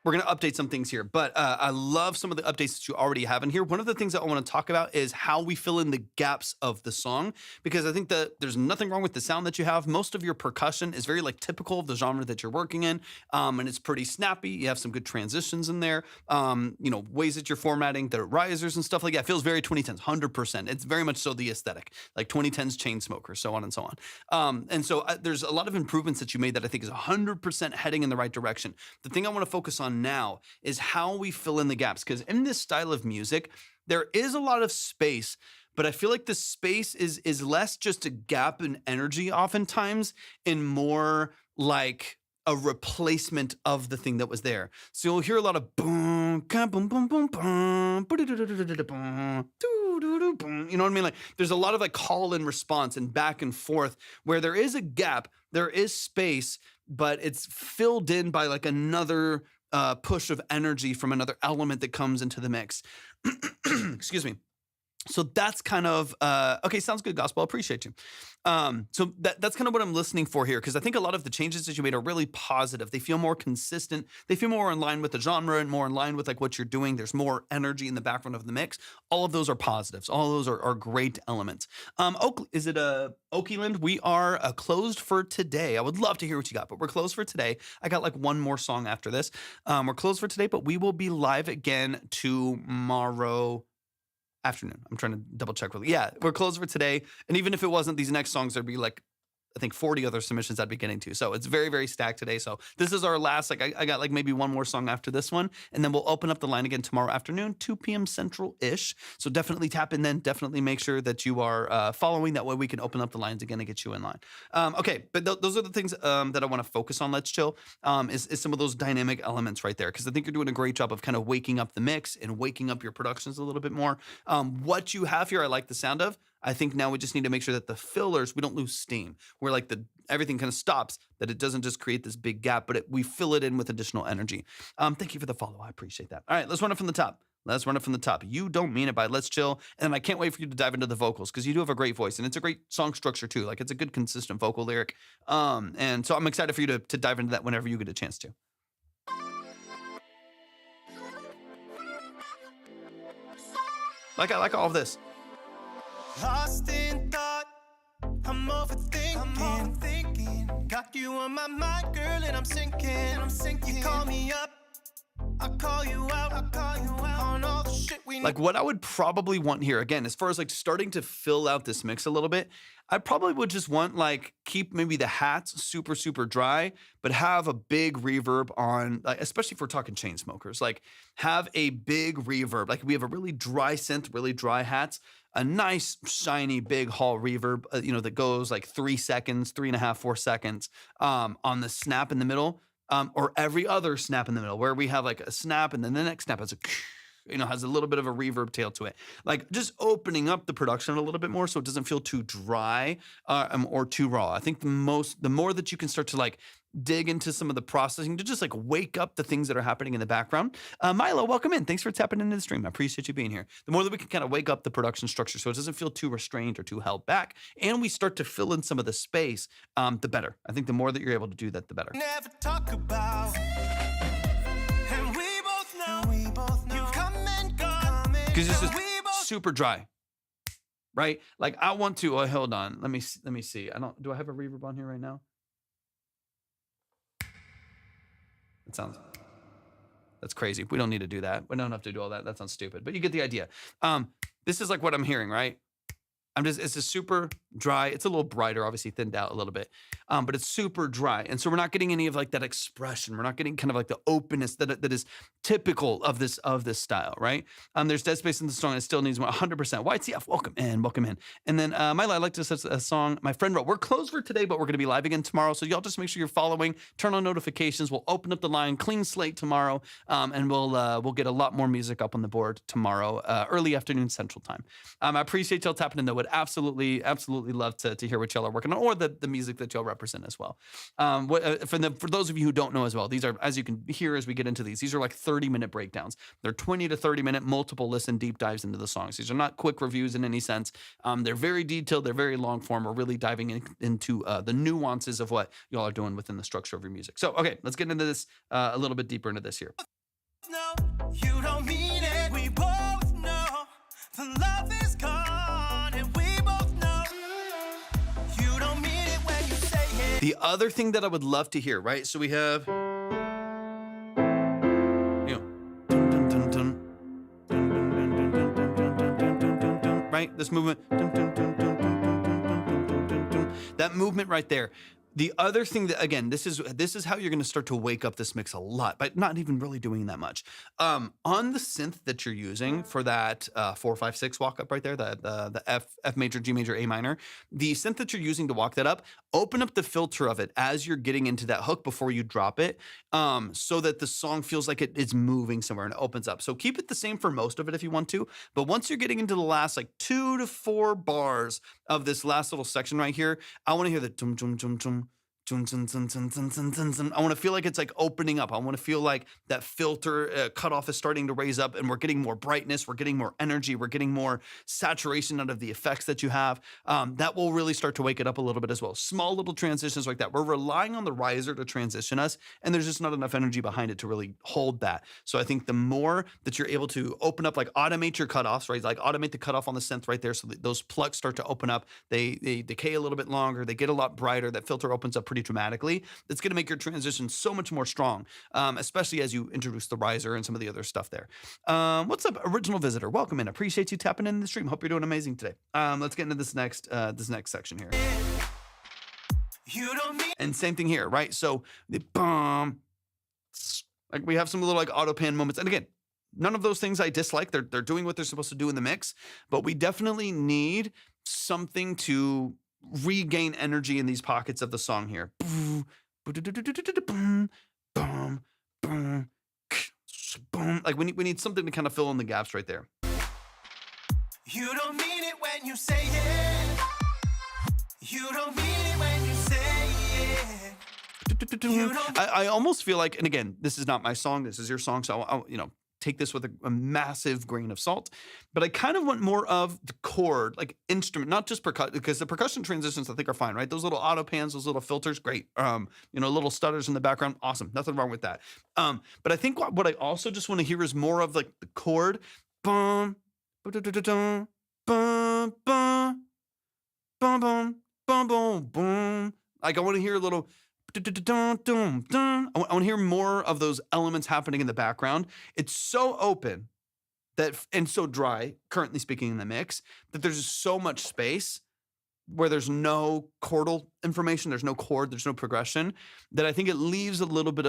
We're going to update some things here, but I love some of the updates that you already have in here. One of the things that I want to talk about is how we fill in the gaps of the song, because I think that there's nothing wrong with the sound that you have. Most of your percussion is very like typical of the genre that you're working in, and it's pretty snappy. You have some good transitions in there, ways that you're formatting the risers and stuff like that. It feels very 2010s, 100%. It's very much so the aesthetic, like 2010s Chainsmokers, so on and so on. And so there's a lot of improvements that you made that I think is 100% heading in the right direction. The thing I want to focus on now is how we fill in the gaps, because in this style of music, there is a lot of space, but I feel like the space is less just a gap in energy oftentimes and more like a replacement of the thing that was there. So you'll hear a lot of boom, boom, boom, boom, boom, boom. You know what I mean? Like there's a lot of like call and response and back and forth where there is a gap, there is space, but it's filled in by like another push of energy from another element that comes into the mix. Excuse me. So that's kind of okay. Sounds good, gospel. I appreciate you. So that's kind of what I'm listening for here, because I think a lot of the changes that you made are really positive. They feel more consistent. They feel more in line with the genre and more in line with like what you're doing. There's more energy in the background of the mix. All of those are positives. All of those are great elements. Is it Oakland? We are closed for today. I would love to hear what you got, but we're closed for today. I got like one more song after this. We're closed for today, but we will be live again tomorrow afternoon. I'm trying to double check really. Yeah, we're closed for today. And even if it wasn't these next songs, there'd be like, I think 40 other submissions I'd be getting to. So it's very, very stacked today. So this is our last, like I got like maybe one more song after this one. And then we'll open up the line again tomorrow afternoon, 2 p.m. Central-ish. So definitely tap in then. Definitely make sure that you are following. That way we can open up the lines again and get you in line. Okay, but those are the things that I want to focus on. Let's chill. Is some of those dynamic elements right there. Because I think you're doing a great job of kind of waking up the mix and waking up your productions a little bit more. What you have here, I like the sound of. I think now we just need to make sure that the fillers, we don't lose steam. Where like everything kind of stops, that it doesn't just create this big gap, but we fill it in with additional energy. Thank you for the follow. I appreciate that. All right, let's run it from the top. Let's run it from the top. You Don't Mean It by Let's Chill. And I can't wait for you to dive into the vocals, because you do have a great voice and it's a great song structure too. Like it's a good consistent vocal lyric. And so I'm excited for you to dive into that whenever you get a chance to. I like all of this. Lost in thought, I'm overthinking. Got you on my mind, girl, and I'm sinking. You call me up, I call you out. On all the shit we like what I would probably want here, again, as far as like starting to fill out this mix a little bit, I probably would just want like keep maybe the hats super, super dry, but have a big reverb on, like, especially if we're talking chain smokers, like have a big reverb. Like we have a really dry synth, really dry hats, a nice shiny big hall reverb, that goes like 3 seconds, 3.5, 4 seconds on the snap in the middle, or every other snap in the middle, where we have like a snap and then the next snap has has a little bit of a reverb tail to it. Like just opening up the production a little bit more so it doesn't feel too dry or too raw. I think the more that you can start to like dig into some of the processing to just like wake up the things that are happening in the background. Milo, welcome in. Thanks for tapping into the stream. I appreciate you being here. The more that we can kind of wake up the production structure so it doesn't feel too restrained or too held back, and we start to fill in some of the space, the better. I think the more that you're able to do that, the better. never talk about. And we both know you come and go. Because this is super dry, right? Like I want to, hold on. Let me see. Do I have a reverb on here right now? That's crazy. We don't need to do that. We don't have to do all that. That sounds stupid, but you get the idea. This is like what I'm hearing, right? It's just super dry. It's a little brighter, obviously thinned out a little bit, but it's super dry. And so we're not getting any of like that expression. We're not getting kind of like the openness that is typical of this style, right? There's dead space in the song. It still needs 100%. YTF, welcome in. And then Mila, I like to set a song my friend wrote. We're closed for today, but we're going to be live again tomorrow. So y'all just make sure you're following, turn on notifications. We'll open up the line, clean slate tomorrow, and we'll get a lot more music up on the board tomorrow, early afternoon Central Time. I appreciate y'all tapping in, though. Would absolutely love to hear what y'all are working on, or the music that y'all represent as well. For those of you who don't know as well, these are, as you can hear as we get into these are like 30-minute breakdowns. They're 20 to 30-minute multiple listen deep dives into the songs. These are not quick reviews in any sense. They're very detailed. They're very long form. We're really diving into the nuances of what y'all are doing within the structure of your music. So, okay, let's get into this a little bit deeper into this here. No, you don't mean it. We both know the love is gone, and we both know you don't mean it when you say it. The other thing that I would love to hear, right? So we have, right? This movement, that movement right there. The other thing that, again, this is how you're going to start to wake up this mix a lot, but not even really doing that much. On the synth that you're using for that 4-5-6 walk up right there, the F major, G major, A minor, the synth that you're using to walk that up, open up the filter of it as you're getting into that hook before you drop it, so that the song feels like it's moving somewhere and it opens up. So keep it the same for most of it if you want to, but once you're getting into the last like 2 to 4 bars of this last little section right here, I want to hear the tum tum tum tum. I want to feel like it's like opening up. I want to feel like that filter cutoff is starting to raise up and we're getting more brightness. We're getting more energy. We're getting more saturation out of the effects that you have. That will really start to wake it up a little bit as well. Small little transitions like that. We're relying on the riser to transition us, and there's just not enough energy behind it to really hold that. So I think the more that you're able to open up, like automate your cutoffs, right? Like automate the cutoff on the synth right there so that those plugs start to open up. They decay a little bit longer. They get a lot brighter. That filter opens up pretty dramatically. That's going to make your transition so much more strong, especially as you introduce the riser and some of the other stuff there. What's up, original visitor? Welcome in. Appreciate you tapping in the stream. Hope you're doing amazing today. Let's get into this next section here. You don't need And same thing here, right? So the boom, like we have some little like auto pan moments. And again, none of those things I dislike. They're doing what they're supposed to do in the mix, but we definitely need something to regain energy in these pockets of the song here. Like we need something to kind of fill in the gaps right there. You don't mean it when you say it. You don't mean it when you say it. I almost feel like, and again, this is not my song. This is your song, so I'll take this with a massive grain of salt. But I kind of want more of the chord, like instrument, not just percussion, because the percussion transitions I think are fine, right? Those little auto pans, those little filters, great. Little stutters in the background, awesome. Nothing wrong with that. But I think what I also just want to hear is more of like the chord, bum, ba-da-da-da-dum, bum, bum, bum, bum, bum, bum, boom. Like I want to hear a little. I want to hear more of those elements happening in the background. It's so open and so dry, currently speaking in the mix, that there's just so much space where there's no chordal information, there's no chord, there's no progression, that I think it leaves a little bit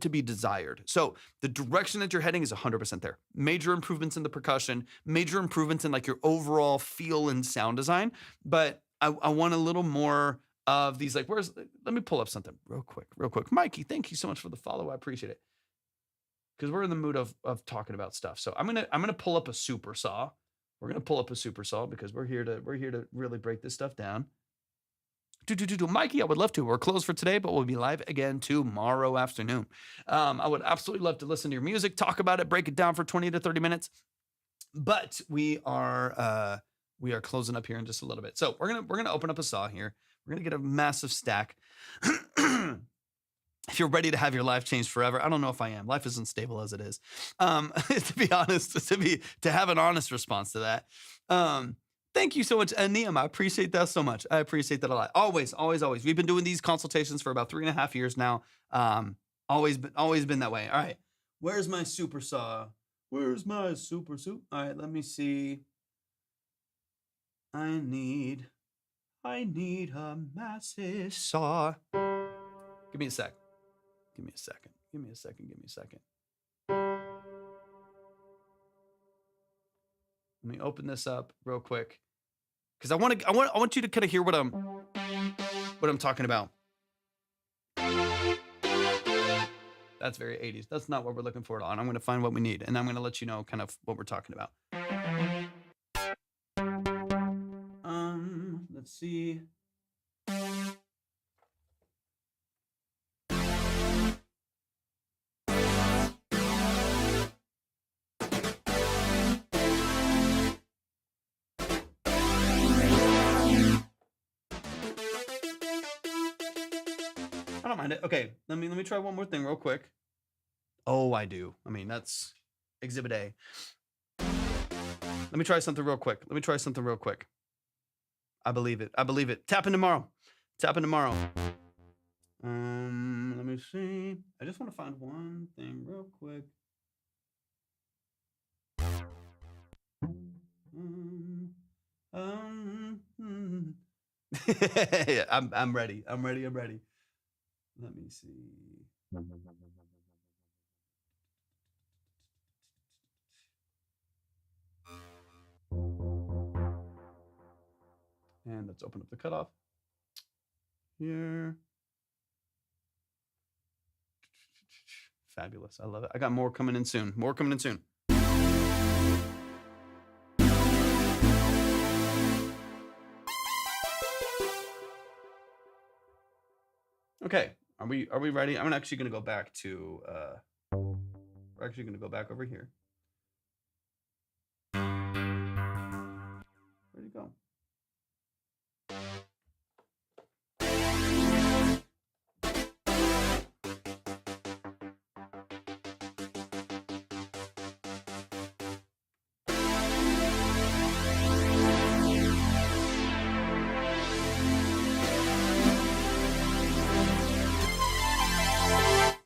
to be desired. So the direction that you're heading is 100% there. Major improvements in the percussion, major improvements in like your overall feel and sound design, but I want a little more of these, like, let me pull up something real quick. Mikey, thank you so much for the follow. I appreciate it. Because we're in the mood of talking about stuff. So I'm gonna pull up a super saw. We're gonna pull up a super saw because we're here to really break this stuff down. Mikey, I would love to. We're closed for today, but we'll be live again tomorrow afternoon. I would absolutely love to listen to your music, talk about it, break it down for 20 to 30 minutes. But we are closing up here in just a little bit. So we're gonna open up a saw here. We're going to get a massive stack. If you're ready to have your life changed forever, I don't know if I am. Life isn't stable as it is. To be honest, to have an honest response to that. Thank you so much, Neem. I appreciate that so much. I appreciate that a lot. Always. We've been doing these consultations for about 3.5 years now. Always been that way. All right. Where's my super saw? Where's my super soup? All right, let me see. I need a massive saw. Give me a second. Let me open this up real quick, because I want you to kind of hear what I'm talking about. That's very 80s. That's not what we're looking for at all. And I'm going to find what we need, and I'm going to let you know kind of what we're talking about. Let's see. I don't mind it. Okay, let me try one more thing real quick. Oh, I do. I mean, that's Exhibit A. Let me try something real quick. I believe it. Tap in tomorrow. Let me see. I just want to find one thing real quick. Yeah, I'm ready. I'm ready. I'm ready. Let me see. And let's open up the cutoff here. Fabulous. I love it. I got more coming in soon. More coming in soon. Okay. Are we ready? I'm actually going to go back to we're actually going to go back over here. Where'd it go?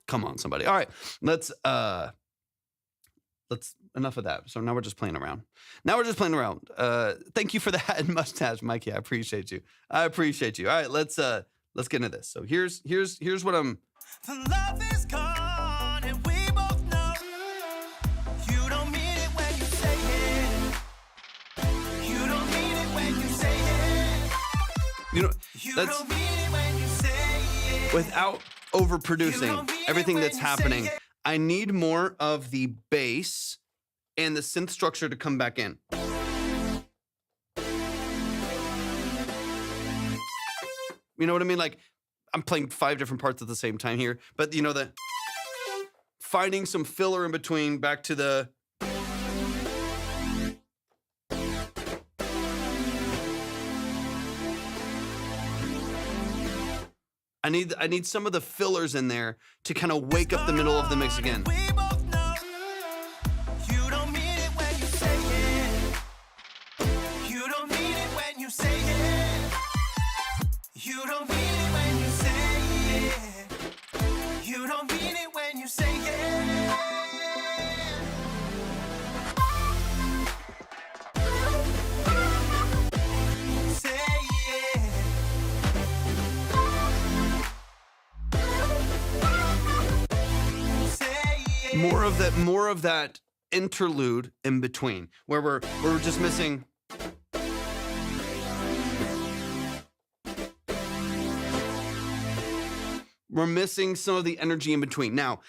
Come on, somebody. All right, let's enough of that. So now we're just playing around. Thank you for the hat and mustache, Mikey. I appreciate you. All right, let's get into this. So here's what I'm. The love is gone, and we both know you don't mean it when you say it. You don't mean it when you say it. You know, You that's don't mean it when you say it. without overproducing everything that's happening. I need more of the bass and the synth structure to come back in. You know what I mean? Like, I'm playing 5 different parts at the same time here, but you know, the finding some filler in between back to the. I need some of the fillers in there to kind of wake up the middle of the mix again. We both know you don't mean it when you say it. You don't mean it when you say it. You don't mean it when you say it. You don't mean it when you say it. Say it. More of that interlude in between where we're just missing. We're missing some of the energy in between. Now,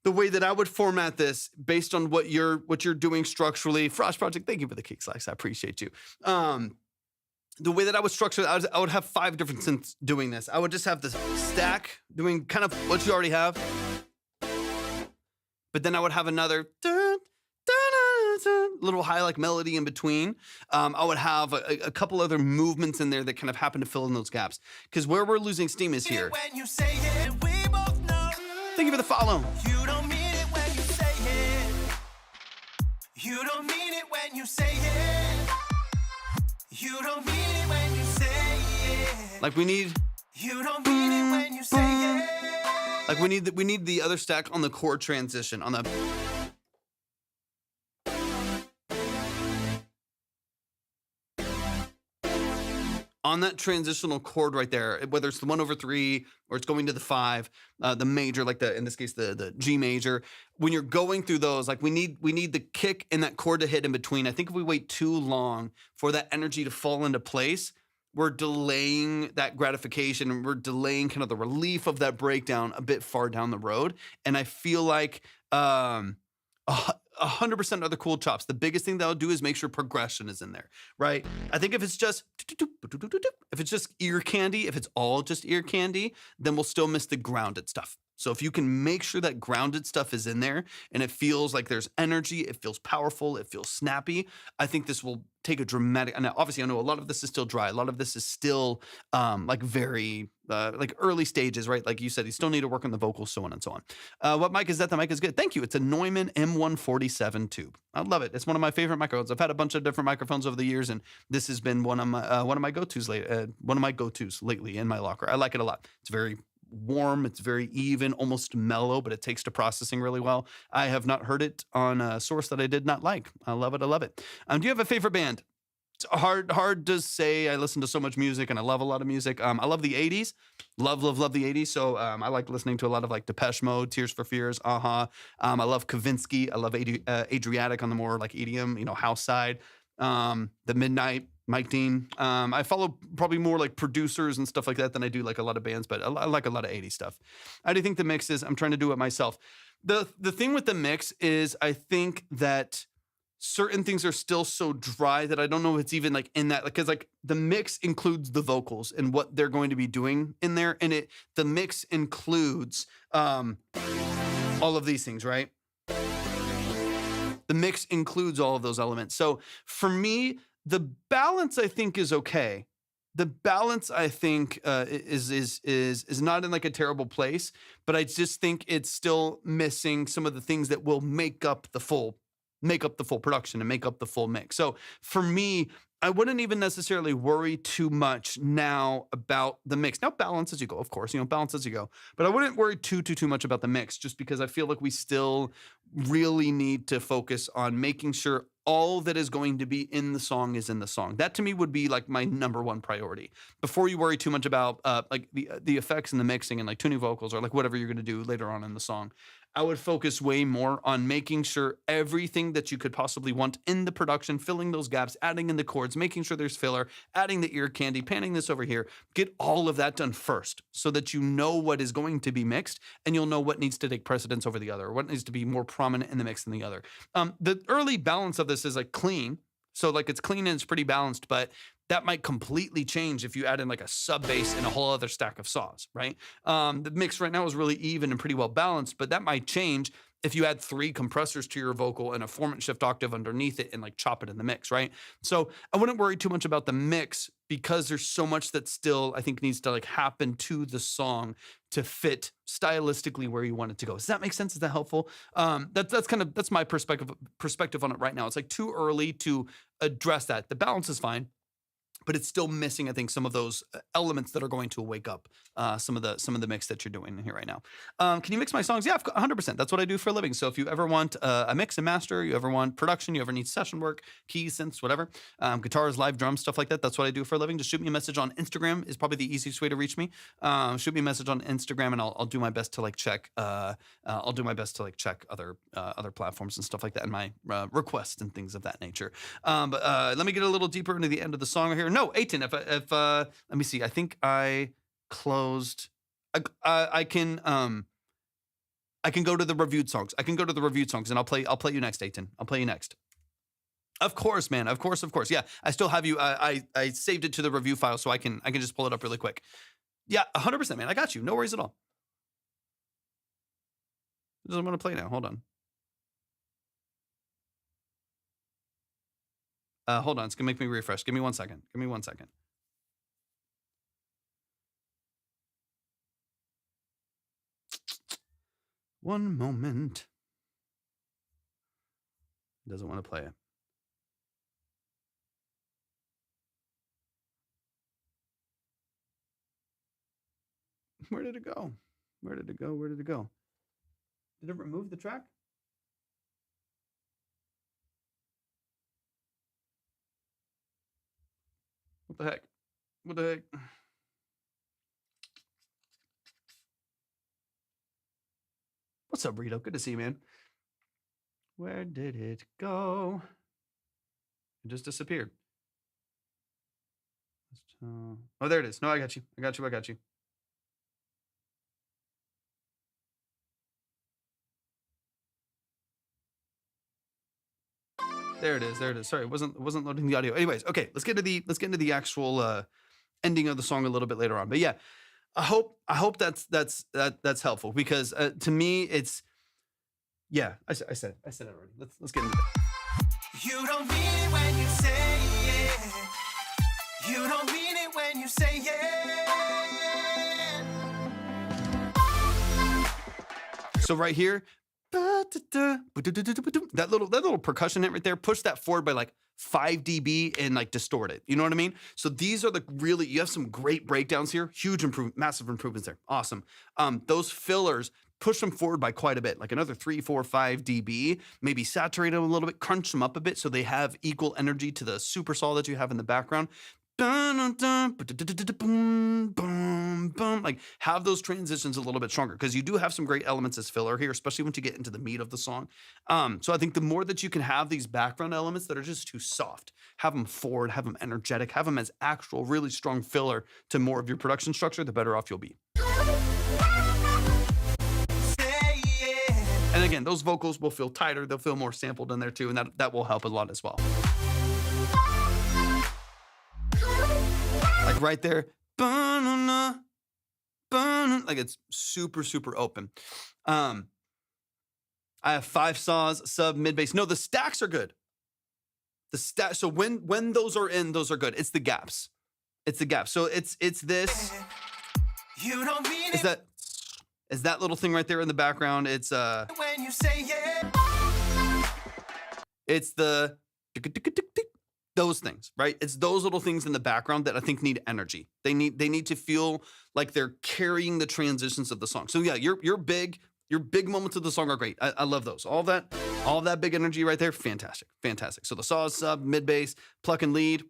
the way that I would format this based on what you're doing structurally, Frost Project, thank you for the kick slice. I appreciate you. The way that I would structure it, I would have 5 different synths doing this. I would just have the stack doing kind of what you already have. But then I would have another little high like melody in between. I would have a couple other movements in there that kind of happen to fill in those gaps. Because where we're losing steam is here. When you say it, we both know Thank you for the follow. you don't mean it when you say it. You don't mean it when you say it. You don't mean it when you say it. Like we need. You don't mean it when you say it. Like we need the other stack on the chord transition on the. On that transitional chord right there, whether it's the 1/3 or it's going to the 5, the major, like in this case the G major. When you're going through those, like we need the kick and that chord to hit in between. I think if we wait too long for that energy to fall into place, we're delaying that gratification and we're delaying kind of the relief of that breakdown a bit far down the road. And I feel like 100% are the cool chops. The biggest thing that'll do is make sure progression is in there, right? I think if it's just ear candy, if it's all just ear candy, then we'll still miss the grounded stuff. So if you can make sure that grounded stuff is in there and it feels like there's energy, it feels powerful, it feels snappy, I think this will take a dramatic, and obviously I know a lot of this is still dry. A lot of this is still like very like early stages, right? Like you said, you still need to work on the vocals, so on and so on. What mic is that? The mic is good. Thank you. It's a Neumann M147 tube. I love it. It's one of my favorite microphones. I've had a bunch of different microphones over the years, and this has been one of my go-tos lately in my locker. I like it a lot. It's very warm, it's very even, almost mellow, but it takes to processing really well. I have not heard it on a source that I did not like. I love it. Do you have a favorite band? It's hard to say. I listen to so much music and I love a lot of music. I love the 80s. Love the 80s. So I like listening to a lot of like Depeche Mode, Tears for Fears, Aha. I love Kavinsky. I love Adriatic on the more like EDM, house side. The Midnight, Mike Dean. I follow probably more like producers and stuff like that than I do like a lot of bands, but I like a lot of 80s stuff. I do think the mix is, I'm trying to do it myself. The thing with the mix is I think that certain things are still so dry that I don't know if it's even like in that, because like the mix includes the vocals and what they're going to be doing in there. And the mix includes all of these things, right? The mix includes all of those elements. So for me, the balance I think is okay. The balance I think is not in like a terrible place, but I just think it's still missing some of the things that will make up the full production and make up the full mix. So for me, I wouldn't even necessarily worry too much now about the mix. Now balance as you go, of course, balance as you go, but I wouldn't worry too much about the mix, just because I feel like we still really need to focus on making sure all that is going to be in the song is in the song. That to me would be like my number one priority before you worry too much about like the effects and the mixing and like tuning vocals or like whatever you're going to do later on in the song. I would focus way more on making sure everything that you could possibly want in the production, filling those gaps, adding in the chords, making sure there's filler, adding the ear candy, panning this over here. Get all of that done first so that you know what is going to be mixed and you'll know what needs to take precedence over the other, or what needs to be more prominent in the mix than the other. The early balance of this is like clean. So like it's clean and it's pretty balanced, but that might completely change if you add in like a sub bass and a whole other stack of saws, right? The mix right now is really even and pretty well balanced, but that might change if you add 3 compressors to your vocal and a formant shift octave underneath it and like chop it in the mix, right? So I wouldn't worry too much about the mix because there's so much that still I think needs to like happen to the song to fit stylistically where you want it to go. Does that make sense? Is that helpful? That's my perspective on it right now. It's like too early to address that. The balance is fine, but it's still missing, I think, some of those elements that are going to wake up some of the mix that you're doing here right now. Can you mix my songs? Yeah, 100%. That's what I do for a living. So if you ever want a mix and master, you ever want production, you ever need session work, keys, synths, whatever, guitars, live drums, stuff like that, that's what I do for a living. Just shoot me a message on Instagram is probably the easiest way to reach me. Shoot me a message on Instagram and I'll do my best to like check. I'll do my best to like check other platforms and stuff like that and my requests and things of that nature. But let me get a little deeper into the end of the song here. No, 18. If let me see. I think I closed. I can go to the reviewed songs. I can go to the reviewed songs, and I'll play you next, 18. I'll play you next. Of course, man. Of course. Yeah, I still have you. I saved it to the review file, so I can just pull it up really quick. Yeah, 100%, man. I got you. No worries at all. It doesn't want to play now. Hold on. Hold on, it's gonna make me refresh. Give me 1 second. One moment. It doesn't want to play it. Where did it go? Did it remove the track? What the heck? What's up, Rito? Good to see you, man. Where did it go? It just disappeared. Oh, there it is. No, I got you. There it is. Sorry, it wasn't loading the audio. Anyways, okay, let's get into the actual ending of the song a little bit later on. But yeah, I hope that's helpful because to me it's I said it already. Let's get into it. You don't mean it when you say it. You don't mean it when you say it. So right here, that little percussion hit right there, push that forward by like 5 dB and like distort it. You know what I mean? So these are you have some great breakdowns here, massive improvements there. Awesome. Those fillers, push them forward by quite a bit, like another 3, 4, 5 dB, maybe saturate them a little bit, crunch them up a bit so they have equal energy to the super sol that you have in the background. Like have those transitions a little bit stronger because you do have some great elements as filler here, especially once you get into the meat of the song. So I think the more that you can have these background elements that are just too soft, have them forward, have them energetic, have them as actual really strong filler to more of your production structure, the better off you'll be. And again, those vocals will feel tighter, they'll feel more sampled in there too, and that will help a lot as well. Like right there, like it's super, super open. I have 5 saws, sub, mid bass. No, the stacks are good. So when those are in, those are good. It's the gaps. It's the gaps. So it's this. You don't mean Is that little thing right there in the background? It's when you say yeah. it's the those things, right? It's those little things in the background that I think need energy. They need to feel like they're carrying the transitions of the song. So yeah, your big moments of the song are great. I love those. All that big energy right there, fantastic. So the saws, sub, mid bass, pluck and lead,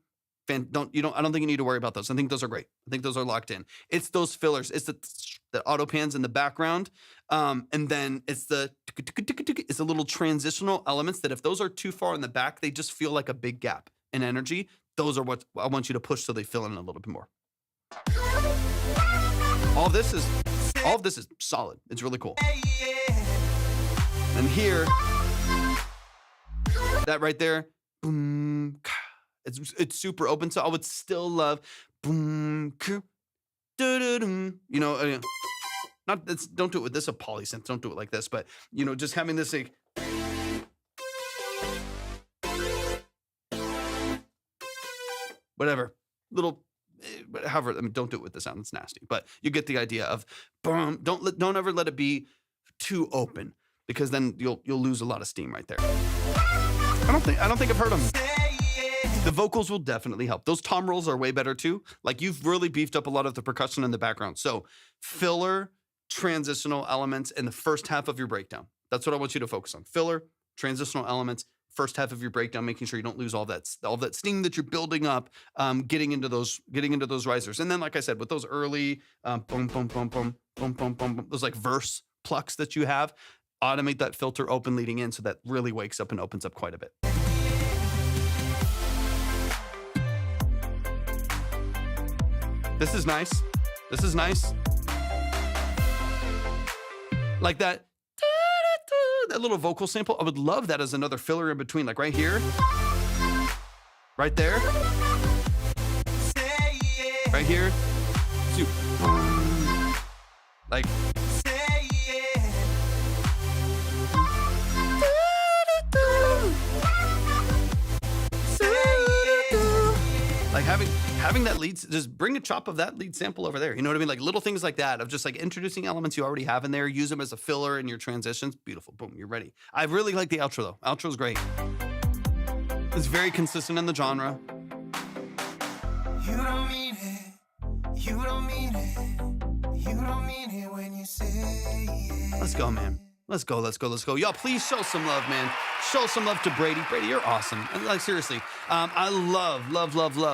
I don't think you need to worry about those. I think those are great. I think those are locked in. It's those fillers. It's the auto pans in the background. And then it's the little transitional elements that if those are too far in the back, they just feel like a big gap in energy. Those are what I want you to push so they fill in a little bit more. All of this is solid. It's really cool. And here, that right there, boom, it's super open. So I would still love boom, don't do it with this a polysynth. Don't do it like this, but just having this like whatever little. However, don't do it with the sound. It's nasty, but you get the idea of boom. Don't ever let it be too open because then you'll lose a lot of steam right there. I don't think I've heard them. The vocals will definitely help. Those tom rolls are way better too. Like you've really beefed up a lot of the percussion in the background. So filler, transitional elements in the first half of your breakdown. That's what I want you to focus on. Filler, transitional elements, first half of your breakdown, making sure you don't lose all that steam that you're building up, getting into those risers. And then, like I said, with those early boom, boom, boom, boom, boom, boom, boom, those like verse plucks that you have, automate that filter open leading in so that really wakes up and opens up quite a bit. This is nice. Like that little vocal sample. I would love that as another filler in between, like right here, right there, right here, like. Like having that lead, just bring a chop of that lead sample over there. You know what I mean? Like little things like that of just like introducing elements you already have in there, use them as a filler in your transitions. Beautiful. Boom, you're ready. I really like the outro though. Outro's great. It's very consistent in the genre. You don't mean it. You don't mean it. You don't mean it when you say it. Let's go, man. Let's go. Y'all, please show some love, man. Show some love to Brady. Brady, you're awesome. And like, seriously, I love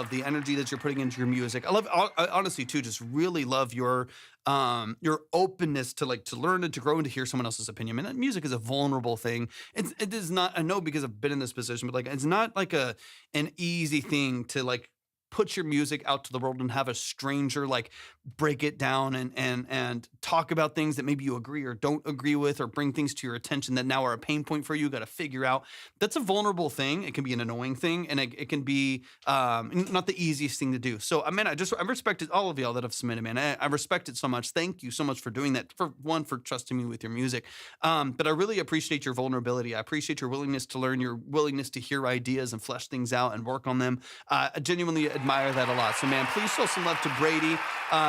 the energy that you're putting into your music. I honestly, too, just really love your openness to learn and to grow and to hear someone else's opinion. I mean, music is a vulnerable thing. It is not, I know because I've been in this position, but like, it's not like an easy thing to like, put your music out to the world and have a stranger like break it down and talk about things that maybe you agree or don't agree with or bring things to your attention that now are a pain point for you. Got to figure out. That's a vulnerable thing. It can be an annoying thing and it can be not the easiest thing to do. So, man, I respected all of y'all that have submitted, man. I respect it so much. Thank you so much for doing that. For trusting me with your music. But I really appreciate your vulnerability. I appreciate your willingness to learn, your willingness to hear ideas and flesh things out and work on them. I genuinely admire that a lot. So, man, please show some love to Brady.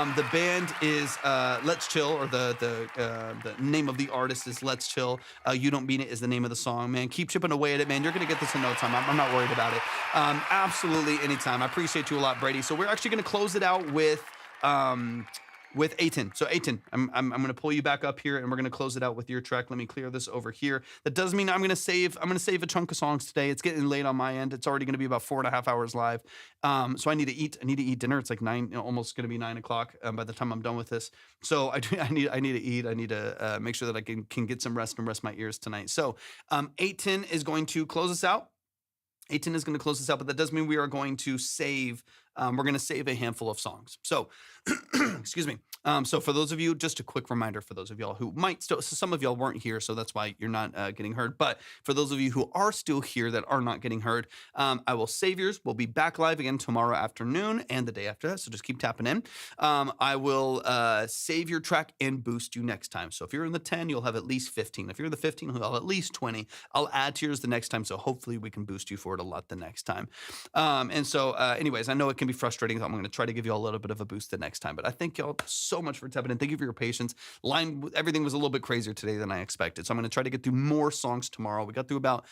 The band is Let's Chill, or the name of the artist is Let's Chill. You Don't Mean It is the name of the song, man. Keep chipping away at it, man. You're going to get this in no time. I'm not worried about it. Absolutely anytime. I appreciate you a lot, Brady. So we're actually going to close it out with with Aiton. So Aiton, I'm going to pull you back up here, and we're going to close it out with your track. Let me clear this over here. That does mean I'm going to save a chunk of songs today. It's getting late on my end. It's already going to be about 4.5 hours live. So I need to eat dinner. It's like 9, almost going to be 9 o'clock by the time I'm done with this. So I need to eat. I need to make sure that I can get some rest and rest my ears tonight. So 8:10 is going to close us out. 8:10 is going to close this out, but that does mean we are going to save. We're going to save a handful of songs. So, excuse me. So for those of you, just a quick reminder for those of y'all who might still, so some of y'all weren't here, so that's why you're not getting heard. But for those of you who are still here that are not getting heard, I will save yours. We'll be back live again tomorrow afternoon and the day after that. So just keep tapping in. I will save your track and boost you next time. So if you're in the 10, you'll have at least 15. If you're in the 15, you'll have at least 20. I'll add to yours the next time. So hopefully we can boost you for it a lot the next time. And so anyways, I know it can be frustrating. I'm going to try to give you a little bit of a boost the next time, but I thank y'all so much for tapping in. Thank you for your patience. Everything was a little bit crazier today than I expected. So I'm going to try to get through more songs tomorrow. We got through about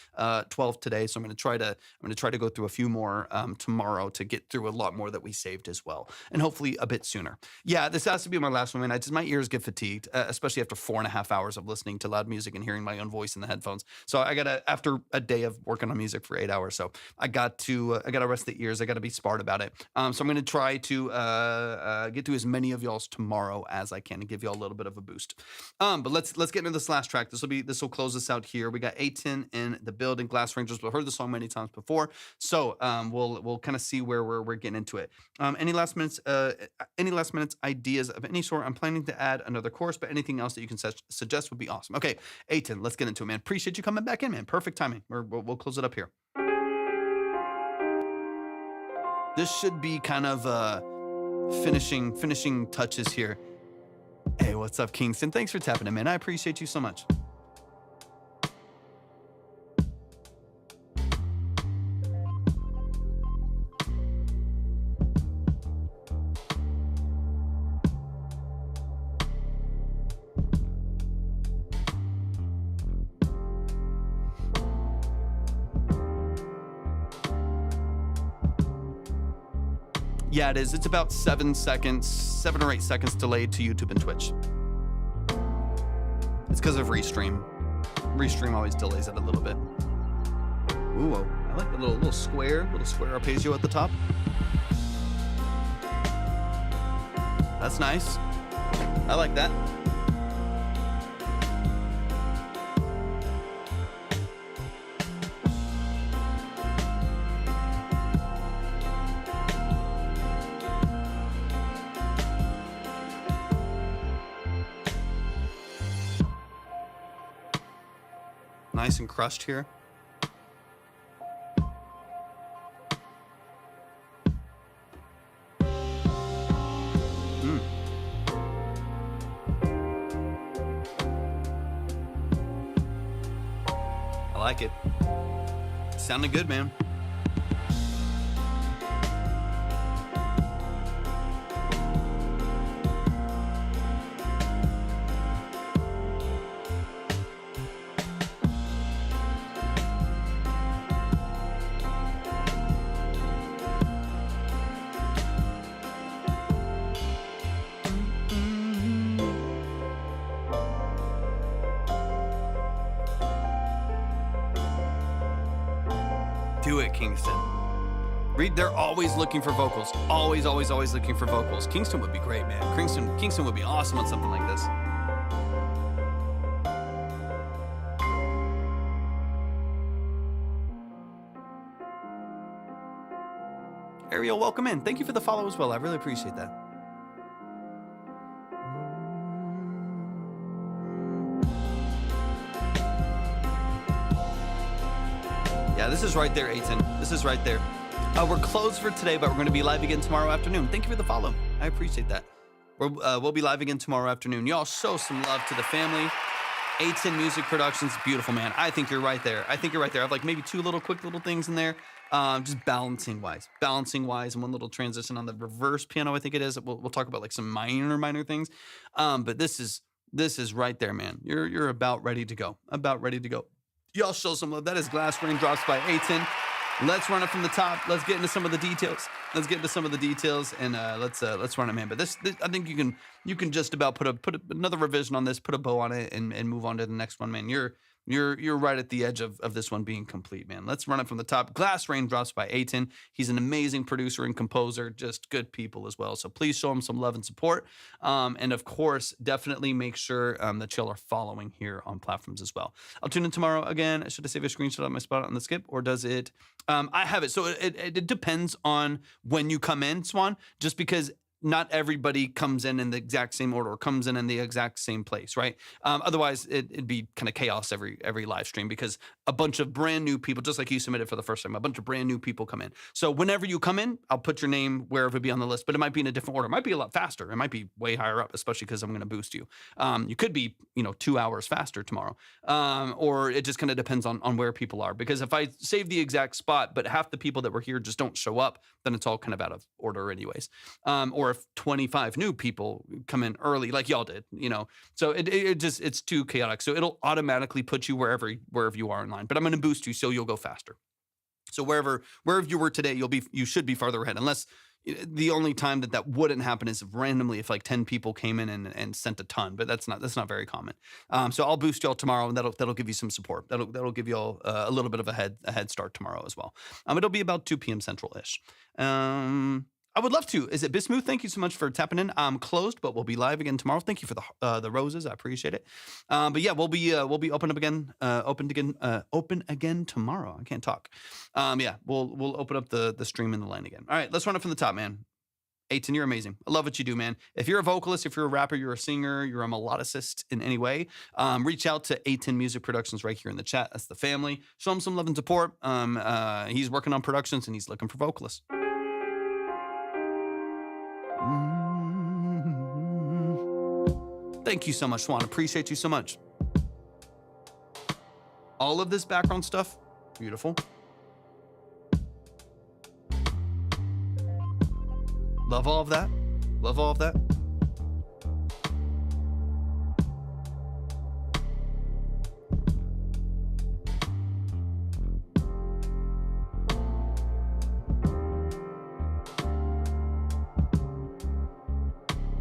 12 today. So I'm going to try to go through a few more tomorrow to get through a lot more that we saved as well. And hopefully a bit sooner. Yeah, this has to be my last one, man. My ears get fatigued, especially after 4.5 hours of listening to loud music and hearing my own voice in the headphones. So after a day of working on music for 8 hours. So I got to rest the ears. I got to be smart about it. So I'm going to try to get to as many of y'all's tomorrow as I can and give y'all a little bit of a boost. But let's get into this last track. This will close us out here. We got 8:10 in the building. Glass Rangers. We've heard the song many times before, so we'll kind of see where we're getting into it. Any last minutes ideas of any sort? I'm planning to add another chorus, but anything else that you can suggest would be awesome. Okay, 8:10. Let's get into it, man. Appreciate you coming back in, man. Perfect timing. We'll close it up here. This should be kind of finishing touches here. Hey, what's up, Kingston? Thanks for tapping in, man. I appreciate you so much. Yeah, it is. It's about 7 or 8 seconds delayed to YouTube and Twitch. It's because of Restream. Restream always delays it a little bit. Ooh, I like the little square arpeggio at the top. That's nice. I like that. Nice and crushed here. I like it. Sounded good, man. Do it, Kingston. They're always looking for vocals. Always looking for vocals. Kingston would be great, man. Kingston would be awesome on something like this. Ariel, welcome in. Thank you for the follow as well. I really appreciate that. Yeah, this is right there, Aiton. This is right there. We're closed for today, but we're going to be live again tomorrow afternoon. Thank you for the follow. I appreciate that. We'll be live again tomorrow afternoon. Y'all show some love to the family. Aiton Music Productions, beautiful, man. I think you're right there. I have like maybe two quick little things in there. Just balancing wise, and one little transition on the reverse piano. I think it is. We'll talk about like some minor things. But this is right there, man. You're about ready to go. Y'all show some love. That is Glass Raindrops by Aiton. Let's run it from the top. Let's get into some of the details. And let's run it, man. But this I think you can just about put another revision on this, put a bow on it, and move on to the next one, man. You're right at the edge of this one being complete, man. Let's run it from the top. Glass Raindrops by Aiton. He's an amazing producer and composer, just good people as well. So please show him some love and support. And of course, definitely make sure that y'all are following here on platforms as well. I'll tune in tomorrow again. Should I save a screenshot of my spot on the skip, or does it? I have it. So it depends on when you come in, Swan, just because not everybody comes in the exact same order or comes in the exact same place, right? Otherwise, it'd be kind of chaos every live stream, because a bunch of brand new people, just like you submitted for the first time, a bunch of brand new people come in. So whenever you come in, I'll put your name wherever it be on the list, but it might be in a different order. It might be a lot faster. It might be way higher up, especially because I'm going to boost you. You could be, 2 hours faster tomorrow. Or it just kind of depends on where people are. Because if I save the exact spot, but half the people that were here just don't show up, then it's all kind of out of order anyways. Or if 25 new people come in early, like y'all did, so it's too chaotic. So it'll automatically put you wherever you are in line, but I'm going to boost you so you'll go faster. So wherever you were today, you should be farther ahead, unless the only time that wouldn't happen is randomly if like 10 people came in and sent a ton, but that's not very common. So I'll boost y'all tomorrow, and that'll give you some support. That'll give y'all a little bit of a head start tomorrow as well. It'll be about 2 p.m. Central ish. I would love to. Is it Bismuth? Thank you so much for tapping in. I'm closed, but we'll be live again tomorrow. Thank you for the roses. I appreciate it. But yeah, we'll be open again tomorrow. I can't talk. Yeah, we'll open up the stream and the line again. All right, let's run it from the top, man. Aiton, you're amazing. I love what you do, man. If you're a vocalist, if you're a rapper, you're a singer, you're a melodicist in any way, reach out to Aiton Music Productions right here in the chat. That's the family. Show him some love and support. He's working on productions and he's looking for vocalists. Thank you so much, Swan. Appreciate you so much. All of this background stuff, beautiful. Love all of that. Love all of that.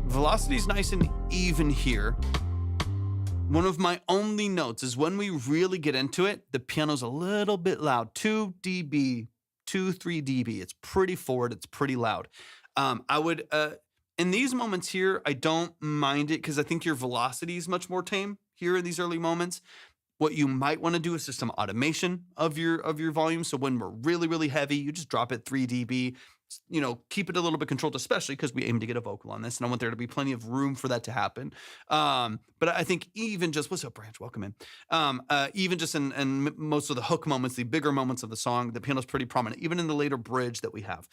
Velocity's nice and even here. One of my only notes is when we really get into it, the piano's a little bit loud. 2 dB, 3 dB. It's pretty forward. It's pretty loud. I would, in these moments here, I don't mind it because I think your velocity is much more tame here in these early moments. What you might want to do is just some automation of your volume. So when we're really, really heavy, you just drop it 3 dB. Keep it a little bit controlled, especially because we aim to get a vocal on this, and I want there to be plenty of room for that to happen. But I think even just, what's up, Branch? Welcome in. Even just in most of the hook moments, the bigger moments of the song, the piano's pretty prominent. Even in the later bridge that we have,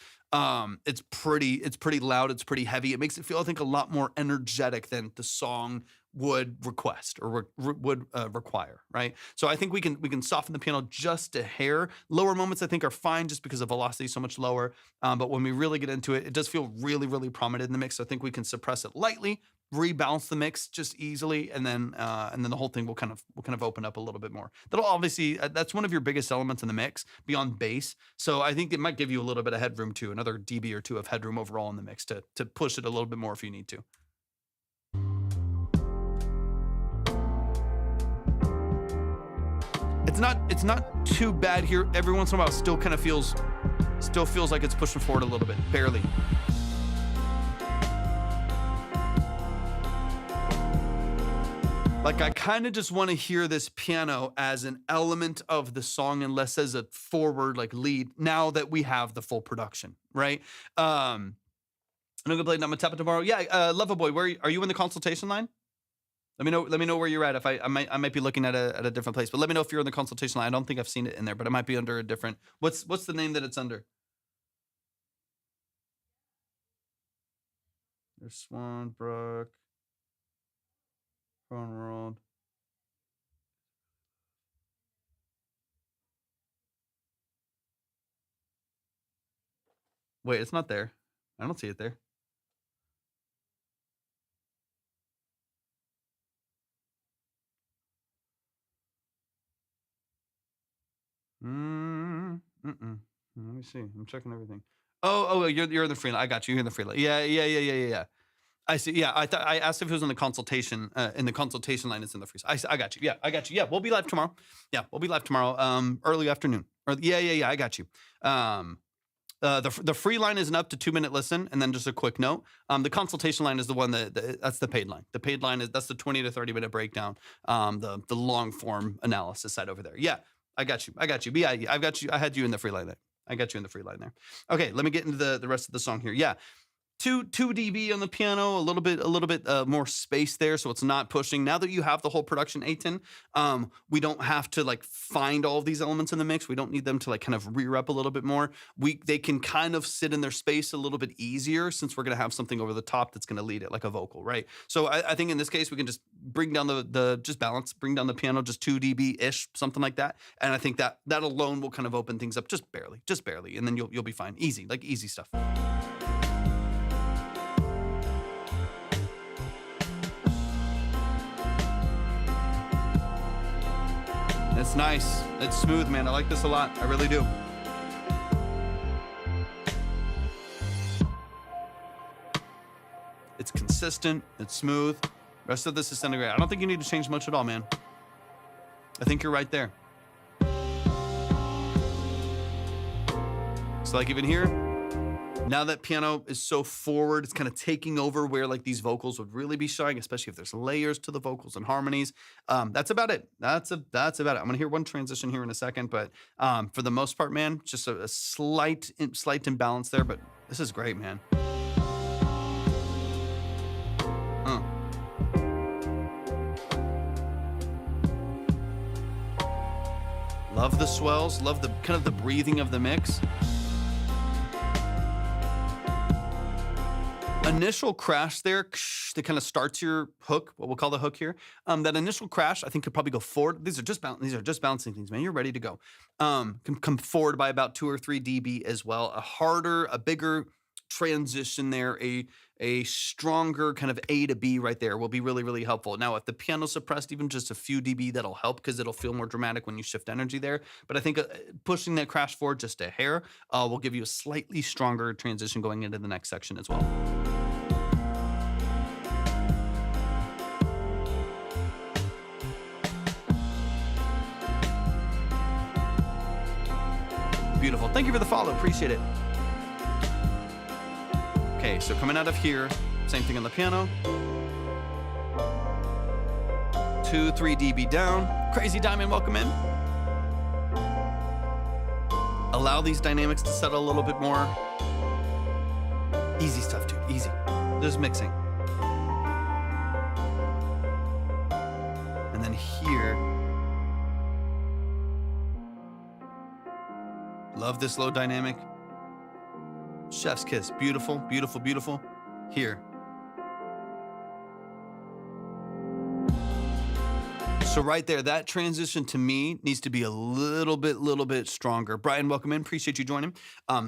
it's pretty loud. It's pretty heavy. It makes it feel, I think, a lot more energetic than the song would request or would require, right? So I think we can soften the piano just a hair. Lower moments I think are fine just because the velocity is so much lower. But when we really get into it, it does feel really, really prominent in the mix. So I think we can suppress it lightly, rebalance the mix just easily, and then the whole thing will kind of open up a little bit more. That'll obviously that's one of your biggest elements in the mix beyond bass. So I think it might give you a little bit of headroom too, another dB or two of headroom overall in the mix to push it a little bit more if you need to. It's not too bad here. Every once in a while, still feels like it's pushing forward a little bit, barely. Like I kind of just want to hear this piano as an element of the song and less as a forward like lead. Now that we have the full production, right? I'm gonna play. I'm gonna tap it tomorrow. Yeah, Love Boy, where are you in the consultation line? Let me know where you're at. If I might be looking at a different place, but let me know if you're in the consultation line. I don't think I've seen it in there, but it might be under a different. What's the name that it's under? There's Swanbrook, Crown World. Wait, it's not there. I don't see it there. Let me see. I'm checking everything. Oh, you're in the free line. I got you. You're in the free line. Yeah. I see. Yeah, I asked if it was in the consultation. In the consultation line, it's in the free. I got you. Yeah, I got you. Yeah, we'll be live tomorrow. Yeah, we'll be live tomorrow. Early afternoon. Or yeah. I got you. The free line is an up to 2-minute listen, and then just a quick note. The consultation line is the one that's the paid line. The paid line that's the 20 to 30-minute breakdown. The long form analysis side over there. Yeah, I got you. But yeah, I've got you. I had you in the free line there. I got you in the free line there. Okay, let me get into the rest of the song here. Yeah. 2 dB on the piano, a little bit more space there, so it's not pushing. Now that you have the whole production A10, we don't have to like find all of these elements in the mix. We don't need them to like kind of re-rep a little bit more. They can kind of sit in their space a little bit easier since we're gonna have something over the top that's gonna lead it, like a vocal, right? So I think in this case we can just bring down the just balance, bring down the piano just 2 dB ish, something like that, and I think that alone will kind of open things up just barely, and then you'll be fine. Easy stuff. It's nice. It's smooth, man. I like this a lot. I really do. It's consistent. It's smooth. Rest of this is sounding great. I don't think you need to change much at all, man. I think you're right there. So like even here, now that piano is so forward, it's kind of taking over where like these vocals would really be showing, especially if there's layers to the vocals and harmonies. That's about it. That's about it. I'm gonna hear one transition here in a second, but for the most part, man, just a slight imbalance there, but this is great, man. Love the swells, love the kind of the breathing of the mix. Initial crash there that kind of starts your hook, what we'll call the hook here. That initial crash, I think, could probably go forward. These are just bouncing things, man. You're ready to go. Can come forward by about 2 or 3 dB as well. A bigger transition there, a stronger kind of A to B right there will be really, really helpful. Now, if the piano's suppressed even just a few dB, that'll help because it'll feel more dramatic when you shift energy there. But I think pushing that crash forward just a hair will give you a slightly stronger transition going into the next section as well. Beautiful. Thank you for the follow. Appreciate it. Okay, so coming out of here, same thing on the piano. 2, 3 dB down. Crazy Diamond, welcome in. Allow these dynamics to settle a little bit more. Easy stuff, dude. Easy. Just mixing. And then here. Love this low dynamic. Chef's kiss. Beautiful, beautiful, beautiful. Here. So right there, that transition to me needs to be a little bit stronger. Brian, welcome in. Appreciate you joining.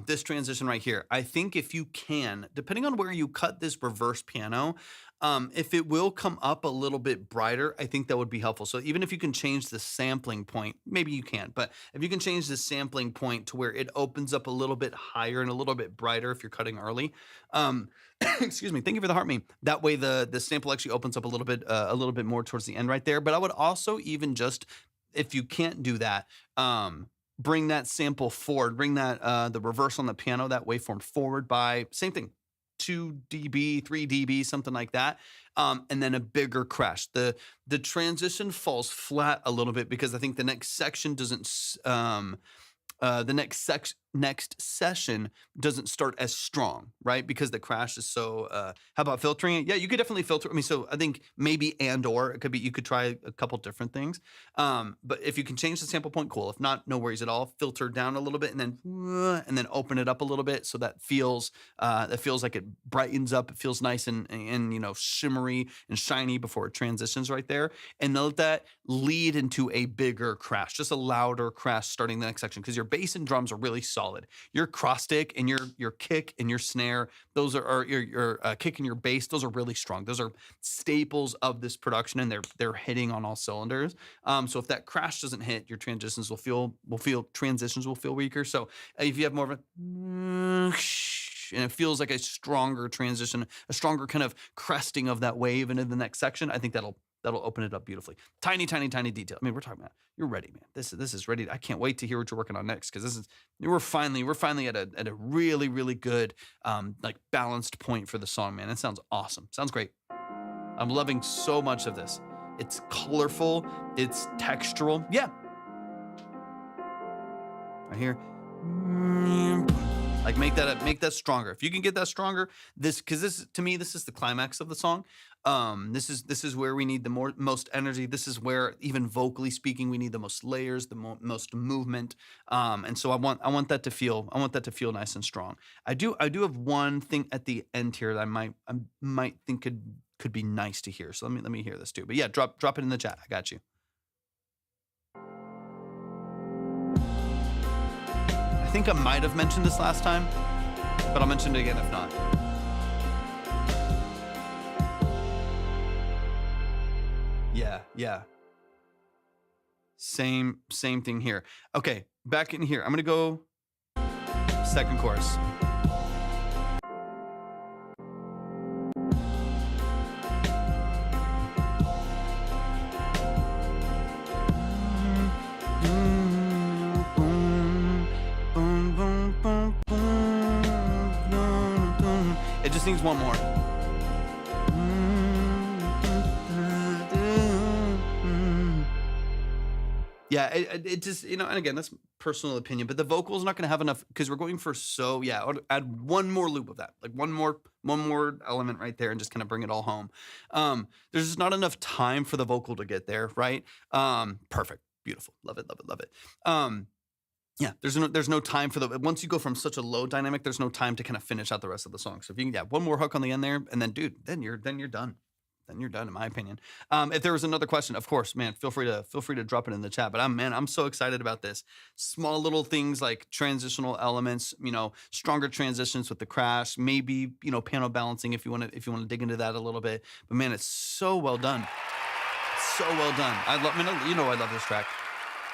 This transition right here. I think if you can, depending on where you cut this reverse piano, if it will come up a little bit brighter, I think that would be helpful. So even if you can change the sampling point, maybe you can't, but if you can change the sampling point to where it opens up a little bit higher and a little bit brighter if you're cutting early, excuse me, thank you for the heart meme. That way the sample actually opens up a little bit more towards the end right there. But I would also even just, if you can't do that, bring that sample forward, bring that the reverse on the piano, that waveform forward by same thing. 2 dB, 3 dB, something like that, and then a bigger crash. The transition falls flat a little bit because I think the next section doesn't. The next session doesn't start as strong, right? Because the crash is so. How about filtering it? Yeah, you could definitely filter. I mean, so I think maybe or it could be. You could try a couple different things. But if you can change the sample point, cool. If not, no worries at all. Filter down a little bit and then open it up a little bit so that feels like it brightens up. It feels nice and shimmery and shiny before it transitions right there. And let that lead into a bigger crash, just a louder crash starting the next section because your bass and drums are really solid solid. Your cross stick and your kick and your snare, those are your kick and your bass, those are really strong. Those are staples of this production, and they're hitting on all cylinders. So if that crash doesn't hit, your transitions will feel weaker. So if you have more of a and it feels like a stronger transition, a stronger kind of cresting of that wave into the next section, I think that'll open it up beautifully. Tiny detail. I mean, we're talking about, you're ready, man. This is ready. I can't wait to hear what you're working on next, because we're finally at a really, really good like balanced point for the song, man. It sounds awesome. Sounds great. I'm loving so much of this. It's colorful. It's textural. Yeah. Right here. Like make that stronger. If you can get that stronger, to me, this is the climax of the song. This is where we need the most energy. This is where, even vocally speaking, we need the most layers, the most movement. And so I want that to feel nice and strong. I do have one thing at the end here that I might think could be nice to hear. So let me hear this too. But yeah, drop it in the chat. I got you. I think I might have mentioned this last time, but I'll mention it again if not. Yeah. Same thing here. Okay, back in here. I'm gonna go second chorus. It just needs one more. Yeah, it just, and again, that's personal opinion, but the vocal's not going to have enough, because we're going for I'll add one more loop of that, like one more element right there, and just kind of bring it all home. There's just not enough time for the vocal to get there, right? Perfect, beautiful, love it. Yeah, there's no time for once you go from such a low dynamic, there's no time to kind of finish out the rest of the song. So if you can get one more hook on the end there, and then then you're done. Then you're done, in my opinion. If there was another question, of course, man, feel free to drop it in the chat. But I'm so excited about this. Small little things like transitional elements, stronger transitions with the crash, maybe, piano balancing if you want to dig into that a little bit. But man, it's so well done. So well done. I love this track.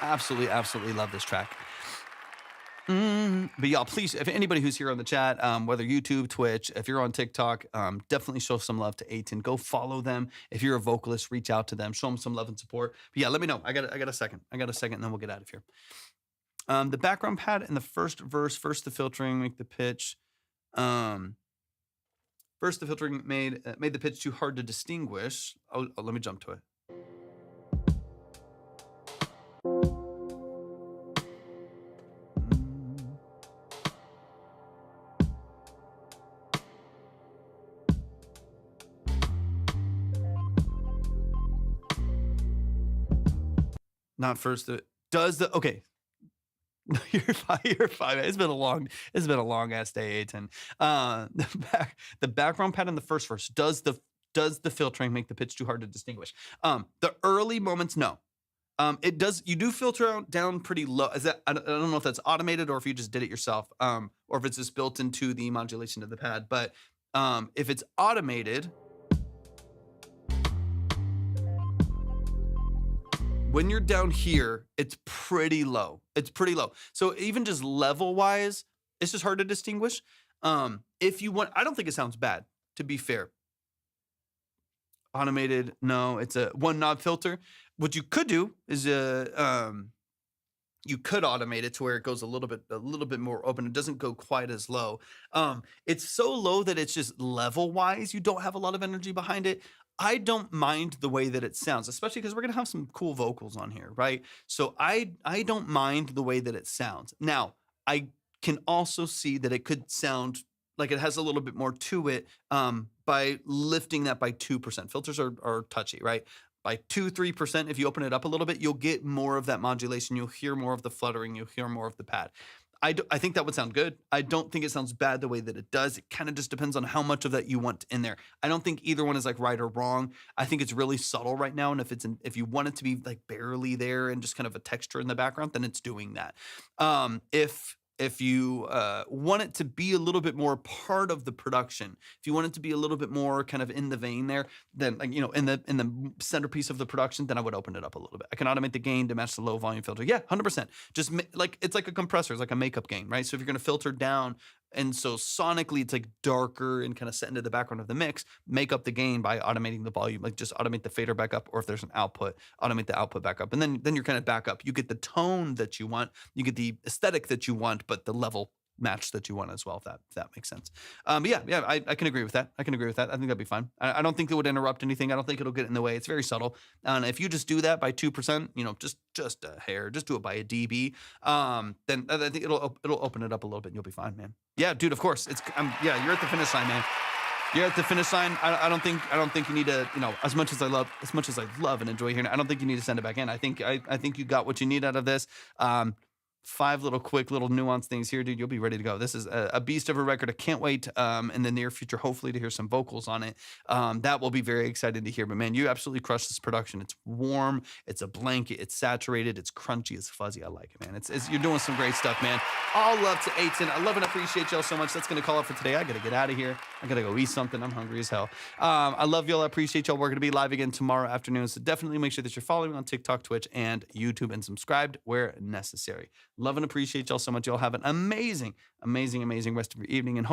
Absolutely love this track. But y'all, please, if anybody who's here on the chat, whether YouTube, Twitch, if you're on TikTok, definitely show some love to Aiton. Go follow them. If you're a vocalist, reach out to them. Show them some love and support. But yeah, let me know. I got a second, and then we'll get out of here. The background pad in the first verse, first the filtering, make the pitch. First the filtering made the pitch too hard to distinguish. Oh, let me jump to it. Not first. Okay. You're fine. It's been a long ass day, Aiton. The background pad in the first verse, does the filtering make the pitch too hard to distinguish? The early moments, no. It does. You do filter down pretty low. I don't know if that's automated or if you just did it yourself, or if it's just built into the modulation of the pad. But if it's automated, when you're down here, it's pretty low. So even just level wise, it's just hard to distinguish. If you want, I don't think it sounds bad, to be fair. Automated, no, it's a one knob filter. What you could do is you could automate it to where it goes a little bit more open. It doesn't go quite as low. It's so low that it's just level wise, you don't have a lot of energy behind it. I don't mind the way that it sounds, especially because we're going to have some cool vocals on here, right? So I don't mind the way that it sounds. Now, I can also see that it could sound like it has a little bit more to it by lifting that by 2%. Filters are touchy, right? By 2-3%, if you open it up a little bit, you'll get more of that modulation. You'll hear more of the fluttering. You'll hear more of the pad. I think that would sound good. I don't think it sounds bad the way that it does. It kind of just depends on how much of that you want in there. I don't think either one is like right or wrong. I think it's really subtle right now. And if you want it to be like barely there and just kind of a texture in the background, then it's doing that. If if you want it to be a little bit more part of the production, if you want it to be a little bit more kind of in the vein there, then like, in the centerpiece of the production, then I would open it up a little bit. I can automate the gain to match the low volume filter. Yeah, 100%. Just like it's like a compressor, it's like a makeup gain, right? So if you're going to filter down, and so sonically it's like darker and kind of set into the background of the mix, make up the gain by automating the volume, like just automate the fader back up, or if there's an output, automate the output back up. And then you're kind of back up. You get the tone that you want, you get the aesthetic that you want, but the level match that you want as well, if that makes sense. But yeah, I can agree with that. I think that'd be fine. I don't think it would interrupt anything. I don't think it'll get in the way. It's very subtle. And if you just do that by 2%, just a hair, just do it by a dB, then I think it'll open it up a little bit and you'll be fine, man. Yeah, dude, of course. You're at the finish line, man. You're at the finish line. I don't think you need to, as much as I love and enjoy hearing it, I don't think you need to send it back in. I think you got what you need out of this. 5 little quick little nuanced things here, dude. You'll be ready to go. This is a beast of a record. I can't wait in the near future, hopefully, to hear some vocals on it. That will be very exciting to hear. But man, you absolutely crushed this production. It's warm. It's a blanket. It's saturated. It's crunchy. It's fuzzy. I like it, man. You're doing some great stuff, man. All love to Aiton. I love and appreciate y'all so much. That's going to call it for today. I got to get out of here. I got to go eat something. I'm hungry as hell. I love y'all. I appreciate y'all. We're going to be live again tomorrow afternoon. So definitely make sure that you're following me on TikTok, Twitch, and YouTube, and subscribed where necessary. Love and appreciate y'all so much. Y'all have an amazing, amazing, amazing rest of your evening. And